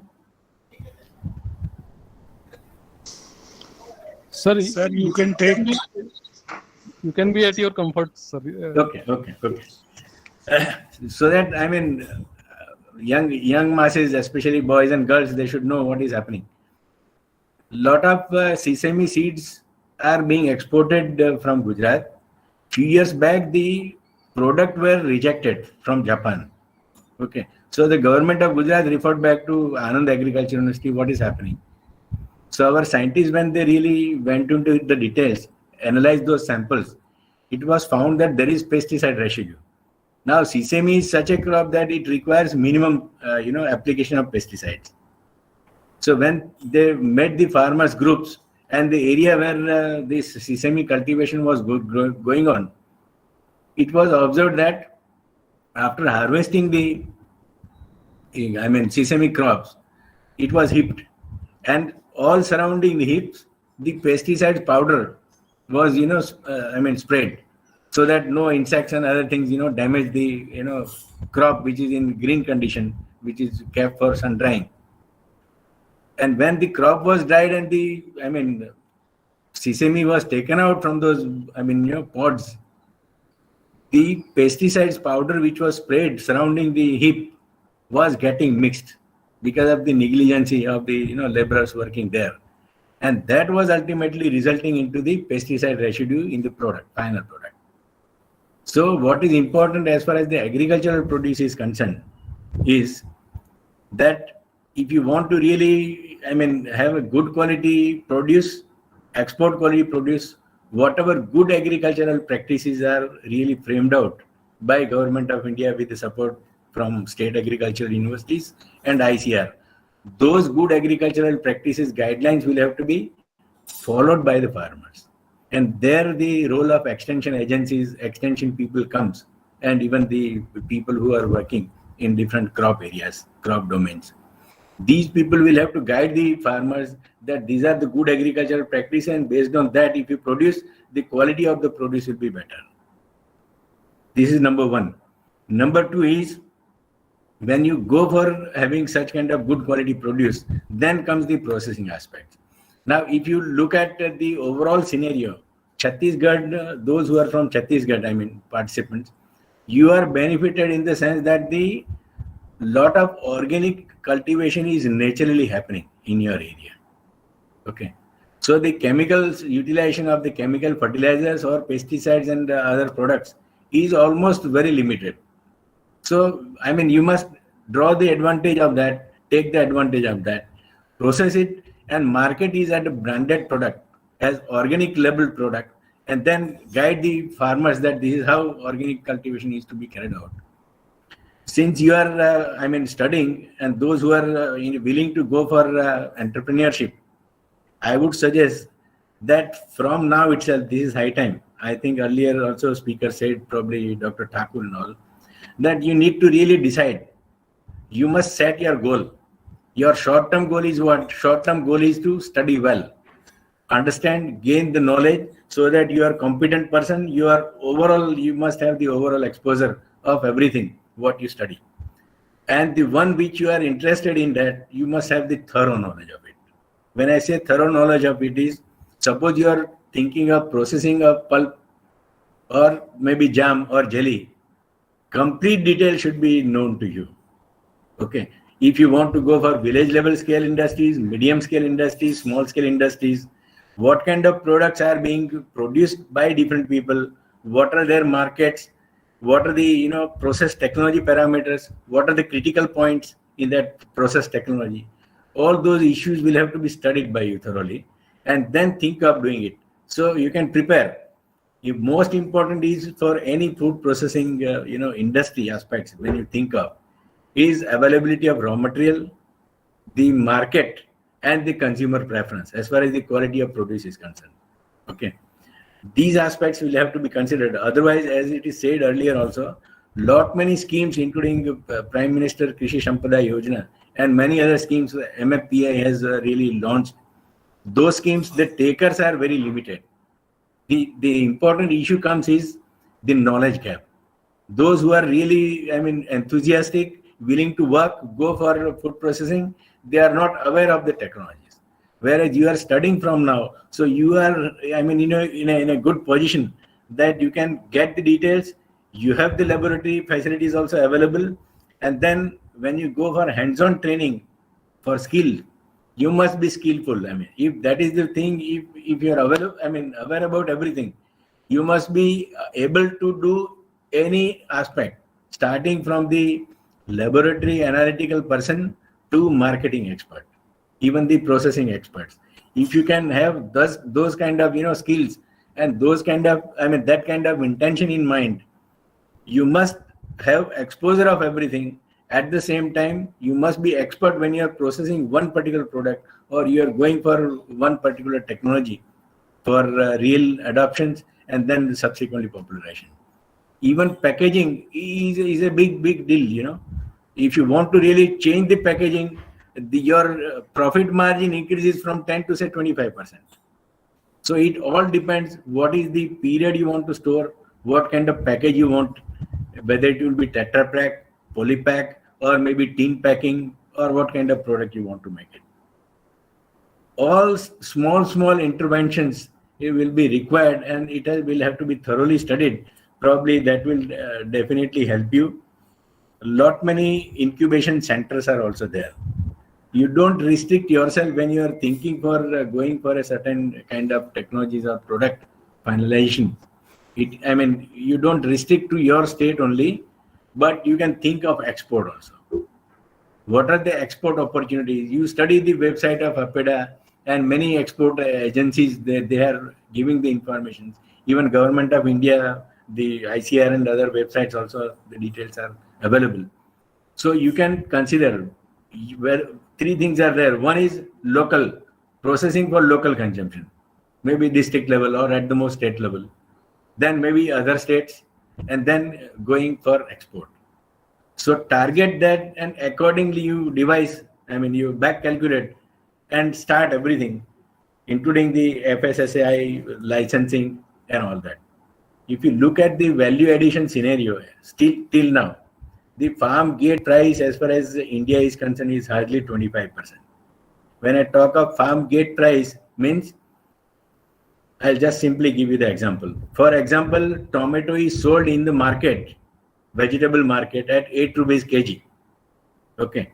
Sir, you can take. You can be at your comfort, sir. Okay. So that young masses, especially boys and girls, they should know what is happening. Lot of sesame seeds are being exported from Gujarat. Few years back, the product were rejected from Japan. Okay, so the government of Gujarat referred back to Anand Agriculture University. What is happening? So our scientists, when they really went into the details, analyzed those samples, it was found that there is pesticide residue. Now, sesame is such a crop that it requires minimum, application of pesticides. So when they met the farmers groups and the area where this sesame cultivation was going on, it was observed that after harvesting the sesame crops, it was heaped, and all surrounding the heaps, the pesticide powder was sprayed, so that no insects and other things damage the crop which is in green condition, which is kept for sun drying. And when the crop was dried and the sesame was taken out from those pods, the pesticides powder which was sprayed surrounding the heap was getting mixed because of the negligence of the laborers working there, and that was ultimately resulting into the pesticide residue in the final product. So what is important as far as the agricultural produce is concerned is that if you want to really have a good quality produce, export quality produce, whatever good agricultural practices are really framed out by Government of India with the support from state agricultural universities and ICR, those good agricultural practices guidelines will have to be followed by the farmers. And there the role of extension agencies, extension people comes, and even the people who are working in different crop areas, crop domains. These people will have to guide the farmers that these are the good agricultural practices, and based on that, if you produce, the quality of the produce will be better. This is number one. Number two is, when you go for having such kind of good quality produce, then comes the processing aspect. Now, if you look at the overall scenario, Chhattisgarh, those who are from Chhattisgarh, participants, you are benefited in the sense that the lot of organic cultivation is naturally happening in your area. Okay. So the chemicals, utilization of the chemical fertilizers or pesticides and other products is almost very limited. So, you must draw the advantage of that, take the advantage of that, process it, and market is at a branded product as organic labeled product, and then guide the farmers that this is how organic cultivation is to be carried out. Since you are, studying, and those who are willing to go for entrepreneurship, I would suggest that from now itself, this is high time. I think earlier also speaker said, probably Dr. Thakur and all, that you need to really decide. You must set your goal. Your short-term goal is what? Short-term goal is to study well, understand, gain the knowledge, so that you are a competent person. You must have the overall exposure of everything what you study. And the one which you are interested in, that you must have the thorough knowledge of it. When I say thorough knowledge of it is, suppose you are thinking of processing of pulp or maybe jam or jelly, complete detail should be known to you. Okay. If you want to go for village level scale industries, medium scale industries, small scale industries, what kind of products are being produced by different people, what are their markets, what are the process technology parameters, what are the critical points in that process technology, all those issues will have to be studied by you thoroughly, and then think of doing it. So you can prepare. The most important is for any food processing industry aspects, when you think of, is availability of raw material, the market, and the consumer preference as far as the quality of produce is concerned. Okay, these aspects will have to be considered. Otherwise, as it is said earlier also, lot many schemes, including Prime Minister Krishi Sampada Yojana and many other schemes MFPI has really launched. Those schemes, the takers are very limited. The important issue comes is the knowledge gap. Those who are really enthusiastic, willing to work, go for food processing, they are not aware of the technologies. Whereas you are studying from now, so you are in a good position that you can get the details. You have the laboratory facilities also available, and then when you go for hands-on training for skill, you must be skillful. If that is the thing, if you are aware about everything, you must be able to do any aspect, starting from the laboratory analytical person to marketing expert, even the processing experts. If you can have those kind of skills and those kind of that kind of intention in mind, you must have exposure of everything. At the same time, you must be expert when you are processing one particular product, or you are going for one particular technology for real adoptions and then subsequently popularization. Even packaging is a big deal. If you want to really change the packaging, your profit margin increases from 10 to say 25%. So it all depends what is the period you want to store, what kind of package you want, whether it will be Tetra Pak, polypack, or maybe tin packing, or what kind of product you want to make it. All small interventions will be required, and it will have to be thoroughly studied. Probably that will definitely help you. Lot many incubation centers are also there. You don't restrict yourself when you are thinking for going for a certain kind of technologies or product finalization. You don't restrict to your state only, but you can think of export also. What are the export opportunities? You study the website of APEDA and many export agencies, they are giving the information. Even Government of India, the ICR and other websites also, the details are available. So you can consider where three things are there. One is local, processing for local consumption, maybe district level or at the most state level. Then maybe other states, and then going for export. So target that, and accordingly you devise, you back calculate and start everything, including the FSSAI licensing and all that. If you look at the value addition scenario, till now, the farm gate price as far as India is concerned is hardly 25%. When I talk of farm gate price, means I'll just simply give you the example. For example, tomato is sold in the market, vegetable market, at 8 rupees kg. Okay.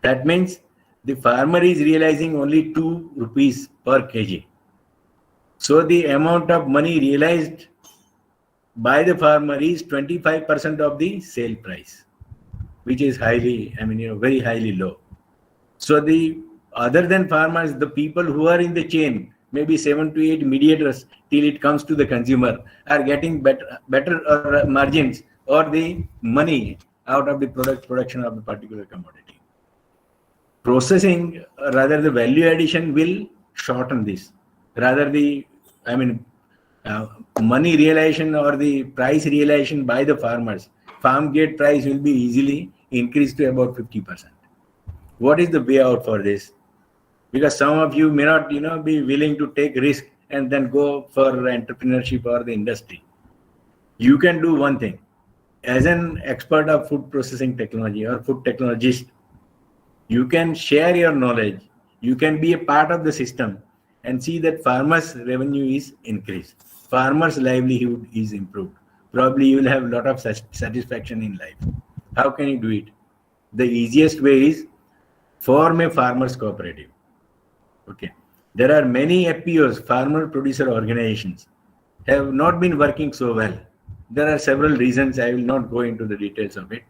That means the farmer is realizing only 2 rupees per kg. So the amount of money realized by the farmer is 25% of the sale price, which is highly, very highly low. So the other than farmers, the people who are in the chain, maybe 7 to 8 mediators till it comes to the consumer, are getting better margins or the money out of the production of the particular commodity. Processing, rather the value addition will shorten this. Rather money realization or the price realization by the farmers, farm gate price will be easily increased to about 50%. What is the way out for this? Because some of you may not, be willing to take risk and then go for entrepreneurship or the industry. You can do one thing. As an expert of food processing technology or food technologist, you can share your knowledge. You can be a part of the system and see that farmers' revenue is increased. Farmers' livelihood is improved. Probably you will have a lot of satisfaction in life. How can you do it? The easiest way is form a farmers cooperative. Okay. There are many FPOs, farmer producer organizations, have not been working so well. There are several reasons. I will not go into the details of it.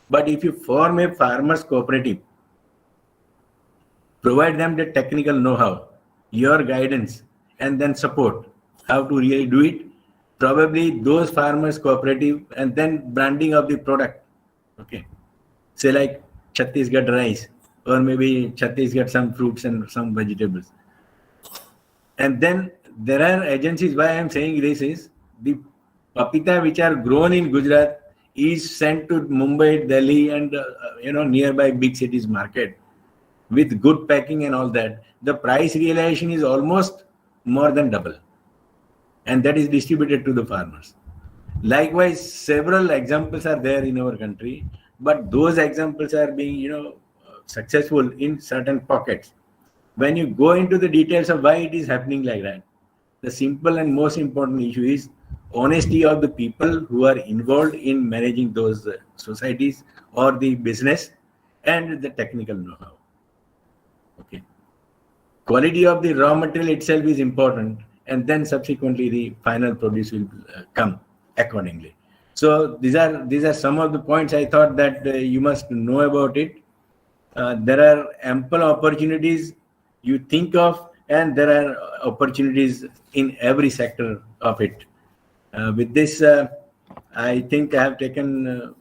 But if you form a farmers cooperative, provide them the technical know-how, your guidance, and then support how to really do it. Probably those farmers cooperative and then branding of the product. Okay. Say like Chhattisgarh rice, or maybe Chhattisgarh some fruits and some vegetables. And then there are agencies, why I am saying this is, the papita which are grown in Gujarat is sent to Mumbai, Delhi and nearby big cities market with good packing and all that. The price realization is almost more than double. And that is distributed to the farmers. Likewise, several examples are there in our country, but those examples are being, successful in certain pockets. When you go into the details of why it is happening like that, the simple and most important issue is honesty of the people who are involved in managing those societies or the business and the technical know-how. Okay. Quality of the raw material itself is important, and then subsequently the final produce will come accordingly. So these are some of the points I thought that you must know about it. There are ample opportunities you think of, and there are opportunities in every sector of it. With this, I think I have taken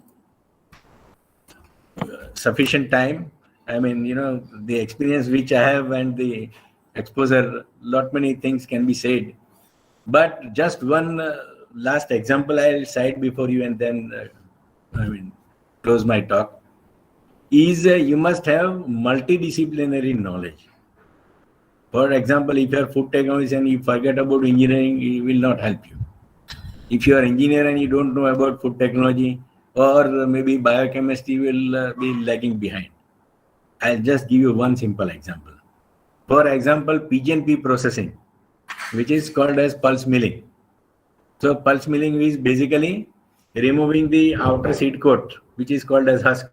sufficient time. I mean, the experience which I have and the exposure, lot many things can be said. But just one last example I'll cite before you and then close my talk, is you must have multidisciplinary knowledge. For example, if you are food technologist and you forget about engineering, it will not help you. If you are engineer and you don't know about food technology, or maybe biochemistry, will be lagging behind. I'll just give you one simple example. For example, P&P processing, which is called as pulse milling. So pulse milling is basically removing the outer seed coat, which is called as husk.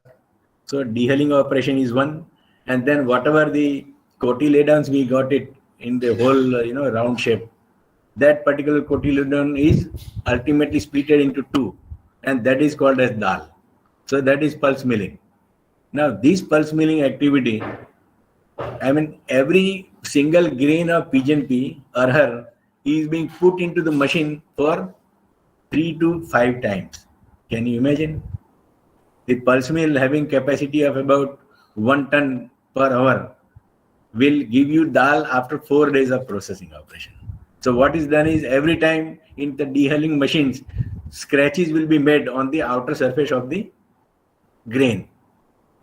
So dehulling operation is one, and then whatever the cotyledons we got it in the whole round shape, that particular cotyledon is ultimately splitted into two, and that is called as dal. So that is pulse milling. Now this pulse milling activity, every single grain of P&P arhar is being put into the machine for 3 to 5 times. Can you imagine? The pulse mill having capacity of about 1 ton per hour will give you dal after 4 days of processing operation. So what is done is, every time in the dehulling machines, scratches will be made on the outer surface of the grain,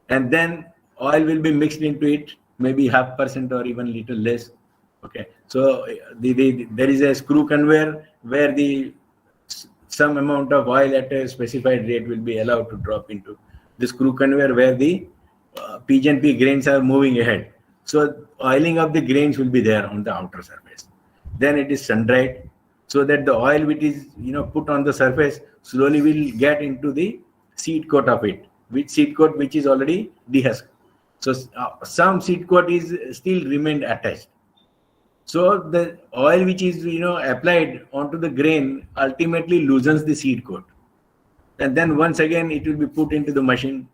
and then oil will be mixed into it, maybe 0.5% or even little less. Okay, so there is a screw conveyor where some amount of oil at a specified rate will be allowed to drop into the screw conveyor where the P&P grains are moving ahead. So oiling of the grains will be there on the outer surface. Then it is sun-dried, so that the oil which is put on the surface slowly will get into the seed coat of it, which is already dehusked. So some seed coat is still remained attached. So the oil which is applied onto the grain ultimately loosens the seed coat, and then once again it will be put into the machine.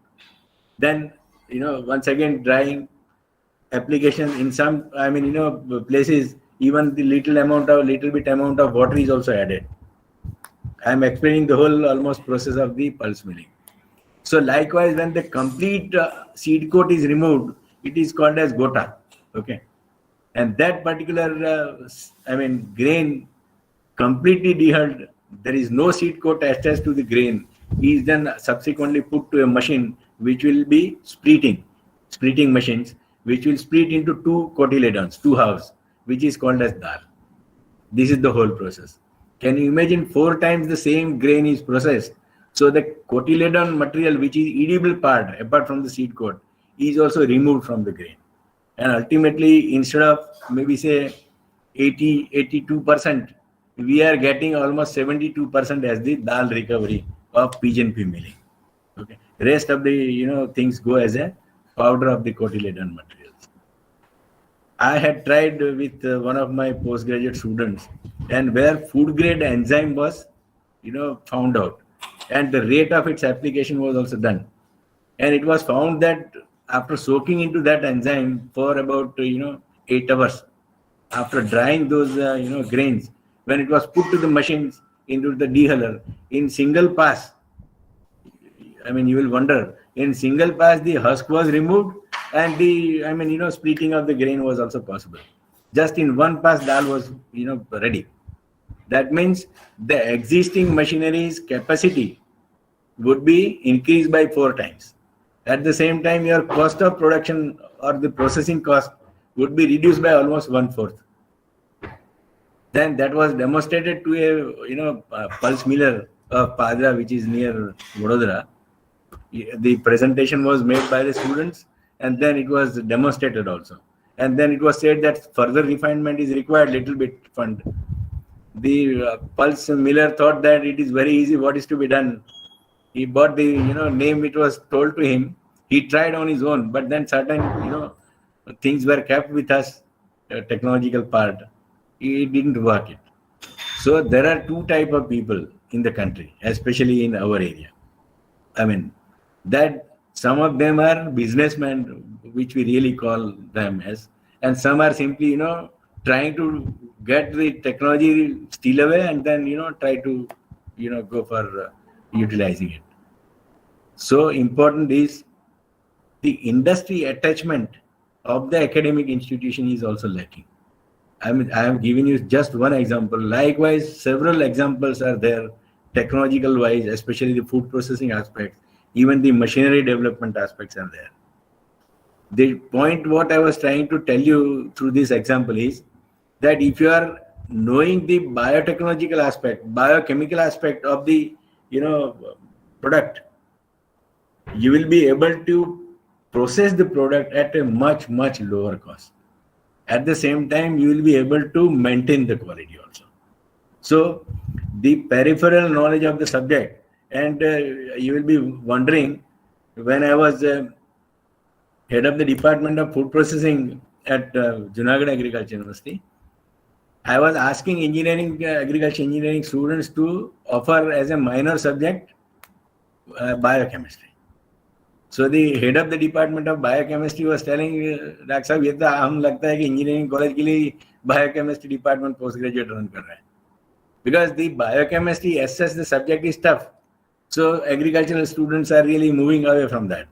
Then once again drying, applications in some, I mean, places, even the little bit amount of water is also added. I'm explaining the whole almost process of the pulse milling. So likewise, when the complete seed coat is removed, it is called as gota. Okay. And that particular, grain completely dehulled, there is no seed coat attached to the grain, is then subsequently put to a machine which will be splitting machines, which will split into two cotyledons, two halves, which is called as dal. This is the whole process. Can you imagine 4 times the same grain is processed? So the cotyledon material, which is edible part apart from the seed coat, is also removed from the grain. And ultimately, instead of maybe say 82%, we are getting almost 72% as the dal recovery of pigeon pea milling. Okay. Rest of the things go as a powder of the cotyledon materials. I had tried with one of my postgraduate students, and where food grade enzyme was found out, and the rate of its application was also done, and it was found that after soaking into that enzyme for about 8 hours, after drying those grains, when it was put to the machines into the dehuller in single pass, you will wonder, in single pass the husk was removed and the splitting of the grain was also possible. Just in one pass dal was ready. That means the existing machinery's capacity would be increased by 4 times. At the same time, your cost of production or the processing cost would be reduced by almost 1/4. Then that was demonstrated to a pulse miller of Padra, which is near Vadodara. The presentation was made by the students, and then it was demonstrated also. And then it was said that further refinement is required, little bit fund. The pulse miller thought that it is very easy, what is to be done. He bought the name which was told to him. He tried on his own, but then certain things were kept with us, technological part. It didn't work it. So there are 2 type of people in the country, especially in our area. That some of them are businessmen, which we really call them as, and some are simply trying to get the technology steal away and then try to go for utilizing it. So important is the industry attachment of the academic institution is also lacking. I have given you just one example. Likewise, several examples are there, technological wise, especially the food processing aspects, even the machinery development aspects are there. The point what I was trying to tell you through this example is that if you are knowing the biotechnological aspect, biochemical aspect of the product, you will be able to process the product at a much, much lower cost. At the same time, you will be able to maintain the quality also. So the peripheral knowledge of the subject, and you will be wondering, when I was head of the Department of Food Processing at Junagadh Agriculture University, I was asking agriculture engineering students to offer as a minor subject biochemistry. So the head of the Department of Biochemistry was telling, Dr. Sahab, ये तो हम लगता है कि engineering college के लिए biochemistry department postgraduate run कर रहा है. Because the biochemistry as such the subject is tough. So agricultural students are really moving away from that.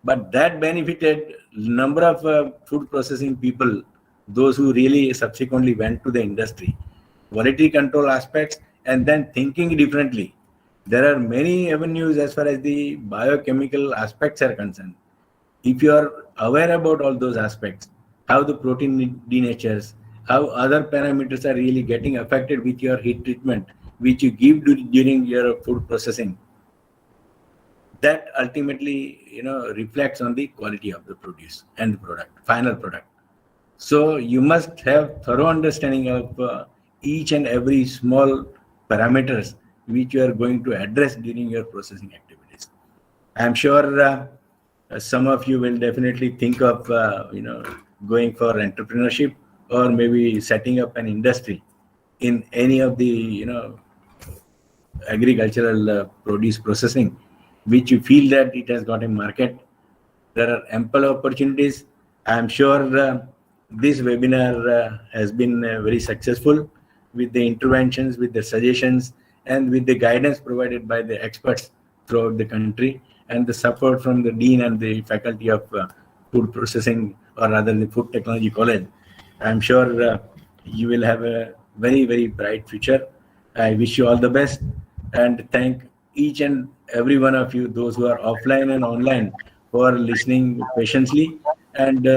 But that benefited number of food processing people, those who really subsequently went to the industry. Quality control aspects and then thinking differently. There are many avenues as far as the biochemical aspects are concerned. If you are aware about all those aspects, how the protein denatures, how other parameters are really getting affected with your heat treatment, which you give during your food processing, that ultimately reflects on the quality of the produce and the product, final product. So you must have thorough understanding of each and every small parameters which you are going to address during your processing activities. I'm sure some of you will definitely think of going for entrepreneurship or maybe setting up an industry in any of the agricultural produce processing, which you feel that it has got a market. There are ample opportunities. I'm sure this webinar has been very successful with the interventions, with the suggestions, and with the guidance provided by the experts throughout the country, and the support from the Dean and the Faculty of Food Processing, or rather the Food Technology College. I'm sure you will have a very, very bright future. I wish you all the best, and thank each and every one of you, those who are offline and online, for listening patiently and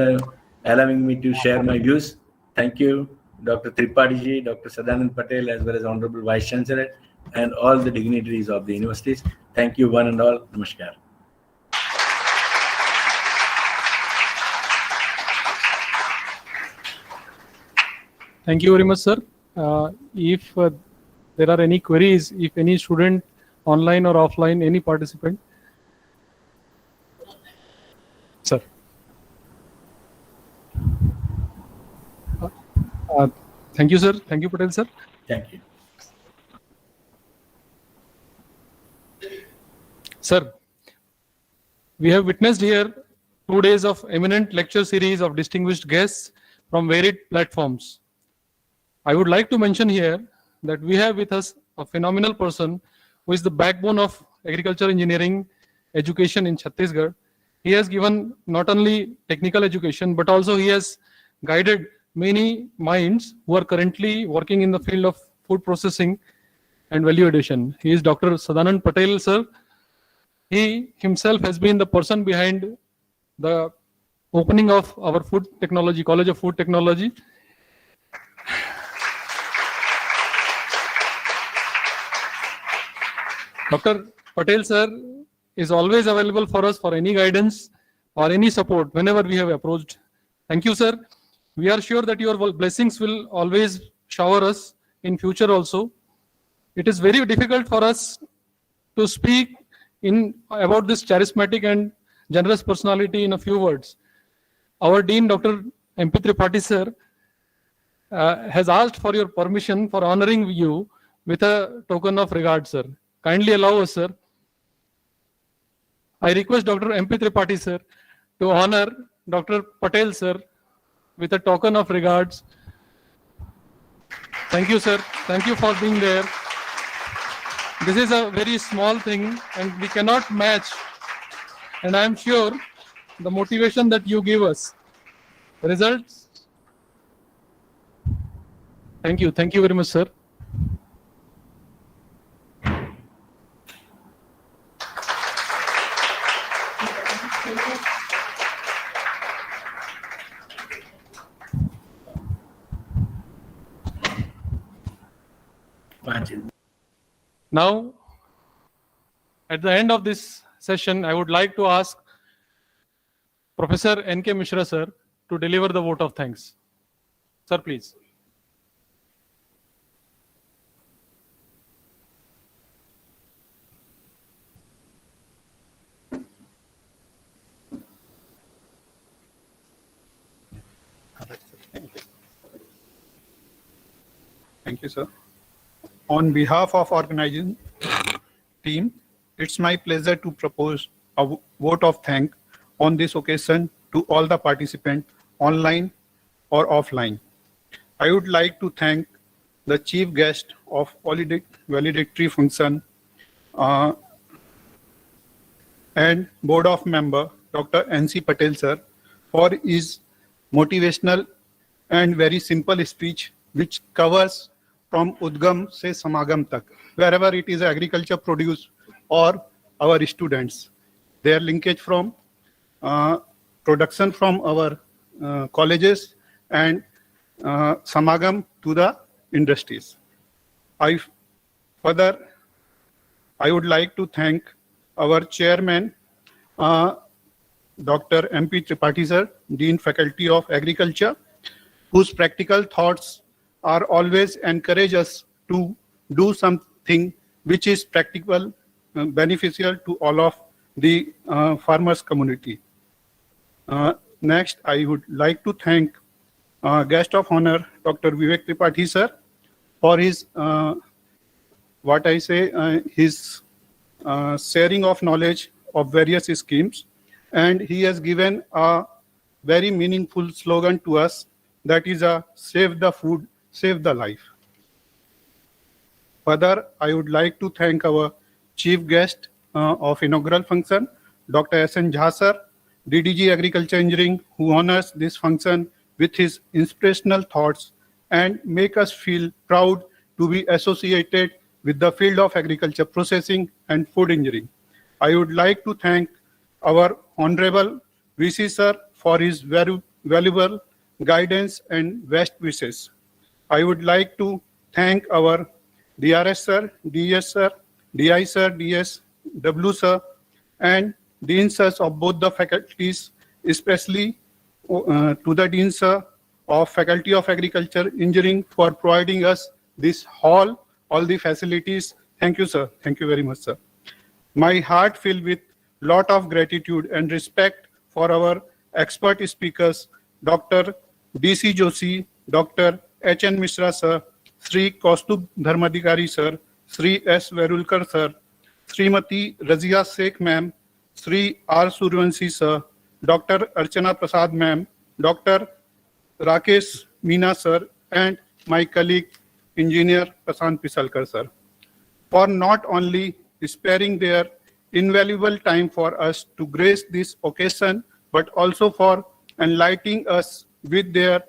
allowing me to share my views. Thank you, Dr. Tripathi ji, Dr. Sadanand Patel, as well as Honorable Vice Chancellor, and all the dignitaries of the universities. Thank you, one and all. Namaskar. Thank you very much, sir. If there are any queries, if any student, online or offline, any participant. Sir. Thank you, sir. Thank you, Patel, sir. Thank you. Sir, we have witnessed here 2 days of eminent lecture series of distinguished guests from varied platforms. I would like to mention here that we have with us a phenomenal person who is the backbone of agriculture engineering education in Chhattisgarh. He has given not only technical education, but also he has guided many minds who are currently working in the field of food processing and value addition. He is Dr. Sadanand Patel, sir. He himself has been the person behind the opening of our Food Technology, College of Food Technology. Dr. Patel, sir, is always available for us for any guidance or any support whenever we have approached. Thank you, sir. We are sure that your blessings will always shower us in future also. It is very difficult for us to speak about this charismatic and generous personality in a few words. Our Dean, Dr. MP Tripathi, sir, has asked for your permission for honoring you with a token of regard, sir. Kindly allow us, sir. I request Dr. MP Tripathi, sir, to honor Dr. Patel, sir, with a token of regards. Thank you, sir. Thank you for being there. This is a very small thing and we cannot match. And I am sure the motivation that you give us, the results. Thank you. Thank you very much, sir. Now, at the end of this session, I would like to ask Professor N.K. Mishra, sir, to deliver the vote of thanks. Sir, please. Thank you, sir. On behalf of organizing team, it's my pleasure to propose a vote of thanks on this occasion to all the participants, online or offline. I would like to thank the chief guest of valedictory function and board of member, Dr. N.C. Patel, sir, for his motivational and very simple speech, which covers from Udgam se Samagam tak, wherever it is agriculture produce or our students, their linkage from production from our colleges and Samagam to the industries. Further, I would like to thank our chairman, Dr. MP Tripathi, sir, Dean Faculty of Agriculture, whose practical thoughts are always encourage us to do something which is practical, beneficial to all of the farmers community. Next, I would like to thank guest of honor, Dr. Vivek Tripathi, sir, for his, his sharing of knowledge of various schemes. And he has given a very meaningful slogan to us, that is a save the food, save the life. Further, I would like to thank our chief guest of inaugural function, Dr. S.N. Jha sir, DDG Agriculture Engineering, who honors this function with his inspirational thoughts and make us feel proud to be associated with the field of agriculture processing and food engineering. I would like to thank our Honorable VC sir for his very valuable guidance and best wishes. I would like to thank our DRS sir, DS sir, DI sir, DS, W sir, and Dean sirs of both the faculties, especially to the Dean sir of Faculty of Agriculture Engineering for providing us this hall, all the facilities. Thank you, sir. Thank you very much, sir. My heart filled with lot of gratitude and respect for our expert speakers, Dr. D.C. Joshi, Dr. H.N. Mishra, sir, Sri Kaustubh Dharmadhikari, sir, Sri S. Verulkar, sir, Srimati Razia Sheikh, ma'am, Sri R. Suryanshi, sir, Dr. Archana Prasad, ma'am, Dr. Rakesh Meena, sir, and my colleague, Engineer Prasant Pisalkar, sir, for not only sparing their invaluable time for us to grace this occasion, but also for enlightening us with their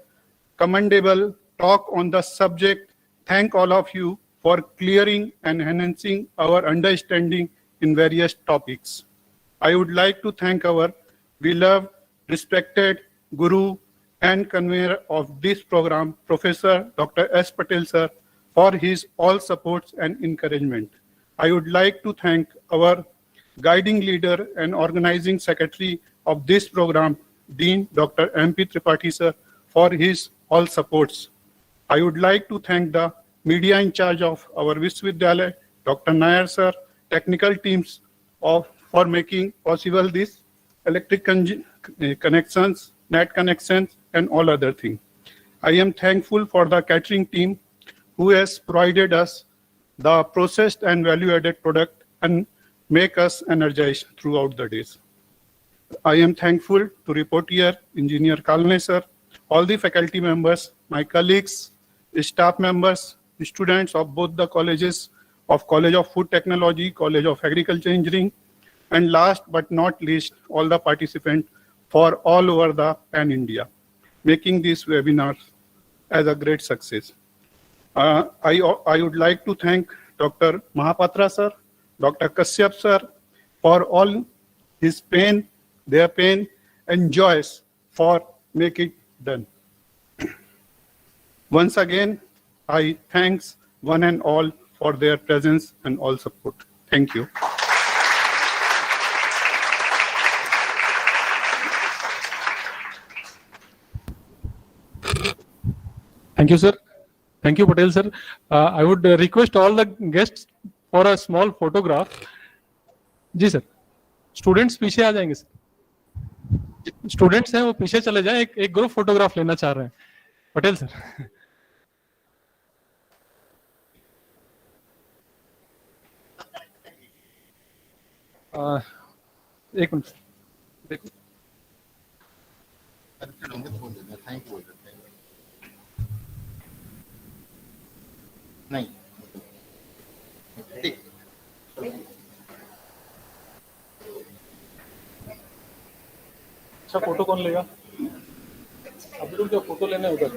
commendable talk on the subject. Thank all of you for clearing and enhancing our understanding in various topics. I would like to thank our beloved, respected Guru and convener of this program, Professor Dr. S. Patel, sir, for his all supports and encouragement. I would like to thank our guiding leader and organizing secretary of this program, Dean Dr. M.P. Tripathi, sir, for his all supports. I would like to thank the media in charge of our Vishwavidyalaya, Dr. Nair, sir, technical teams for making possible this electric connections, net connections, and all other things. I am thankful for the catering team who has provided us the processed and value-added product and make us energized throughout the days. I am thankful to report here Engineer Kalne, sir, all the faculty members, my colleagues, staff members, students of both the colleges of College of Food Technology, College of Agriculture Engineering, and last but not least, all the participants for all over the pan-India, making this webinar as a great success. I would like to thank Dr. Mahapatra, sir, Dr. Kashyap, sir, for all his pain, their pain and joys for make it done. Once again, I thanks one and all for their presence and all support. Thank you. Thank you, sir. Thank you, Patel, sir. I would request all the guests for a small photograph. जी sir, students पीछे आ जाएंगे sir. Students हैं वो पीछे चले जाएं, एक ग्रुप फोटोग्राफ लेना चाह रहे हैं. पटेल सर. एक मिनट देखो. नहीं. अच्छा फोटो कौन लेगा? अभी रुक जाओ, फोटो लेना है उधर.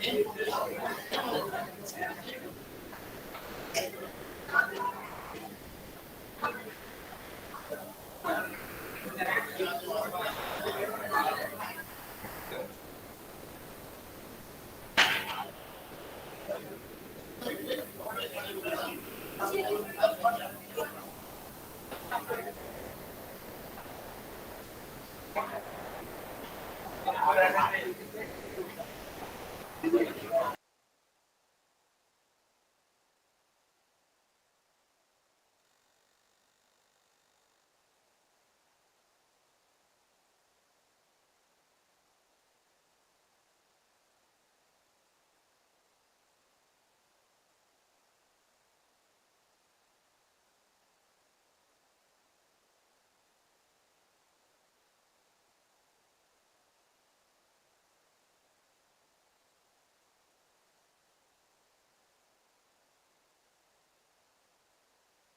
Thank you.